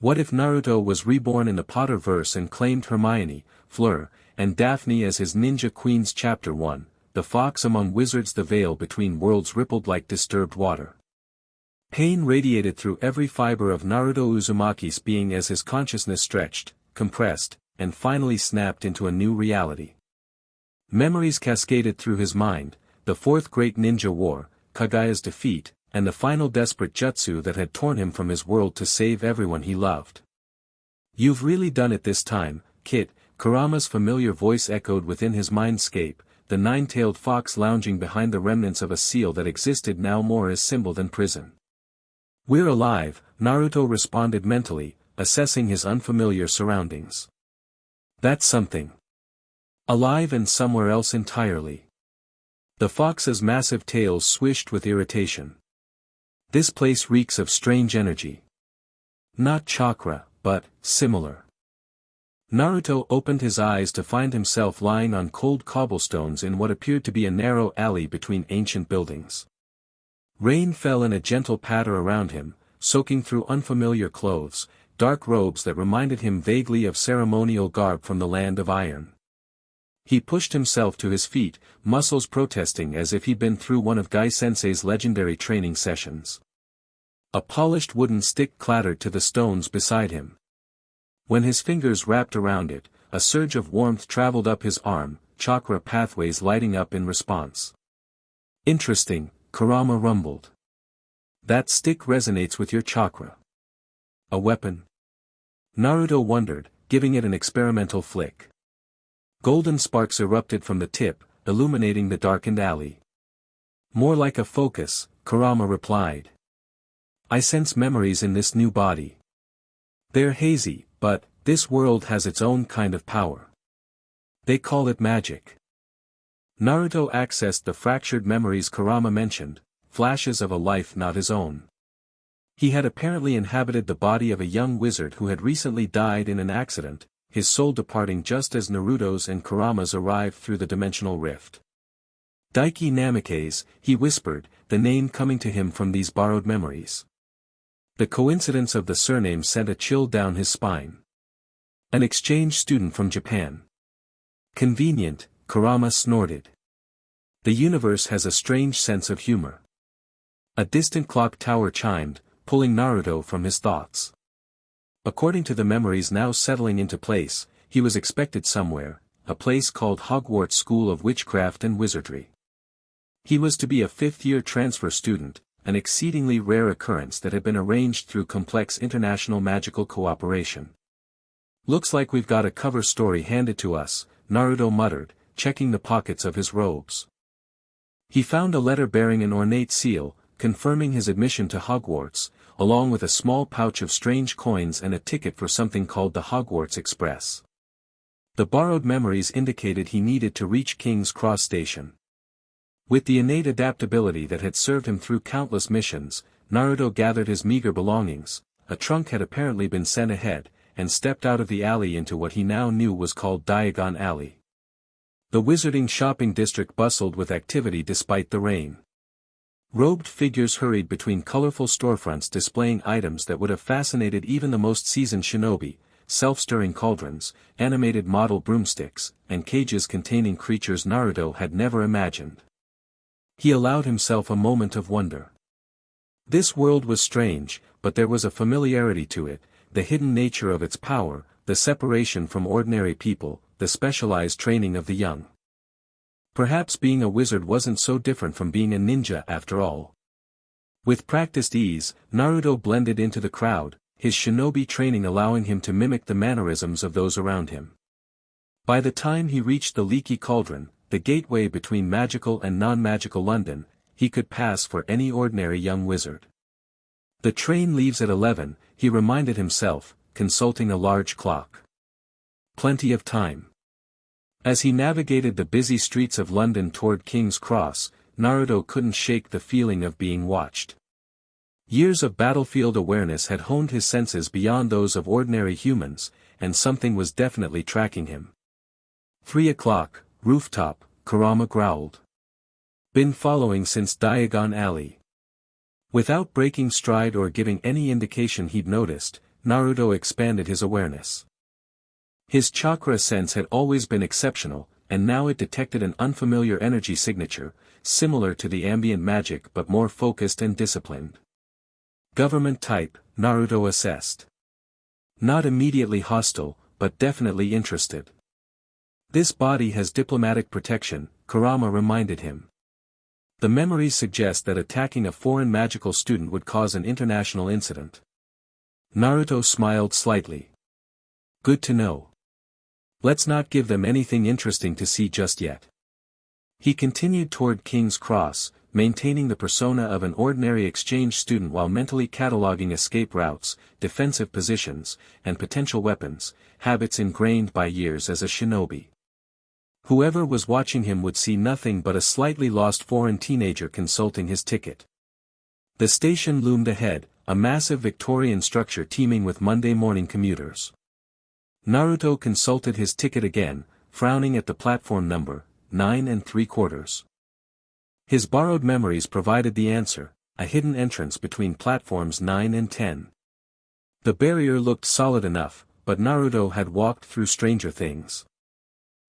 What if Naruto was reborn in the Potterverse and claimed Hermione, Fleur, and Daphne as his ninja queens? Chapter 1, The Fox Among Wizards. The veil between worlds rippled like disturbed water. Pain radiated through every fiber of Naruto Uzumaki's being as his consciousness stretched, compressed, and finally snapped into a new reality. Memories cascaded through his mind, the fourth great ninja war, Kagaya's defeat, and the final desperate jutsu that had torn him from his world to save everyone he loved. "You've really done it this time, kid," Kurama's familiar voice echoed within his mindscape, the nine-tailed fox lounging behind the remnants of a seal that existed now more as symbol than prison. "We're alive," Naruto responded mentally, assessing his unfamiliar surroundings. "That's something. Alive and somewhere else entirely." The fox's massive tail swished with irritation. "This place reeks of strange energy. Not chakra, but similar." Naruto opened his eyes to find himself lying on cold cobblestones in what appeared to be a narrow alley between ancient buildings. Rain fell in a gentle patter around him, soaking through unfamiliar clothes, dark robes that reminded him vaguely of ceremonial garb from the land of iron. He pushed himself to his feet, muscles protesting as if he'd been through one of Gai-sensei's legendary training sessions. A polished wooden stick clattered to the stones beside him. When his fingers wrapped around it, a surge of warmth traveled up his arm, chakra pathways lighting up in response. "Interesting," Kurama rumbled. "That stick resonates with your chakra. A weapon?" Naruto wondered, giving it an experimental flick. Golden sparks erupted from the tip, illuminating the darkened alley. "More like a focus," Kurama replied. "I sense memories in this new body. They're hazy, but this world has its own kind of power. They call it magic." Naruto accessed the fractured memories Kurama mentioned, flashes of a life not his own. He had apparently inhabited the body of a young wizard who had recently died in an accident, his soul departing just as Naruto's and Kurama's arrived through the dimensional rift. "Daiki Namikaze," he whispered, the name coming to him from these borrowed memories. The coincidence of the surname sent a chill down his spine. "An exchange student from Japan." "Convenient," Kurama snorted. "The universe has a strange sense of humor." A distant clock tower chimed, pulling Naruto from his thoughts. According to the memories now settling into place, he was expected somewhere, a place called Hogwarts School of Witchcraft and Wizardry. He was to be a fifth-year transfer student, an exceedingly rare occurrence that had been arranged through complex international magical cooperation. "Looks like we've got a cover story handed to us," Naruto muttered, checking the pockets of his robes. He found a letter bearing an ornate seal, confirming his admission to Hogwarts, along with a small pouch of strange coins and a ticket for something called the Hogwarts Express. The borrowed memories indicated he needed to reach King's Cross Station. With the innate adaptability that had served him through countless missions, Naruto gathered his meager belongings, a trunk had apparently been sent ahead, and stepped out of the alley into what he now knew was called Diagon Alley. The wizarding shopping district bustled with activity despite the rain. Robed figures hurried between colorful storefronts displaying items that would have fascinated even the most seasoned shinobi, self-stirring cauldrons, animated model broomsticks, and cages containing creatures Naruto had never imagined. He allowed himself a moment of wonder. This world was strange, but there was a familiarity to it, the hidden nature of its power, the separation from ordinary people, the specialized training of the young. Perhaps being a wizard wasn't so different from being a ninja after all. With practiced ease, Naruto blended into the crowd, his shinobi training allowing him to mimic the mannerisms of those around him. By the time he reached the leaky cauldron, the gateway between magical and non-magical London, he could pass for any ordinary young wizard. "The train leaves at 11, he reminded himself, consulting a large clock. Plenty of time. As he navigated the busy streets of London toward King's Cross, Naruto couldn't shake the feeling of being watched. Years of battlefield awareness had honed his senses beyond those of ordinary humans, and something was definitely tracking him. 3 o'clock, rooftop, Kurama growled. Been following since Diagon Alley. Without breaking stride or giving any indication he'd noticed, Naruto expanded his awareness. His chakra sense had always been exceptional, and now it detected an unfamiliar energy signature, similar to the ambient magic but more focused and disciplined. Government type, Naruto assessed. Not immediately hostile, but definitely interested. This body has diplomatic protection, Kurama reminded him. The memories suggest that attacking a foreign magical student would cause an international incident. Naruto smiled slightly. Good to know. Let's not give them anything interesting to see just yet. He continued toward King's Cross, maintaining the persona of an ordinary exchange student while mentally cataloging escape routes, defensive positions, and potential weapons, habits ingrained by years as a shinobi. Whoever was watching him would see nothing but a slightly lost foreign teenager consulting his ticket. The station loomed ahead, a massive Victorian structure teeming with Monday morning commuters. Naruto consulted his ticket again, frowning at the platform number, 9 3/4. His borrowed memories provided the answer, a hidden entrance between platforms 9 and 10. The barrier looked solid enough, but Naruto had walked through stranger things.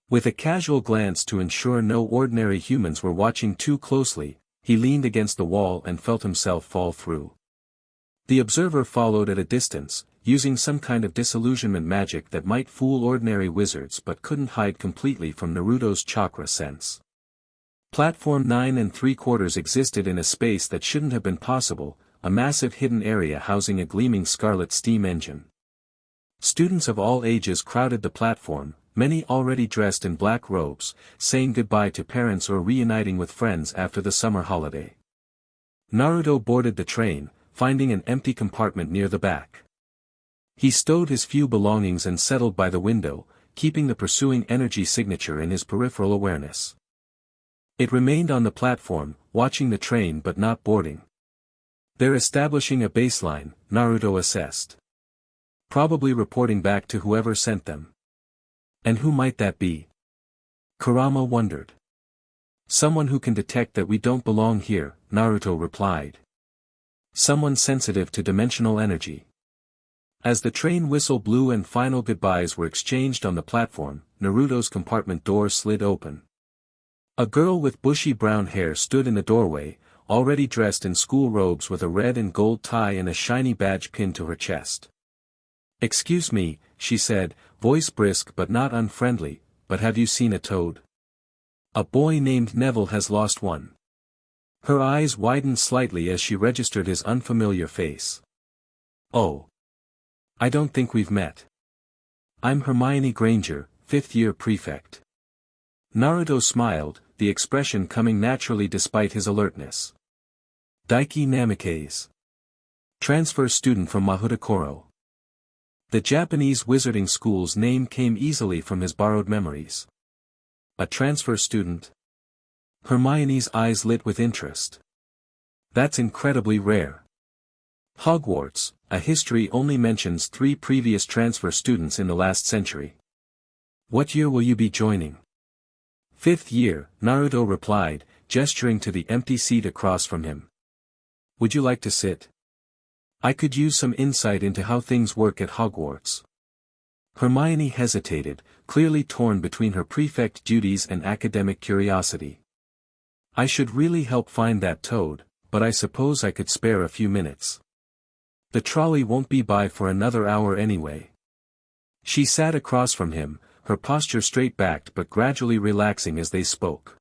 With a casual glance to ensure no ordinary humans were watching too closely, he leaned against the wall and felt himself fall through. The observer followed at a distance, using some kind of disillusionment magic that might fool ordinary wizards but couldn't hide completely from Naruto's chakra sense. Platform 9 3/4 existed in a space that shouldn't have been possible, a massive hidden area housing a gleaming scarlet steam engine. Students of all ages crowded the platform, many already dressed in black robes, saying goodbye to parents or reuniting with friends after the summer holiday. Naruto boarded the train, finding an empty compartment near the back. He stowed his few belongings and settled by the window, keeping the pursuing energy signature in his peripheral awareness. It remained on the platform, watching the train but not boarding. They're establishing a baseline, Naruto assessed. Probably reporting back to whoever sent them. And who might that be? Kurama wondered. Someone who can detect that we don't belong here, Naruto replied. Someone sensitive to dimensional energy. As the train whistle blew and final goodbyes were exchanged on the platform, Naruto's compartment door slid open. A girl with bushy brown hair stood in the doorway, already dressed in school robes with a red and gold tie and a shiny badge pinned to her chest. "Excuse me," she said, voice brisk but not unfriendly, "but have you seen a toad? A boy named Neville has lost one." Her eyes widened slightly as she registered his unfamiliar face. "Oh. I don't think we've met. I'm Hermione Granger, 5th-year prefect." Naruto smiled, the expression coming naturally despite his alertness. Daiki Namikaze. Transfer student from Mahudakoro. The Japanese wizarding school's name came easily from his borrowed memories. A transfer student? Hermione's eyes lit with interest. That's incredibly rare. Hogwarts, a history only mentions 3 previous transfer students in the last century. What year will you be joining? 5th year, Naruto replied, gesturing to the empty seat across from him. Would you like to sit? I could use some insight into how things work at Hogwarts. Hermione hesitated, clearly torn between her prefect duties and academic curiosity. I should really help find that toad, but I suppose I could spare a few minutes. The trolley won't be by for another hour anyway. She sat across from him, her posture straight-backed but gradually relaxing as they spoke.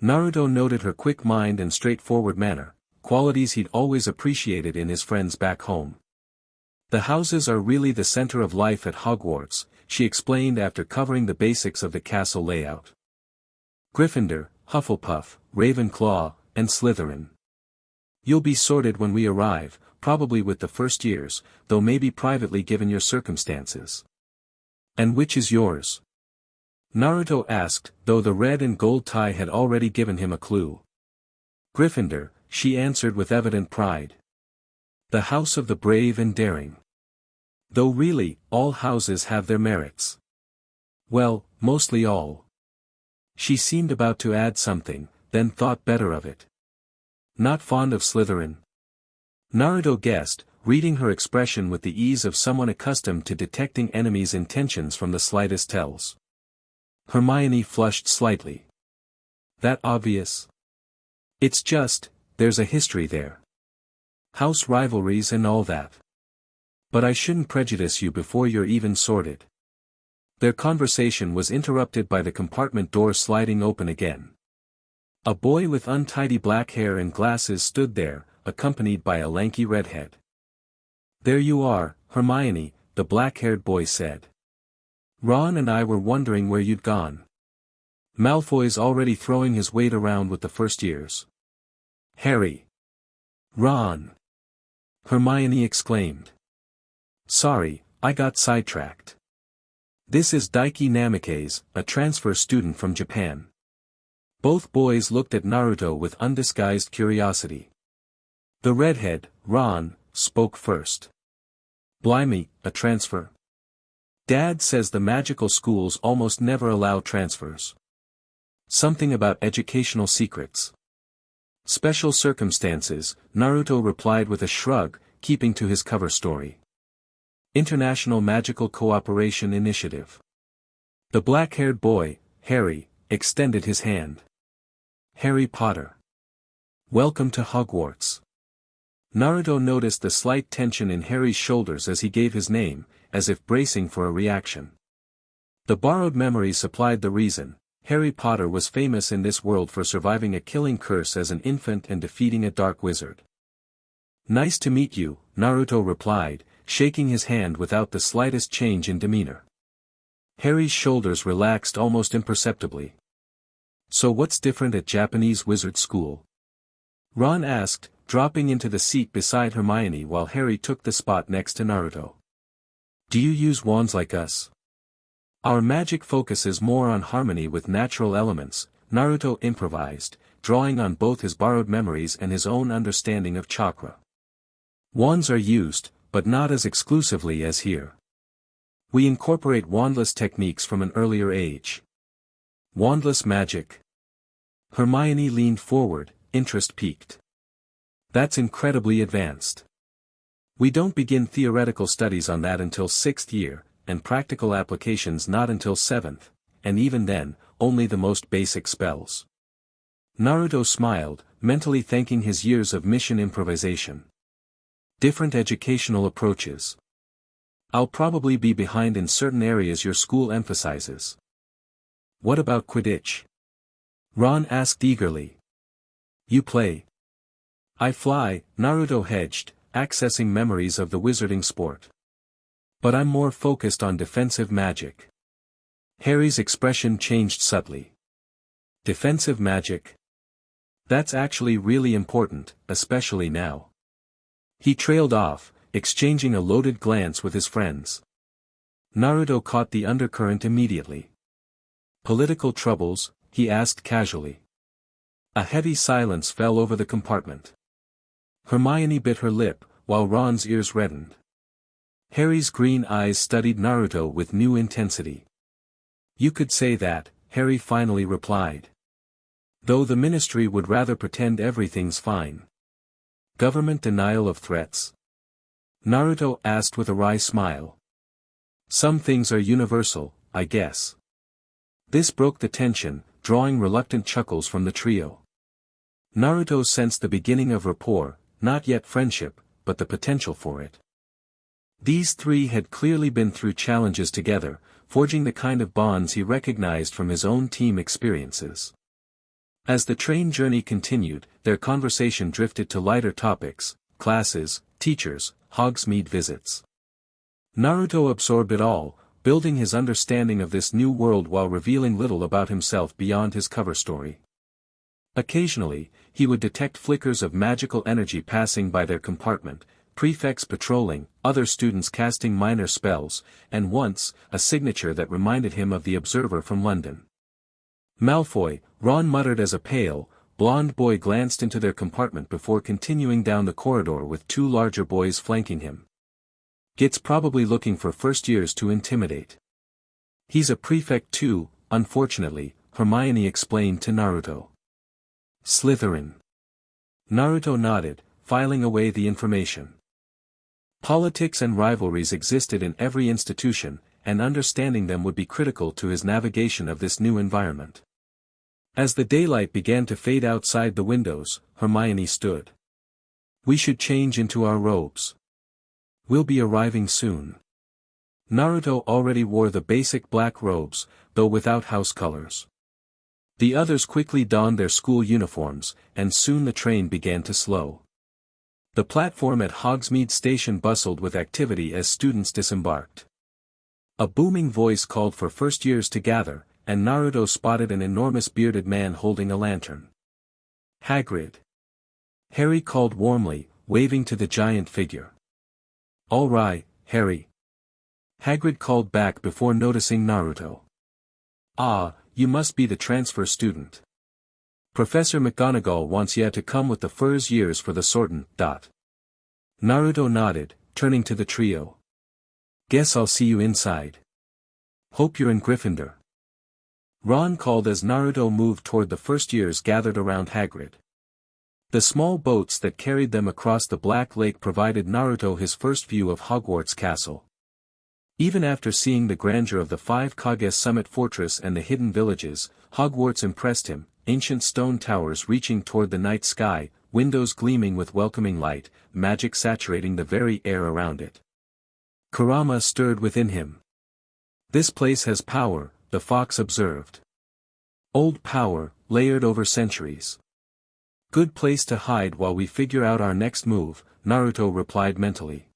Naruto noted her quick mind and straightforward manner, qualities he'd always appreciated in his friends back home. The houses are really the center of life at Hogwarts, she explained after covering the basics of the castle layout. Gryffindor, Hufflepuff, Ravenclaw, and Slytherin. You'll be sorted when we arrive, probably with the first years, though maybe privately given your circumstances. And which is yours? Naruto asked, though the red and gold tie had already given him a clue. Gryffindor, she answered with evident pride. The house of the brave and daring. Though really, all houses have their merits. Well, mostly all. She seemed about to add something, then thought better of it. Not fond of Slytherin? Naruto guessed, reading her expression with the ease of someone accustomed to detecting enemies' intentions from the slightest tells. Hermione flushed slightly. That obvious? It's just, there's a history there. House rivalries and all that. But I shouldn't prejudice you before you're even sorted. Their conversation was interrupted by the compartment door sliding open again. A boy with untidy black hair and glasses stood there, accompanied by a lanky redhead. There you are, Hermione, the black-haired boy said. Ron and I were wondering where you'd gone. Malfoy's already throwing his weight around with the first years. Harry. Ron. Hermione exclaimed. Sorry, I got sidetracked. This is Daiki Namikaze, a transfer student from Japan. Both boys looked at Naruto with undisguised curiosity. The redhead, Ron, spoke first. Blimey, a transfer? Dad says the magical schools almost never allow transfers. Something about educational secrets. Special circumstances, Naruto replied with a shrug, keeping to his cover story. International Magical Cooperation Initiative. The black-haired boy, Harry, extended his hand. Harry Potter. Welcome to Hogwarts. Naruto noticed the slight tension in Harry's shoulders as he gave his name, as if bracing for a reaction. The borrowed memory supplied the reason. Harry Potter was famous in this world for surviving a killing curse as an infant and defeating a dark wizard. Nice to meet you, Naruto replied, shaking his hand without the slightest change in demeanor. Harry's shoulders relaxed almost imperceptibly. So what's different at Japanese wizard school? Ron asked, dropping into the seat beside Hermione while Harry took the spot next to Naruto. Do you use wands like us? Our magic focuses more on harmony with natural elements, Naruto improvised, drawing on both his borrowed memories and his own understanding of chakra. Wands are used, but not as exclusively as here. We incorporate wandless techniques from an earlier age. Wandless magic. Hermione leaned forward, interest piqued. That's incredibly advanced. We don't begin theoretical studies on that until 6th year, and practical applications not until 7th, and even then, only the most basic spells. Naruto smiled, mentally thanking his years of mission improvisation. Different educational approaches. I'll probably be behind in certain areas your school emphasizes. What about Quidditch? Ron asked eagerly. You play. I fly, Naruto hedged, accessing memories of the wizarding sport. But I'm more focused on defensive magic. Harry's expression changed subtly. Defensive magic? That's actually really important, especially now. He trailed off, exchanging a loaded glance with his friends. Naruto caught the undercurrent immediately. Political troubles? He asked casually. A heavy silence fell over the compartment. Hermione bit her lip, while Ron's ears reddened. Harry's green eyes studied Naruto with new intensity. You could say that, Harry finally replied. Though the ministry would rather pretend everything's fine. Government denial of threats? Naruto asked with a wry smile. Some things are universal, I guess. This broke the tension, drawing reluctant chuckles from the trio. Naruto sensed the beginning of rapport, not yet friendship, but the potential for it. These three had clearly been through challenges together, forging the kind of bonds he recognized from his own team experiences. As the train journey continued, their conversation drifted to lighter topics, classes, teachers, Hogsmeade visits. Naruto absorbed it all, building his understanding of this new world while revealing little about himself beyond his cover story. Occasionally, he would detect flickers of magical energy passing by their compartment, prefects patrolling, other students casting minor spells, and once, a signature that reminded him of the observer from London. Malfoy, Ron muttered as a pale, blonde boy glanced into their compartment before continuing down the corridor with two larger boys flanking him. Git's probably looking for first years to intimidate. He's a prefect too, unfortunately, Hermione explained to Naruto. Slytherin. Naruto nodded, filing away the information. Politics and rivalries existed in every institution, and understanding them would be critical to his navigation of this new environment. As the daylight began to fade outside the windows, Hermione stood. "We should change into our robes. We'll be arriving soon." Naruto already wore the basic black robes, though without house colors. The others quickly donned their school uniforms, and soon the train began to slow. The platform at Hogsmeade Station bustled with activity as students disembarked. A booming voice called for first years to gather, and Naruto spotted an enormous bearded man holding a lantern. "Hagrid!" Harry called warmly, waving to the giant figure. "All right, Harry." Hagrid called back before noticing Naruto. "Ah, you must be the transfer student. Professor McGonagall wants ya to come with the first years for the sorting. Naruto nodded, turning to the trio. "Guess I'll see you inside. Hope you're in Gryffindor." Ron called as Naruto moved toward the first years gathered around Hagrid. The small boats that carried them across the Black Lake provided Naruto his first view of Hogwarts Castle. Even after seeing the grandeur of the Five Kage Summit Fortress and the hidden villages, Hogwarts impressed him, ancient stone towers reaching toward the night sky, windows gleaming with welcoming light, magic saturating the very air around it. Kurama stirred within him. "This place has power," the fox observed. "Old power, layered over centuries. Good place to hide while we figure out our next move," Naruto replied mentally.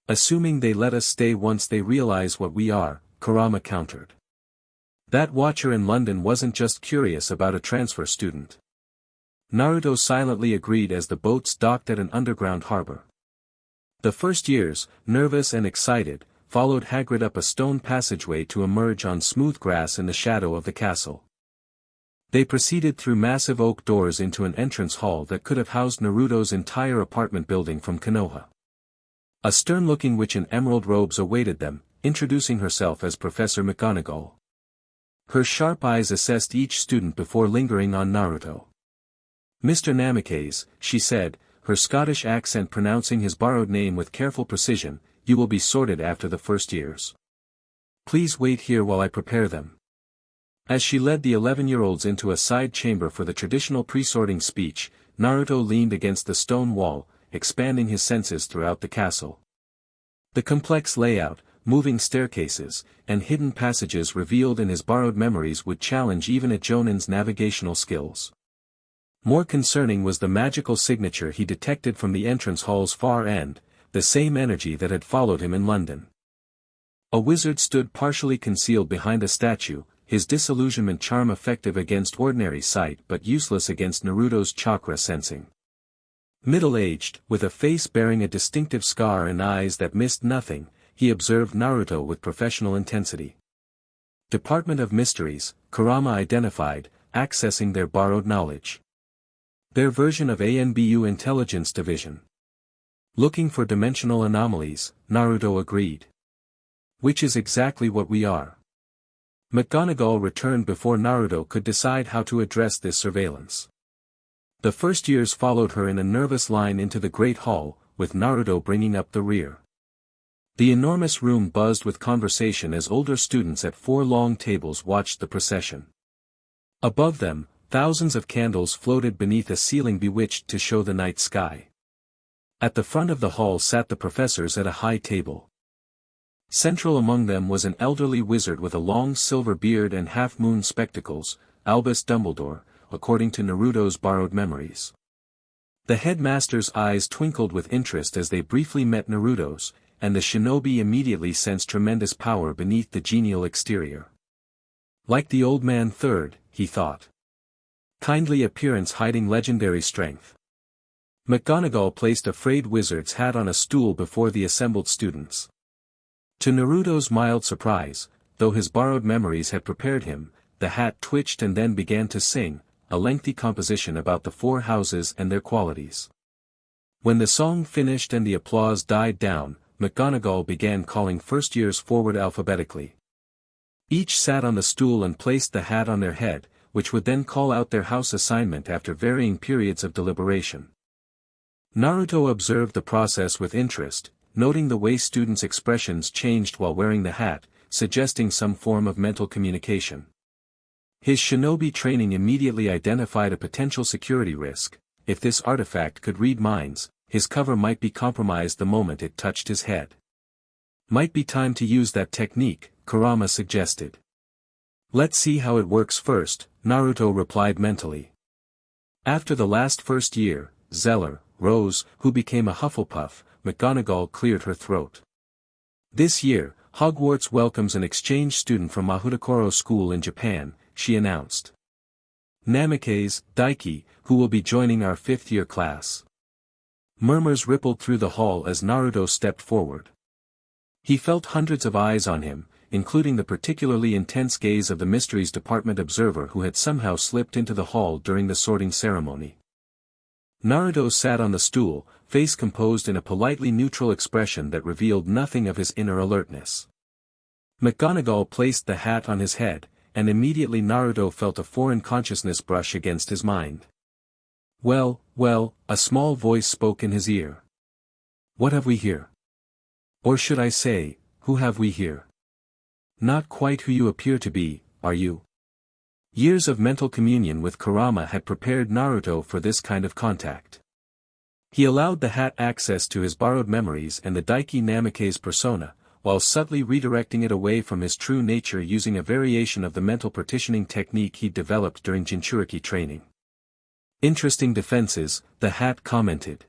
"Assuming they let us stay once they realize what we are," Kurama countered. That watcher in London wasn't just curious about a transfer student. Naruto silently agreed as the boats docked at an underground harbor. The first years, nervous and excited, followed Hagrid up a stone passageway to emerge on smooth grass in the shadow of the castle. They proceeded through massive oak doors into an entrance hall that could have housed Naruto's entire apartment building from Konoha. A stern-looking witch in emerald robes awaited them, introducing herself as Professor McGonagall. Her sharp eyes assessed each student before lingering on Naruto. "Mr. Namikaze," she said, her Scottish accent pronouncing his borrowed name with careful precision, "you will be sorted after the first years. Please wait here while I prepare them." As she led the 11-year-olds into a side chamber for the traditional pre-sorting speech, Naruto leaned against the stone wall, expanding his senses throughout the castle. The complex layout, moving staircases, and hidden passages revealed in his borrowed memories would challenge even a Jonin's navigational skills. More concerning was the magical signature he detected from the entrance hall's far end, the same energy that had followed him in London. A wizard stood partially concealed behind a statue, his disillusionment charm effective against ordinary sight but useless against Naruto's chakra sensing. Middle-aged, with a face bearing a distinctive scar and eyes that missed nothing, he observed Naruto with professional intensity. Department of Mysteries, Kurama identified, accessing their borrowed knowledge. Their version of ANBU Intelligence Division. Looking for dimensional anomalies, Naruto agreed. Which is exactly what we are. McGonagall returned before Naruto could decide how to address this surveillance. The first years followed her in a nervous line into the Great Hall, with Naruto bringing up the rear. The enormous room buzzed with conversation as older students at 4 long tables watched the procession. Above them, thousands of candles floated beneath a ceiling bewitched to show the night sky. At the front of the hall sat the professors at a high table. Central among them was an elderly wizard with a long silver beard and half-moon spectacles, Albus Dumbledore, according to Naruto's borrowed memories. The headmaster's eyes twinkled with interest as they briefly met Naruto's, and the shinobi immediately sensed tremendous power beneath the genial exterior. Like the old man third, he thought. Kindly appearance hiding legendary strength. McGonagall placed a frayed wizard's hat on a stool before the assembled students. To Naruto's mild surprise, though his borrowed memories had prepared him, the hat twitched and then began to sing, a lengthy composition about the 4 houses and their qualities. When the song finished and the applause died down, McGonagall began calling first years forward alphabetically. Each sat on the stool and placed the hat on their head, which would then call out their house assignment after varying periods of deliberation. Naruto observed the process with interest, noting the way students' expressions changed while wearing the hat, suggesting some form of mental communication. His shinobi training immediately identified a potential security risk. If this artifact could read minds, his cover might be compromised the moment it touched his head. Might be time to use that technique, Kurama suggested. Let's see how it works first, Naruto replied mentally. After the first year, Zeller, Rose, who became a Hufflepuff, McGonagall cleared her throat. This year, Hogwarts welcomes an exchange student from Mahudakoro School in Japan, she announced. Namikaze, Daiki, who will be joining our 5th-year class. Murmurs rippled through the hall as Naruto stepped forward. He felt hundreds of eyes on him, including the particularly intense gaze of the Mysteries Department observer who had somehow slipped into the hall during the sorting ceremony. Naruto sat on the stool, face composed in a politely neutral expression that revealed nothing of his inner alertness. McGonagall placed the hat on his head, and immediately Naruto felt a foreign consciousness brush against his mind. Well, a small voice spoke in his ear. What have we here? Or should I say, who have we here? Not quite who you appear to be, are you? Years of mental communion with Kurama had prepared Naruto for this kind of contact. He allowed the hat access to his borrowed memories and the Daiki Namikaze persona, while subtly redirecting it away from his true nature using a variation of the mental partitioning technique he'd developed during Jinchuriki training. Interesting defenses, the hat commented.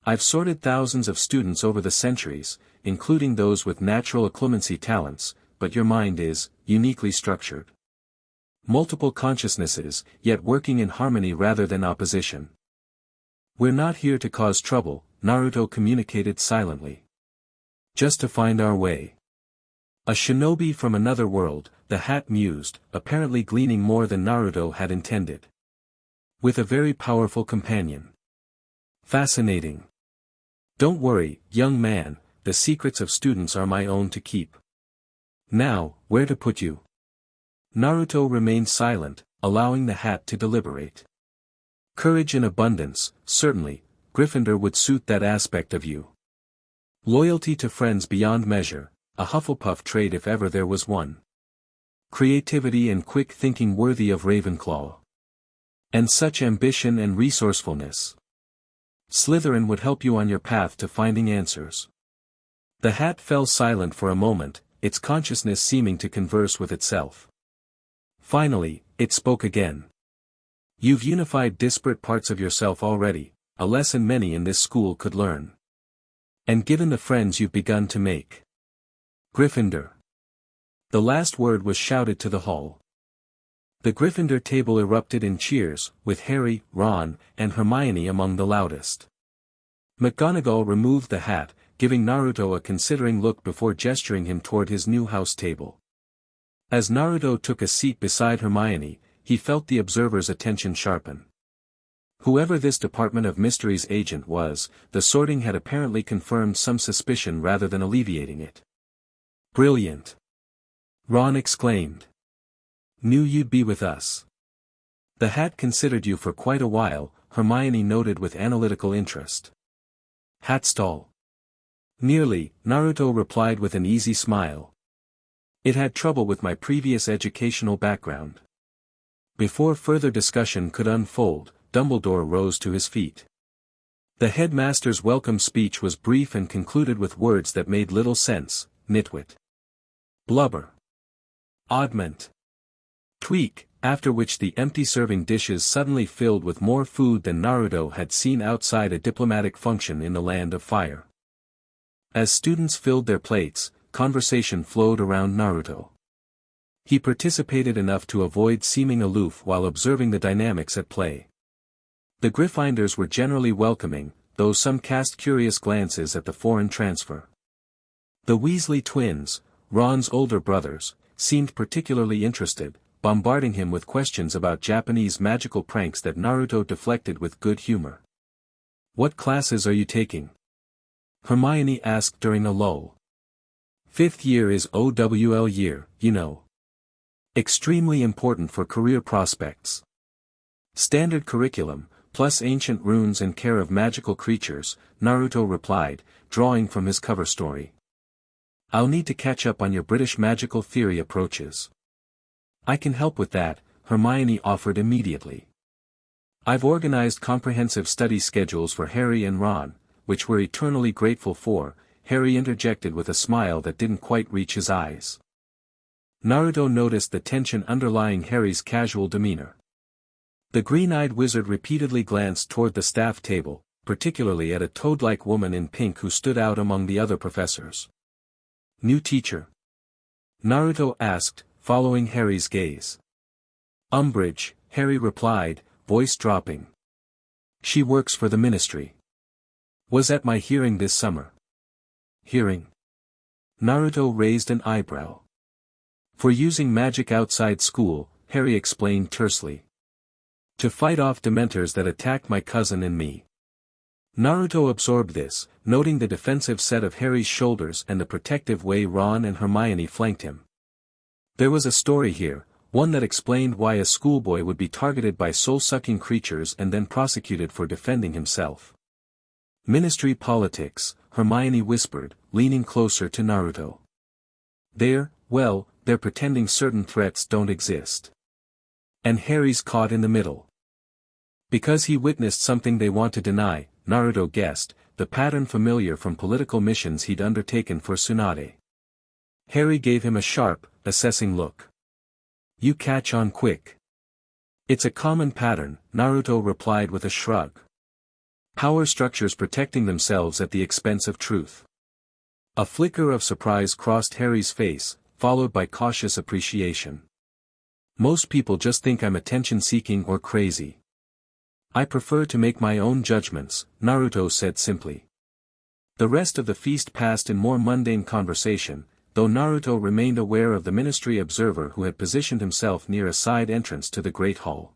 I've sorted thousands of students over the centuries, including those with natural occlumency talents, but your mind is uniquely structured. Multiple consciousnesses, yet working in harmony rather than opposition. We're not here to cause trouble, Naruto communicated silently. Just to find our way. A shinobi from another world, the hat mused, apparently gleaning more than Naruto had intended. With a very powerful companion. Fascinating. Don't worry, young man, the secrets of students are my own to keep. Now, where to put you? Naruto remained silent, allowing the hat to deliberate. Courage in abundance, certainly, Gryffindor would suit that aspect of you. Loyalty to friends beyond measure, a Hufflepuff trait if ever there was one. Creativity and quick thinking worthy of Ravenclaw. And such ambition and resourcefulness. Slytherin would help you on your path to finding answers. The hat fell silent for a moment, its consciousness seeming to converse with itself. Finally, it spoke again. You've unified disparate parts of yourself already, a lesson many in this school could learn. And given the friends you've begun to make. Gryffindor. The last word was shouted to the hall. The Gryffindor table erupted in cheers, with Harry, Ron, and Hermione among the loudest. McGonagall removed the hat, giving Naruto a considering look before gesturing him toward his new house table. As Naruto took a seat beside Hermione, he felt the observer's attention sharpen. Whoever this Department of Mysteries agent was, the sorting had apparently confirmed some suspicion rather than alleviating it. Brilliant! Ron exclaimed. Knew you'd be with us. The hat considered you for quite a while, Hermione noted with analytical interest. Hatstall. Nearly, Naruto replied with an easy smile. It had trouble with my previous educational background. Before further discussion could unfold, Dumbledore rose to his feet. The headmaster's welcome speech was brief and concluded with words that made little sense, nitwit. Blubber. Oddment. Tweak, after which the empty serving dishes suddenly filled with more food than Naruto had seen outside a diplomatic function in the Land of Fire. As students filled their plates, conversation flowed around Naruto. He participated enough to avoid seeming aloof while observing the dynamics at play. The Gryffindors were generally welcoming, though some cast curious glances at the foreign transfer. The Weasley twins, Ron's older brothers, seemed particularly interested, bombarding him with questions about Japanese magical pranks that Naruto deflected with good humor. What classes are you taking? Hermione asked during a lull. 5th year is OWL year, you know. Extremely important for career prospects. Standard curriculum, plus ancient runes and care of magical creatures, Naruto replied, drawing from his cover story. I'll need to catch up on your British magical theory approaches. I can help with that, Hermione offered immediately. I've organized comprehensive study schedules for Harry and Ron, which we're eternally grateful for, Harry interjected with a smile that didn't quite reach his eyes. Naruto noticed the tension underlying Harry's casual demeanor. The green-eyed wizard repeatedly glanced toward the staff table, particularly at a toad-like woman in pink who stood out among the other professors. New teacher? Naruto asked, following Harry's gaze. Umbridge, Harry replied, voice dropping. She works for the ministry. Was at my hearing this summer. Hearing? Naruto raised an eyebrow. For using magic outside school, Harry explained tersely. To fight off dementors that attacked my cousin and me. Naruto absorbed this, noting the defensive set of Harry's shoulders and the protective way Ron and Hermione flanked him. There was a story here, one that explained why a schoolboy would be targeted by soul-sucking creatures and then prosecuted for defending himself. Ministry politics, Hermione whispered, leaning closer to Naruto. They're pretending certain threats don't exist. And Harry's caught in the middle. Because he witnessed something they want to deny, Naruto guessed, the pattern familiar from political missions he'd undertaken for Tsunade. Harry gave him a sharp, assessing look. You catch on quick. It's a common pattern, Naruto replied with a shrug. Power structures protecting themselves at the expense of truth. A flicker of surprise crossed Harry's face, followed by cautious appreciation. Most people just think I'm attention-seeking or crazy. I prefer to make my own judgments, Naruto said simply. The rest of the feast passed in more mundane conversation, though Naruto remained aware of the ministry observer who had positioned himself near a side entrance to the Great Hall.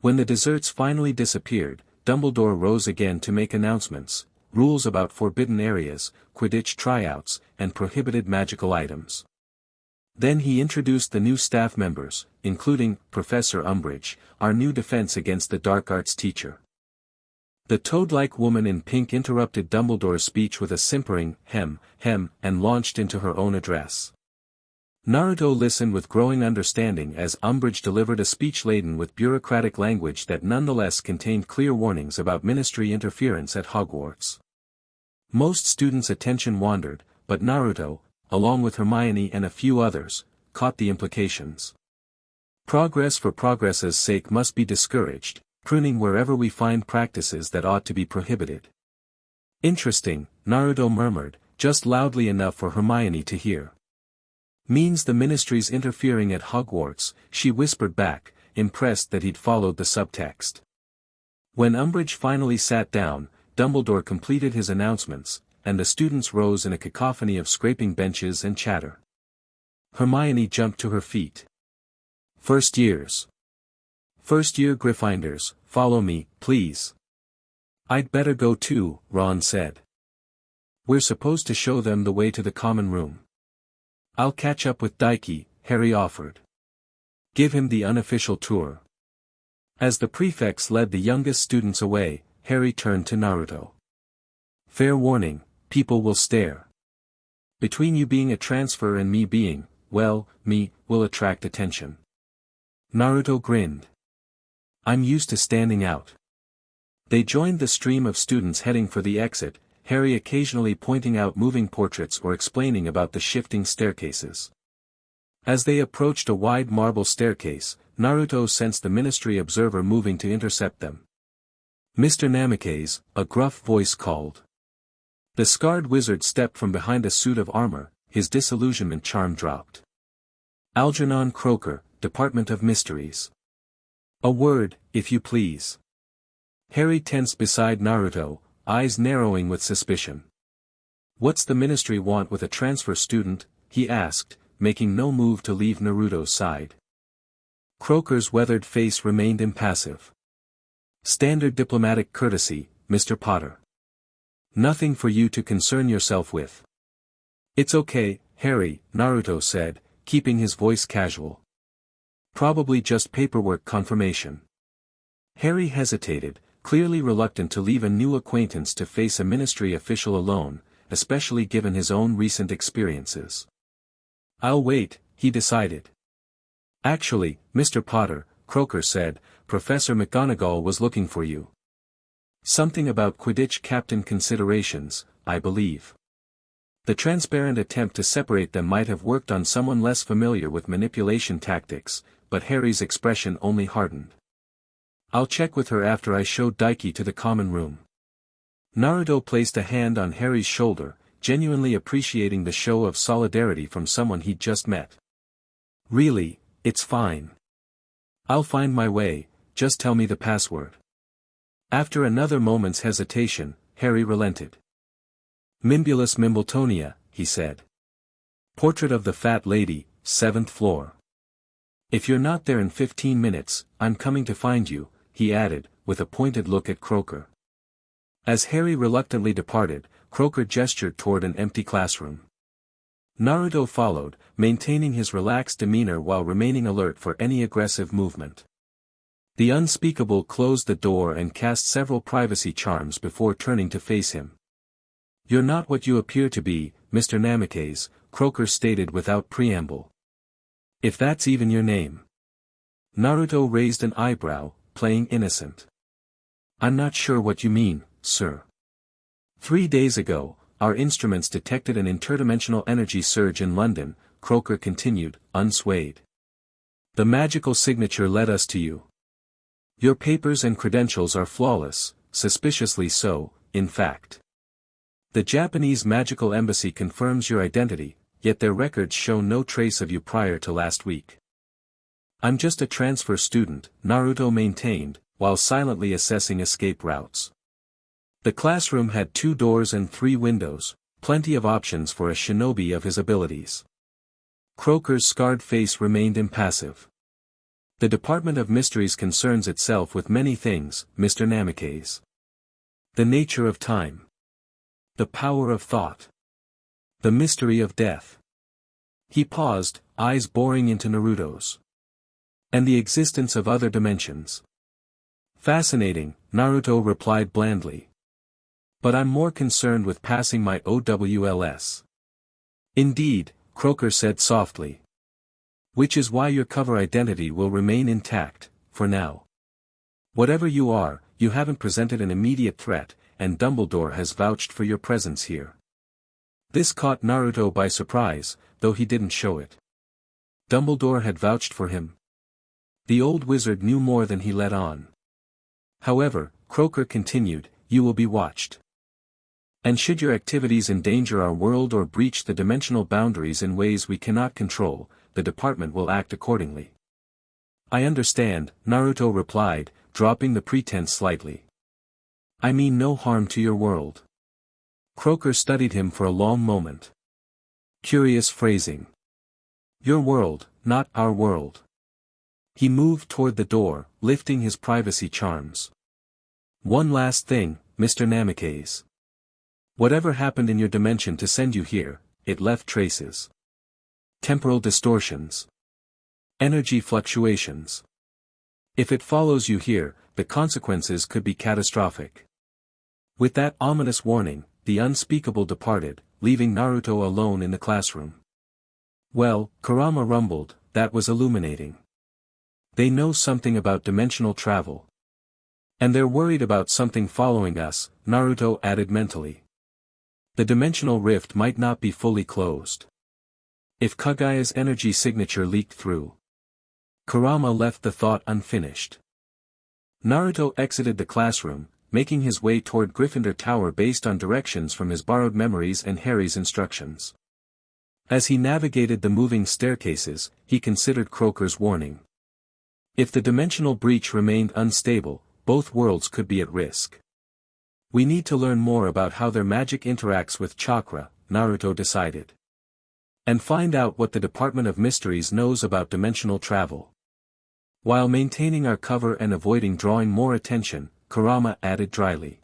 When the desserts finally disappeared, Dumbledore rose again to make announcements, rules about forbidden areas, Quidditch tryouts, and prohibited magical items. Then he introduced the new staff members, including Professor Umbridge, our new defense against the dark arts teacher. The toad-like woman in pink interrupted Dumbledore's speech with a simpering hem, and launched into her own address. Naruto listened with growing understanding as Umbridge delivered a speech laden with bureaucratic language that nonetheless contained clear warnings about ministry interference at Hogwarts. Most students' attention wandered, but Naruto, along with Hermione and a few others, caught the implications. Progress for progress's sake must be discouraged, pruning wherever we find practices that ought to be prohibited. Interesting, Naruto murmured, just loudly enough for Hermione to hear. Means the ministry's interfering at Hogwarts, she whispered back, impressed that he'd followed the subtext. When Umbridge finally sat down, Dumbledore completed his announcements, and the students rose in a cacophony of scraping benches and chatter. Hermione jumped to her feet. First years. First-year Gryffindors, follow me, please. I'd better go too, Ron said. We're supposed to show them the way to the common room. I'll catch up with Daiki, Harry offered. Give him the unofficial tour. As the prefects led the youngest students away, Harry turned to Naruto. Fair warning, people will stare. Between you being a transfer and me being, me, will attract attention. Naruto grinned. I'm used to standing out. They joined the stream of students heading for the exit, Harry occasionally pointing out moving portraits or explaining about the shifting staircases. As they approached a wide marble staircase, Naruto sensed the ministry observer moving to intercept them. Mr. Namikaze, a gruff voice called. The scarred wizard stepped from behind a suit of armor, his disillusionment charm dropped. Algernon Croker, Department of Mysteries. A word, if you please. Harry tensed beside Naruto, eyes narrowing with suspicion. What's the ministry want with a transfer student? He asked, making no move to leave Naruto's side. Croker's weathered face remained impassive. Standard diplomatic courtesy, Mr. Potter. Nothing for you to concern yourself with. It's okay, Harry, Naruto said, keeping his voice casual. Probably just paperwork confirmation. Harry hesitated, clearly reluctant to leave a new acquaintance to face a ministry official alone, especially given his own recent experiences. "I'll wait," he decided. "Actually, Mr. Potter," Croaker said, "Professor McGonagall was looking for you. Something about Quidditch captain considerations, I believe." The transparent attempt to separate them might have worked on someone less familiar with manipulation tactics, but Harry's expression only hardened. "I'll check with her after I show Daiki to the common room." Naruto placed a hand on Harry's shoulder, genuinely appreciating the show of solidarity from someone he'd just met. "Really, it's fine. I'll find my way, just tell me the password." After another moment's hesitation, Harry relented. "Mimbulus Mimbletonia," he said. "Portrait of the Fat Lady, 7th floor. If you're not there in 15 minutes, I'm coming to find you," he added, with a pointed look at Croaker. As Harry reluctantly departed, Croaker gestured toward an empty classroom. Naruto followed, maintaining his relaxed demeanor while remaining alert for any aggressive movement. The unspeakable closed the door and cast several privacy charms before turning to face him. "You're not what you appear to be, Mr. Namikaze," Croaker stated without preamble. "If that's even your name." Naruto raised an eyebrow, playing innocent. "I'm not sure what you mean, sir." 3 days ago, our instruments detected an interdimensional energy surge in London, Croaker continued, unswayed. "The magical signature led us to you. Your papers and credentials are flawless, suspiciously so, in fact. The Japanese magical embassy confirms your identity, yet their records show no trace of you prior to last week." "I'm just a transfer student," Naruto maintained, while silently assessing escape routes. The classroom had 2 doors and 3 windows, plenty of options for a shinobi of his abilities. Croaker's scarred face remained impassive. "The Department of Mysteries concerns itself with many things, Mr. Namikaze. The nature of time. The power of thought. The mystery of death." He paused, eyes boring into Naruto's. "And the existence of other dimensions." "Fascinating," Naruto replied blandly. "But I'm more concerned with passing my OWLS." "Indeed," Croaker said softly. "Which is why your cover identity will remain intact, for now. Whatever you are, you haven't presented an immediate threat, and Dumbledore has vouched for your presence here." This caught Naruto by surprise, though he didn't show it. Dumbledore had vouched for him. The old wizard knew more than he let on. "However," Croaker continued, "you will be watched. And should your activities endanger our world or breach the dimensional boundaries in ways we cannot control, the department will act accordingly." "I understand," Naruto replied, dropping the pretense slightly. "I mean no harm to your world." Croaker studied him for a long moment. Curious phrasing. "Your world, not our world." He moved toward the door, lifting his privacy charms. "One last thing, Mr. Namikaze. Whatever happened in your dimension to send you here, it left traces. Temporal distortions. Energy fluctuations. If it follows you here, the consequences could be catastrophic." With that ominous warning, the unspeakable departed, leaving Naruto alone in the classroom. "Well," Kurama rumbled, "that was illuminating. They know something about dimensional travel. And they're worried about something following us," Naruto added mentally. "The dimensional rift might not be fully closed. If Kagaya's energy signature leaked through." Kurama left the thought unfinished. Naruto exited the classroom, making his way toward Gryffindor Tower based on directions from his borrowed memories and Harry's instructions. As he navigated the moving staircases, he considered Croaker's warning. If the dimensional breach remained unstable, both worlds could be at risk. "We need to learn more about how their magic interacts with chakra," Naruto decided. "And find out what the Department of Mysteries knows about dimensional travel." While maintaining our cover and avoiding drawing more attention, Kurama added dryly.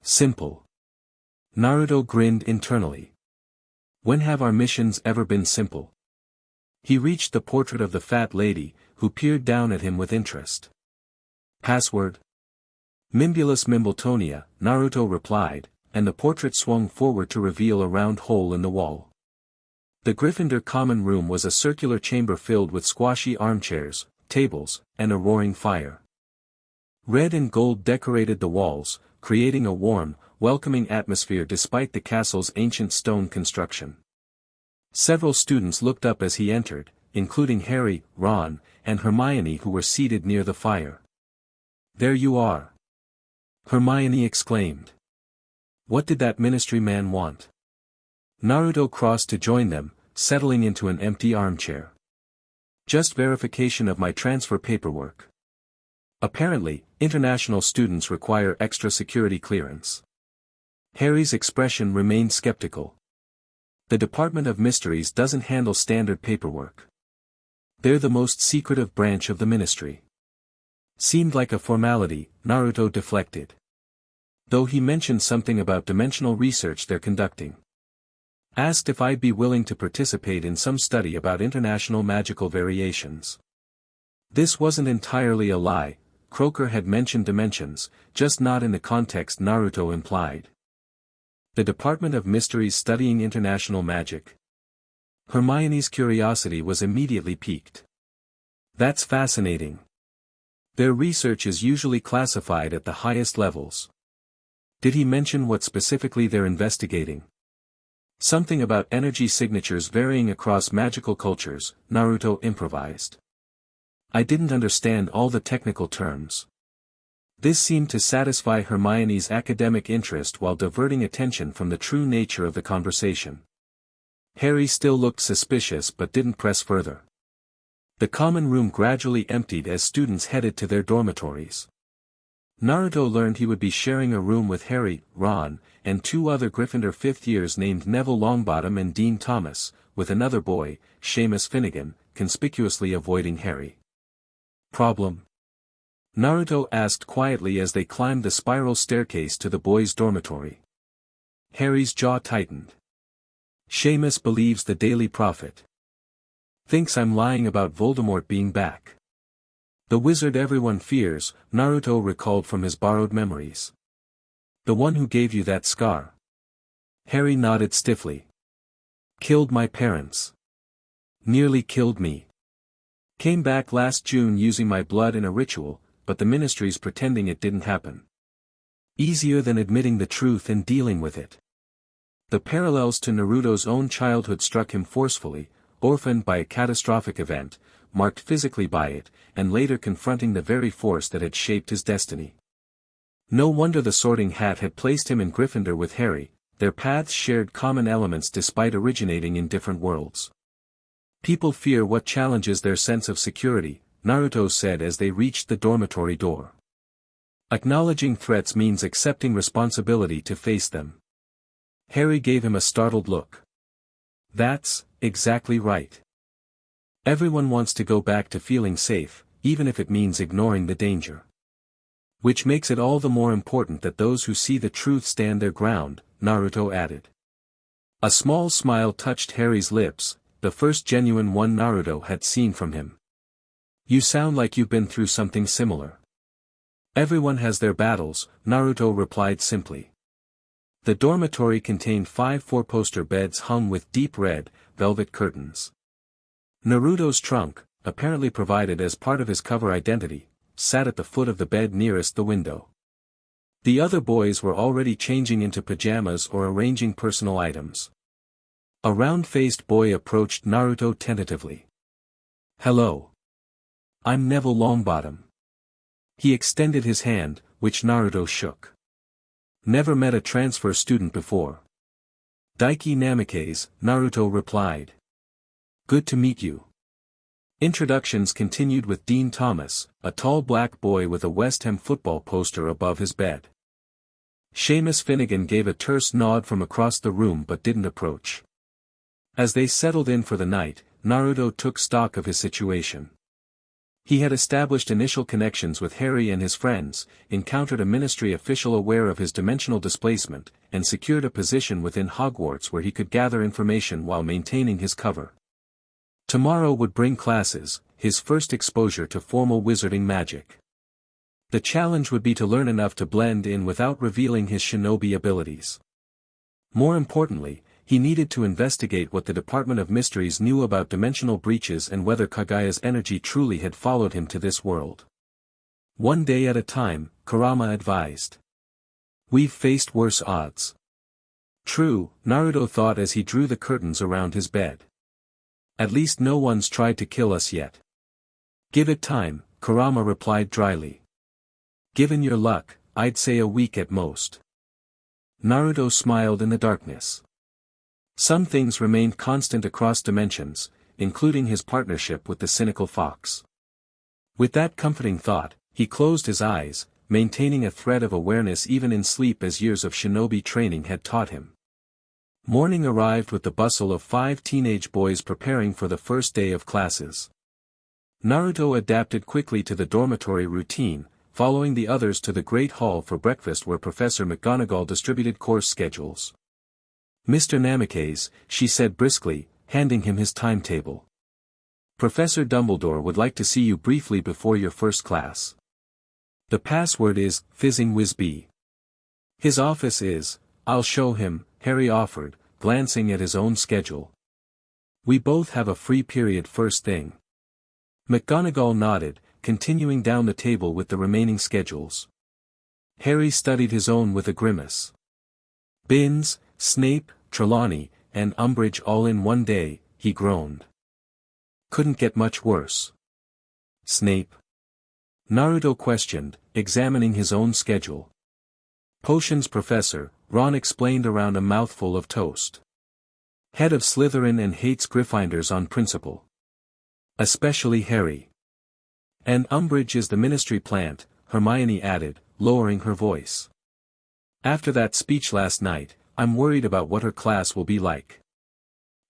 "Simple." Naruto grinned internally. When have our missions ever been simple? He reached the portrait of the fat lady, who peered down at him with interest. Password? Mimbulus Mimbletonia, Naruto replied, and the portrait swung forward to reveal a round hole in the wall. The Gryffindor common room was a circular chamber filled with squashy armchairs, tables, and a roaring fire. Red and gold decorated the walls, creating a warm, welcoming atmosphere despite the castle's ancient stone construction. Several students looked up as he entered, including Harry, Ron, and Hermione who were seated near the fire. "There you are!" Hermione exclaimed. "What did that ministry man want?" Naruto crossed to join them, settling into an empty armchair. "Just verification of my transfer paperwork. Apparently, international students require extra security clearance." Harry's expression remained skeptical. "The Department of Mysteries doesn't handle standard paperwork. They're the most secretive branch of the ministry." Seemed like a formality, Naruto deflected. Though he mentioned something about dimensional research they're conducting. Asked if I'd be willing to participate in some study about international magical variations. This wasn't entirely a lie. Croker had mentioned dimensions, just not in the context Naruto implied. The Department of Mysteries studying international magic. Hermione's curiosity was immediately piqued. "That's fascinating. Their research is usually classified at the highest levels." Did he mention what specifically they're investigating? "Something about energy signatures varying across magical cultures," Naruto improvised. "I didn't understand all the technical terms." This seemed to satisfy Hermione's academic interest while diverting attention from the true nature of the conversation. Harry still looked suspicious but didn't press further. The common room gradually emptied as students headed to their dormitories. Naruto learned he would be sharing a room with Harry, Ron, and two other Gryffindor fifth years named Neville Longbottom and Dean Thomas, with another boy, Seamus Finnegan, conspicuously avoiding Harry. "Problem?" Naruto asked quietly as they climbed the spiral staircase to the boys' dormitory. Harry's jaw tightened. "Seamus believes the Daily Prophet. Thinks I'm lying about Voldemort being back. The wizard everyone fears," Naruto recalled from his borrowed memories. "The one who gave you that scar." Harry nodded stiffly. "Killed my parents. Nearly killed me. Came back last June using my blood in a ritual, but the ministry's pretending it didn't happen. Easier than admitting the truth and dealing with it." The parallels to Naruto's own childhood struck him forcefully, orphaned by a catastrophic event, marked physically by it, and later confronting the very force that had shaped his destiny. No wonder the Sorting Hat had placed him in Gryffindor with Harry. Their paths shared common elements despite originating in different worlds. "People fear what challenges their sense of security," Naruto said as they reached the dormitory door. "Acknowledging threats means accepting responsibility to face them." Harry gave him a startled look. "That's exactly right. Everyone wants to go back to feeling safe, even if it means ignoring the danger. Which makes it all the more important that those who see the truth stand their ground," Naruto added. A small smile touched Harry's lips, the first genuine one Naruto had seen from him. "You sound like you've been through something similar." "Everyone has their battles," Naruto replied simply. The dormitory contained 5 four-poster beds hung with deep red, velvet curtains. Naruto's trunk, apparently provided as part of his cover identity, sat at the foot of the bed nearest the window. The other boys were already changing into pajamas or arranging personal items. A round-faced boy approached Naruto tentatively. "Hello. I'm Neville Longbottom." He extended his hand, which Naruto shook. "Never met a transfer student before." "Daiki Namikaze," Naruto replied. "Good to meet you." Introductions continued with Dean Thomas, a tall black boy with a West Ham football poster above his bed. Seamus Finnegan gave a terse nod from across the room but didn't approach. As they settled in for the night, Naruto took stock of his situation. He had established initial connections with Harry and his friends, encountered a ministry official aware of his dimensional displacement, and secured a position within Hogwarts where he could gather information while maintaining his cover. Tomorrow would bring classes, his first exposure to formal wizarding magic. The challenge would be to learn enough to blend in without revealing his shinobi abilities. More importantly, he needed to investigate what the Department of Mysteries knew about dimensional breaches and whether Kagaya's energy truly had followed him to this world. One day at a time, Kurama advised. We've faced worse odds. True, Naruto thought as he drew the curtains around his bed. At least no one's tried to kill us yet. Give it time, Kurama replied dryly. Given your luck, I'd say a week at most. Naruto smiled in the darkness. Some things remained constant across dimensions, including his partnership with the cynical fox. With that comforting thought, he closed his eyes, maintaining a thread of awareness even in sleep as years of shinobi training had taught him. Morning arrived with the bustle of 5 teenage boys preparing for the first day of classes. Naruto adapted quickly to the dormitory routine, following the others to the Great Hall for breakfast where Professor McGonagall distributed course schedules. Mr. Namikaze, she said briskly, handing him his timetable. Professor Dumbledore would like to see you briefly before your first class. The password is, Fizzing Whiz-Bee. His office is, I'll show him, Harry offered, glancing at his own schedule. We both have a free period first thing. McGonagall nodded, continuing down the table with the remaining schedules. Harry studied his own with a grimace. Binns, Snape, Trelawney, and Umbridge all in one day, he groaned. Couldn't get much worse. Snape? Naruto questioned, examining his own schedule. Potions professor, Ron explained around a mouthful of toast. Head of Slytherin and hates Gryffindors on principle. Especially Harry. And Umbridge is the ministry plant, Hermione added, lowering her voice. After that speech last night, I'm worried about what her class will be like.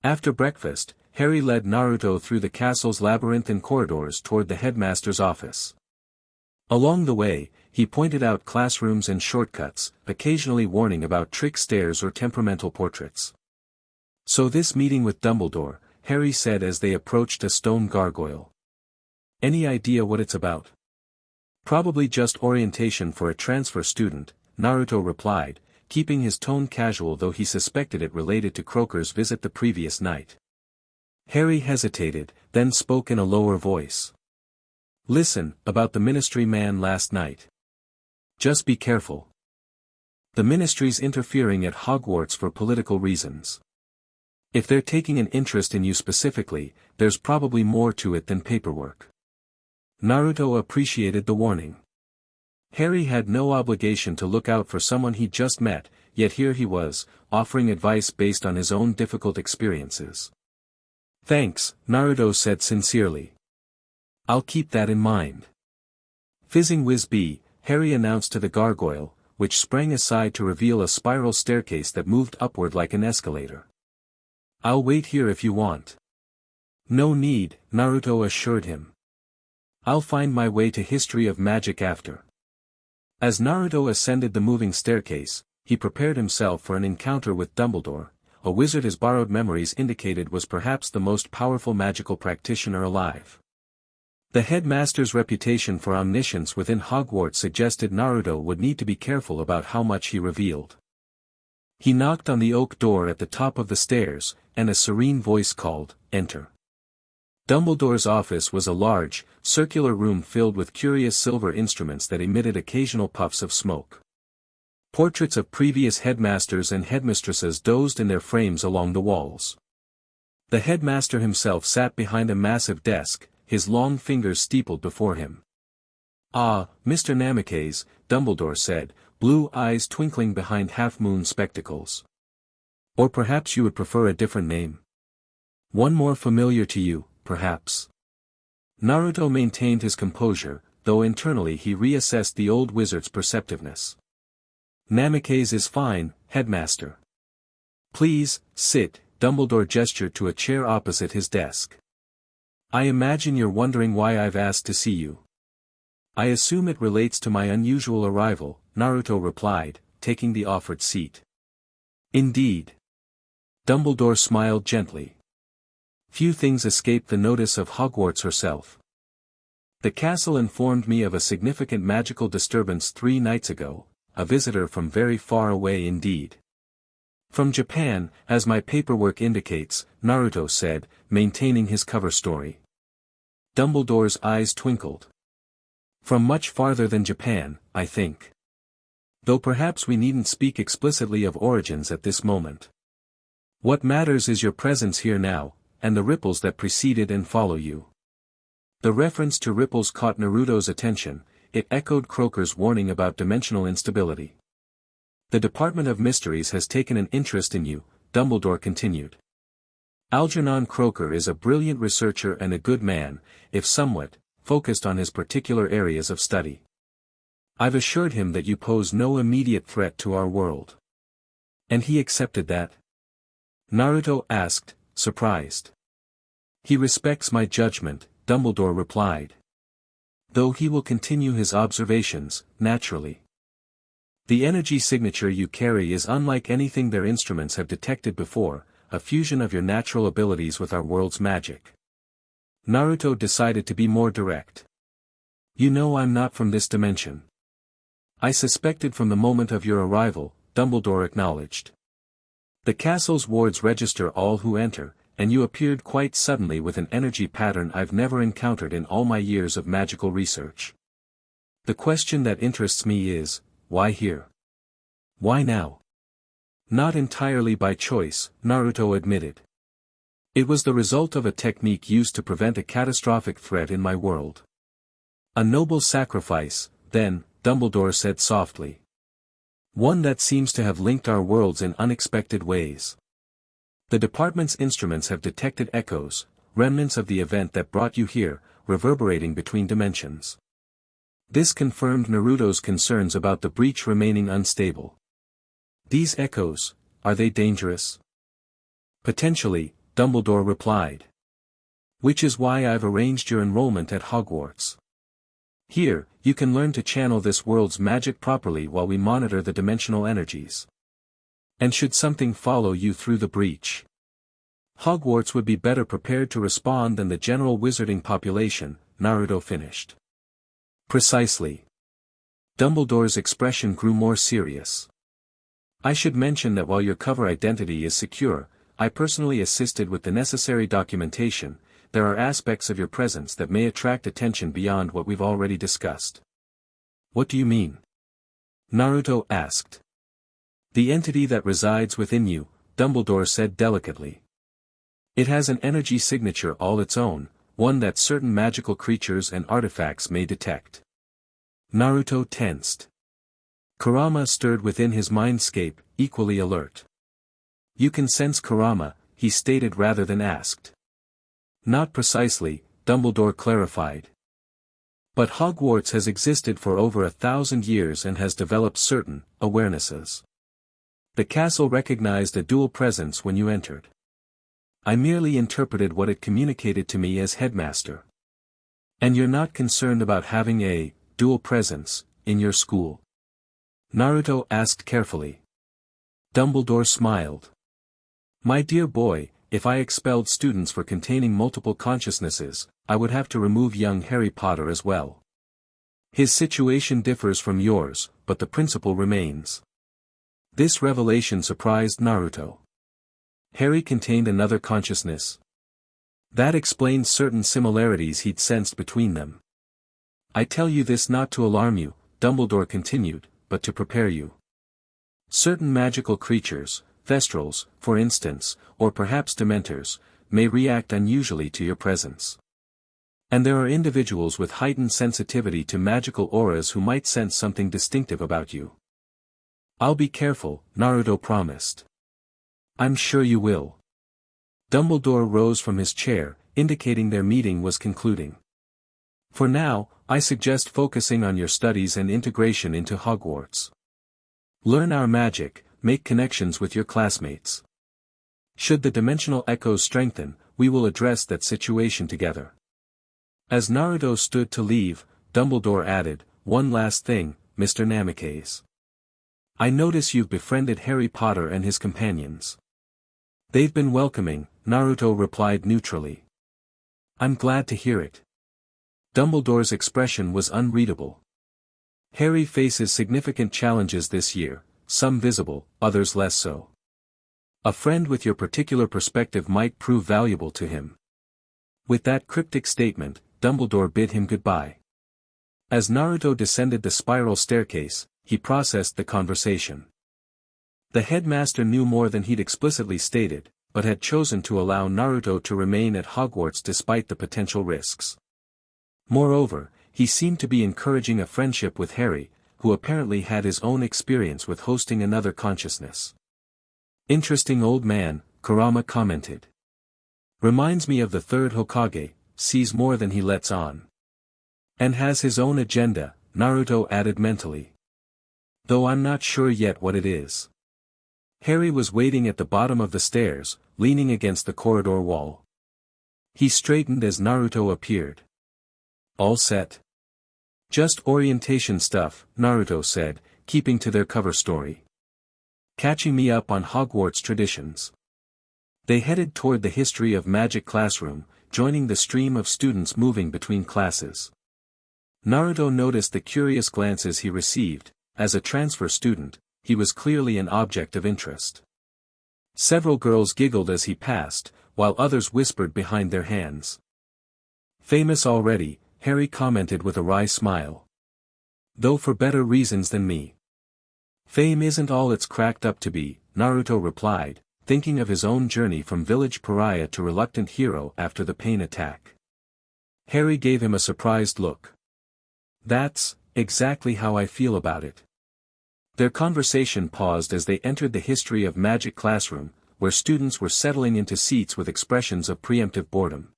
After breakfast, Harry led Naruto through the castle's labyrinthine corridors toward the headmaster's office. Along the way, he pointed out classrooms and shortcuts, occasionally warning about trick stairs or temperamental portraits. So this meeting with Dumbledore, Harry said as they approached a stone gargoyle. Any idea what it's about? Probably just orientation for a transfer student, Naruto replied, keeping his tone casual though he suspected it related to Croaker's visit the previous night. Harry hesitated, then spoke in a lower voice. Listen, about the ministry man last night. Just be careful. The ministry's interfering at Hogwarts for political reasons. If they're taking an interest in you specifically, there's probably more to it than paperwork. Naruto appreciated the warning. Harry had no obligation to look out for someone he'd just met, yet here he was, offering advice based on his own difficult experiences. Thanks, Naruto said sincerely. I'll keep that in mind. Fizzing Whiz-Bee, Harry announced to the gargoyle, which sprang aside to reveal a spiral staircase that moved upward like an escalator. I'll wait here if you want. No need, Naruto assured him. I'll find my way to history of magic after. As Naruto ascended the moving staircase, he prepared himself for an encounter with Dumbledore, a wizard his borrowed memories indicated was perhaps the most powerful magical practitioner alive. The headmaster's reputation for omniscience within Hogwarts suggested Naruto would need to be careful about how much he revealed. He knocked on the oak door at the top of the stairs, and a serene voice called, "Enter." Dumbledore's office was a large, circular room filled with curious silver instruments that emitted occasional puffs of smoke. Portraits of previous headmasters and headmistresses dozed in their frames along the walls. The headmaster himself sat behind a massive desk, his long fingers steepled before him. "Ah, Mr. Namikaze," Dumbledore said, blue eyes twinkling behind half-moon spectacles. "Or perhaps you would prefer a different name? One more familiar to you, perhaps?" Naruto maintained his composure, though internally he reassessed the old wizard's perceptiveness. "Namikaze is fine, headmaster." "Please, sit," Dumbledore gestured to a chair opposite his desk. "I imagine you're wondering why I've asked to see you." "I assume it relates to my unusual arrival," Naruto replied, taking the offered seat. "Indeed." Dumbledore smiled gently. Few things escape the notice of Hogwarts herself. The castle informed me of a significant magical disturbance 3 nights ago, a visitor from very far away indeed. From Japan, as my paperwork indicates, Naruto said, maintaining his cover story. Dumbledore's eyes twinkled. From much farther than Japan, I think. Though perhaps we needn't speak explicitly of origins at this moment. What matters is your presence here now, and the ripples that preceded and follow you. The reference to ripples caught Naruto's attention. It echoed Croker's warning about dimensional instability. The Department of Mysteries has taken an interest in you, Dumbledore continued. Algernon Croker is a brilliant researcher and a good man, if somewhat, focused on his particular areas of study. I've assured him that you pose no immediate threat to our world. And he accepted that? Naruto asked, surprised. He respects my judgment, Dumbledore replied. Though he will continue his observations, naturally. The energy signature you carry is unlike anything their instruments have detected before, a fusion of your natural abilities with our world's magic. Naruto decided to be more direct. You know I'm not from this dimension. I suspected from the moment of your arrival, Dumbledore acknowledged. The castle's wards register all who enter, and you appeared quite suddenly with an energy pattern I've never encountered in all my years of magical research. The question that interests me is, why here? Why now? Not entirely by choice, Naruto admitted. It was the result of a technique used to prevent a catastrophic threat in my world. A noble sacrifice, then, Dumbledore said softly. One that seems to have linked our worlds in unexpected ways. The department's instruments have detected echoes, remnants of the event that brought you here, reverberating between dimensions. This confirmed Naruto's concerns about the breach remaining unstable. These echoes, are they dangerous? Potentially, Dumbledore replied. Which is why I've arranged your enrollment at Hogwarts. Here, you can learn to channel this world's magic properly while we monitor the dimensional energies. And should something follow you through the breach, Hogwarts would be better prepared to respond than the general wizarding population, Naruto finished. Precisely. Dumbledore's expression grew more serious. I should mention that while your cover identity is secure, I personally assisted with the necessary documentation. There are aspects of your presence that may attract attention beyond what we've already discussed. What do you mean? Naruto asked. The entity that resides within you, Dumbledore said delicately. It has an energy signature all its own, one that certain magical creatures and artifacts may detect. Naruto tensed. Kurama stirred within his mindscape, equally alert. You can sense Kurama, he stated rather than asked. Not precisely, Dumbledore clarified. But Hogwarts has existed for over 1,000 years and has developed certain awarenesses. The castle recognized a dual presence when you entered. I merely interpreted what it communicated to me as headmaster. And you're not concerned about having a dual presence in your school? Naruto asked carefully. Dumbledore smiled. My dear boy, if I expelled students for containing multiple consciousnesses, I would have to remove young Harry Potter as well. His situation differs from yours, but the principle remains. This revelation surprised Naruto. Harry contained another consciousness. That explains certain similarities he'd sensed between them. I tell you this not to alarm you, Dumbledore continued, but to prepare you. Certain magical creatures, Thestrals, for instance, or perhaps Dementors, may react unusually to your presence. And there are individuals with heightened sensitivity to magical auras who might sense something distinctive about you. I'll be careful, Naruto promised. I'm sure you will. Dumbledore rose from his chair, indicating their meeting was concluding. For now, I suggest focusing on your studies and integration into Hogwarts. Learn our magic, make connections with your classmates. Should the dimensional echoes strengthen, we will address that situation together. As Naruto stood to leave, Dumbledore added, one last thing, Mr. Namikaze. I notice you've befriended Harry Potter and his companions. They've been welcoming, Naruto replied neutrally. I'm glad to hear it. Dumbledore's expression was unreadable. Harry faces significant challenges this year, some visible, others less so. A friend with your particular perspective might prove valuable to him. With that cryptic statement, Dumbledore bid him goodbye. As Naruto descended the spiral staircase, he processed the conversation. The headmaster knew more than he'd explicitly stated, but had chosen to allow Naruto to remain at Hogwarts despite the potential risks. Moreover, he seemed to be encouraging a friendship with Harry, who apparently had his own experience with hosting another consciousness. Interesting old man, Kurama commented. Reminds me of the third Hokage, sees more than he lets on. And has his own agenda, Naruto added mentally. Though I'm not sure yet what it is. Harry was waiting at the bottom of the stairs, leaning against the corridor wall. He straightened as Naruto appeared. All set? Just orientation stuff, Naruto said, keeping to their cover story. Catching me up on Hogwarts traditions. They headed toward the history of magic classroom, joining the stream of students moving between classes. Naruto noticed the curious glances he received. As a transfer student, he was clearly an object of interest. Several girls giggled as he passed, while others whispered behind their hands. Famous already, Harry commented with a wry smile. Though for better reasons than me. Fame isn't all it's cracked up to be, Naruto replied, thinking of his own journey from village pariah to reluctant hero after the pain attack. Harry gave him a surprised look. That's exactly how I feel about it. Their conversation paused as they entered the history of magic classroom, where students were settling into seats with expressions of preemptive boredom.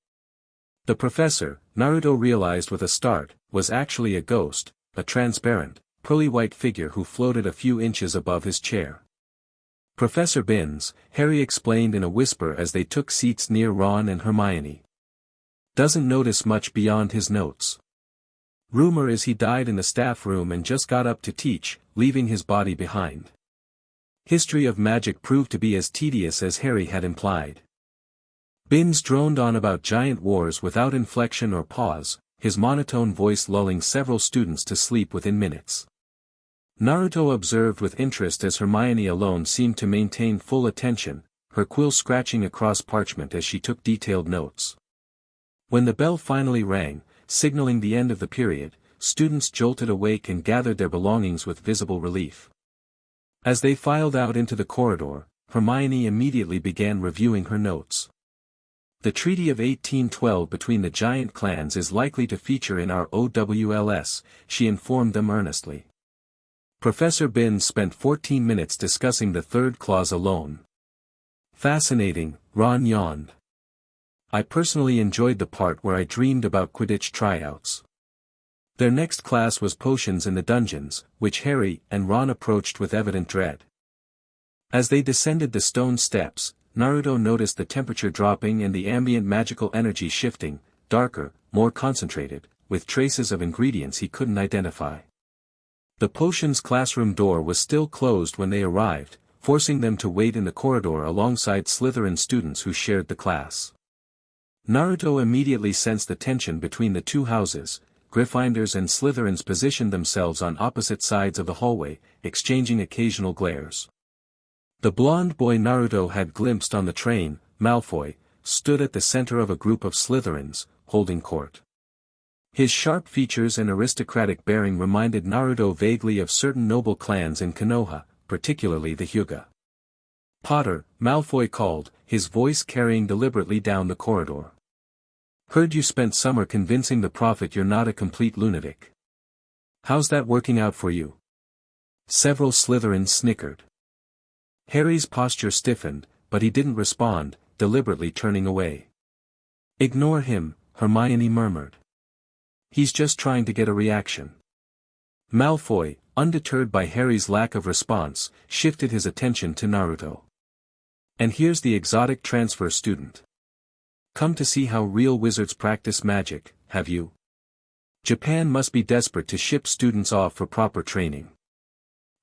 The professor, Naruto realized with a start, was actually a ghost, a transparent, pearly white figure who floated a few inches above his chair. Professor Binns, Harry explained in a whisper as they took seats near Ron and Hermione. Doesn't notice much beyond his notes. Rumor is he died in the staff room and just got up to teach, leaving his body behind. History of magic proved to be as tedious as Harry had implied. Binns droned on about giant wars without inflection or pause, his monotone voice lulling several students to sleep within minutes. Naruto observed with interest as Hermione alone seemed to maintain full attention, her quill scratching across parchment as she took detailed notes. When the bell finally rang, signaling the end of the period, students jolted awake and gathered their belongings with visible relief. As they filed out into the corridor, Hermione immediately began reviewing her notes. The Treaty of 1812 between the giant clans is likely to feature in our OWLS, she informed them earnestly. Professor Binns spent 14 minutes discussing the third clause alone. Fascinating, Ron yawned. I personally enjoyed the part where I dreamed about Quidditch tryouts. Their next class was potions in the dungeons, which Harry and Ron approached with evident dread. As they descended the stone steps, Naruto noticed the temperature dropping and the ambient magical energy shifting, darker, more concentrated, with traces of ingredients he couldn't identify. The potions classroom door was still closed when they arrived, forcing them to wait in the corridor alongside Slytherin students who shared the class. Naruto immediately sensed the tension between the two houses. Gryffindors and Slytherins positioned themselves on opposite sides of the hallway, exchanging occasional glares. The blonde boy Naruto had glimpsed on the train, Malfoy, stood at the center of a group of Slytherins, holding court. His sharp features and aristocratic bearing reminded Naruto vaguely of certain noble clans in Konoha, particularly the Hyuga. Potter, Malfoy called, his voice carrying deliberately down the corridor. Heard you spent summer convincing the prophet you're not a complete lunatic. How's that working out for you? Several Slytherins snickered. Harry's posture stiffened, but he didn't respond, deliberately turning away. Ignore him, Hermione murmured. He's just trying to get a reaction. Malfoy, undeterred by Harry's lack of response, shifted his attention to Naruto. And here's the exotic transfer student. Come to see how real wizards practice magic, have you? Japan must be desperate to ship students off for proper training.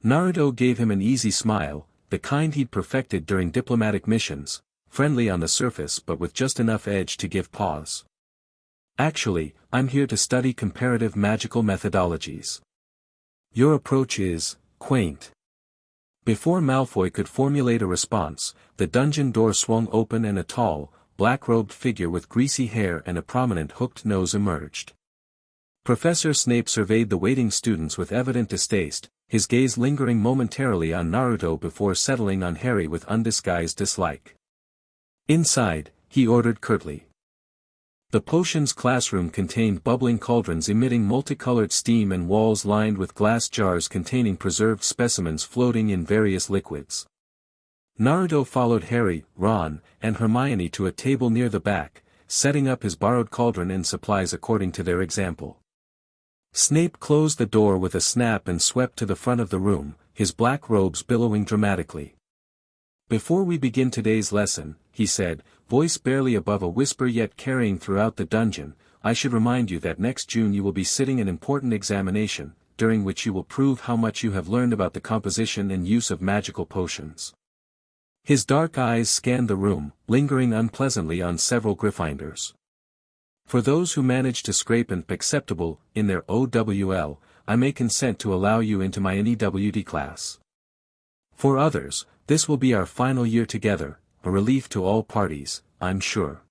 Naruto gave him an easy smile, the kind he'd perfected during diplomatic missions, friendly on the surface but with just enough edge to give pause. Actually, I'm here to study comparative magical methodologies. Your approach is quaint. Before Malfoy could formulate a response, the dungeon door swung open and a tall, black-robed figure with greasy hair and a prominent hooked nose emerged. Professor Snape surveyed the waiting students with evident distaste, his gaze lingering momentarily on Naruto before settling on Harry with undisguised dislike. Inside, he ordered curtly. The potions classroom contained bubbling cauldrons emitting multicolored steam and walls lined with glass jars containing preserved specimens floating in various liquids. Naruto followed Harry, Ron, and Hermione to a table near the back, setting up his borrowed cauldron and supplies according to their example. Snape closed the door with a snap and swept to the front of the room, his black robes billowing dramatically. "Before we begin today's lesson," he said, voice barely above a whisper yet carrying throughout the dungeon, "I should remind you that next June you will be sitting an important examination, during which you will prove how much you have learned about the composition and use of magical potions." His dark eyes scanned the room, lingering unpleasantly on several Gryffindors. "For those who manage to scrape an acceptable in their OWL, I may consent to allow you into my NEWD class. For others, this will be our final year together, a relief to all parties, I'm sure."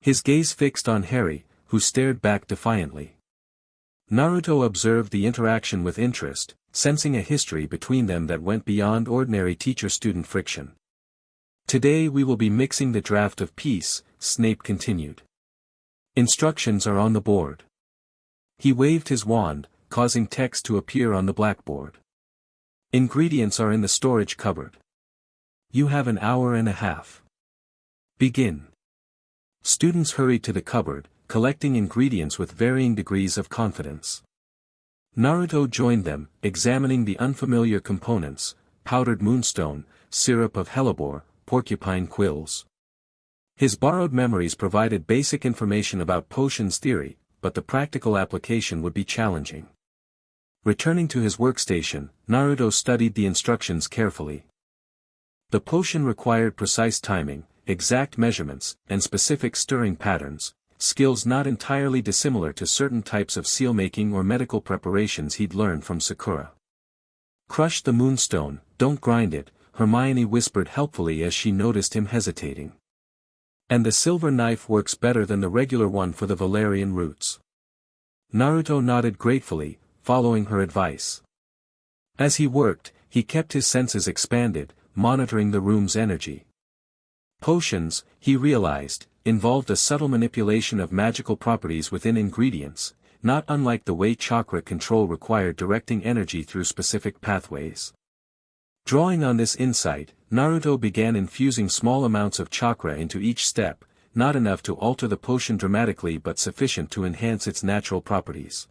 His gaze fixed on Harry, who stared back defiantly. Naruto observed the interaction with interest, sensing a history between them that went beyond ordinary teacher-student friction. "Today we will be mixing the draft of peace," Snape continued. "Instructions are on the board." He waved his wand, causing text to appear on the blackboard. "Ingredients are in the storage cupboard. You have an hour and a half. Begin." Students hurried to the cupboard, collecting ingredients with varying degrees of confidence. Naruto joined them, examining the unfamiliar components: powdered moonstone, syrup of hellebore, porcupine quills. His borrowed memories provided basic information about potions theory, but the practical application would be challenging. Returning to his workstation, Naruto studied the instructions carefully. The potion required precise timing, exact measurements, and specific stirring patterns, skills not entirely dissimilar to certain types of seal-making or medical preparations he'd learned from Sakura. "Crush the moonstone, don't grind it," Hermione whispered helpfully as she noticed him hesitating. "And the silver knife works better than the regular one for the valerian roots." Naruto nodded gratefully, following her advice. As he worked, he kept his senses expanded, monitoring the room's energy. Potions, he realized, involved a subtle manipulation of magical properties within ingredients, not unlike the way chakra control required directing energy through specific pathways. Drawing on this insight, Naruto began infusing small amounts of chakra into each step, not enough to alter the potion dramatically but sufficient to enhance its natural properties.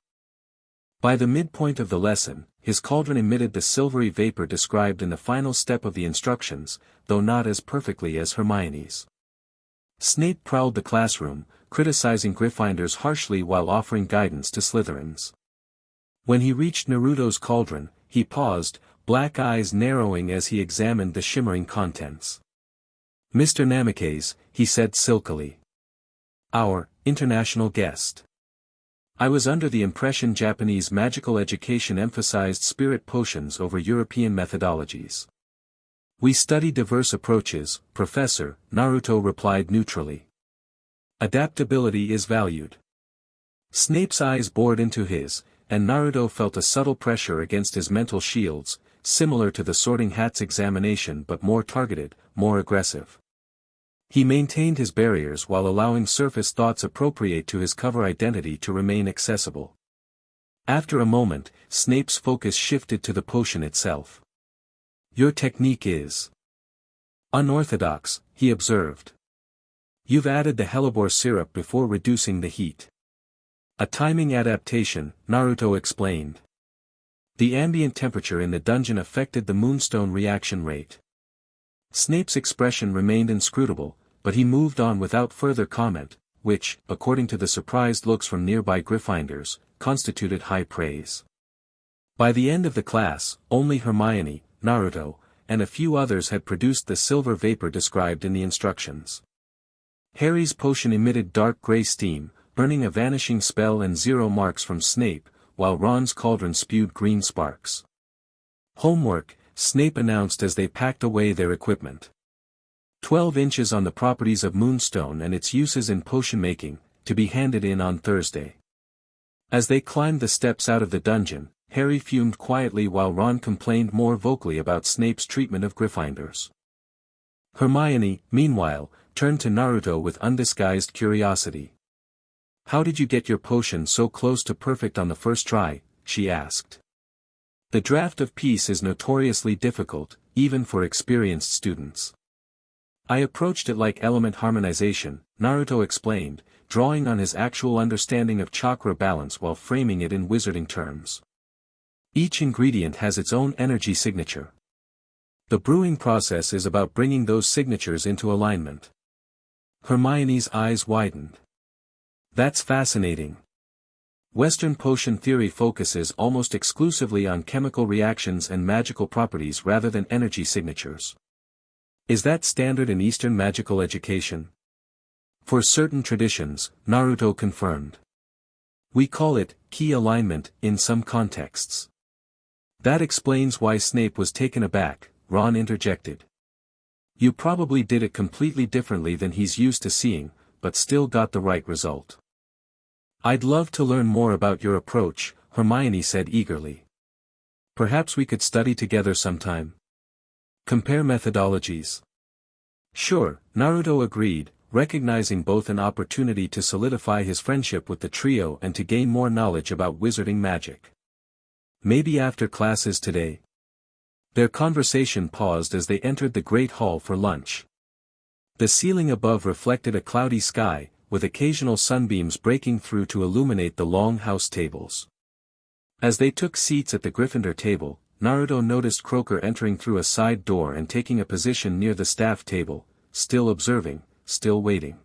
By the midpoint of the lesson, his cauldron emitted the silvery vapor described in the final step of the instructions, though not as perfectly as Hermione's. Snape prowled the classroom, criticizing Gryffindors harshly while offering guidance to Slytherins. When he reached Naruto's cauldron, he paused, black eyes narrowing as he examined the shimmering contents. "Mr. Namikaze," he said silkily. "Our international guest. I was under the impression Japanese magical education emphasized spirit potions over European methodologies." "We study diverse approaches, Professor," Naruto replied neutrally. "Adaptability is valued." Snape's eyes bored into his, and Naruto felt a subtle pressure against his mental shields, similar to the Sorting Hat's examination but more targeted, more aggressive. He maintained his barriers while allowing surface thoughts appropriate to his cover identity to remain accessible. After a moment, Snape's focus shifted to the potion itself. "Your technique is unorthodox," he observed. "You've added the hellebore syrup before reducing the heat." "A timing adaptation," Naruto explained. "The ambient temperature in the dungeon affected the moonstone reaction rate." Snape's expression remained inscrutable, but he moved on without further comment, which, according to the surprised looks from nearby Gryffindors, constituted high praise. By the end of the class, only Hermione, Naruto, and a few others had produced the silver vapor described in the instructions. Harry's potion emitted dark gray steam, earning a vanishing spell and 0 marks from Snape, while Ron's cauldron spewed green sparks. "Homework," Snape announced as they packed away their equipment. 12 inches on the properties of Moonstone and its uses in potion making, to be handed in on Thursday. As they climbed the steps out of the dungeon, Harry fumed quietly while Ron complained more vocally about Snape's treatment of Gryffindors. Hermione, meanwhile, turned to Naruto with undisguised curiosity. "How did you get your potion so close to perfect on the first try?" she asked. "The draft of peace is notoriously difficult, even for experienced students. I approached it like element harmonization," Naruto explained, drawing on his actual understanding of chakra balance while framing it in wizarding terms. "Each ingredient has its own energy signature. The brewing process is about bringing those signatures into alignment." Hermione's eyes widened. "That's fascinating. Western potion theory focuses almost exclusively on chemical reactions and magical properties rather than energy signatures. Is that standard in Eastern magical education?" "For certain traditions," Naruto confirmed. "We call it key alignment in some contexts." "That explains why Snape was taken aback," Ron interjected. "You probably did it completely differently than he's used to seeing, but still got the right result." "I'd love to learn more about your approach," Hermione said eagerly. "Perhaps we could study together sometime. Compare methodologies." "Sure," Naruto agreed, recognizing both an opportunity to solidify his friendship with the trio and to gain more knowledge about wizarding magic. "Maybe after classes today." Their conversation paused as they entered the great hall for lunch. The ceiling above reflected a cloudy sky, with occasional sunbeams breaking through to illuminate the long house tables. As they took seats at the Gryffindor table, Naruto noticed Croaker entering through a side door and taking a position near the staff table, still observing, still waiting.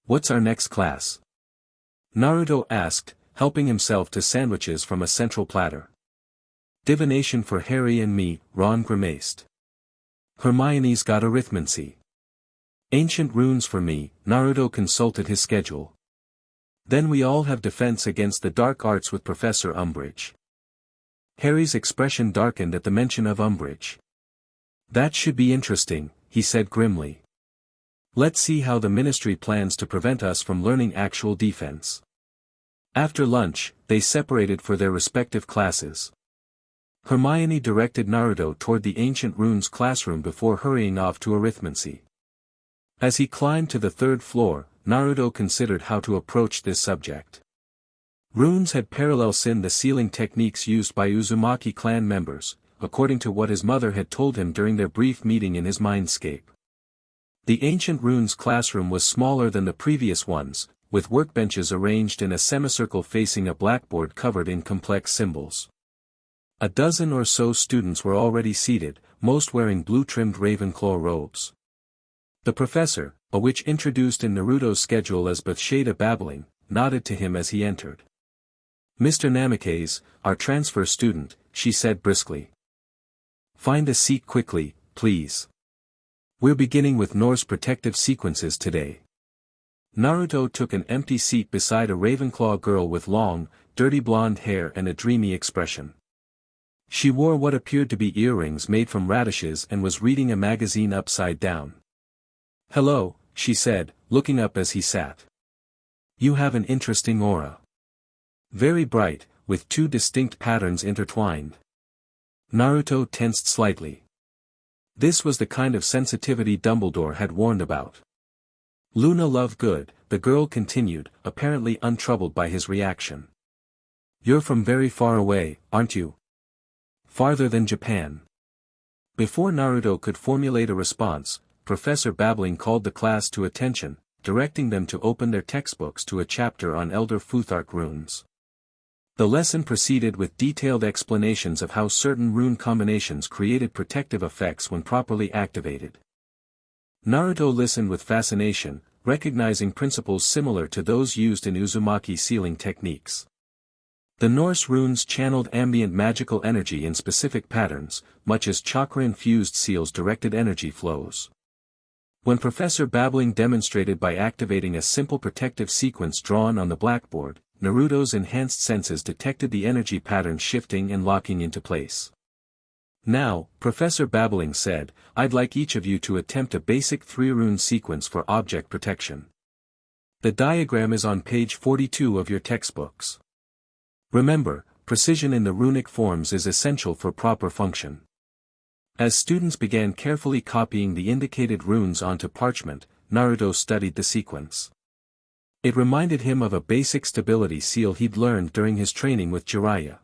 "What's our next class?" Naruto asked, helping himself to sandwiches from a central platter. "Divination for Harry and me," Ron grimaced. "Hermione's got arithmancy." "Ancient runes for me," Naruto consulted his schedule. "Then we all have defense against the dark arts with Professor Umbridge." Harry's expression darkened at the mention of Umbridge. "That should be interesting," he said grimly. "Let's see how the Ministry plans to prevent us from learning actual defense." After lunch, they separated for their respective classes. Hermione directed Naruto toward the Ancient Runes classroom before hurrying off to arithmancy. As he climbed to the 3rd floor, Naruto considered how to approach this subject. Runes had parallels in the sealing techniques used by Uzumaki clan members, according to what his mother had told him during their brief meeting in his mindscape. The Ancient Runes classroom was smaller than the previous ones, with workbenches arranged in a semicircle facing a blackboard covered in complex symbols. A dozen or so students were already seated, most wearing blue-trimmed Ravenclaw robes. The professor, a witch introduced in Naruto's schedule as Bathsheba Babbling, nodded to him as he entered. "Mr. Namikaze, our transfer student," she said briskly. "Find a seat quickly, please. We're beginning with Norse protective sequences today." Naruto took an empty seat beside a Ravenclaw girl with long, dirty blonde hair and a dreamy expression. She wore what appeared to be earrings made from radishes and was reading a magazine upside down. "Hello," she said, looking up as he sat. "You have an interesting aura. Very bright, with 2 distinct patterns intertwined." Naruto tensed slightly. This was the kind of sensitivity Dumbledore had warned about. "Luna Lovegood," the girl continued, apparently untroubled by his reaction. "You're from very far away, aren't you?" "Farther than Japan." Before Naruto could formulate a response, Professor Babbling called the class to attention, directing them to open their textbooks to a chapter on Elder Futhark runes. The lesson proceeded with detailed explanations of how certain rune combinations created protective effects when properly activated. Naruto listened with fascination, recognizing principles similar to those used in Uzumaki sealing techniques. The Norse runes channeled ambient magical energy in specific patterns, much as chakra-infused seals directed energy flows. When Professor Babbling demonstrated by activating a simple protective sequence drawn on the blackboard, Naruto's enhanced senses detected the energy pattern shifting and locking into place. Now, Professor Babbling said, I'd like each of you to attempt a basic 3-rune sequence for object protection. The diagram is on page 42 of your textbooks. Remember, precision in the runic forms is essential for proper function. As students began carefully copying the indicated runes onto parchment, Naruto studied the sequence. It reminded him of a basic stability seal he'd learned during his training with Jiraiya.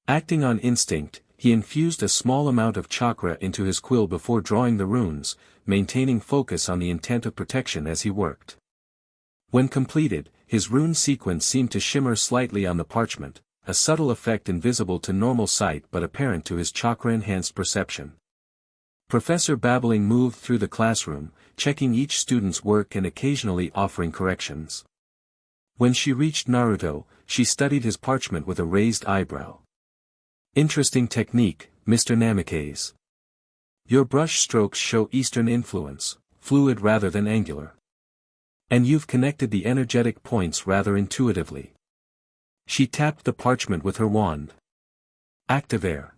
Acting on instinct, he infused a small amount of chakra into his quill before drawing the runes, maintaining focus on the intent of protection as he worked. When completed, his rune sequence seemed to shimmer slightly on the parchment, a subtle effect invisible to normal sight but apparent to his chakra-enhanced perception. Professor Babbling moved through the classroom, checking each student's work and occasionally offering corrections. When she reached Naruto, she studied his parchment with a raised eyebrow. Interesting technique, Mr. Namikaze. Your brush strokes show Eastern influence, fluid rather than angular. And you've connected the energetic points rather intuitively. She tapped the parchment with her wand. Activare.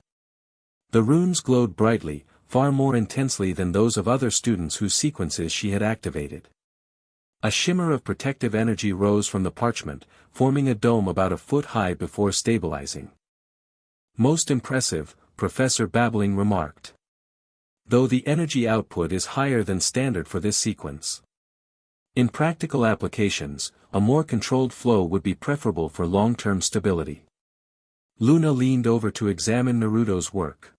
The runes glowed brightly, far more intensely than those of other students whose sequences she had activated. A shimmer of protective energy rose from the parchment, forming a dome about a foot high before stabilizing. Most impressive, Professor Babbling remarked. Though the energy output is higher than standard for this sequence. In practical applications, a more controlled flow would be preferable for long-term stability. Luna leaned over to examine Naruto's work.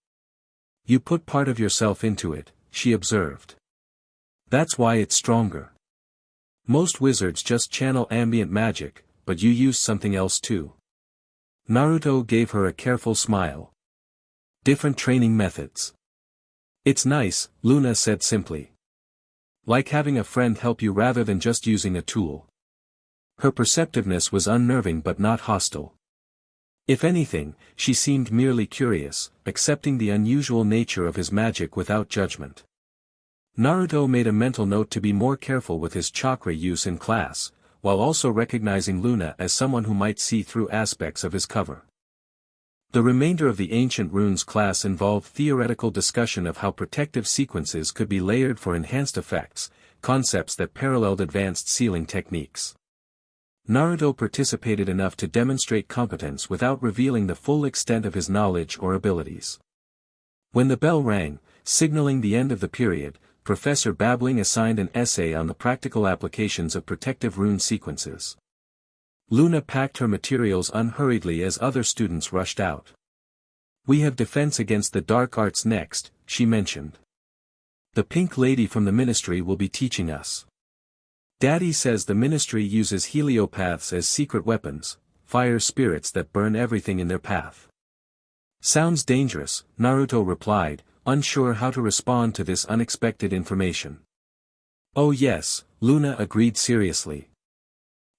You put part of yourself into it, she observed. That's why it's stronger. Most wizards just channel ambient magic, but you use something else too. Naruto gave her a careful smile. Different training methods. It's nice, Luna said simply. Like having a friend help you rather than just using a tool. Her perceptiveness was unnerving but not hostile. If anything, she seemed merely curious, accepting the unusual nature of his magic without judgment. Naruto made a mental note to be more careful with his chakra use in class, while also recognizing Luna as someone who might see through aspects of his cover. The remainder of the Ancient Runes class involved theoretical discussion of how protective sequences could be layered for enhanced effects, concepts that paralleled advanced sealing techniques. Naruto participated enough to demonstrate competence without revealing the full extent of his knowledge or abilities. When the bell rang, signaling the end of the period, Professor Babbling assigned an essay on the practical applications of protective rune sequences. Luna packed her materials unhurriedly as other students rushed out. We have defense against the dark arts next, she mentioned. The pink lady from the ministry will be teaching us. Daddy says the ministry uses heliopaths as secret weapons, fire spirits that burn everything in their path. Sounds dangerous, Naruto replied, unsure how to respond to this unexpected information. Oh yes, Luna agreed seriously.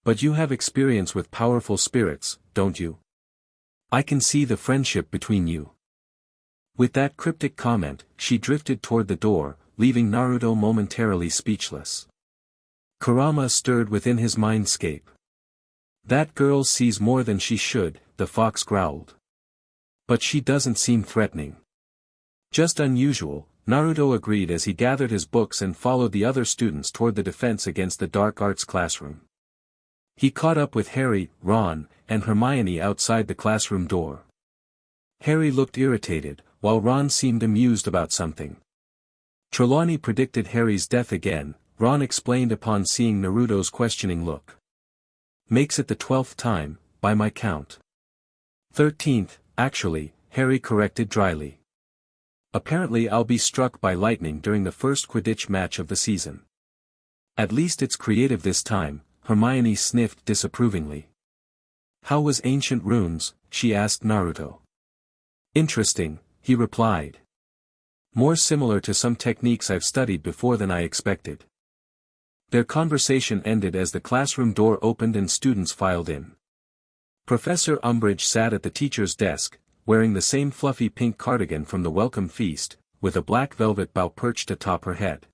But you have experience with powerful spirits, don't you? I can see the friendship between you. With that cryptic comment, she drifted toward the door, leaving Naruto momentarily speechless. Kurama stirred within his mindscape. That girl sees more than she should, the fox growled. But she doesn't seem threatening. Just unusual, Naruto agreed as he gathered his books and followed the other students toward the defense against the dark arts classroom. He caught up with Harry, Ron, and Hermione outside the classroom door. Harry looked irritated, while Ron seemed amused about something. Trelawney predicted Harry's death again, Ron explained upon seeing Naruto's questioning look. Makes it the 12th time, by my count. 13th, actually, Harry corrected dryly. Apparently I'll be struck by lightning during the first Quidditch match of the season. At least it's creative this time, Hermione sniffed disapprovingly. How was Ancient Runes? She asked Naruto. Interesting, he replied. More similar to some techniques I've studied before than I expected. Their conversation ended as the classroom door opened and students filed in. Professor Umbridge sat at the teacher's desk, wearing the same fluffy pink cardigan from the welcome feast, with a black velvet bow perched atop her head.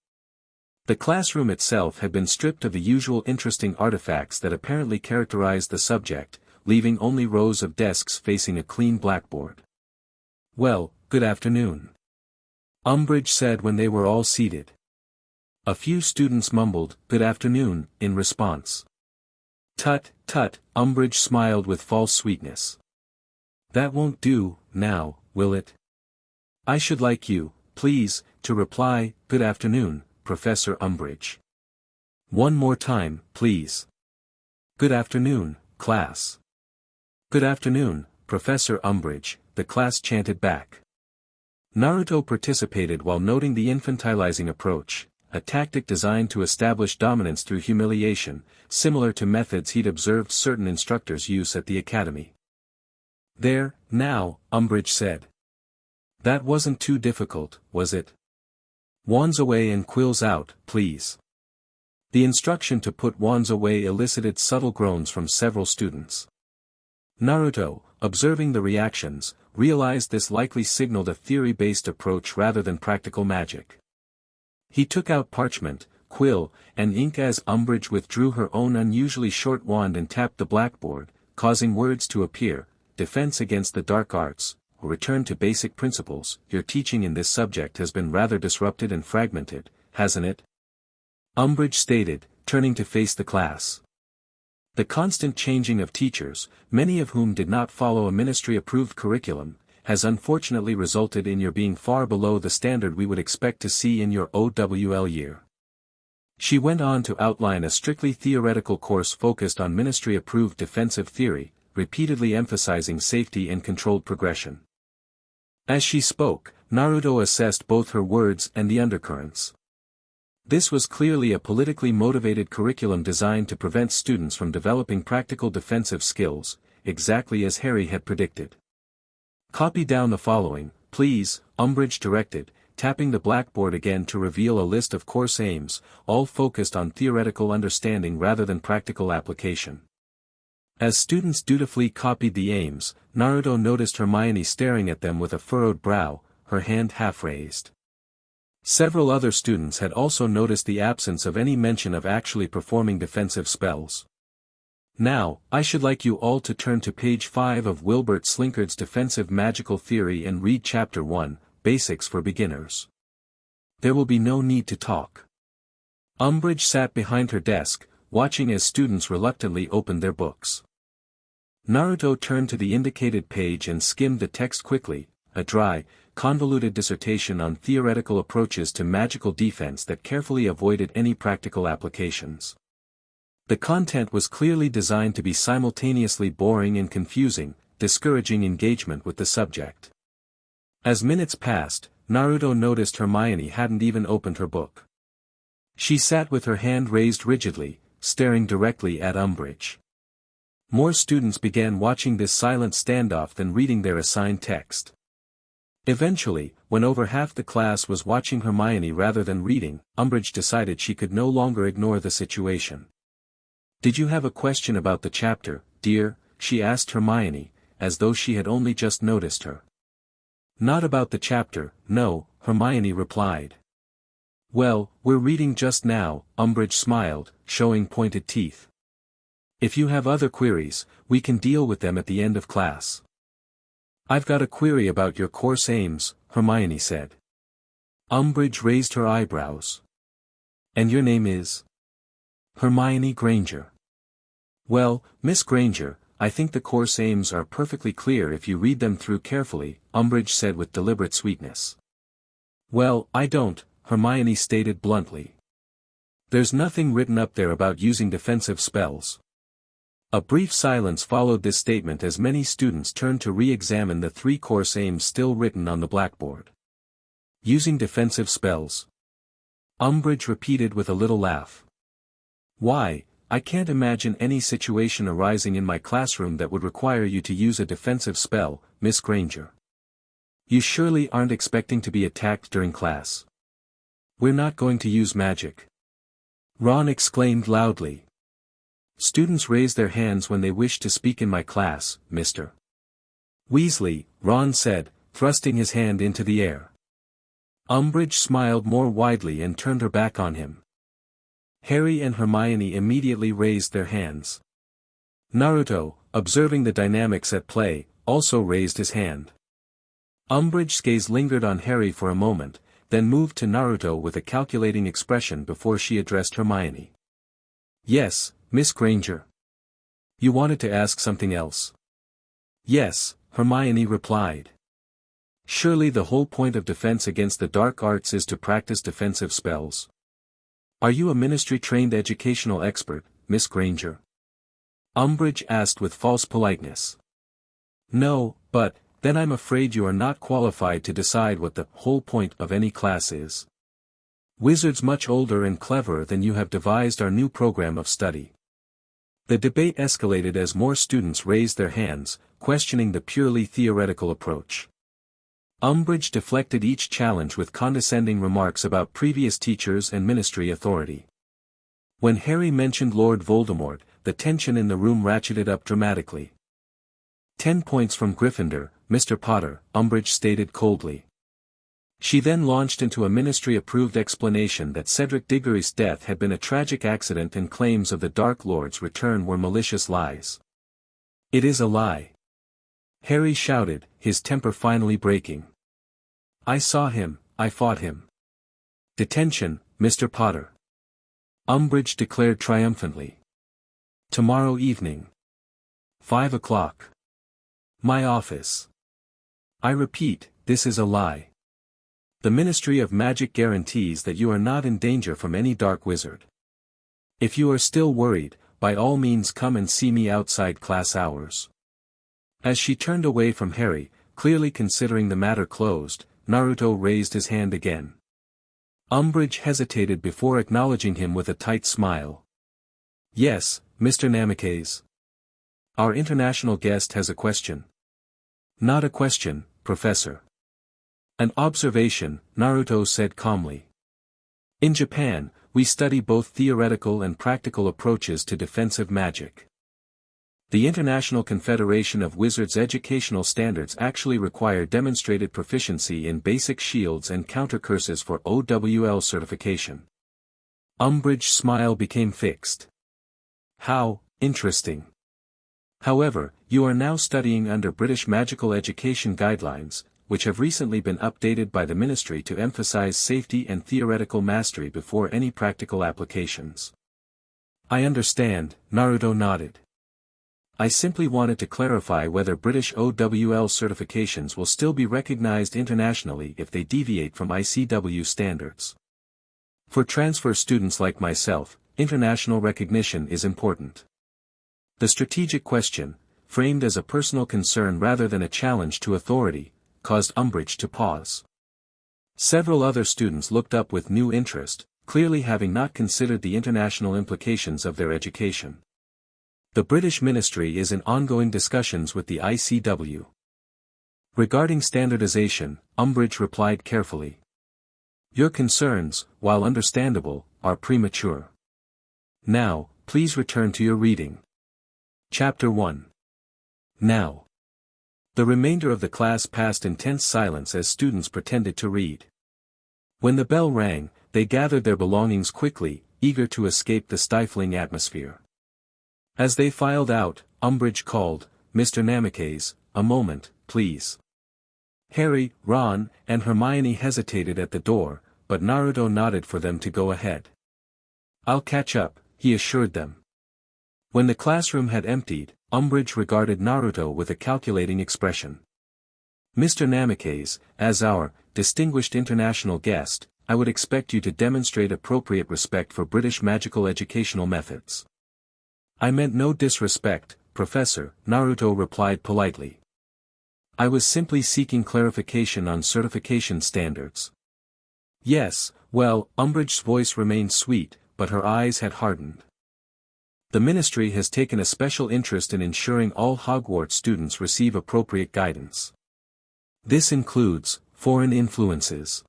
The classroom itself had been stripped of the usual interesting artifacts that apparently characterized the subject, leaving only rows of desks facing a clean blackboard. "Well, good afternoon," Umbridge said when they were all seated. A few students mumbled, "Good afternoon," in response. "Tut, tut," Umbridge smiled with false sweetness. "That won't do, now, will it? I should like you, please, to reply, 'Good afternoon, Professor Umbridge.' One more time, please. Good afternoon, class." "Good afternoon, Professor Umbridge," the class chanted back. Naruto participated while noting the infantilizing approach, a tactic designed to establish dominance through humiliation, similar to methods he'd observed certain instructors use at the academy. "There, now," Umbridge said. "That wasn't too difficult, was it? Wands away and quills out, please." The instruction to put wands away elicited subtle groans from several students. Naruto, observing the reactions, realized this likely signaled a theory-based approach rather than practical magic. He took out parchment, quill, and ink as Umbridge withdrew her own unusually short wand and tapped the blackboard, causing words to appear: "Defense against the dark arts," or "Return to basic principles." "Your teaching in this subject has been rather disrupted and fragmented, hasn't it?" Umbridge stated, turning to face the class. "The constant changing of teachers, many of whom did not follow a ministry-approved curriculum, has unfortunately resulted in your being far below the standard we would expect to see in your OWL year." She went on to outline a strictly theoretical course focused on ministry-approved defensive theory, repeatedly emphasizing safety and controlled progression. As she spoke, Naruto assessed both her words and the undercurrents. This was clearly a politically motivated curriculum designed to prevent students from developing practical defensive skills, exactly as Harry had predicted. "Copy down the following, please," Umbridge directed, tapping the blackboard again to reveal a list of course aims, all focused on theoretical understanding rather than practical application. As students dutifully copied the aims, Naruto noticed Hermione staring at them with a furrowed brow, her hand half raised. Several other students had also noticed the absence of any mention of actually performing defensive spells. "Now, I should like you all to turn to page 5 of Wilbert Slinkard's Defensive Magical Theory and read Chapter 1, Basics for Beginners. There will be no need to talk." Umbridge sat behind her desk, watching as students reluctantly opened their books. Naruto turned to the indicated page and skimmed the text quickly, a dry, convoluted dissertation on theoretical approaches to magical defense that carefully avoided any practical applications. The content was clearly designed to be simultaneously boring and confusing, discouraging engagement with the subject. As minutes passed, Naruto noticed Hermione hadn't even opened her book. She sat with her hand raised rigidly, staring directly at Umbridge. More students began watching this silent standoff than reading their assigned text. Eventually, when over half the class was watching Hermione rather than reading, Umbridge decided she could no longer ignore the situation. "Did you have a question about the chapter, dear?" she asked Hermione, as though she had only just noticed her. "Not about the chapter, no," Hermione replied. "Well, we're reading just now," Umbridge smiled, showing pointed teeth. "If you have other queries, we can deal with them at the end of class." "I've got a query about your course aims," Hermione said. Umbridge raised her eyebrows. "And your name is?" "Hermione Granger." "Well, Miss Granger, I think the course aims are perfectly clear if you read them through carefully," Umbridge said with deliberate sweetness. "Well, I don't," Hermione stated bluntly. "There's nothing written up there about using defensive spells." A brief silence followed this statement as many students turned to re-examine the 3 course aims still written on the blackboard. "Using defensive spells?" Umbridge repeated with a little laugh. "Why, I can't imagine any situation arising in my classroom that would require you to use a defensive spell, Miss Granger. You surely aren't expecting to be attacked during class. We're not going to use magic." Ron exclaimed loudly. "Students raise their hands when they wish to speak in my class, Mr. Weasley," Ron said, thrusting his hand into the air. Umbridge smiled more widely and turned her back on him. Harry and Hermione immediately raised their hands. Naruto, observing the dynamics at play, also raised his hand. Umbridge's gaze lingered on Harry for a moment, then moved to Naruto with a calculating expression before she addressed Hermione. "Yes, Miss Granger. You wanted to ask something else?" "Yes," Hermione replied. "Surely the whole point of defense against the dark arts is to practice defensive spells. Are you a ministry-trained educational expert, Miss Granger?" Umbridge asked with false politeness. "No, but, then I'm afraid you are not qualified to decide what the whole point of any class is. Wizards much older and cleverer than you have devised our new program of study." The debate escalated as more students raised their hands, questioning the purely theoretical approach. Umbridge deflected each challenge with condescending remarks about previous teachers and ministry authority. When Harry mentioned Lord Voldemort, the tension in the room ratcheted up dramatically. 10 points from Gryffindor, Mr. Potter, Umbridge stated coldly. She then launched into a ministry-approved explanation that Cedric Diggory's death had been a tragic accident and claims of the Dark Lord's return were malicious lies. "It is a lie!" Harry shouted, his temper finally breaking. "I saw him, I fought him." "Detention, Mr. Potter," Umbridge declared triumphantly. "Tomorrow evening. 5 o'clock. My office. I repeat, this is a lie. The Ministry of Magic guarantees that you are not in danger from any dark wizard. If you are still worried, by all means come and see me outside class hours." As she turned away from Harry, clearly considering the matter closed, Naruto raised his hand again. Umbridge hesitated before acknowledging him with a tight smile. "Yes, Mr. Namikaze. Our international guest has a question." "Not a question, Professor. An observation," Naruto said calmly. "In Japan, we study both theoretical and practical approaches to defensive magic. The International Confederation of Wizards educational standards actually require demonstrated proficiency in basic shields and counter curses for OWL certification." Umbridge's smile became fixed. "How interesting. However, you are now studying under British Magical Education Guidelines, which have recently been updated by the Ministry to emphasize safety and theoretical mastery before any practical applications." "I understand," Naruto nodded. "I simply wanted to clarify whether British OWL certifications will still be recognized internationally if they deviate from ICW standards. For transfer students like myself, international recognition is important." The strategic question, framed as a personal concern rather than a challenge to authority, caused Umbridge to pause. Several other students looked up with new interest, clearly having not considered the international implications of their education. The British Ministry is in ongoing discussions with the ICW. Regarding standardization, Umbridge replied carefully. "Your concerns, while understandable, are premature. Now, please return to your reading." Chapter 1. Now. The remainder of the class passed in tense silence as students pretended to read. When the bell rang, they gathered their belongings quickly, eager to escape the stifling atmosphere. As they filed out, Umbridge called, "Mr. Namikaze, a moment, please." Harry, Ron, and Hermione hesitated at the door, but Naruto nodded for them to go ahead. "I'll catch up," he assured them. When the classroom had emptied, Umbridge regarded Naruto with a calculating expression. "Mr. Namikaze, as our distinguished international guest, I would expect you to demonstrate appropriate respect for British magical educational methods." "I meant no disrespect, Professor," Naruto replied politely. "I was simply seeking clarification on certification standards." "Yes, well," Umbridge's voice remained sweet, but her eyes had hardened. "The Ministry has taken a special interest in ensuring all Hogwarts students receive appropriate guidance. This includes foreign influences."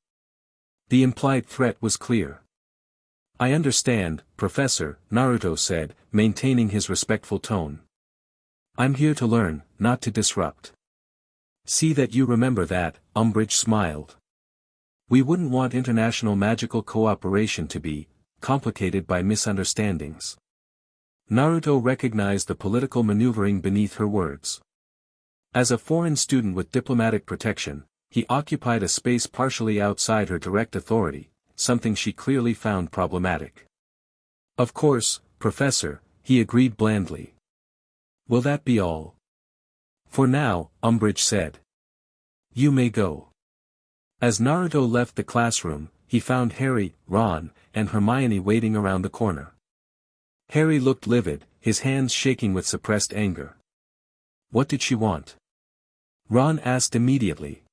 The implied threat was clear. "I understand, Professor," Naruto said, maintaining his respectful tone. "I'm here to learn, not to disrupt." "See that you remember that," Umbridge smiled. "We wouldn't want international magical cooperation to be complicated by misunderstandings. Naruto recognized the political maneuvering beneath her words. As a foreign student with diplomatic protection, he occupied a space partially outside her direct authority, something she clearly found problematic. Of course, Professor, he agreed blandly. Will that be all? For now, Umbridge said. You may go. As Naruto left the classroom, he found Harry, Ron, and Hermione waiting around the corner. Harry looked livid, his hands shaking with suppressed anger. What did she want? Ron asked immediately.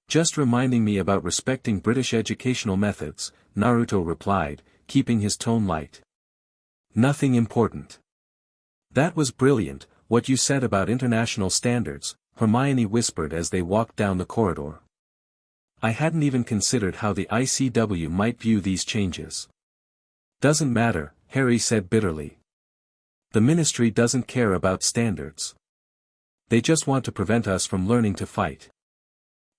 Just reminding me about respecting British educational methods, Naruto replied, keeping his tone light. Nothing important. That was brilliant, what you said about international standards, Hermione whispered as they walked down the corridor. I hadn't even considered how the ICW might view these changes. Doesn't matter, Harry said bitterly. The Ministry doesn't care about standards. They just want to prevent us from learning to fight.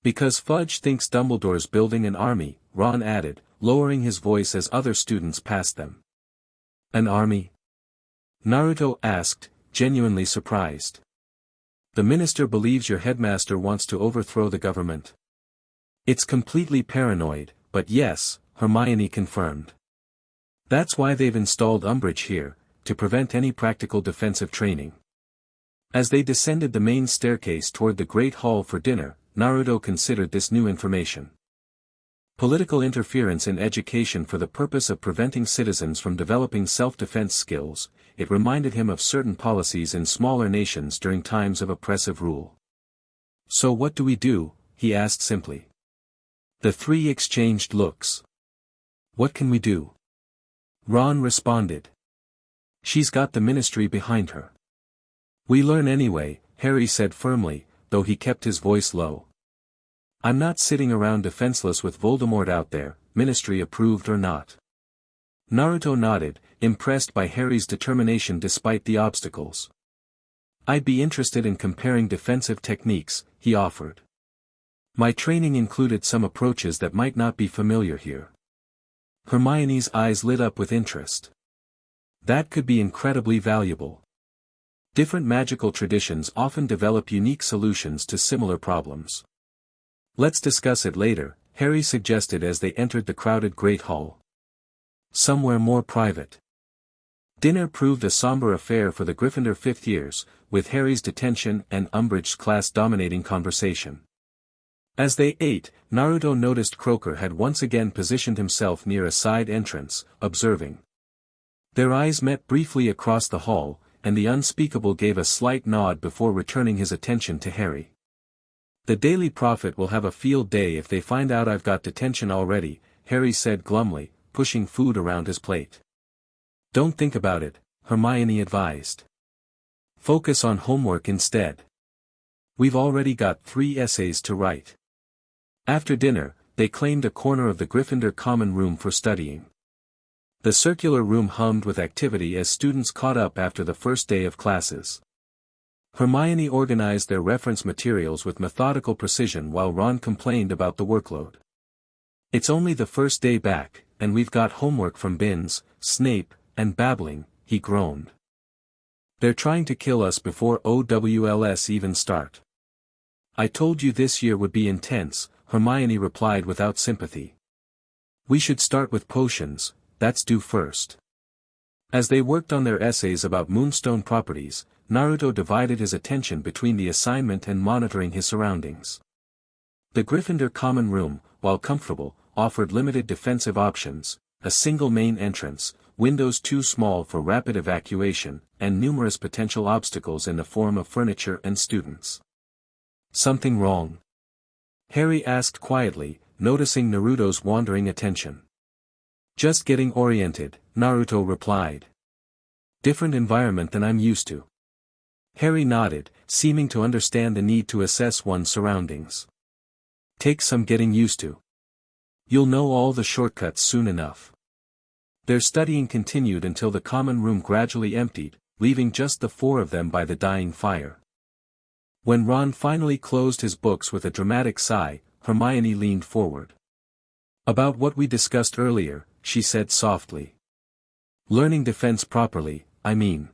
Because Fudge thinks Dumbledore's building an army, Ron added, lowering his voice as other students passed them. An army? Naruto asked, genuinely surprised. The minister believes your headmaster wants to overthrow the government. It's completely paranoid, but yes, Hermione confirmed. That's why they've installed Umbridge here, to prevent any practical defensive training. As they descended the main staircase toward the Great Hall for dinner, Naruto considered this new information. Political interference in education for the purpose of preventing citizens from developing self-defense skills, it reminded him of certain policies in smaller nations during times of oppressive rule. So what do we do? He asked simply. The three exchanged looks. What can we do? Ron responded. She's got the ministry behind her. We learn anyway, Harry said firmly, though he kept his voice low. I'm not sitting around defenseless with Voldemort out there, ministry approved or not. Naruto nodded, impressed by Harry's determination despite the obstacles. I'd be interested in comparing defensive techniques, he offered. My training included some approaches that might not be familiar here. Hermione's eyes lit up with interest. That could be incredibly valuable. Different magical traditions often develop unique solutions to similar problems. Let's discuss it later, Harry suggested as they entered the crowded Great Hall. Somewhere more private. Dinner proved a somber affair for the Gryffindor fifth years, with Harry's detention and Umbridge's class-dominating conversation. As they ate, Naruto noticed Croaker had once again positioned himself near a side entrance, observing. Their eyes met briefly across the hall, and the unspeakable gave a slight nod before returning his attention to Harry. The Daily Prophet will have a field day if they find out I've got detention already, Harry said glumly, pushing food around his plate. Don't think about it, Hermione advised. Focus on homework instead. We've already got 3 essays to write. After dinner, they claimed a corner of the Gryffindor common room for studying. The circular room hummed with activity as students caught up after the first day of classes. Hermione organized their reference materials with methodical precision while Ron complained about the workload. It's only the first day back, and we've got homework from Binns, Snape, and Babbling, he groaned. They're trying to kill us before OWLS even start. I told you this year would be intense, Hermione replied without sympathy. We should start with potions, that's due first. As they worked on their essays about moonstone properties, Naruto divided his attention between the assignment and monitoring his surroundings. The Gryffindor common room, while comfortable, offered limited defensive options, a single main entrance, windows too small for rapid evacuation, and numerous potential obstacles in the form of furniture and students. Something wrong? Harry asked quietly, noticing Naruto's wandering attention. Just getting oriented, Naruto replied. Different environment than I'm used to. Harry nodded, seeming to understand the need to assess one's surroundings. Take some getting used to. You'll know all the shortcuts soon enough. Their studying continued until the common room gradually emptied, leaving just the 4 of them by the dying fire. When Ron finally closed his books with a dramatic sigh, Hermione leaned forward. About what we discussed earlier, she said softly. Learning defense properly, I mean.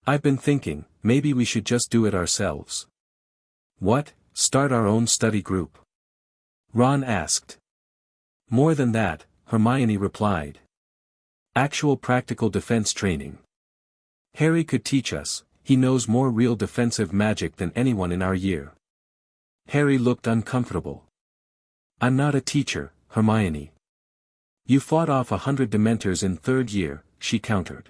I've been thinking, maybe we should just do it ourselves. What, start our own study group? Ron asked. More than that, Hermione replied. Actual practical defense training. Harry could teach us, he knows more real defensive magic than anyone in our year. Harry looked uncomfortable. I'm not a teacher, Hermione. You fought off 100 Dementors in third year, she countered.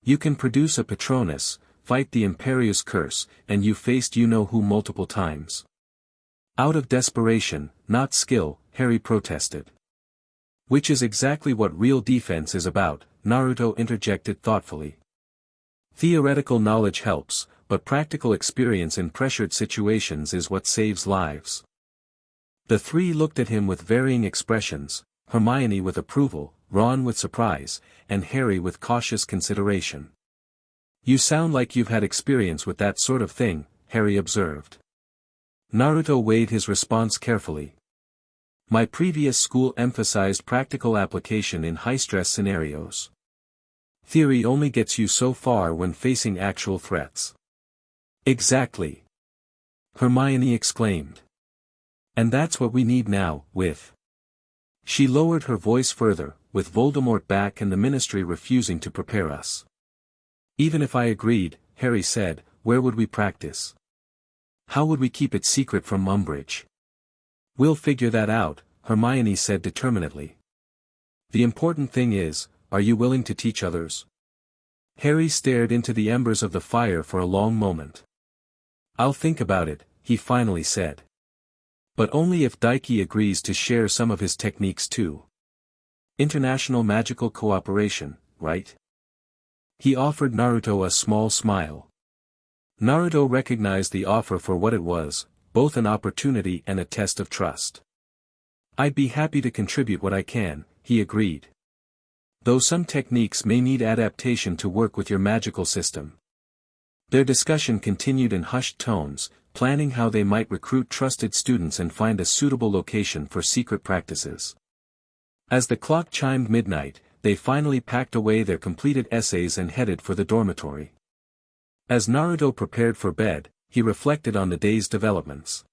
You can produce a Patronus, fight the Imperius Curse, and you faced you-know-who multiple times. Out of desperation, not skill, Harry protested. Which is exactly what real defense is about, Naruto interjected thoughtfully. Theoretical knowledge helps, but practical experience in pressured situations is what saves lives. The three looked at him with varying expressions, Hermione with approval, Ron with surprise, and Harry with cautious consideration. You sound like you've had experience with that sort of thing, Harry observed. Naruto weighed his response carefully. My previous school emphasized practical application in high-stress scenarios. Theory only gets you so far when facing actual threats. Exactly. Hermione exclaimed. And that's what we need now, with. She lowered her voice further, with Voldemort back and the Ministry refusing to prepare us. Even if I agreed, Harry said, where would we practice? How would we keep it secret from Umbridge? We'll figure that out, Hermione said determinedly. The important thing is, are you willing to teach others? Harry stared into the embers of the fire for a long moment. I'll think about it, he finally said. But only if Daiki agrees to share some of his techniques too. International magical cooperation, right? He offered Naruto a small smile. Naruto recognized the offer for what it was, both an opportunity and a test of trust. I'd be happy to contribute what I can, he agreed. Though some techniques may need adaptation to work with your magical system. Their discussion continued in hushed tones, planning how they might recruit trusted students and find a suitable location for secret practices. As the clock chimed midnight, they finally packed away their completed essays and headed for the dormitory. As Naruto prepared for bed, he reflected on the day's developments.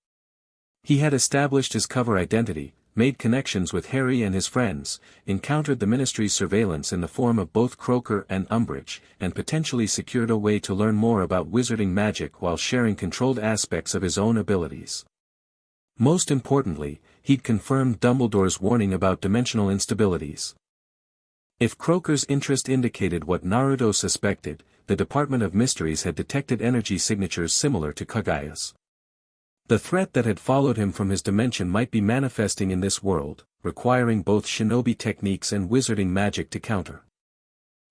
He had established his cover identity, made connections with Harry and his friends, encountered the Ministry's surveillance in the form of both Croaker and Umbridge, and potentially secured a way to learn more about wizarding magic while sharing controlled aspects of his own abilities. Most importantly, he'd confirmed Dumbledore's warning about dimensional instabilities. If Croaker's interest indicated what Naruto suspected, the Department of Mysteries had detected energy signatures similar to Kaguya's. The threat that had followed him from his dimension might be manifesting in this world, requiring both shinobi techniques and wizarding magic to counter.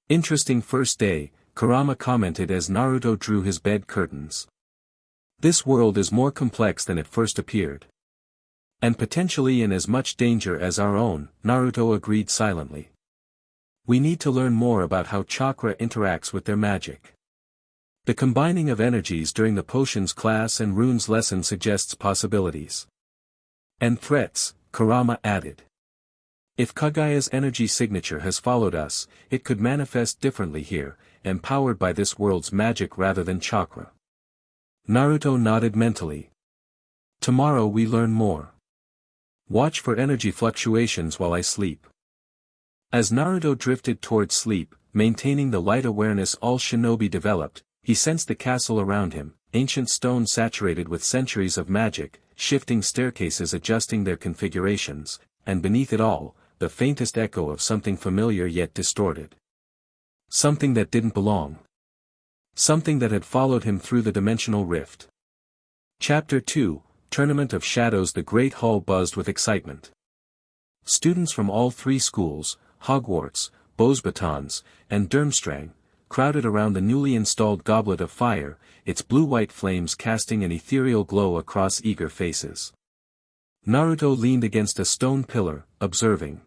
Interesting first day, Kurama commented as Naruto drew his bed curtains. This world is more complex than it first appeared. And potentially in as much danger as our own, Naruto agreed silently. We need to learn more about how chakra interacts with their magic. The combining of energies during the potions class and runes lesson suggests possibilities. And threats, Kurama added. If Kaguya's energy signature has followed us, it could manifest differently here, empowered by this world's magic rather than chakra. Naruto nodded mentally. Tomorrow we learn more. Watch for energy fluctuations while I sleep. As Naruto drifted toward sleep, maintaining the light awareness all shinobi developed, he sensed the castle around him, ancient stone saturated with centuries of magic, shifting staircases adjusting their configurations, and beneath it all, the faintest echo of something familiar yet distorted. Something that didn't belong. Something that had followed him through the dimensional rift. Chapter 2, Tournament of Shadows. The Great Hall buzzed with excitement. Students from all three schools, Hogwarts, Beauxbatons, and Durmstrang, crowded around the newly installed goblet of fire, its blue-white flames casting an ethereal glow across eager faces. Naruto leaned against a stone pillar, observing.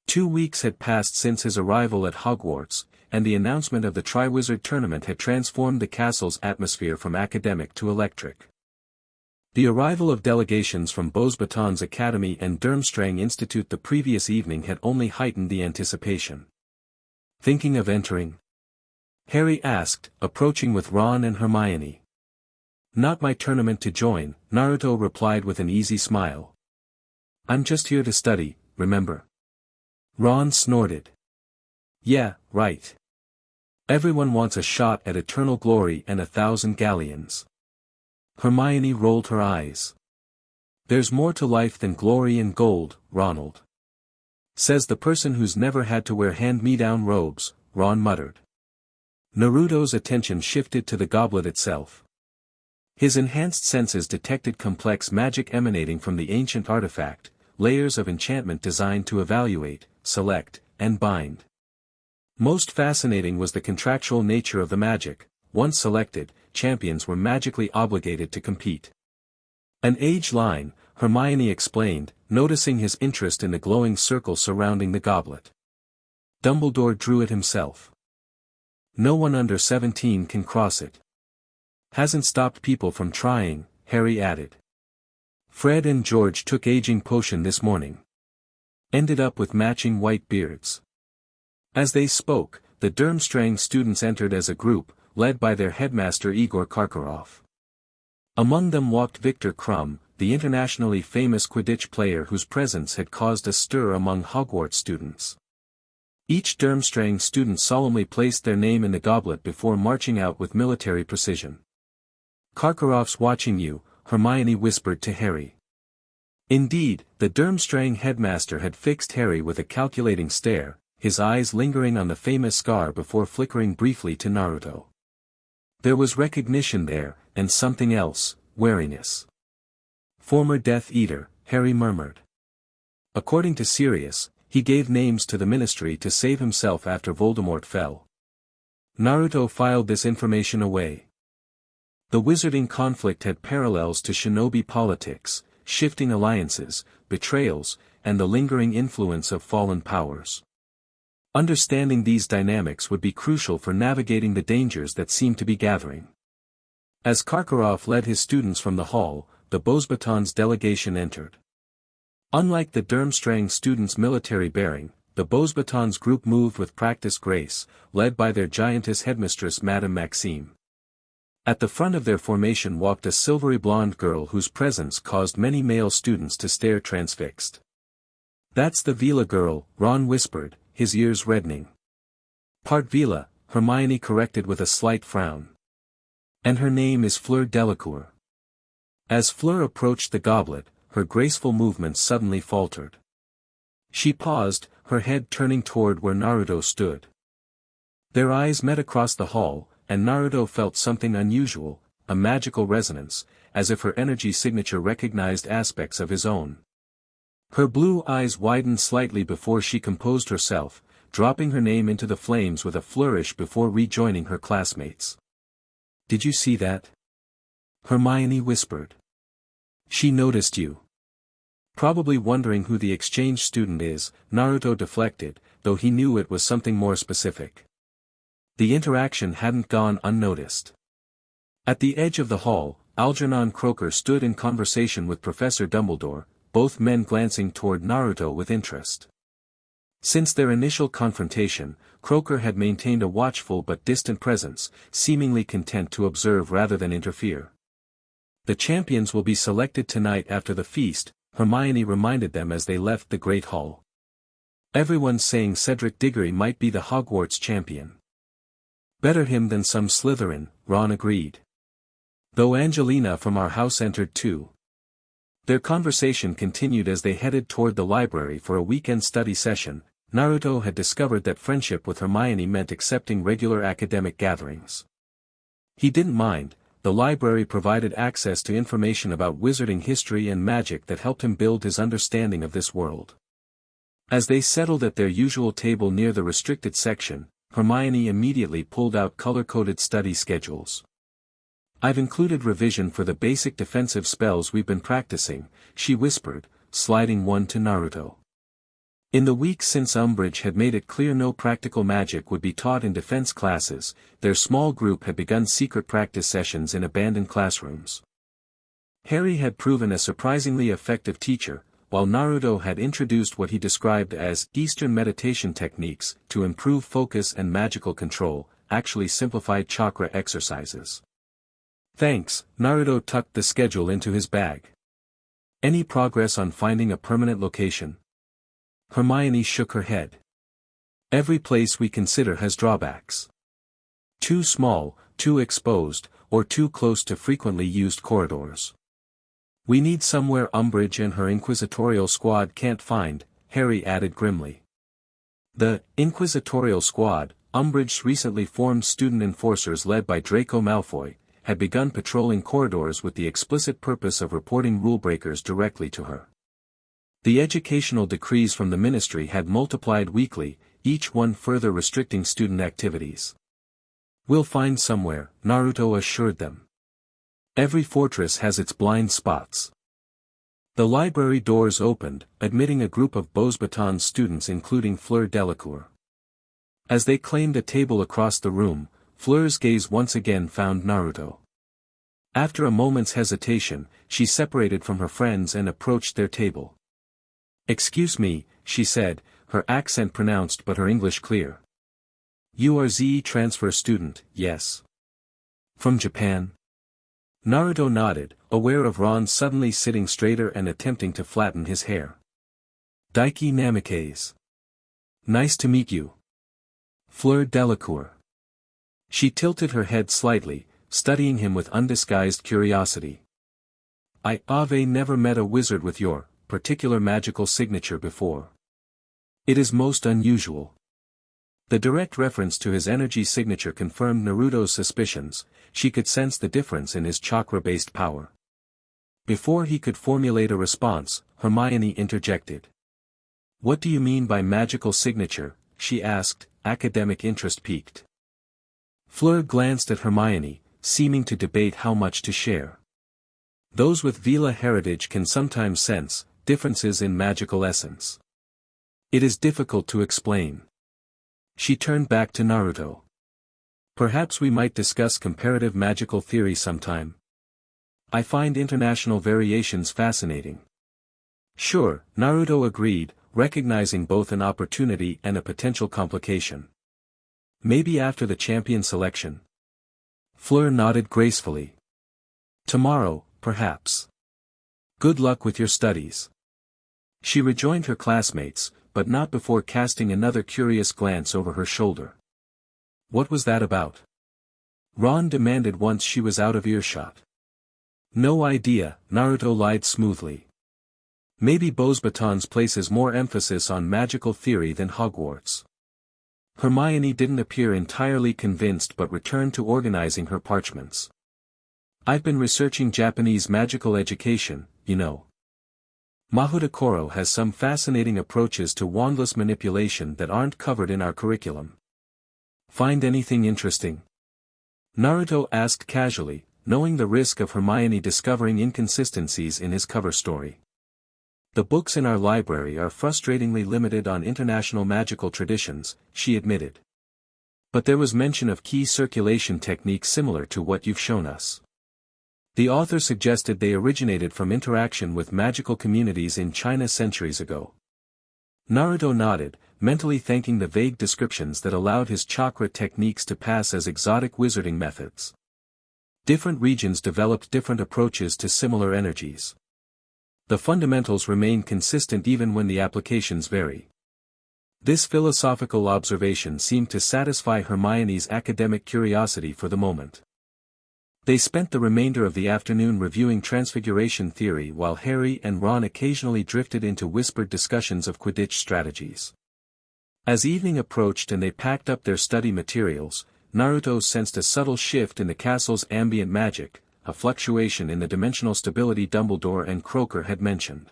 2 weeks had passed since his arrival at Hogwarts, and the announcement of the Triwizard Tournament had transformed the castle's atmosphere from academic to electric. The arrival of delegations from Beauxbatons Academy and Durmstrang Institute the previous evening had only heightened the anticipation. Thinking of entering? Harry asked, approaching with Ron and Hermione. Not my tournament to join, Naruto replied with an easy smile. I'm just here to study, remember? Ron snorted. Yeah, right. Everyone wants a shot at eternal glory and 1,000 galleons. Hermione rolled her eyes. There's more to life than glory and gold, Ronald. Says the person who's never had to wear hand-me-down robes, Ron muttered. Naruto's attention shifted to the goblet itself. His enhanced senses detected complex magic emanating from the ancient artifact, layers of enchantment designed to evaluate, select, and bind. Most fascinating was the contractual nature of the magic. Once selected, champions were magically obligated to compete. An age line, Hermione explained, noticing his interest in the glowing circle surrounding the goblet. Dumbledore drew it himself. No one under 17 can cross it. Hasn't stopped people from trying, Harry added. Fred and George took aging potion this morning. Ended up with matching white beards. As they spoke, the Durmstrang students entered as a group, led by their headmaster Igor Karkaroff. Among them walked Victor Crumb, the internationally famous Quidditch player whose presence had caused a stir among Hogwarts students. Each Durmstrang student solemnly placed their name in the goblet before marching out with military precision. Karkaroff's watching you, Hermione whispered to Harry. Indeed, the Durmstrang headmaster had fixed Harry with a calculating stare, his eyes lingering on the famous scar before flickering briefly to Naruto. There was recognition there, and something else, wariness. Former Death Eater, Harry murmured. According to Sirius, he gave names to the Ministry to save himself after Voldemort fell. Naruto filed this information away. The wizarding conflict had parallels to shinobi politics, shifting alliances, betrayals, and the lingering influence of fallen powers. Understanding these dynamics would be crucial for navigating the dangers that seemed to be gathering. As Karkaroff led his students from the hall, the Beauxbatons delegation entered. Unlike the Durmstrang students' military bearing, the Beauxbatons group moved with practiced grace, led by their giantess headmistress Madame Maxime. At the front of their formation walked a silvery blonde girl whose presence caused many male students to stare transfixed. That's the Vila girl, Ron whispered, his ears reddening. Part Vila, Hermione corrected with a slight frown. And her name is Fleur Delacour. As Fleur approached the goblet, her graceful movements suddenly faltered. She paused, her head turning toward where Naruto stood. Their eyes met across the hall, and Naruto felt something unusual, a magical resonance, as if her energy signature recognized aspects of his own. Her blue eyes widened slightly before she composed herself, dropping her name into the flames with a flourish before rejoining her classmates. Did you see that? Hermione whispered. She noticed you. Probably wondering who the exchange student is, Naruto deflected, though he knew it was something more specific. The interaction hadn't gone unnoticed. At the edge of the hall, Algernon Croker stood in conversation with Professor Dumbledore, both men glancing toward Naruto with interest. Since their initial confrontation, Croker had maintained a watchful but distant presence, seemingly content to observe rather than interfere. The champions will be selected tonight after the feast, Hermione reminded them as they left the Great Hall. Everyone's saying Cedric Diggory might be the Hogwarts champion. Better him than some Slytherin, Ron agreed. Though Angelina from our house entered too. Their conversation continued as they headed toward the library for a weekend study session. Naruto had discovered that friendship with Hermione meant accepting regular academic gatherings. He didn't mind, the library provided access to information about wizarding history and magic that helped him build his understanding of this world. As they settled at their usual table near the restricted section, Hermione immediately pulled out color-coded study schedules. I've included revision for the basic defensive spells we've been practicing, she whispered, sliding one to Naruto. In the weeks since Umbridge had made it clear no practical magic would be taught in defense classes, their small group had begun secret practice sessions in abandoned classrooms. Harry had proven a surprisingly effective teacher, while Naruto had introduced what he described as Eastern meditation techniques to improve focus and magical control, actually simplified chakra exercises. Thanks, Naruto tucked the schedule into his bag. Any progress on finding a permanent location? Hermione shook her head. Every place we consider has drawbacks. Too small, too exposed, or too close to frequently used corridors. We need somewhere Umbridge and her inquisitorial squad can't find, Harry added grimly. The inquisitorial squad, Umbridge's recently formed student enforcers led by Draco Malfoy, had begun patrolling corridors with the explicit purpose of reporting rulebreakers directly to her. The educational decrees from the ministry had multiplied weekly, each one further restricting student activities. We'll find somewhere, Naruto assured them. Every fortress has its blind spots. The library doors opened, admitting a group of Beauxbatons students including Fleur Delacour. As they claimed a table across the room, Fleur's gaze once again found Naruto. After a moment's hesitation, she separated from her friends and approached their table. "Excuse me," she said, her accent pronounced but her English clear. "You are ZE transfer student, yes? From Japan?" Naruto nodded, aware of Ron suddenly sitting straighter and attempting to flatten his hair. "Daiki Namikaze. Nice to meet you. Fleur Delacour." She tilted her head slightly, studying him with undisguised curiosity. "I've never met a wizard with your particular magical signature before. It is most unusual." The direct reference to his energy signature confirmed Naruto's suspicions. She could sense the difference in his chakra-based power. Before he could formulate a response, Hermione interjected. "What do you mean by magical signature?" she asked, academic interest piqued. Fleur glanced at Hermione, seeming to debate how much to share. Those with Vila heritage can sometimes sense differences in magical essence. It is difficult to explain. She turned back to Naruto. "Perhaps we might discuss comparative magical theory sometime. I find international variations fascinating." "Sure," Naruto agreed, recognizing both an opportunity and a potential complication. "Maybe after the champion selection." Fleur nodded gracefully. "Tomorrow, perhaps. Good luck with your studies." She rejoined her classmates, but not before casting another curious glance over her shoulder. "What was that about?" Ron demanded once she was out of earshot. "No idea," Naruto lied smoothly. "Maybe Beauxbatons places more emphasis on magical theory than Hogwarts." Hermione didn't appear entirely convinced but returned to organizing her parchments. "I've been researching Japanese magical education, you know. Mahoota Koro has some fascinating approaches to wandless manipulation that aren't covered in our curriculum. Find anything interesting?" Naruto asked casually, knowing the risk of Hermione discovering inconsistencies in his cover story. "The books in our library are frustratingly limited on international magical traditions," she admitted. "But there was mention of key circulation techniques similar to what you've shown us. The author suggested they originated from interaction with magical communities in China centuries ago." Naruto nodded, mentally thanking the vague descriptions that allowed his chakra techniques to pass as exotic wizarding methods. Different regions developed different approaches to similar energies. The fundamentals remain consistent even when the applications vary. This philosophical observation seemed to satisfy Hermione's academic curiosity for the moment. They spent the remainder of the afternoon reviewing transfiguration theory while Harry and Ron occasionally drifted into whispered discussions of Quidditch strategies. As evening approached and they packed up their study materials, Naruto sensed a subtle shift in the castle's ambient magic, a fluctuation in the dimensional stability Dumbledore and Croaker had mentioned.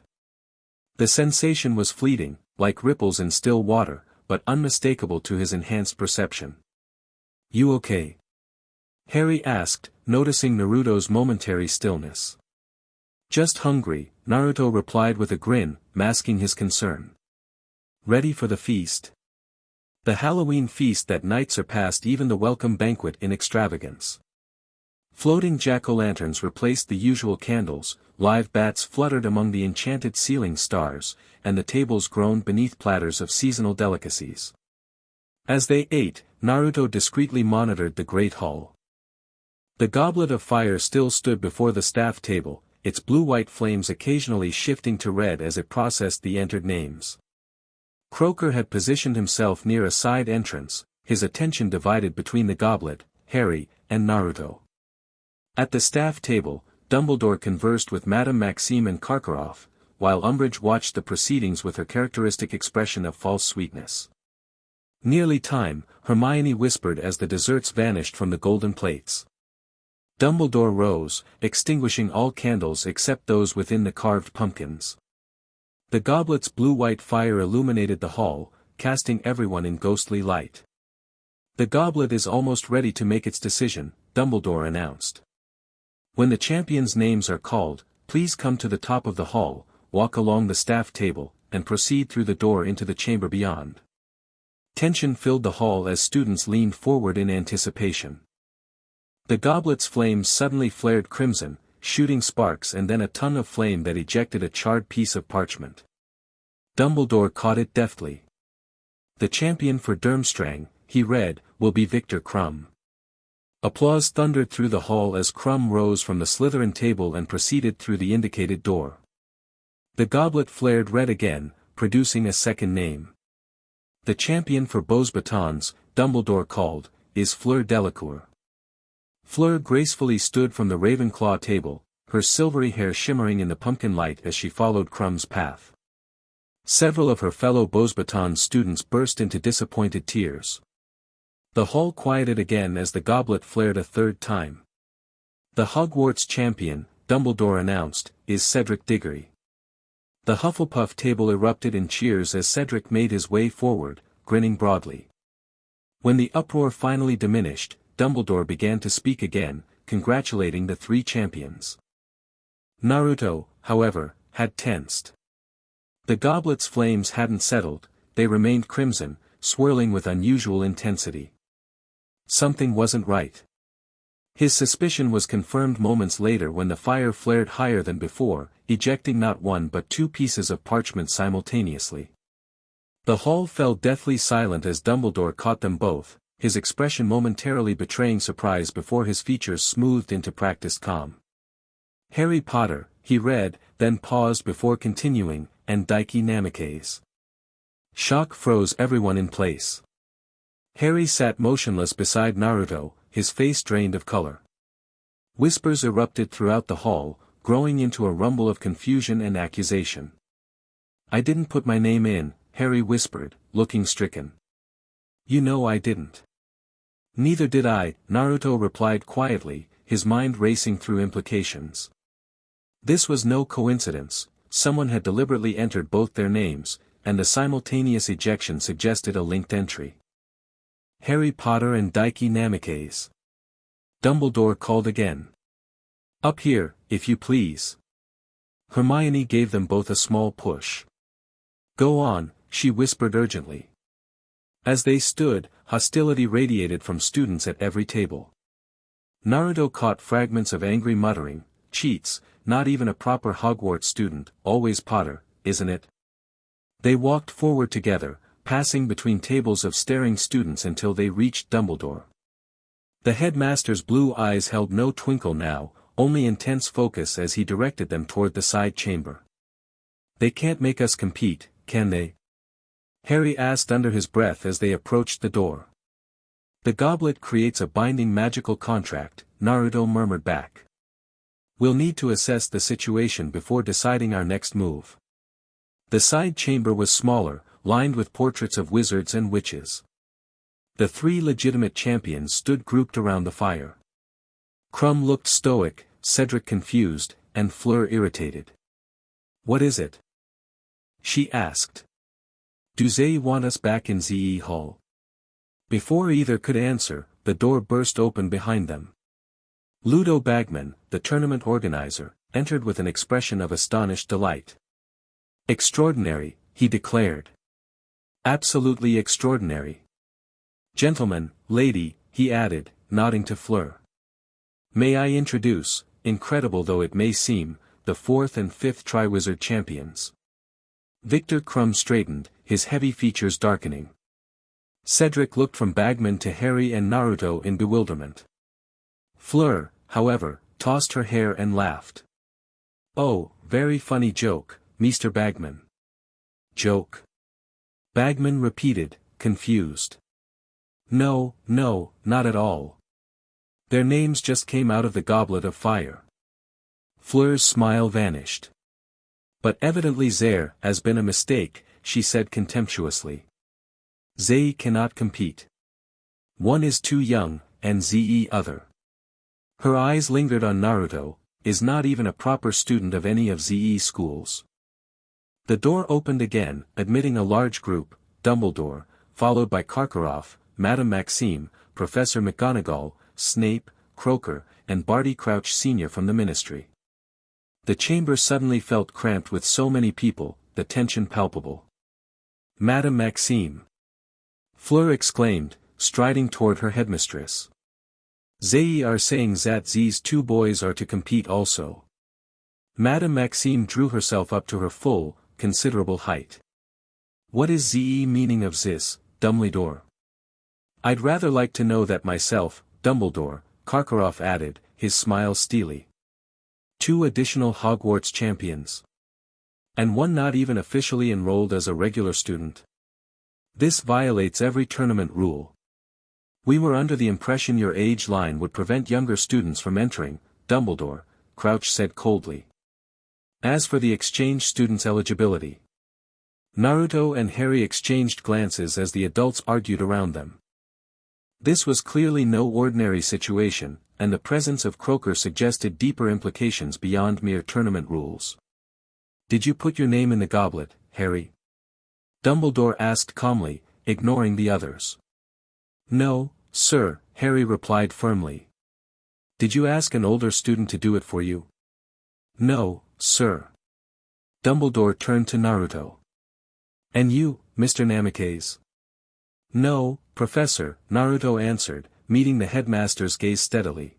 The sensation was fleeting, like ripples in still water, but unmistakable to his enhanced perception. "You okay?" Harry asked, noticing Naruto's momentary stillness. "Just hungry," Naruto replied with a grin, masking his concern. "Ready for the feast?" The Halloween feast that night surpassed even the welcome banquet in extravagance. Floating jack-o'-lanterns replaced the usual candles, live bats fluttered among the enchanted ceiling stars, and the tables groaned beneath platters of seasonal delicacies. As they ate, Naruto discreetly monitored the great hall. The goblet of fire still stood before the staff table, its blue-white flames occasionally shifting to red as it processed the entered names. Croaker had positioned himself near a side entrance, his attention divided between the goblet, Harry, and Naruto. At the staff table, Dumbledore conversed with Madame Maxime and Karkaroff, while Umbridge watched the proceedings with her characteristic expression of false sweetness. "Nearly time," Hermione whispered as the desserts vanished from the golden plates. Dumbledore rose, extinguishing all candles except those within the carved pumpkins. The goblet's blue-white fire illuminated the hall, casting everyone in ghostly light. "The goblet is almost ready to make its decision," Dumbledore announced. "When the champions' names are called, please come to the top of the hall, walk along the staff table, and proceed through the door into the chamber beyond." Tension filled the hall as students leaned forward in anticipation. The goblet's flames suddenly flared crimson, shooting sparks and then a tongue of flame that ejected a charred piece of parchment. Dumbledore caught it deftly. "The champion for Durmstrang," he read, "will be Victor Krum." Applause thundered through the hall as Krum rose from the Slytherin table and proceeded through the indicated door. The goblet flared red again, producing a second name. "The champion for Beauxbatons," Dumbledore called, "is Fleur Delacour." Fleur gracefully stood from the Ravenclaw table, her silvery hair shimmering in the pumpkin light as she followed Krum's path. Several of her fellow Beauxbatons students burst into disappointed tears. The hall quieted again as the goblet flared a third time. "The Hogwarts champion," Dumbledore announced, "is Cedric Diggory." The Hufflepuff table erupted in cheers as Cedric made his way forward, grinning broadly. When the uproar finally diminished, Dumbledore began to speak again, congratulating the three champions. Naruto, however, had tensed. The goblet's flames hadn't settled, they remained crimson, swirling with unusual intensity. Something wasn't right. His suspicion was confirmed moments later when the fire flared higher than before, ejecting not one but two pieces of parchment simultaneously. The hall fell deathly silent as Dumbledore caught them both, his expression momentarily betraying surprise before his features smoothed into practiced calm. "Harry Potter," he read, then paused before continuing, "and Daiki Namikaze." Shock froze everyone in place. Harry sat motionless beside Naruto, his face drained of color. Whispers erupted throughout the hall, growing into a rumble of confusion and accusation. "I didn't put my name in," Harry whispered, looking stricken. "You know I didn't." "Neither did I," Naruto replied quietly, his mind racing through implications. This was no coincidence, someone had deliberately entered both their names, and the simultaneous ejection suggested a linked entry. "Harry Potter and Daiki Namikaze." Dumbledore called again. "Up here, if you please." Hermione gave them both a small push. "Go on," she whispered urgently. As they stood, hostility radiated from students at every table. Naruto caught fragments of angry muttering, "Cheats, not even a proper Hogwarts student, always Potter, isn't it?" They walked forward together, passing between tables of staring students until they reached Dumbledore. The headmaster's blue eyes held no twinkle now, only intense focus as he directed them toward the side chamber. "They can't make us compete, can they?" Harry asked under his breath as they approached the door. "The goblet creates a binding magical contract," Naruto murmured back. "We'll need to assess the situation before deciding our next move." The side chamber was smaller, lined with portraits of wizards and witches. The three legitimate champions stood grouped around the fire. Krum looked stoic, Cedric confused, and Fleur irritated. "What is it?" she asked. "Do they want us back in the hall?" Before either could answer, the door burst open behind them. Ludo Bagman, the tournament organizer, entered with an expression of astonished delight. "Extraordinary," he declared. "Absolutely extraordinary. Gentlemen, lady," he added, nodding to Fleur. May I introduce, incredible though it may seem, the 4th and 5th Triwizard champions. Victor Crumb straightened, his heavy features darkening. Cedric looked from Bagman to Harry and Naruto in bewilderment. Fleur, however, tossed her hair and laughed. Oh, very funny joke, Mr. Bagman. Joke? Bagman repeated, confused. No, not at all. Their names just came out of the goblet of fire. Fleur's smile vanished. But evidently there has been a mistake, she said contemptuously. Ze cannot compete. One is too young, and Ze other. Her eyes lingered on Naruto, is not even a proper student of any of Ze's schools. The door opened again, admitting a large group, Dumbledore, followed by Karkaroff, Madame Maxime, Professor McGonagall, Snape, Croaker, and Barty Crouch Sr. from the Ministry. The chamber suddenly felt cramped with so many people, the tension palpable. Madame Maxime! Fleur exclaimed, striding toward her headmistress. They are saying that these two boys are to compete also. Madame Maxime drew herself up to her full, considerable height. What is the meaning of this, Dumbledore? I'd rather like to know that myself, Dumbledore, Karkaroff added, his smile steely. 2 additional Hogwarts champions. And one not even officially enrolled as a regular student. This violates every tournament rule. We were under the impression your age line would prevent younger students from entering, Dumbledore, Crouch said coldly. As for the exchange students' eligibility. Naruto and Harry exchanged glances as the adults argued around them. This was clearly no ordinary situation, and the presence of Croaker suggested deeper implications beyond mere tournament rules. Did you put your name in the goblet, Harry? Dumbledore asked calmly, ignoring the others. No, sir, Harry replied firmly. Did you ask an older student to do it for you? No, sir. Dumbledore turned to Naruto. And you, Mr. Namikaze? No, Professor, Naruto answered, meeting the headmaster's gaze steadily.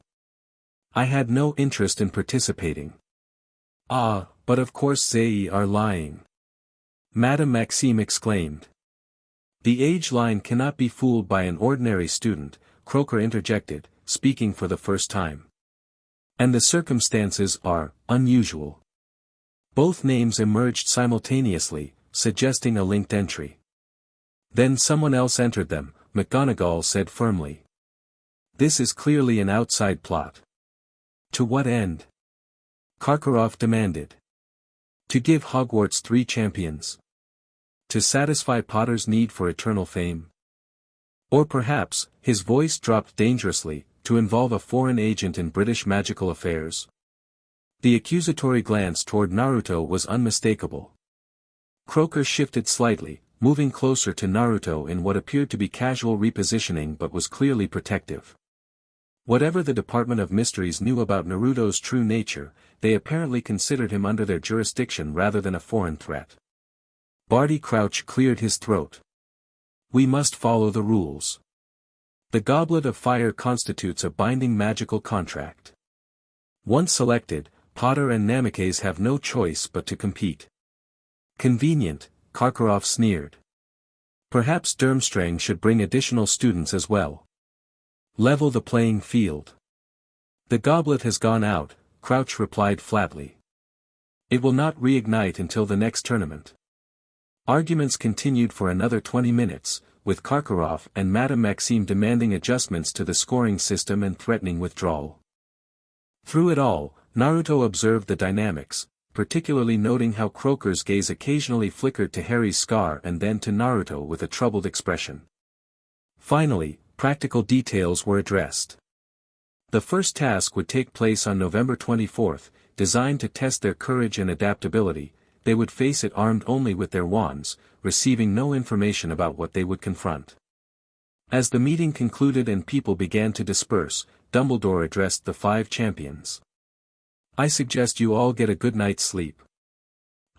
I had no interest in participating. Ah, but of course they are lying. Madame Maxime exclaimed. The age line cannot be fooled by an ordinary student, Croaker interjected, speaking for the first time. And the circumstances are unusual. Both names emerged simultaneously, suggesting a linked entry. Then someone else entered them, McGonagall said firmly. This is clearly an outside plot. To what end? Karkaroff demanded. To give Hogwarts 3 champions. To satisfy Potter's need for eternal fame. Or perhaps, his voice dropped dangerously, to involve a foreign agent in British magical affairs. The accusatory glance toward Naruto was unmistakable. Croaker shifted slightly, moving closer to Naruto in what appeared to be casual repositioning but was clearly protective. Whatever the Department of Mysteries knew about Naruto's true nature, they apparently considered him under their jurisdiction rather than a foreign threat. Barty Crouch cleared his throat. We must follow the rules. The Goblet of Fire constitutes a binding magical contract. Once selected, Potter and Namikaze have no choice but to compete. Convenient, Karkaroff sneered. Perhaps Durmstrang should bring additional students as well. Level the playing field. The goblet has gone out, Crouch replied flatly. It will not reignite until the next tournament. Arguments continued for another 20 minutes, with Karkaroff and Madame Maxime demanding adjustments to the scoring system and threatening withdrawal. Through it all, Naruto observed the dynamics, particularly noting how Croaker's gaze occasionally flickered to Harry's scar and then to Naruto with a troubled expression. Finally, practical details were addressed. The first task would take place on November 24th, designed to test their courage and adaptability. They would face it armed only with their wands, receiving no information about what they would confront. As the meeting concluded and people began to disperse, Dumbledore addressed the 5 champions. I suggest you all get a good night's sleep.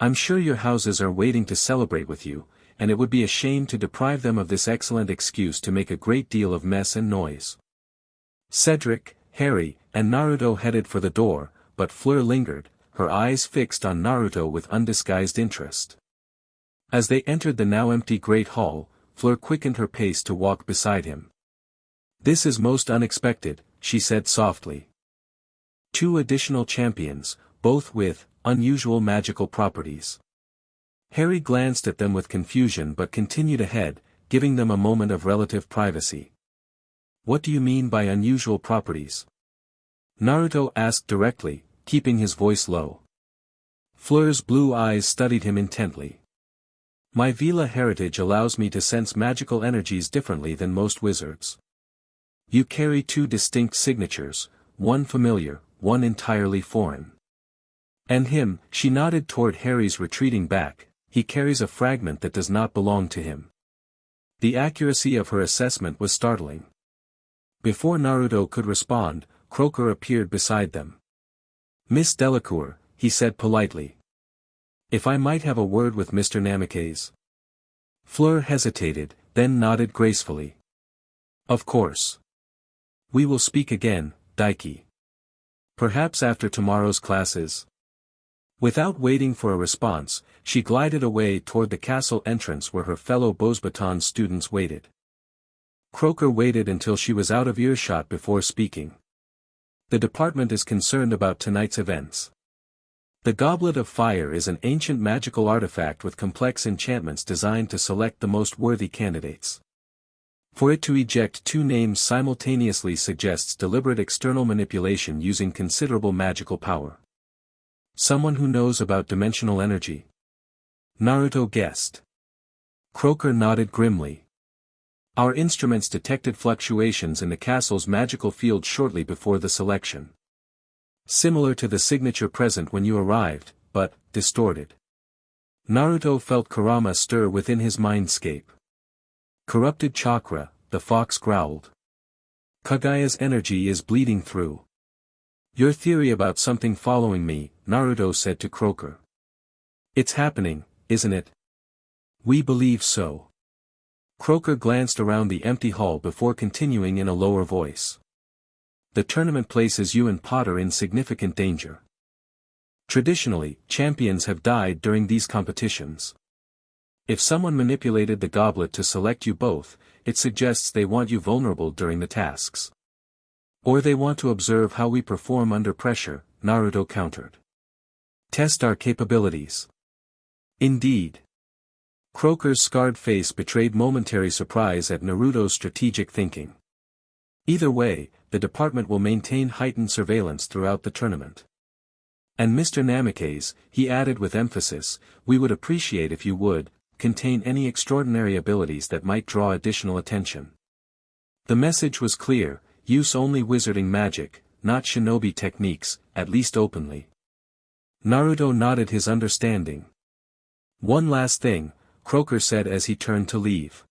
I'm sure your houses are waiting to celebrate with you, and it would be a shame to deprive them of this excellent excuse to make a great deal of mess and noise. Cedric, Harry, and Naruto headed for the door, but Fleur lingered, her eyes fixed on Naruto with undisguised interest. As they entered the now empty Great Hall, Fleur quickened her pace to walk beside him. "This is most unexpected," she said softly. "2 additional champions, both with unusual magical properties." Harry glanced at them with confusion but continued ahead, giving them a moment of relative privacy. "What do you mean by unusual properties?" Naruto asked directly, keeping his voice low. Fleur's blue eyes studied him intently. "My Vila heritage allows me to sense magical energies differently than most wizards. You carry 2 distinct signatures, one familiar, one entirely foreign. And him," she nodded toward Harry's retreating back, "he carries a fragment that does not belong to him." The accuracy of her assessment was startling. Before Naruto could respond, Croaker appeared beside them. "Miss Delacour," he said politely. "If I might have a word with Mr. Namikaze." Fleur hesitated, then nodded gracefully. "Of course. We will speak again, Daiki. Perhaps after tomorrow's classes." Without waiting for a response, she glided away toward the castle entrance where her fellow Bosbaton students waited. Croaker waited until she was out of earshot before speaking. "The department is concerned about tonight's events. The Goblet of Fire is an ancient magical artifact with complex enchantments designed to select the most worthy candidates. For it to eject 2 names simultaneously suggests deliberate external manipulation using considerable magical power." "Someone who knows about dimensional energy?" Naruto guessed. Croaker nodded grimly. "Our instruments detected fluctuations in the castle's magical field shortly before the selection. Similar to the signature present when you arrived, but distorted." Naruto felt Kurama stir within his mindscape. "Corrupted chakra," the fox growled. "Kagaya's energy is bleeding through." "Your theory about something following me," Naruto said to Croaker. "It's happening, isn't it?" "We believe so." Croaker glanced around the empty hall before continuing in a lower voice. "The tournament places you and Potter in significant danger. Traditionally, champions have died during these competitions. If someone manipulated the goblet to select you both, it suggests they want you vulnerable during the tasks. Or they want to observe how we perform under pressure," Naruto countered. "Test our capabilities." "Indeed." Croaker's scarred face betrayed momentary surprise at Naruto's strategic thinking. "Either way, the department will maintain heightened surveillance throughout the tournament. And Mr. Namikaze," he added with emphasis, "we would appreciate if you would contain any extraordinary abilities that might draw additional attention." The message was clear: use only wizarding magic, not shinobi techniques, at least openly. Naruto nodded his understanding. "One last thing," Croaker said as he turned to leave.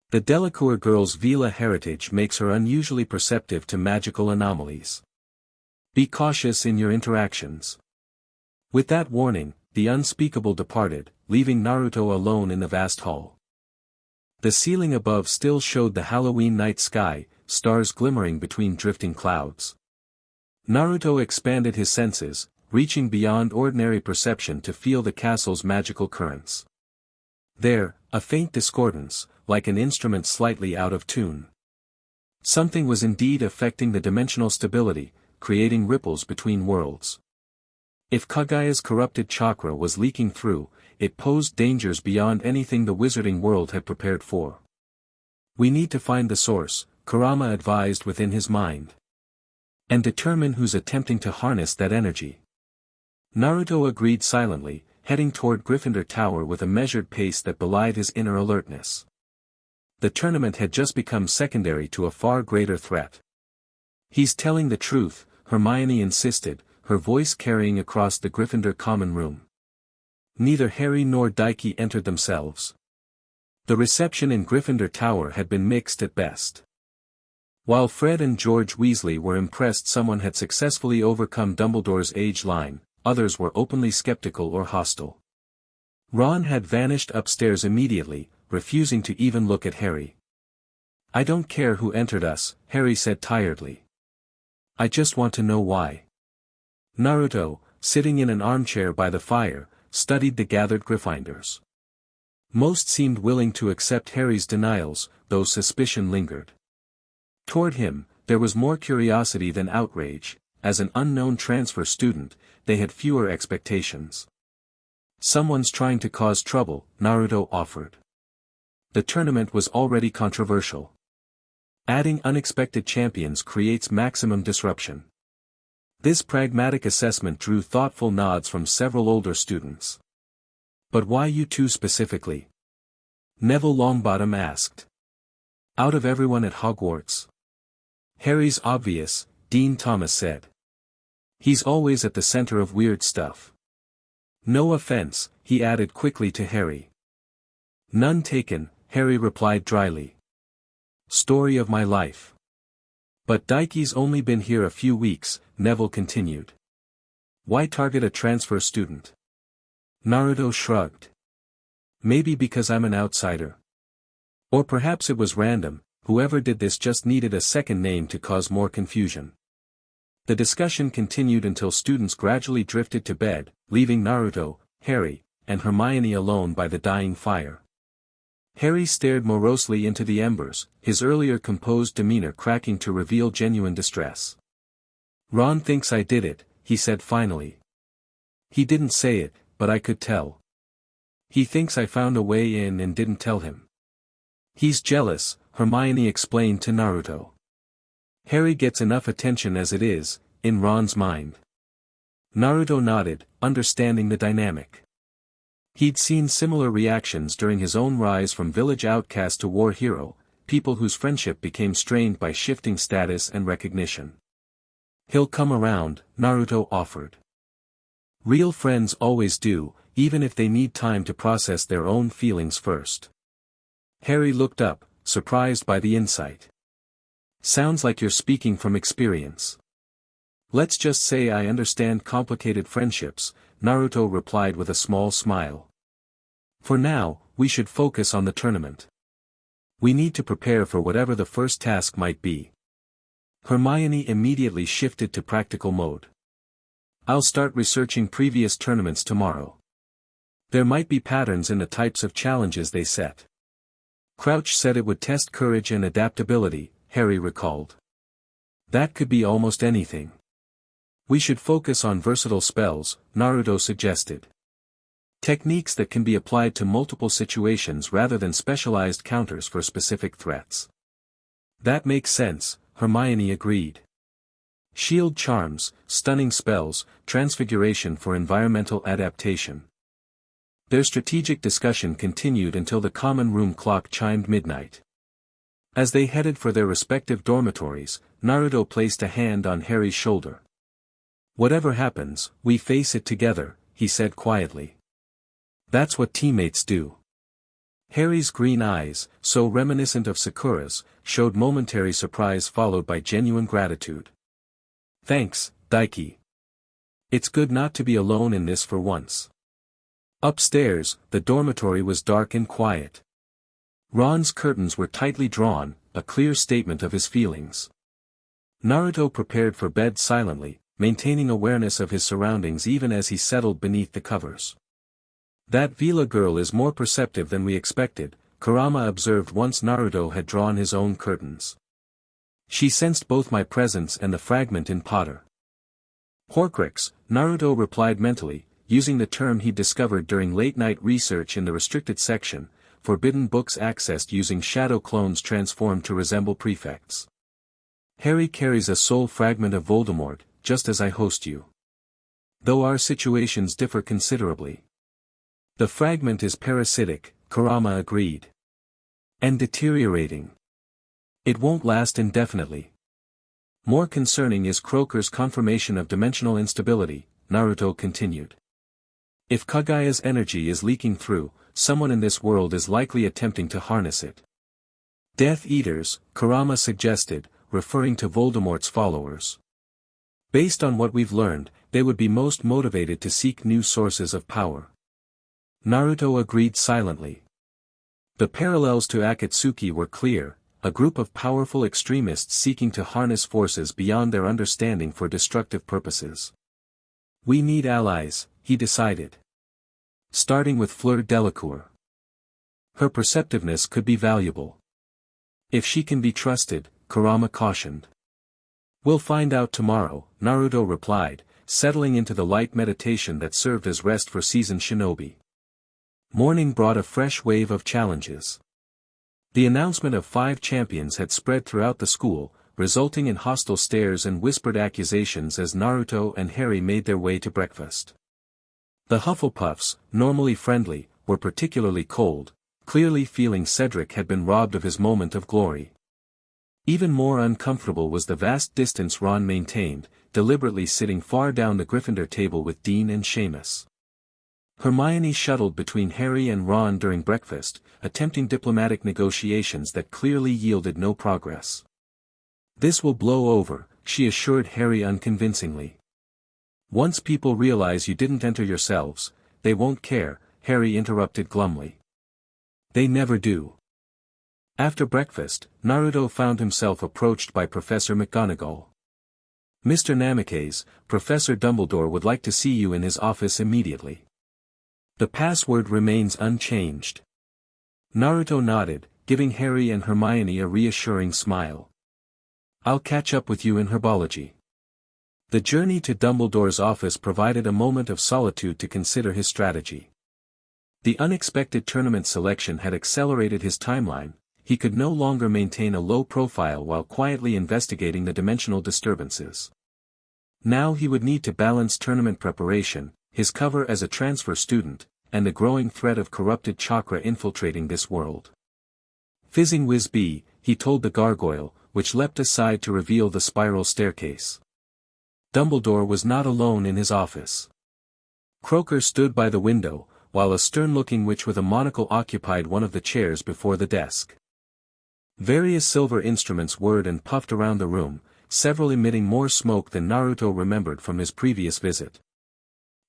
"The Delacour girl's Vila heritage makes her unusually perceptive to magical anomalies. Be cautious in your interactions." With that warning, the unspeakable departed, leaving Naruto alone in the vast hall. The ceiling above still showed the Halloween night sky, stars glimmering between drifting clouds. Naruto expanded his senses, reaching beyond ordinary perception to feel the castle's magical currents. There, a faint discordance, like an instrument slightly out of tune. Something was indeed affecting the dimensional stability, creating ripples between worlds. If Kagaya's corrupted chakra was leaking through, it posed dangers beyond anything the wizarding world had prepared for. "We need to find the source," Kurama advised within his mind. "And determine who's attempting to harness that energy." Naruto agreed silently, heading toward Gryffindor Tower with a measured pace that belied his inner alertness. The tournament had just become secondary to a far greater threat. "He's telling the truth," Hermione insisted, her voice carrying across the Gryffindor common room. Neither Harry nor Daiki entered themselves. The reception in Gryffindor Tower had been mixed at best. While Fred and George Weasley were impressed someone had successfully overcome Dumbledore's age line, others were openly skeptical or hostile. Ron had vanished upstairs immediately, refusing to even look at Harry. "I don't care who entered us," Harry said tiredly. I just want to know why. Naruto, sitting in an armchair by the fire, studied the gathered Gryffindors. Most seemed willing to accept Harry's denials, though suspicion lingered. Toward him, there was more curiosity than outrage. As an unknown transfer student, they had fewer expectations. Someone's trying to cause trouble, Naruto offered. The tournament was already controversial. Adding unexpected champions creates maximum disruption. This pragmatic assessment drew thoughtful nods from several older students. But why you two specifically? Neville Longbottom asked. Out of everyone at Hogwarts. Harry's obvious, Dean Thomas said. He's always at the center of weird stuff. No offense, he added quickly to Harry. None taken, Harry replied dryly. Story of my life. But Daiki's only been here a few weeks, Neville continued. Why target a transfer student? Naruto shrugged. Maybe because I'm an outsider. Or perhaps it was random, whoever did this just needed a second name to cause more confusion. The discussion continued until students gradually drifted to bed, leaving Naruto, Harry, and Hermione alone by the dying fire. Harry stared morosely into the embers, his earlier composed demeanor cracking to reveal genuine distress. Ron thinks I did it, he said finally. He didn't say it, but I could tell. He thinks I found a way in and didn't tell him. He's jealous, Hermione explained to Naruto. Harry gets enough attention as it is, in Ron's mind. Naruto nodded, understanding the dynamic. He'd seen similar reactions during his own rise from village outcast to war hero, people whose friendship became strained by shifting status and recognition. He'll come around, Naruto offered. Real friends always do, even if they need time to process their own feelings first. Harry looked up, surprised by the insight. Sounds like you're speaking from experience. Let's just say I understand complicated friendships, Naruto replied with a small smile. For now, we should focus on the tournament. We need to prepare for whatever the first task might be. Hermione immediately shifted to practical mode. I'll start researching previous tournaments tomorrow. There might be patterns in the types of challenges they set. Crouch said it would test courage and adaptability, Harry recalled. That could be almost anything. We should focus on versatile spells, Naruto suggested. Techniques that can be applied to multiple situations rather than specialized counters for specific threats. That makes sense, Hermione agreed. Shield charms, stunning spells, transfiguration for environmental adaptation. Their strategic discussion continued until the common room clock chimed midnight. As they headed for their respective dormitories, Naruto placed a hand on Harry's shoulder. Whatever happens, we face it together, he said quietly. That's what teammates do. Harry's green eyes, so reminiscent of Sakura's, showed momentary surprise followed by genuine gratitude. Thanks, Daiki. It's good not to be alone in this for once. Upstairs, the dormitory was dark and quiet. Ron's curtains were tightly drawn, a clear statement of his feelings. Naruto prepared for bed silently, maintaining awareness of his surroundings even as he settled beneath the covers. That Vila girl is more perceptive than we expected, Kurama observed once Naruto had drawn his own curtains. She sensed both my presence and the fragment in Potter. Horcrux, Naruto replied mentally, using the term he discovered during late-night research in the restricted section, forbidden books accessed using shadow clones transformed to resemble prefects. Harry carries a soul fragment of Voldemort, just as I host you. Though our situations differ considerably. The fragment is parasitic, Kurama agreed. And deteriorating. It won't last indefinitely. More concerning is Croaker's confirmation of dimensional instability, Naruto continued. If Kagaya's energy is leaking through, someone in this world is likely attempting to harness it. Death Eaters, Kurama suggested, referring to Voldemort's followers. Based on what we've learned, they would be most motivated to seek new sources of power. Naruto agreed silently. The parallels to Akatsuki were clear, a group of powerful extremists seeking to harness forces beyond their understanding for destructive purposes. We need allies, he decided. Starting with Fleur Delacour. Her perceptiveness could be valuable. If she can be trusted, Kurama cautioned. We'll find out tomorrow, Naruto replied, settling into the light meditation that served as rest for seasoned shinobi. Morning brought a fresh wave of challenges. The announcement of 5 champions had spread throughout the school, resulting in hostile stares and whispered accusations as Naruto and Harry made their way to breakfast. The Hufflepuffs, normally friendly, were particularly cold, clearly feeling Cedric had been robbed of his moment of glory. Even more uncomfortable was the vast distance Ron maintained, deliberately sitting far down the Gryffindor table with Dean and Seamus. Hermione shuttled between Harry and Ron during breakfast, attempting diplomatic negotiations that clearly yielded no progress. This will blow over, she assured Harry unconvincingly. Once people realize you didn't enter yourselves, they won't care, Harry interrupted glumly. They never do. After breakfast, Naruto found himself approached by Professor McGonagall. Mr. Namikaze, Professor Dumbledore would like to see you in his office immediately. The password remains unchanged. Naruto nodded, giving Harry and Hermione a reassuring smile. I'll catch up with you in herbology. The journey to Dumbledore's office provided a moment of solitude to consider his strategy. The unexpected tournament selection had accelerated his timeline. He could no longer maintain a low profile while quietly investigating the dimensional disturbances. Now he would need to balance tournament preparation, his cover as a transfer student, and the growing threat of corrupted chakra infiltrating this world. Fizzing whiz-bee, he told the gargoyle, which leapt aside to reveal the spiral staircase. Dumbledore was not alone in his office. Croaker stood by the window, while a stern-looking witch with a monocle occupied one of the chairs before the desk. Various silver instruments whirred and puffed around the room, several emitting more smoke than Naruto remembered from his previous visit.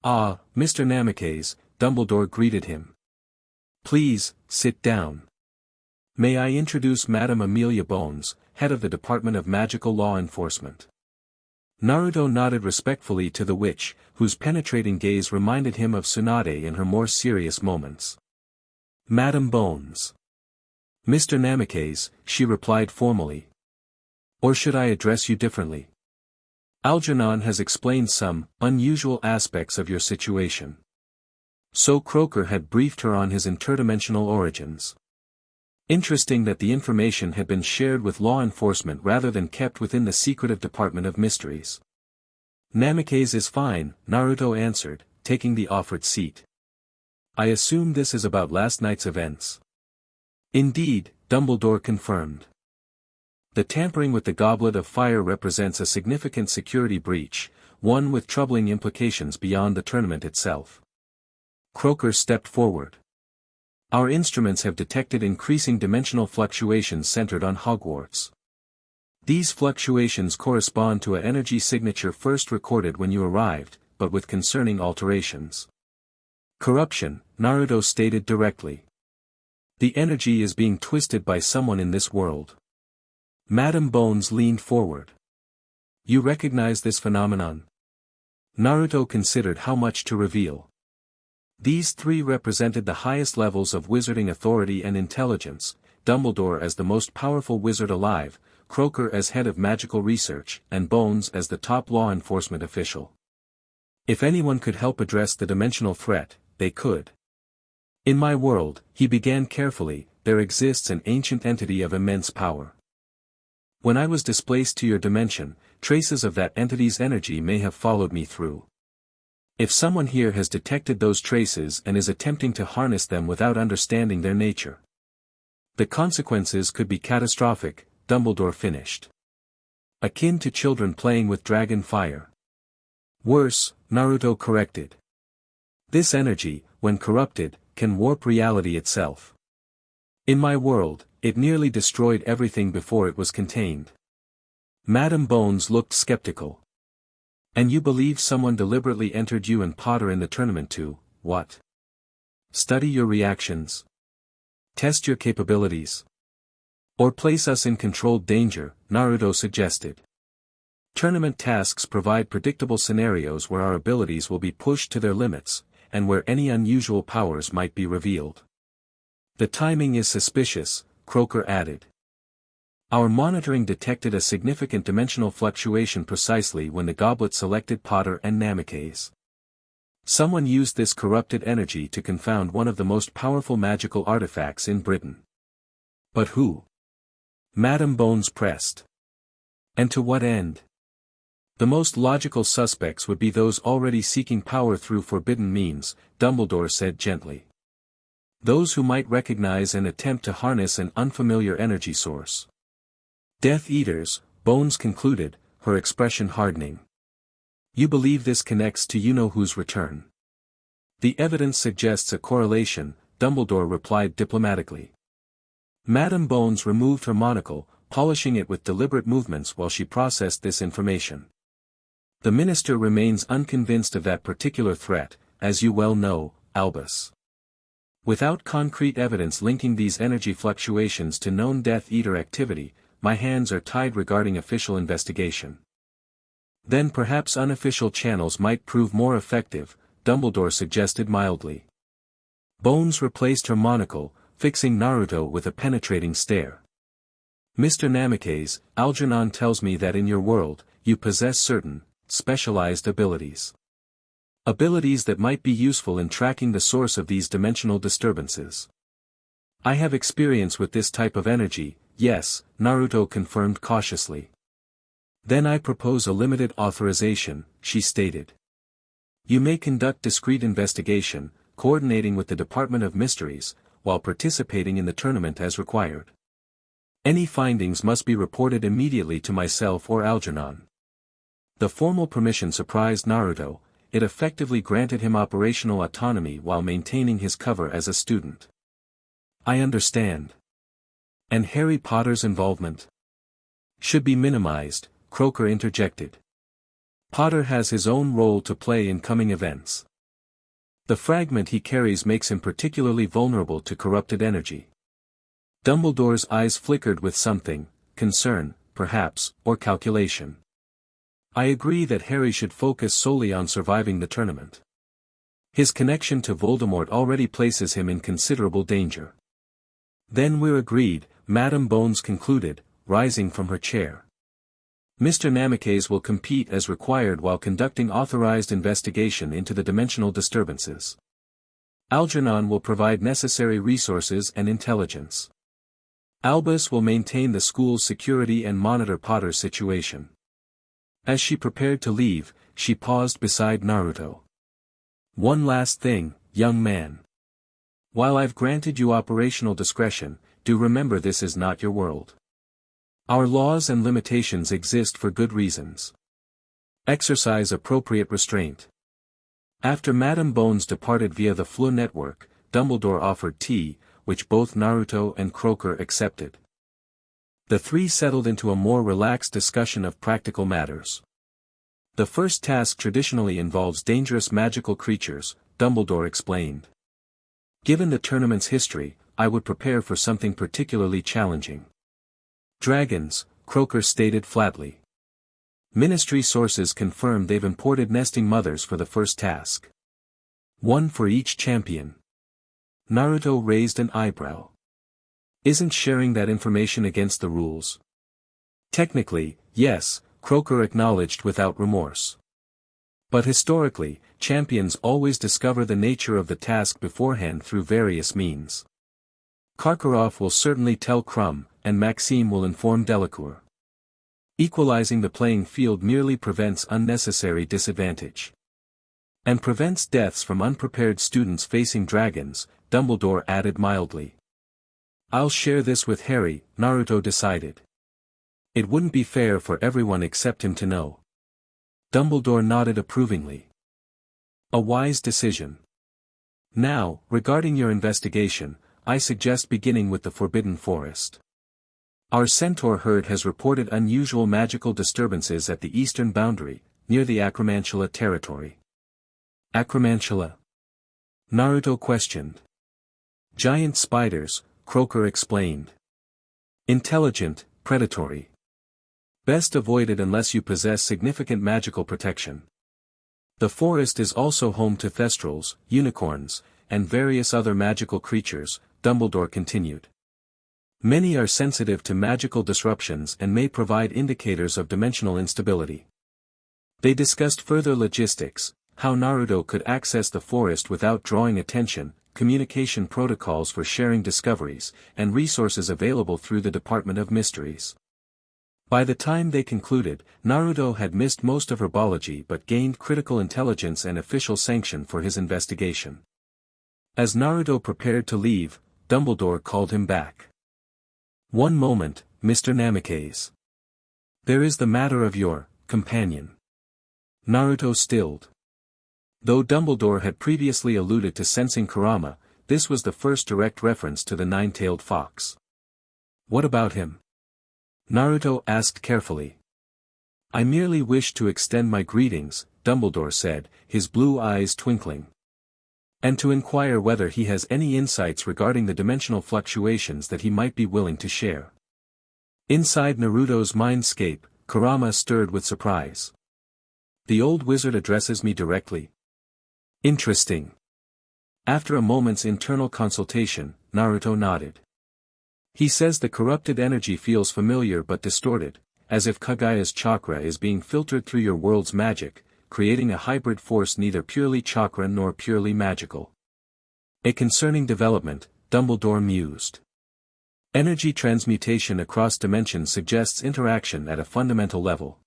Ah, Mr. Namikaze, Dumbledore greeted him. Please, sit down. May I introduce Madame Amelia Bones, head of the Department of Magical Law Enforcement. Naruto nodded respectfully to the witch, whose penetrating gaze reminded him of Tsunade in her more serious moments. Madame Bones. Mr. Namikaze, she replied formally. Or should I address you differently? Algernon has explained some unusual aspects of your situation. So Croaker had briefed her on his interdimensional origins. Interesting that the information had been shared with law enforcement rather than kept within the secretive Department of Mysteries. Namikaze is fine, Naruto answered, taking the offered seat. I assume this is about last night's events. Indeed, Dumbledore confirmed. The tampering with the Goblet of Fire represents a significant security breach, one with troubling implications beyond the tournament itself. Croaker stepped forward. Our instruments have detected increasing dimensional fluctuations centered on Hogwarts. These fluctuations correspond to an energy signature first recorded when you arrived, but with concerning alterations. Corruption, Naruto stated directly. The energy is being twisted by someone in this world. Madame Bones leaned forward. You recognize this phenomenon? Naruto considered how much to reveal. These 3 represented the highest levels of wizarding authority and intelligence, Dumbledore as the most powerful wizard alive, Croaker as head of magical research, and Bones as the top law enforcement official. If anyone could help address the dimensional threat, they could. In my world, he began carefully, there exists an ancient entity of immense power. When I was displaced to your dimension, traces of that entity's energy may have followed me through. If someone here has detected those traces and is attempting to harness them without understanding their nature, the consequences could be catastrophic, Dumbledore finished. Akin to children playing with dragon fire. Worse, Naruto corrected. This energy, when corrupted, can warp reality itself. In my world, it nearly destroyed everything before it was contained. Madame Bones looked skeptical. And you believe someone deliberately entered you and Potter in the tournament to, what? Study your reactions. Test your capabilities. Or place us in controlled danger, Naruto suggested. Tournament tasks provide predictable scenarios where our abilities will be pushed to their limits, and where any unusual powers might be revealed. The timing is suspicious, Croker added. Our monitoring detected a significant dimensional fluctuation precisely when the goblet selected Potter and Namikaze. Someone used this corrupted energy to confound one of the most powerful magical artifacts in Britain. But who? Madame Bones pressed. And to what end? The most logical suspects would be those already seeking power through forbidden means, Dumbledore said gently. Those who might recognize and attempt to harness an unfamiliar energy source. Death Eaters, Bones concluded, her expression hardening. You believe this connects to you-know-who's return? The evidence suggests a correlation, Dumbledore replied diplomatically. Madame Bones removed her monocle, polishing it with deliberate movements while she processed this information. The minister remains unconvinced of that particular threat, as you well know, Albus. Without concrete evidence linking these energy fluctuations to known Death Eater activity, my hands are tied regarding official investigation. Then perhaps unofficial channels might prove more effective, Dumbledore suggested mildly. Bones replaced her monocle, fixing Naruto with a penetrating stare. Mr. Namikaze, Algernon tells me that in your world, you possess certain, specialized abilities. Abilities that might be useful in tracking the source of these dimensional disturbances. I have experience with this type of energy, yes, Naruto confirmed cautiously. Then I propose a limited authorization, she stated. You may conduct discreet investigation, coordinating with the Department of Mysteries, while participating in the tournament as required. Any findings must be reported immediately to myself or Algernon. The formal permission surprised Naruto, it effectively granted him operational autonomy while maintaining his cover as a student. I understand. And Harry Potter's involvement? Should be minimized, Croker interjected. Potter has his own role to play in coming events. The fragment he carries makes him particularly vulnerable to corrupted energy. Dumbledore's eyes flickered with something, concern, perhaps, or calculation. I agree that Harry should focus solely on surviving the tournament. His connection to Voldemort already places him in considerable danger. Then we're agreed, Madame Bones concluded, rising from her chair. Mr. Namikaze will compete as required while conducting authorized investigation into the dimensional disturbances. Algernon will provide necessary resources and intelligence. Albus will maintain the school's security and monitor Potter's situation. As she prepared to leave, she paused beside Naruto. One last thing, young man. While I've granted you operational discretion, do remember this is not your world. Our laws and limitations exist for good reasons. Exercise appropriate restraint. After Madame Bones departed via the Fleur network, Dumbledore offered tea, which both Naruto and Croker accepted. The three settled into a more relaxed discussion of practical matters. The first task traditionally involves dangerous magical creatures, Dumbledore explained. Given the tournament's history, I would prepare for something particularly challenging. Dragons, Croker stated flatly. Ministry sources confirm they've imported nesting mothers for the first task. One for each champion. Naruto raised an eyebrow. Isn't sharing that information against the rules? Technically, yes, Croker acknowledged without remorse. But historically, champions always discover the nature of the task beforehand through various means. Karkaroff will certainly tell Crumb, and Maxime will inform Delacour. Equalizing the playing field merely prevents unnecessary disadvantage. And prevents deaths from unprepared students facing dragons, Dumbledore added mildly. I'll share this with Harry, Naruto decided. It wouldn't be fair for everyone except him to know. Dumbledore nodded approvingly. A wise decision. Now, regarding your investigation, I suggest beginning with the Forbidden Forest. Our centaur herd has reported unusual magical disturbances at the eastern boundary, near the Acromantula territory. Acromantula? Naruto questioned. Giant spiders, Croker explained. Intelligent, predatory. Best avoided unless you possess significant magical protection. The forest is also home to thestrals, unicorns, and various other magical creatures, Dumbledore continued. Many are sensitive to magical disruptions and may provide indicators of dimensional instability. They discussed further logistics, how Naruto could access the forest without drawing attention, communication protocols for sharing discoveries, and resources available through the Department of Mysteries. By the time they concluded, Naruto had missed most of herbology but gained critical intelligence and official sanction for his investigation. As Naruto prepared to leave, Dumbledore called him back. "One moment, Mr. Namikaze. There is the matter of your companion." Naruto stilled. Though Dumbledore had previously alluded to sensing Kurama, this was the first direct reference to the nine-tailed fox. "What about him?" Naruto asked carefully. "I merely wish to extend my greetings," Dumbledore said, his blue eyes twinkling. "And to inquire whether he has any insights regarding the dimensional fluctuations that he might be willing to share." Inside Naruto's mindscape, Kurama stirred with surprise. "The old wizard addresses me directly? Interesting." After a moment's internal consultation, Naruto nodded. "He says the corrupted energy feels familiar but distorted, as if Kagaya's chakra is being filtered through your world's magic, creating a hybrid force neither purely chakra nor purely magical." A concerning development, Dumbledore mused. Energy transmutation across dimensions suggests interaction at a fundamental level.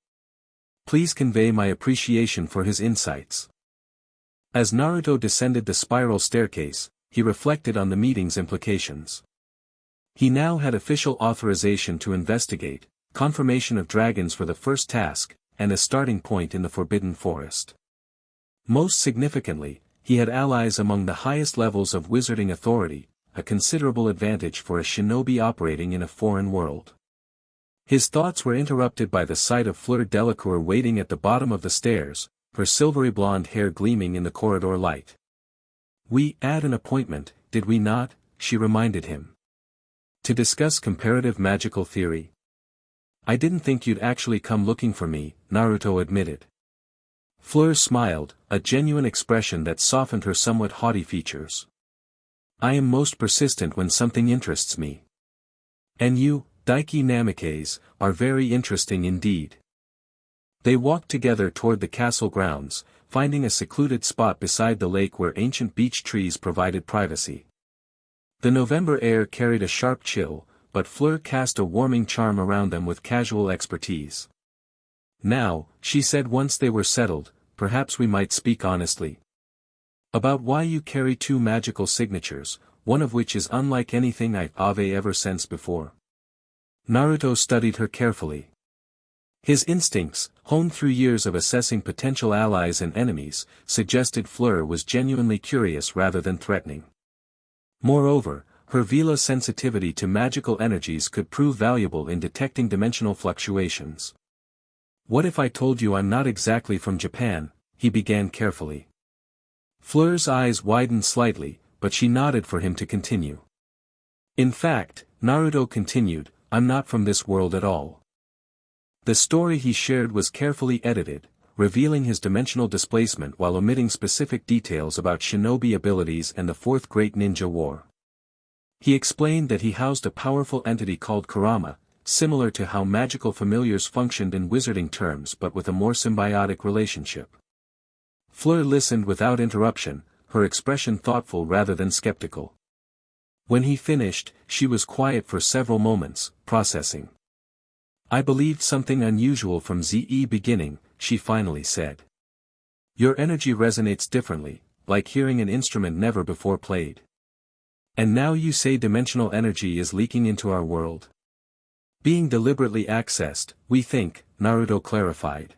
Please convey my appreciation for his insights. As Naruto descended the spiral staircase, he reflected on the meeting's implications. He now had official authorization to investigate, confirmation of dragons for the first task, and a starting point in the Forbidden Forest. Most significantly, he had allies among the highest levels of wizarding authority, a considerable advantage for a shinobi operating in a foreign world. His thoughts were interrupted by the sight of Fleur Delacour waiting at the bottom of the stairs, her silvery blonde hair gleaming in the corridor light. "We had an appointment, did we not?" she reminded him. "To discuss comparative magical theory?" "I didn't think you'd actually come looking for me," Naruto admitted. Fleur smiled, a genuine expression that softened her somewhat haughty features. "I am most persistent when something interests me. And you, Daiki Namikaze, are very interesting indeed." They walked together toward the castle grounds, finding a secluded spot beside the lake where ancient beech trees provided privacy. The November air carried a sharp chill, but Fleur cast a warming charm around them with casual expertise. "Now," she said once they were settled, "perhaps we might speak honestly. About why you carry two magical signatures, one of which is unlike anything I've ever sensed before." Naruto studied her carefully. His instincts, honed through years of assessing potential allies and enemies, suggested Fleur was genuinely curious rather than threatening. Moreover, her Vila sensitivity to magical energies could prove valuable in detecting dimensional fluctuations. "What if I told you I'm not exactly from Japan?" he began carefully. Fleur's eyes widened slightly, but she nodded for him to continue. "In fact," Naruto continued, "I'm not from this world at all." The story he shared was carefully edited, revealing his dimensional displacement while omitting specific details about shinobi abilities and the Fourth Great Ninja War. He explained that he housed a powerful entity called Kurama, similar to how magical familiars functioned in wizarding terms but with a more symbiotic relationship. Fleur listened without interruption, her expression thoughtful rather than skeptical. When he finished, she was quiet for several moments, processing. "I believed something unusual from the beginning," she finally said. "Your energy resonates differently, like hearing an instrument never before played. And now you say dimensional energy is leaking into our world. Being deliberately accessed, we think," Naruto clarified.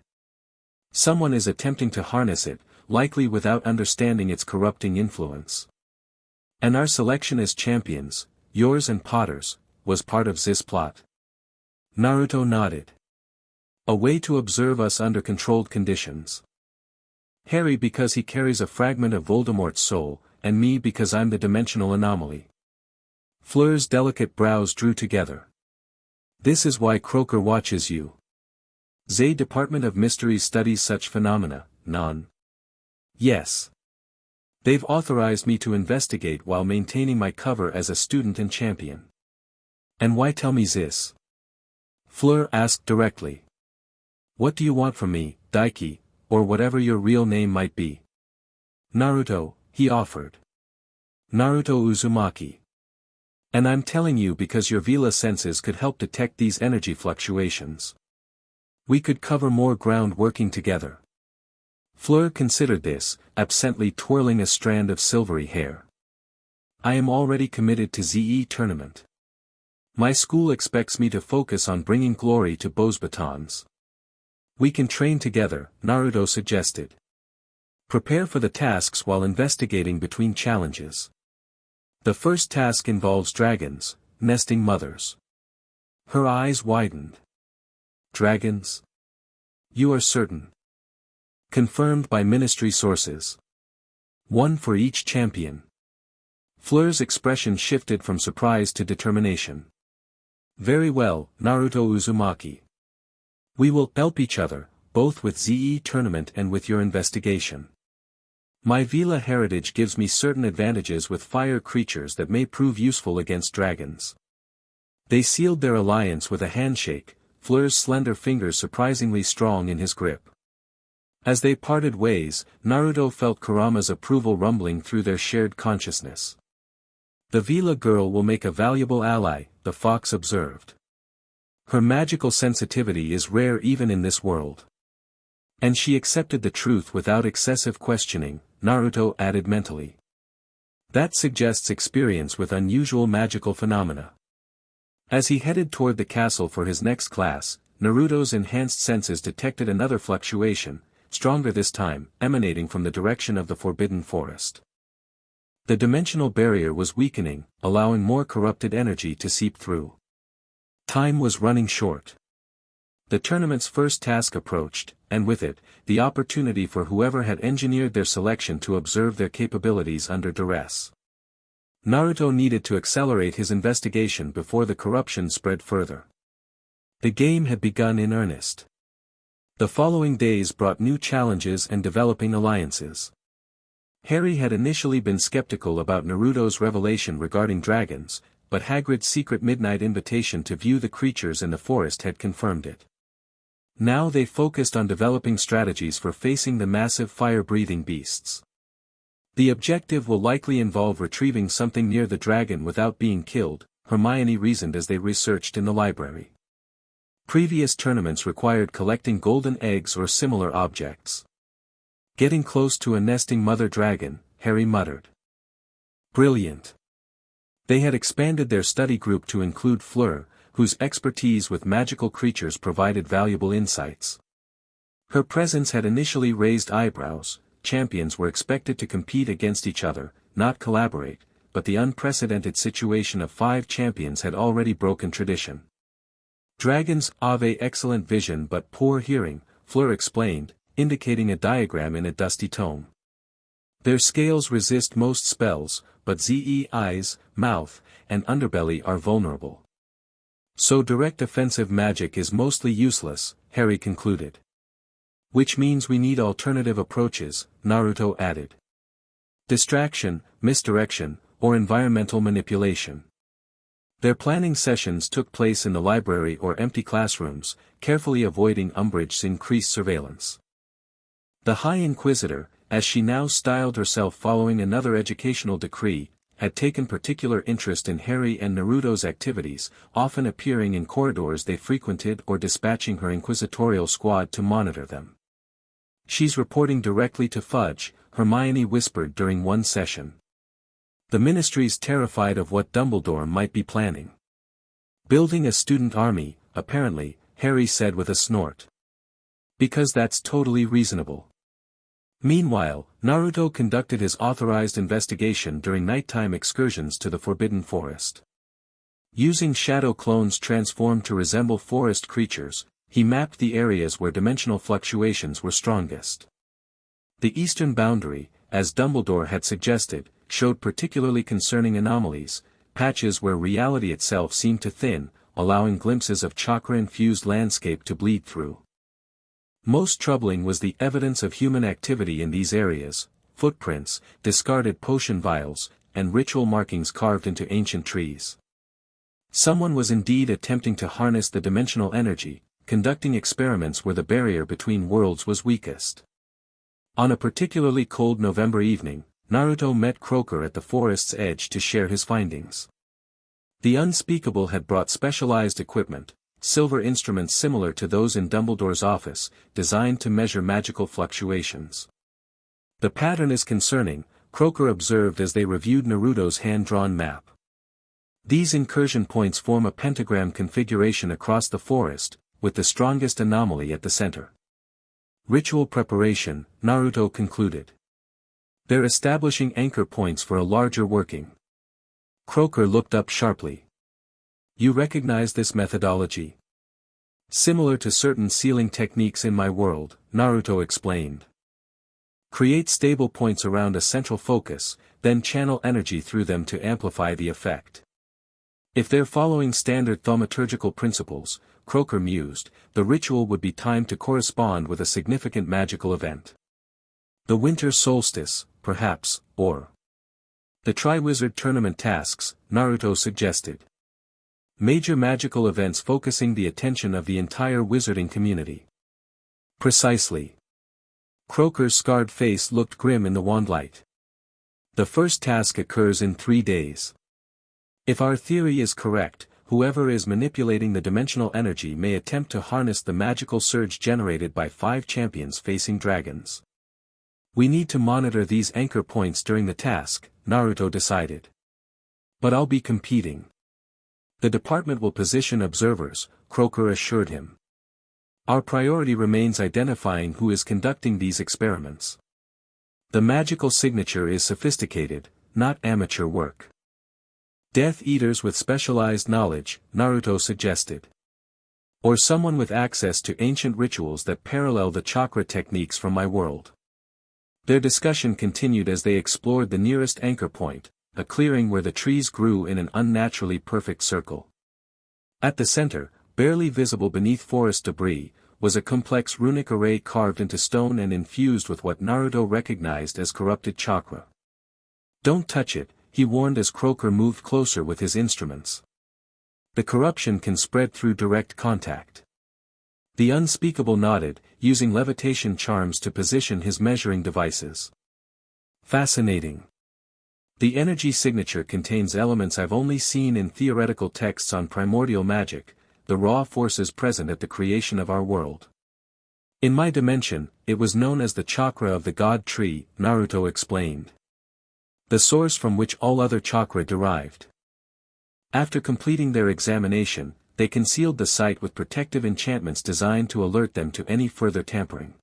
"Someone is attempting to harness it, likely without understanding its corrupting influence. And our selection as champions, yours and Potter's, was part of this plot." Naruto nodded. "A way to observe us under controlled conditions. Harry because he carries a fragment of Voldemort's soul, and me because I'm the dimensional anomaly." Fleur's delicate brows drew together. This is why Croaker watches you. The Department of Mysteries studies such phenomena, non? Yes. They've authorized me to investigate while maintaining my cover as a student and champion. And why tell me this? Fleur asked directly. What do you want from me, Daiki, or whatever your real name might be? Naruto, he offered. Naruto Uzumaki. And I'm telling you because your Vila senses could help detect these energy fluctuations. We could cover more ground working together. Fleur considered this, absently twirling a strand of silvery hair. I am already committed to ZE tournament. My school expects me to focus on bringing glory to Bo's batons. We can train together, Naruto suggested. Prepare for the tasks while investigating between challenges. The first task involves dragons, nesting mothers. Her eyes widened. Dragons? You are certain? Confirmed by ministry sources. One for each champion. Fleur's expression shifted from surprise to determination. Very well, Naruto Uzumaki. We will help each other, both with ZE tournament and with your investigation. My Vila heritage gives me certain advantages with fire creatures that may prove useful against dragons. They sealed their alliance with a handshake, Fleur's slender fingers surprisingly strong in his grip. As they parted ways, Naruto felt Kurama's approval rumbling through their shared consciousness. The Vila girl will make a valuable ally, the fox observed. Her magical sensitivity is rare even in this world. And she accepted the truth without excessive questioning, Naruto added mentally. That suggests experience with unusual magical phenomena. As he headed toward the castle for his next class, Naruto's enhanced senses detected another fluctuation, stronger this time, emanating from the direction of the Forbidden Forest. The dimensional barrier was weakening, allowing more corrupted energy to seep through. Time was running short. The tournament's first task approached, and with it, the opportunity for whoever had engineered their selection to observe their capabilities under duress. Naruto needed to accelerate his investigation before the corruption spread further. The game had begun in earnest. The following days brought new challenges and developing alliances. Harry had initially been skeptical about Naruto's revelation regarding dragons, but Hagrid's secret midnight invitation to view the creatures in the forest had confirmed it. Now they focused on developing strategies for facing the massive fire-breathing beasts. The objective will likely involve retrieving something near the dragon without being killed, Hermione reasoned as they researched in the library. Previous tournaments required collecting golden eggs or similar objects. Getting close to a nesting mother dragon, Harry muttered. Brilliant. They had expanded their study group to include Fleur, whose expertise with magical creatures provided valuable insights. Her presence had initially raised eyebrows. Champions were expected to compete against each other, not collaborate, but the unprecedented situation of 5 champions had already broken tradition. Dragons have excellent vision but poor hearing, Fleur explained, indicating a diagram in a dusty tome. Their scales resist most spells, but ZE eyes, mouth, and underbelly are vulnerable. So direct offensive magic is mostly useless, Harry concluded. Which means we need alternative approaches, Naruto added. Distraction, misdirection, or environmental manipulation. Their planning sessions took place in the library or empty classrooms, carefully avoiding Umbridge's increased surveillance. The High Inquisitor, as she now styled herself following another educational decree, had taken particular interest in Harry and Naruto's activities, often appearing in corridors they frequented or dispatching her inquisitorial squad to monitor them. She's reporting directly to Fudge, Hermione whispered during one session. The Ministry's terrified of what Dumbledore might be planning. Building a student army, apparently, Harry said with a snort. Because that's totally reasonable. Meanwhile, Naruto conducted his authorized investigation during nighttime excursions to the Forbidden Forest. Using shadow clones transformed to resemble forest creatures, he mapped the areas where dimensional fluctuations were strongest. The eastern boundary, as Dumbledore had suggested, showed particularly concerning anomalies, patches where reality itself seemed to thin, allowing glimpses of chakra-infused landscape to bleed through. Most troubling was the evidence of human activity in these areas: footprints, discarded potion vials, and ritual markings carved into ancient trees. Someone was indeed attempting to harness the dimensional energy, conducting experiments where the barrier between worlds was weakest. On a particularly cold November evening, Naruto met Croaker at the forest's edge to share his findings. The unspeakable had brought specialized equipment, silver instruments similar to those in Dumbledore's office, designed to measure magical fluctuations. "The pattern is concerning," Croaker observed as they reviewed Naruto's hand-drawn map. "These incursion points form a pentagram configuration across the forest, with the strongest anomaly at the center." Ritual preparation, Naruto concluded. "They're establishing anchor points for a larger working." Croaker looked up sharply. "You recognize this methodology?" "Similar to certain sealing techniques in my world," Naruto explained. "Create stable points around a central focus, then channel energy through them to amplify the effect." "If they're following standard thaumaturgical principles," Croaker mused, "the ritual would be timed to correspond with a significant magical event. The winter solstice, perhaps, or the Triwizard Tournament tasks," Naruto suggested. "Major magical events focusing the attention of the entire wizarding community." "Precisely." Croaker's scarred face looked grim in the wandlight. "The first task occurs in 3 days. If our theory is correct, whoever is manipulating the dimensional energy may attempt to harness the magical surge generated by 5 champions facing dragons. We need to monitor these anchor points during the task," Naruto decided. "But I'll be competing." "The department will position observers," Croaker assured him. "Our priority remains identifying who is conducting these experiments. The magical signature is sophisticated, not amateur work." "Death Eaters with specialized knowledge," Naruto suggested. "Or someone with access to ancient rituals that parallel the chakra techniques from my world." Their discussion continued as they explored the nearest anchor point, a clearing where the trees grew in an unnaturally perfect circle. At the center, barely visible beneath forest debris, was a complex runic array carved into stone and infused with what Naruto recognized as corrupted chakra. "Don't touch it," he warned as Croaker moved closer with his instruments. "The corruption can spread through direct contact." The unspeakable nodded, using levitation charms to position his measuring devices. "Fascinating. The energy signature contains elements I've only seen in theoretical texts on primordial magic, the raw forces present at the creation of our world. In my dimension, it was known as the chakra of the god tree," Naruto explained. "The source from which all other chakra derived." After completing their examination, they concealed the site with protective enchantments designed to alert them to any further tampering.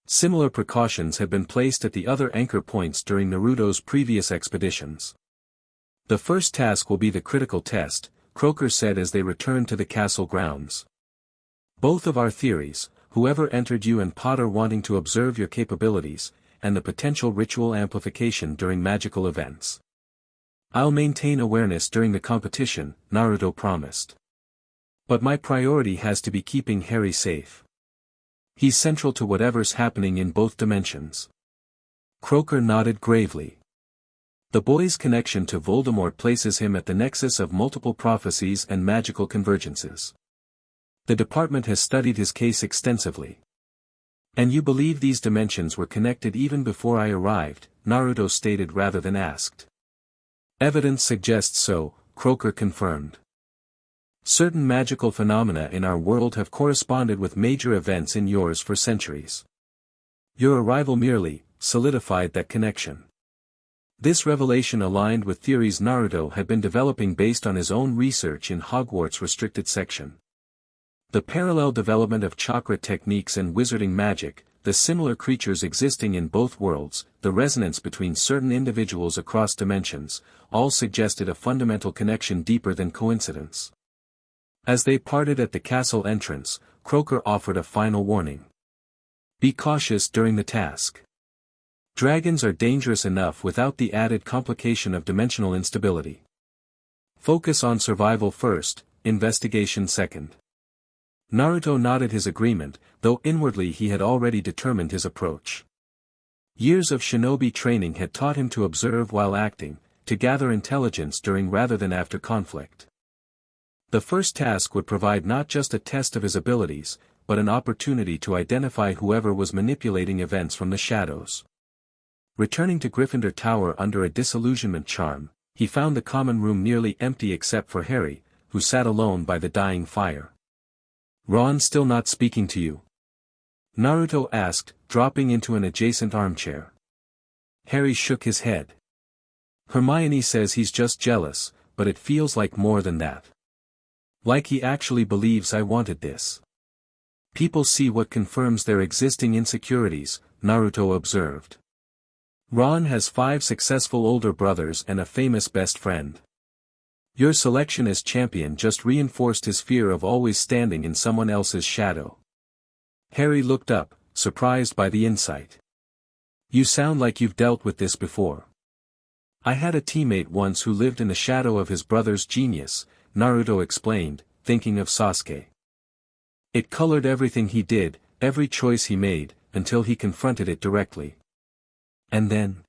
Similar precautions had been placed at the other anchor points during Naruto's previous expeditions. "The first task will be the critical test," Croaker said as they returned to the castle grounds. "Both of our theories, whoever entered you and Potter wanting to observe your capabilities, and the potential ritual amplification during magical events. I'll maintain awareness during the competition," Naruto promised. "But my priority has to be keeping Harry safe. He's central to whatever's happening in both dimensions." Croaker nodded gravely. "The boy's connection to Voldemort places him at the nexus of multiple prophecies and magical convergences. The department has studied his case extensively." "And you believe these dimensions were connected even before I arrived," Naruto stated rather than asked. "Evidence suggests so," Croaker confirmed. "Certain magical phenomena in our world have corresponded with major events in yours for centuries. Your arrival merely solidified that connection." This revelation aligned with theories Naruto had been developing based on his own research in Hogwarts' restricted section. The parallel development of chakra techniques and wizarding magic, the similar creatures existing in both worlds, the resonance between certain individuals across dimensions, all suggested a fundamental connection deeper than coincidence. As they parted at the castle entrance, Croaker offered a final warning. "Be cautious during the task. Dragons are dangerous enough without the added complication of dimensional instability. Focus on survival first, investigation second. Naruto nodded his agreement, though inwardly he had already determined his approach. Years of shinobi training had taught him to observe while acting, to gather intelligence during rather than after conflict. The first task would provide not just a test of his abilities, but an opportunity to identify whoever was manipulating events from the shadows. Returning to Gryffindor Tower under a disillusionment charm, he found the common room nearly empty except for Harry, who sat alone by the dying fire. "Ron still not speaking to you?" Naruto asked, dropping into an adjacent armchair. Harry shook his head. "Hermione says he's just jealous, but it feels like more than that. Like he actually believes I wanted this." "People see what confirms their existing insecurities," Naruto observed. "Ron has 5 successful older brothers and a famous best friend. Your selection as champion just reinforced his fear of always standing in someone else's shadow." Harry looked up, surprised by the insight. "You sound like you've dealt with this before." "I had a teammate once who lived in the shadow of his brother's genius," Naruto explained, thinking of Sasuke. "It colored everything he did, every choice he made, until he confronted it directly. And then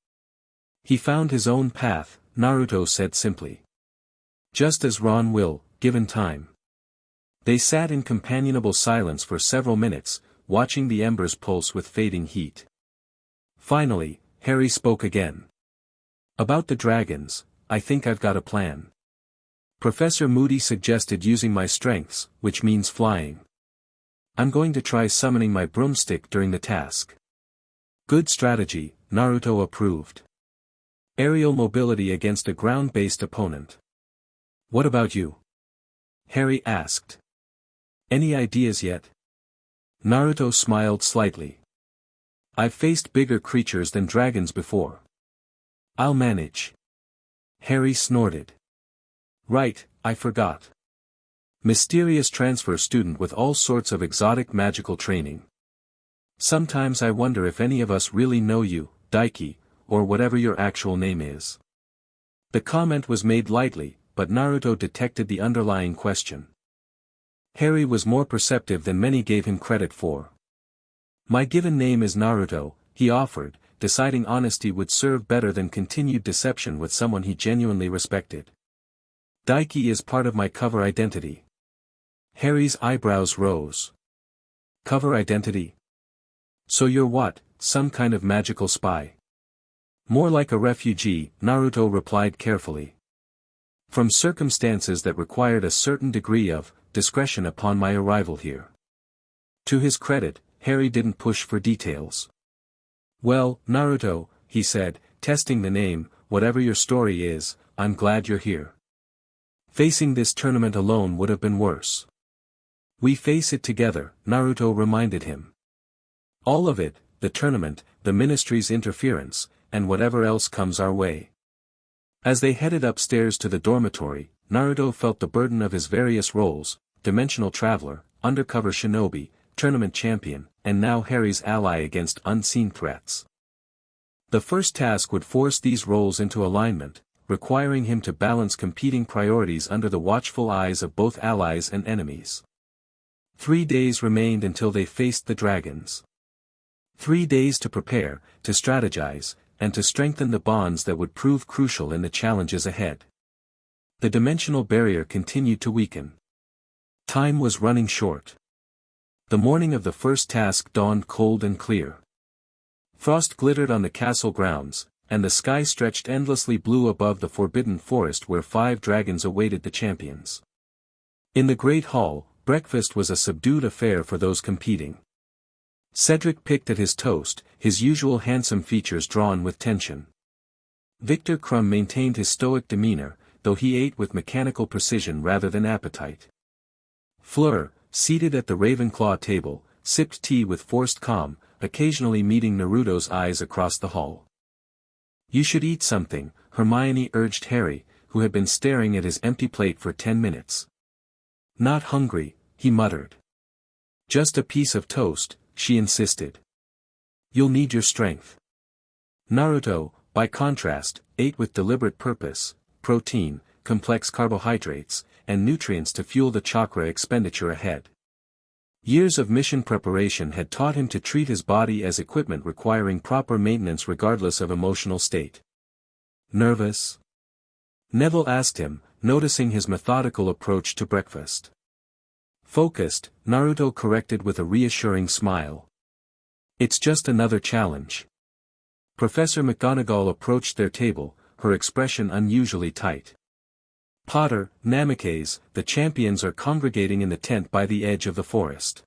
he found his own path," Naruto said simply. "Just as Ron will, given time." They sat in companionable silence for several minutes, watching the embers pulse with fading heat. Finally, Harry spoke again. "About the dragons, I think I've got a plan. Professor Moody suggested using my strengths, which means flying. I'm going to try summoning my broomstick during the task." "Good strategy," Naruto approved. "Aerial mobility against a ground-based opponent." "What about you?" Harry asked. "Any ideas yet?" Naruto smiled slightly. "I've faced bigger creatures than dragons before. I'll manage." Harry snorted. "Right, I forgot. Mysterious transfer student with all sorts of exotic magical training. Sometimes I wonder if any of us really know you, Daiki, or whatever your actual name is." The comment was made lightly, but Naruto detected the underlying question. Harry was more perceptive than many gave him credit for. "My given name is Naruto," he offered, deciding honesty would serve better than continued deception with someone he genuinely respected. "Daiki is part of my cover identity." Harry's eyebrows rose. "Cover identity? So you're what, some kind of magical spy?" "More like a refugee," Naruto replied carefully. "From circumstances that required a certain degree of discretion upon my arrival here." To his credit, Harry didn't push for details. "Well, Naruto," he said, testing the name, "whatever your story is, I'm glad you're here. Facing this tournament alone would have been worse." "We face it together," Naruto reminded him. "All of it, the tournament, the ministry's interference, and whatever else comes our way." As they headed upstairs to the dormitory, Naruto felt the burden of his various roles: dimensional traveler, undercover shinobi, tournament champion, and now Harry's ally against unseen threats. The first task would force these roles into alignment, requiring him to balance competing priorities under the watchful eyes of both allies and enemies. 3 days remained until they faced the dragons. 3 days to prepare, to strategize, and to strengthen the bonds that would prove crucial in the challenges ahead. The dimensional barrier continued to weaken. Time was running short. The morning of the first task dawned cold and clear. Frost glittered on the castle grounds, and the sky stretched endlessly blue above the forbidden forest where 5 dragons awaited the champions. In the great hall, breakfast was a subdued affair for those competing. Cedric picked at his toast, his usual handsome features drawn with tension. Victor Crumb maintained his stoic demeanor, though he ate with mechanical precision rather than appetite. Fleur, seated at the Ravenclaw table, sipped tea with forced calm, occasionally meeting Naruto's eyes across the hall. "You should eat something," Hermione urged Harry, who had been staring at his empty plate for 10 minutes. "Not hungry," he muttered. "Just a piece of toast," she insisted. "You'll need your strength." Naruto, by contrast, ate with deliberate purpose: protein, complex carbohydrates, and nutrients to fuel the chakra expenditure ahead. Years of mission preparation had taught him to treat his body as equipment requiring proper maintenance regardless of emotional state. Nervous? Neville asked him, noticing his methodical approach to breakfast. Focused, Naruto corrected with a reassuring smile. It's just another challenge. Professor McGonagall approached their table, her expression unusually tight. Potter, Namikaze, the champions are congregating in the tent by the edge of the forest.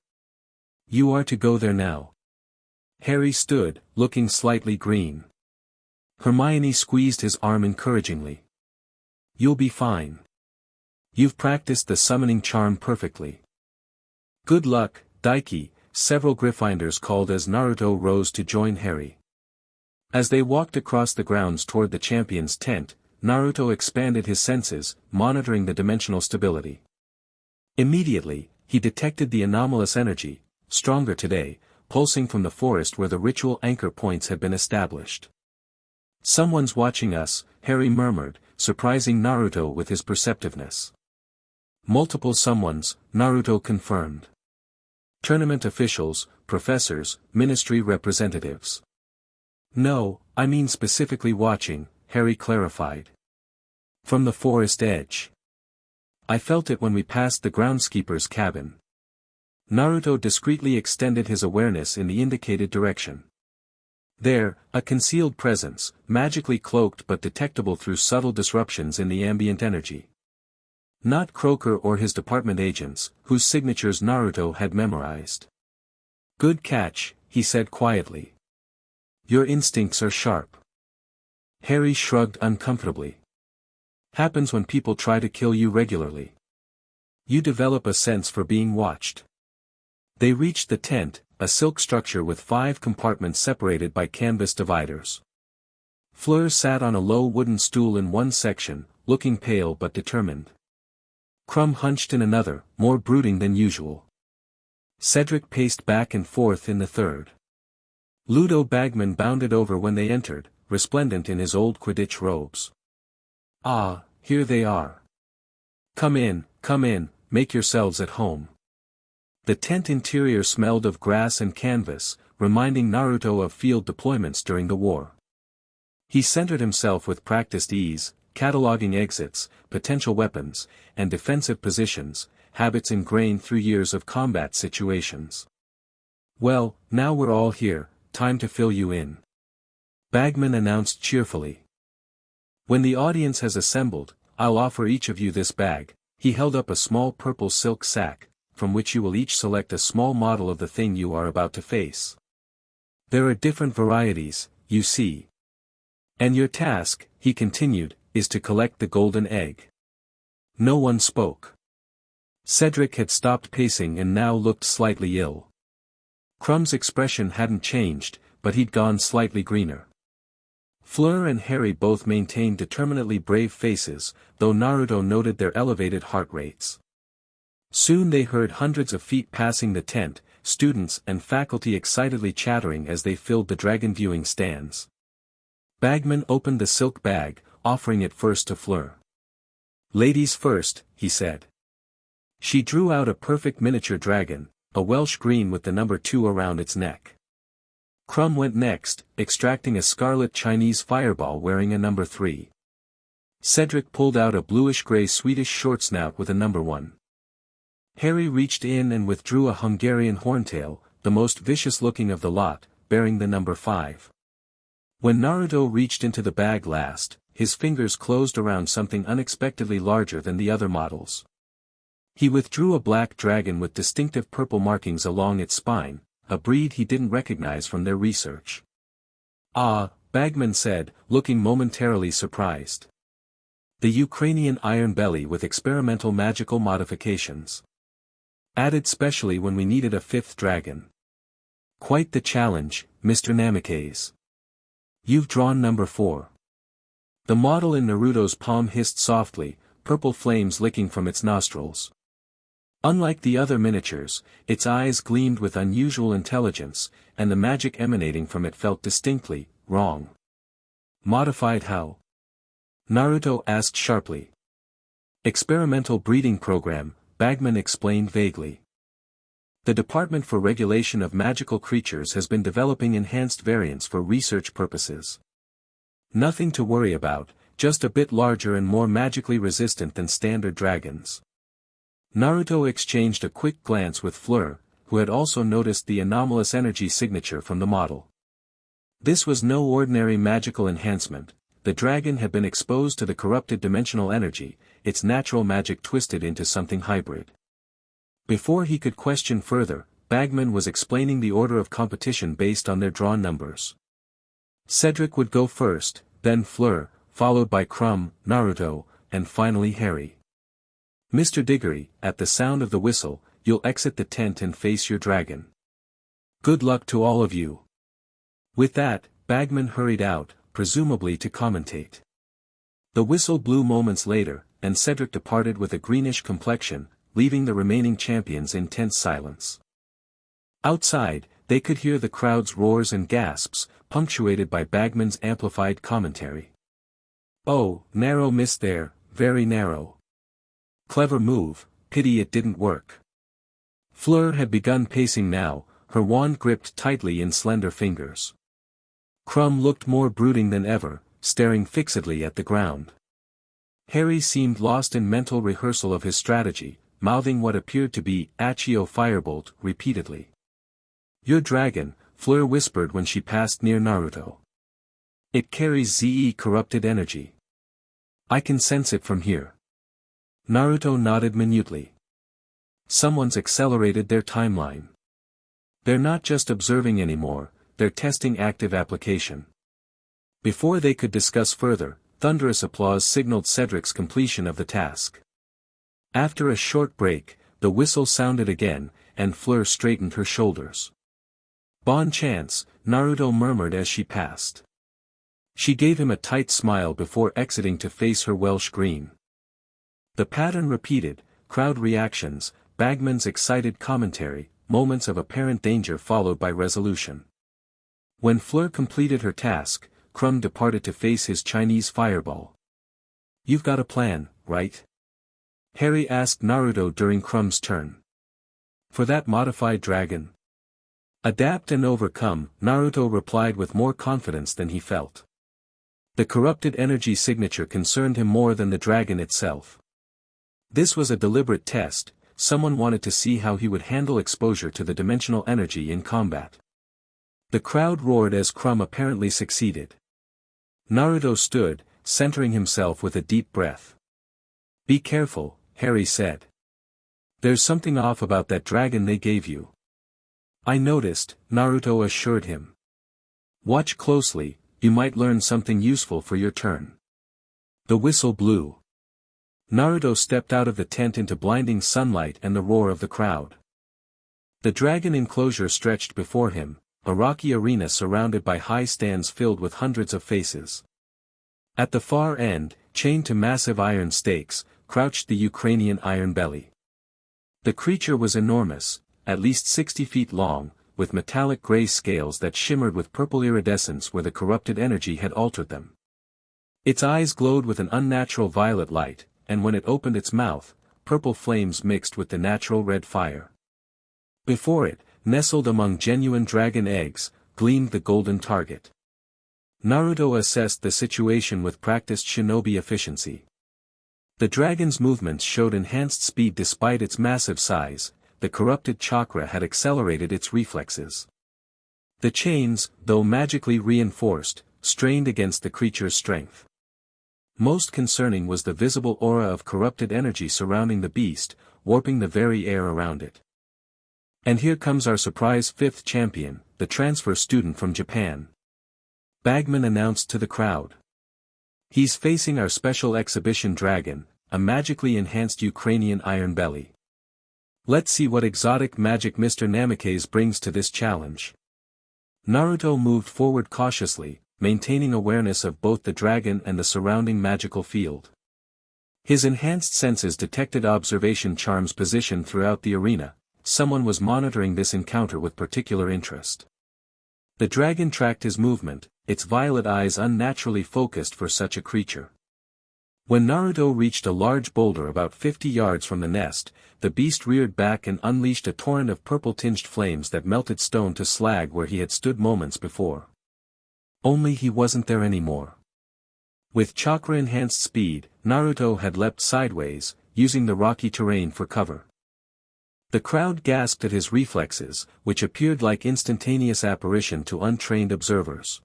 You are to go there now. Harry stood, looking slightly green. Hermione squeezed his arm encouragingly. You'll be fine. You've practiced the summoning charm perfectly. Good luck, Daiki, several Gryffindors called as Naruto rose to join Harry. As they walked across the grounds toward the champion's tent, Naruto expanded his senses, monitoring the dimensional stability. Immediately, he detected the anomalous energy, stronger today, pulsing from the forest where the ritual anchor points had been established. Someone's watching us, Harry murmured, surprising Naruto with his perceptiveness. Multiple someones, Naruto confirmed. Tournament officials, professors, ministry representatives. No, I mean specifically watching, Harry clarified. From the forest edge. I felt it when we passed the groundskeeper's cabin. Naruto discreetly extended his awareness in the indicated direction. There, a concealed presence, magically cloaked but detectable through subtle disruptions in the ambient energy. Not Croaker or his department agents, whose signatures Naruto had memorized. Good catch, he said quietly. Your instincts are sharp. Harry shrugged uncomfortably. Happens when people try to kill you regularly. You develop a sense for being watched. They reached the tent, a silk structure with 5 compartments separated by canvas dividers. Fleur sat on a low wooden stool in one section, looking pale but determined. Crumb hunched in another, more brooding than usual. Cedric paced back and forth in the third. Ludo Bagman bounded over when they entered, resplendent in his old Quidditch robes. Ah, here they are. Come in, make yourselves at home. The tent interior smelled of grass and canvas, reminding Naruto of field deployments during the war. He centered himself with practiced ease, cataloging exits, potential weapons, and defensive positions, habits ingrained through years of combat situations. Well, now we're all here, time to fill you in. Bagman announced cheerfully. When the audience has assembled, I'll offer each of you this bag. He held up a small purple silk sack, from which you will each select a small model of the thing you are about to face. There are different varieties, you see. And your task, he continued, is to collect the golden egg. No one spoke. Cedric had stopped pacing and now looked slightly ill. Crumb's expression hadn't changed, but he'd gone slightly greener. Fleur and Harry both maintained determinedly brave faces, though Naruto noted their elevated heart rates. Soon they heard hundreds of feet passing the tent, students and faculty excitedly chattering as they filled the dragon viewing stands. Bagman opened the silk bag, offering it first to Fleur. Ladies first, he said. She drew out a perfect miniature dragon, a Welsh green with the number 2 around its neck. Crumb went next, extracting a scarlet Chinese fireball wearing a number 3. Cedric pulled out a bluish-gray Swedish short snout with a number 1. Harry reached in and withdrew a Hungarian horntail, the most vicious-looking of the lot, bearing the number 5. When Naruto reached into the bag last, his fingers closed around something unexpectedly larger than the other models. He withdrew a black dragon with distinctive purple markings along its spine, a breed he didn't recognize from their research. Ah, Bagman said, looking momentarily surprised. The Ukrainian iron belly with experimental magical modifications. Added specially when we needed a 5th dragon. Quite the challenge, Mr. Namikaze. You've drawn number 4. The model in Naruto's palm hissed softly, purple flames licking from its nostrils. Unlike the other miniatures, its eyes gleamed with unusual intelligence, and the magic emanating from it felt distinctly wrong. Modified how? Naruto asked sharply. Experimental breeding program, Bagman explained vaguely. The Department for Regulation of Magical Creatures has been developing enhanced variants for research purposes. Nothing to worry about, just a bit larger and more magically resistant than standard dragons. Naruto exchanged a quick glance with Fleur, who had also noticed the anomalous energy signature from the model. This was no ordinary magical enhancement. The dragon had been exposed to the corrupted dimensional energy, its natural magic twisted into something hybrid. Before he could question further, Bagman was explaining the order of competition based on their drawn numbers. Cedric would go first, then Fleur, followed by Crumb, Naruto, and finally Harry. Mr. Diggory, at the sound of the whistle, you'll exit the tent and face your dragon. Good luck to all of you. With that, Bagman hurried out, presumably to commentate. The whistle blew moments later, and Cedric departed with a greenish complexion, leaving the remaining champions in tense silence. Outside, they could hear the crowd's roars and gasps, punctuated by Bagman's amplified commentary. Oh, narrow miss there, very narrow. Clever move, pity it didn't work. Fleur had begun pacing now, her wand gripped tightly in slender fingers. Crumb looked more brooding than ever, staring fixedly at the ground. Harry seemed lost in mental rehearsal of his strategy, mouthing what appeared to be Accio Firebolt repeatedly. Your dragon, Fleur whispered when she passed near Naruto. It carries ZE corrupted energy. I can sense it from here. Naruto nodded minutely. Someone's accelerated their timeline. They're not just observing anymore, they're testing active application. Before they could discuss further, thunderous applause signaled Cedric's completion of the task. After a short break, the whistle sounded again, and Fleur straightened her shoulders. Bon chance, Naruto murmured as she passed. She gave him a tight smile before exiting to face her Welsh green. The pattern repeated, crowd reactions, Bagman's excited commentary, moments of apparent danger followed by resolution. When Fleur completed her task, Crumb departed to face his Chinese fireball. You've got a plan, right? Harry asked Naruto during Crumb's turn. For that modified dragon? Adapt and overcome, Naruto replied with more confidence than he felt. The corrupted energy signature concerned him more than the dragon itself. This was a deliberate test, someone wanted to see how he would handle exposure to the dimensional energy in combat. The crowd roared as Crumb apparently succeeded. Naruto stood, centering himself with a deep breath. Be careful, Harry said. There's something off about that dragon they gave you. I noticed, Naruto assured him. Watch closely, you might learn something useful for your turn. The whistle blew. Naruto stepped out of the tent into blinding sunlight and the roar of the crowd. The dragon enclosure stretched before him, a rocky arena surrounded by high stands filled with hundreds of faces. At the far end, chained to massive iron stakes, crouched the Ukrainian Iron Belly. The creature was enormous, at least 60 feet long, with metallic gray scales that shimmered with purple iridescence where the corrupted energy had altered them. Its eyes glowed with an unnatural violet light, and when it opened its mouth, purple flames mixed with the natural red fire. Before it, nestled among genuine dragon eggs, gleamed the golden target. Naruto assessed the situation with practiced shinobi efficiency. The dragon's movements showed enhanced speed despite its massive size, the corrupted chakra had accelerated its reflexes. The chains, though magically reinforced, strained against the creature's strength. Most concerning was the visible aura of corrupted energy surrounding the beast, warping the very air around it. And here comes our surprise fifth champion, the transfer student from Japan. Bagman announced to the crowd. He's facing our special exhibition dragon, a magically enhanced Ukrainian Iron Belly. Let's see what exotic magic Mr. Namikaze brings to this challenge. Naruto moved forward cautiously, maintaining awareness of both the dragon and the surrounding magical field. His enhanced senses detected observation charms positioned throughout the arena. Someone was monitoring this encounter with particular interest. The dragon tracked his movement, its violet eyes unnaturally focused for such a creature. When Naruto reached a large boulder about 50 yards from the nest, the beast reared back and unleashed a torrent of purple-tinged flames that melted stone to slag where he had stood moments before. Only he wasn't there anymore. With chakra-enhanced speed, Naruto had leapt sideways, using the rocky terrain for cover. The crowd gasped at his reflexes, which appeared like instantaneous apparition to untrained observers.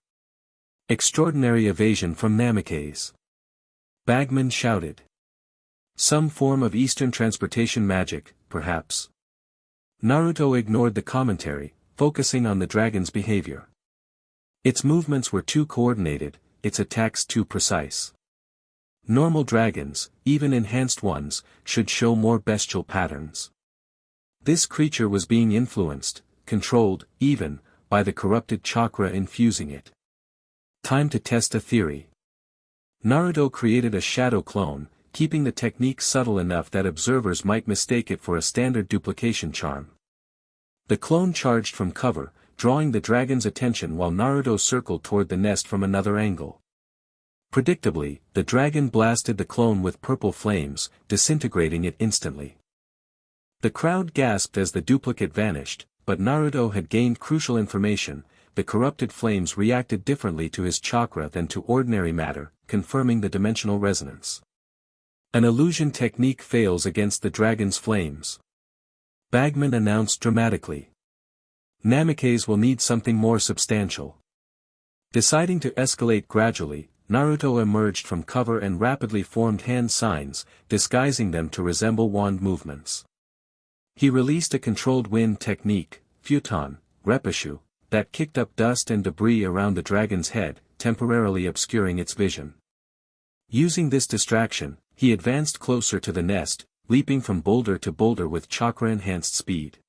Extraordinary evasion from Namikaze. Bagman shouted. Some form of Eastern transportation magic, perhaps. Naruto ignored the commentary, focusing on the dragon's behavior. Its movements were too coordinated, its attacks too precise. Normal dragons, even enhanced ones, should show more bestial patterns. This creature was being influenced, controlled, even, by the corrupted chakra infusing it. Time to test a theory. Naruto created a shadow clone, keeping the technique subtle enough that observers might mistake it for a standard duplication charm. The clone charged from cover, drawing the dragon's attention while Naruto circled toward the nest from another angle. Predictably, the dragon blasted the clone with purple flames, disintegrating it instantly. The crowd gasped as the duplicate vanished, but Naruto had gained crucial information. The corrupted flames reacted differently to his chakra than to ordinary matter, confirming the dimensional resonance. An illusion technique fails against the dragon's flames. Bagman announced dramatically. Namikaze will need something more substantial. Deciding to escalate gradually, Naruto emerged from cover and rapidly formed hand signs, disguising them to resemble wand movements. He released a controlled wind technique, futon, repushu, that kicked up dust and debris around the dragon's head, temporarily obscuring its vision. Using this distraction, he advanced closer to the nest, leaping from boulder to boulder with chakra-enhanced speed.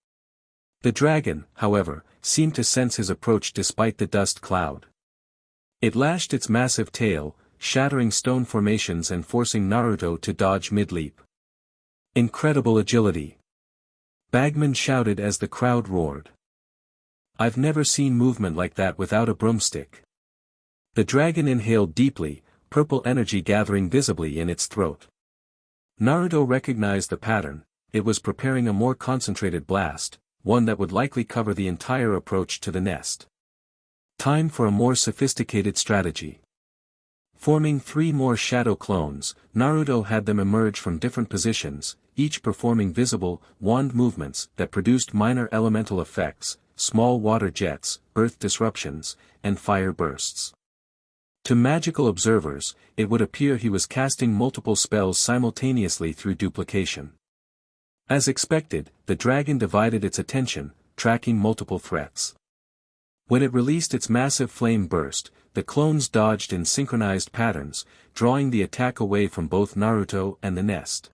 The dragon, however, seemed to sense his approach despite the dust cloud. It lashed its massive tail, shattering stone formations and forcing Naruto to dodge mid-leap. Incredible agility! Bagman shouted as the crowd roared. I've never seen movement like that without a broomstick. The dragon inhaled deeply, purple energy gathering visibly in its throat. Naruto recognized the pattern. It was preparing a more concentrated blast, one that would likely cover the entire approach to the nest. Time for a more sophisticated strategy. Forming 3 more shadow clones, Naruto had them emerge from different positions, each performing visible, wand movements that produced minor elemental effects, small water jets, earth disruptions, and fire bursts. To magical observers, it would appear he was casting multiple spells simultaneously through duplication. As expected, the dragon divided its attention, tracking multiple threats. When it released its massive flame burst, the clones dodged in synchronized patterns, drawing the attack away from both Naruto and the nest.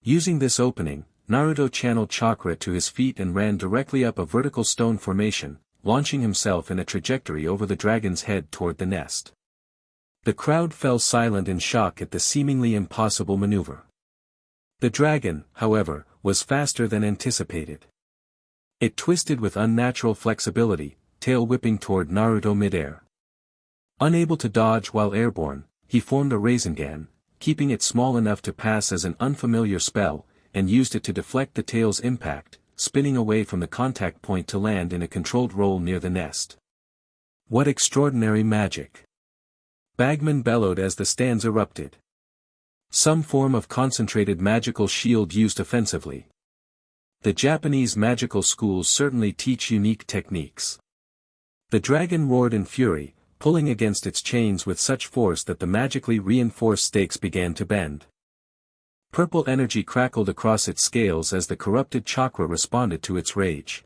Using this opening, Naruto channeled chakra to his feet and ran directly up a vertical stone formation, launching himself in a trajectory over the dragon's head toward the nest. The crowd fell silent in shock at the seemingly impossible maneuver. The dragon, however, was faster than anticipated. It twisted with unnatural flexibility, tail whipping toward Naruto midair. Unable to dodge while airborne, he formed a Rasengan, keeping it small enough to pass as an unfamiliar spell, and used it to deflect the tail's impact, spinning away from the contact point to land in a controlled roll near the nest. What extraordinary magic! Bagman bellowed as the stands erupted. Some form of concentrated magical shield used offensively. The Japanese magical schools certainly teach unique techniques. The dragon roared in fury, pulling against its chains with such force that the magically reinforced stakes began to bend. Purple energy crackled across its scales as the corrupted chakra responded to its rage.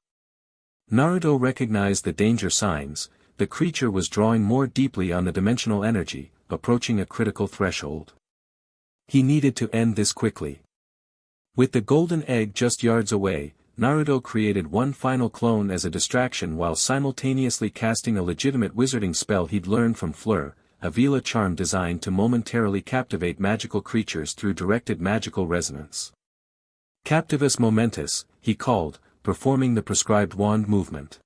Naruto recognized the danger signs. The creature was drawing more deeply on the dimensional energy, approaching a critical threshold. He needed to end this quickly. With the golden egg just yards away, Naruto created one final clone as a distraction while simultaneously casting a legitimate wizarding spell he'd learned from Fleur, a Vela charm designed to momentarily captivate magical creatures through directed magical resonance. Captivus Momentus, he called, performing the prescribed wand movement.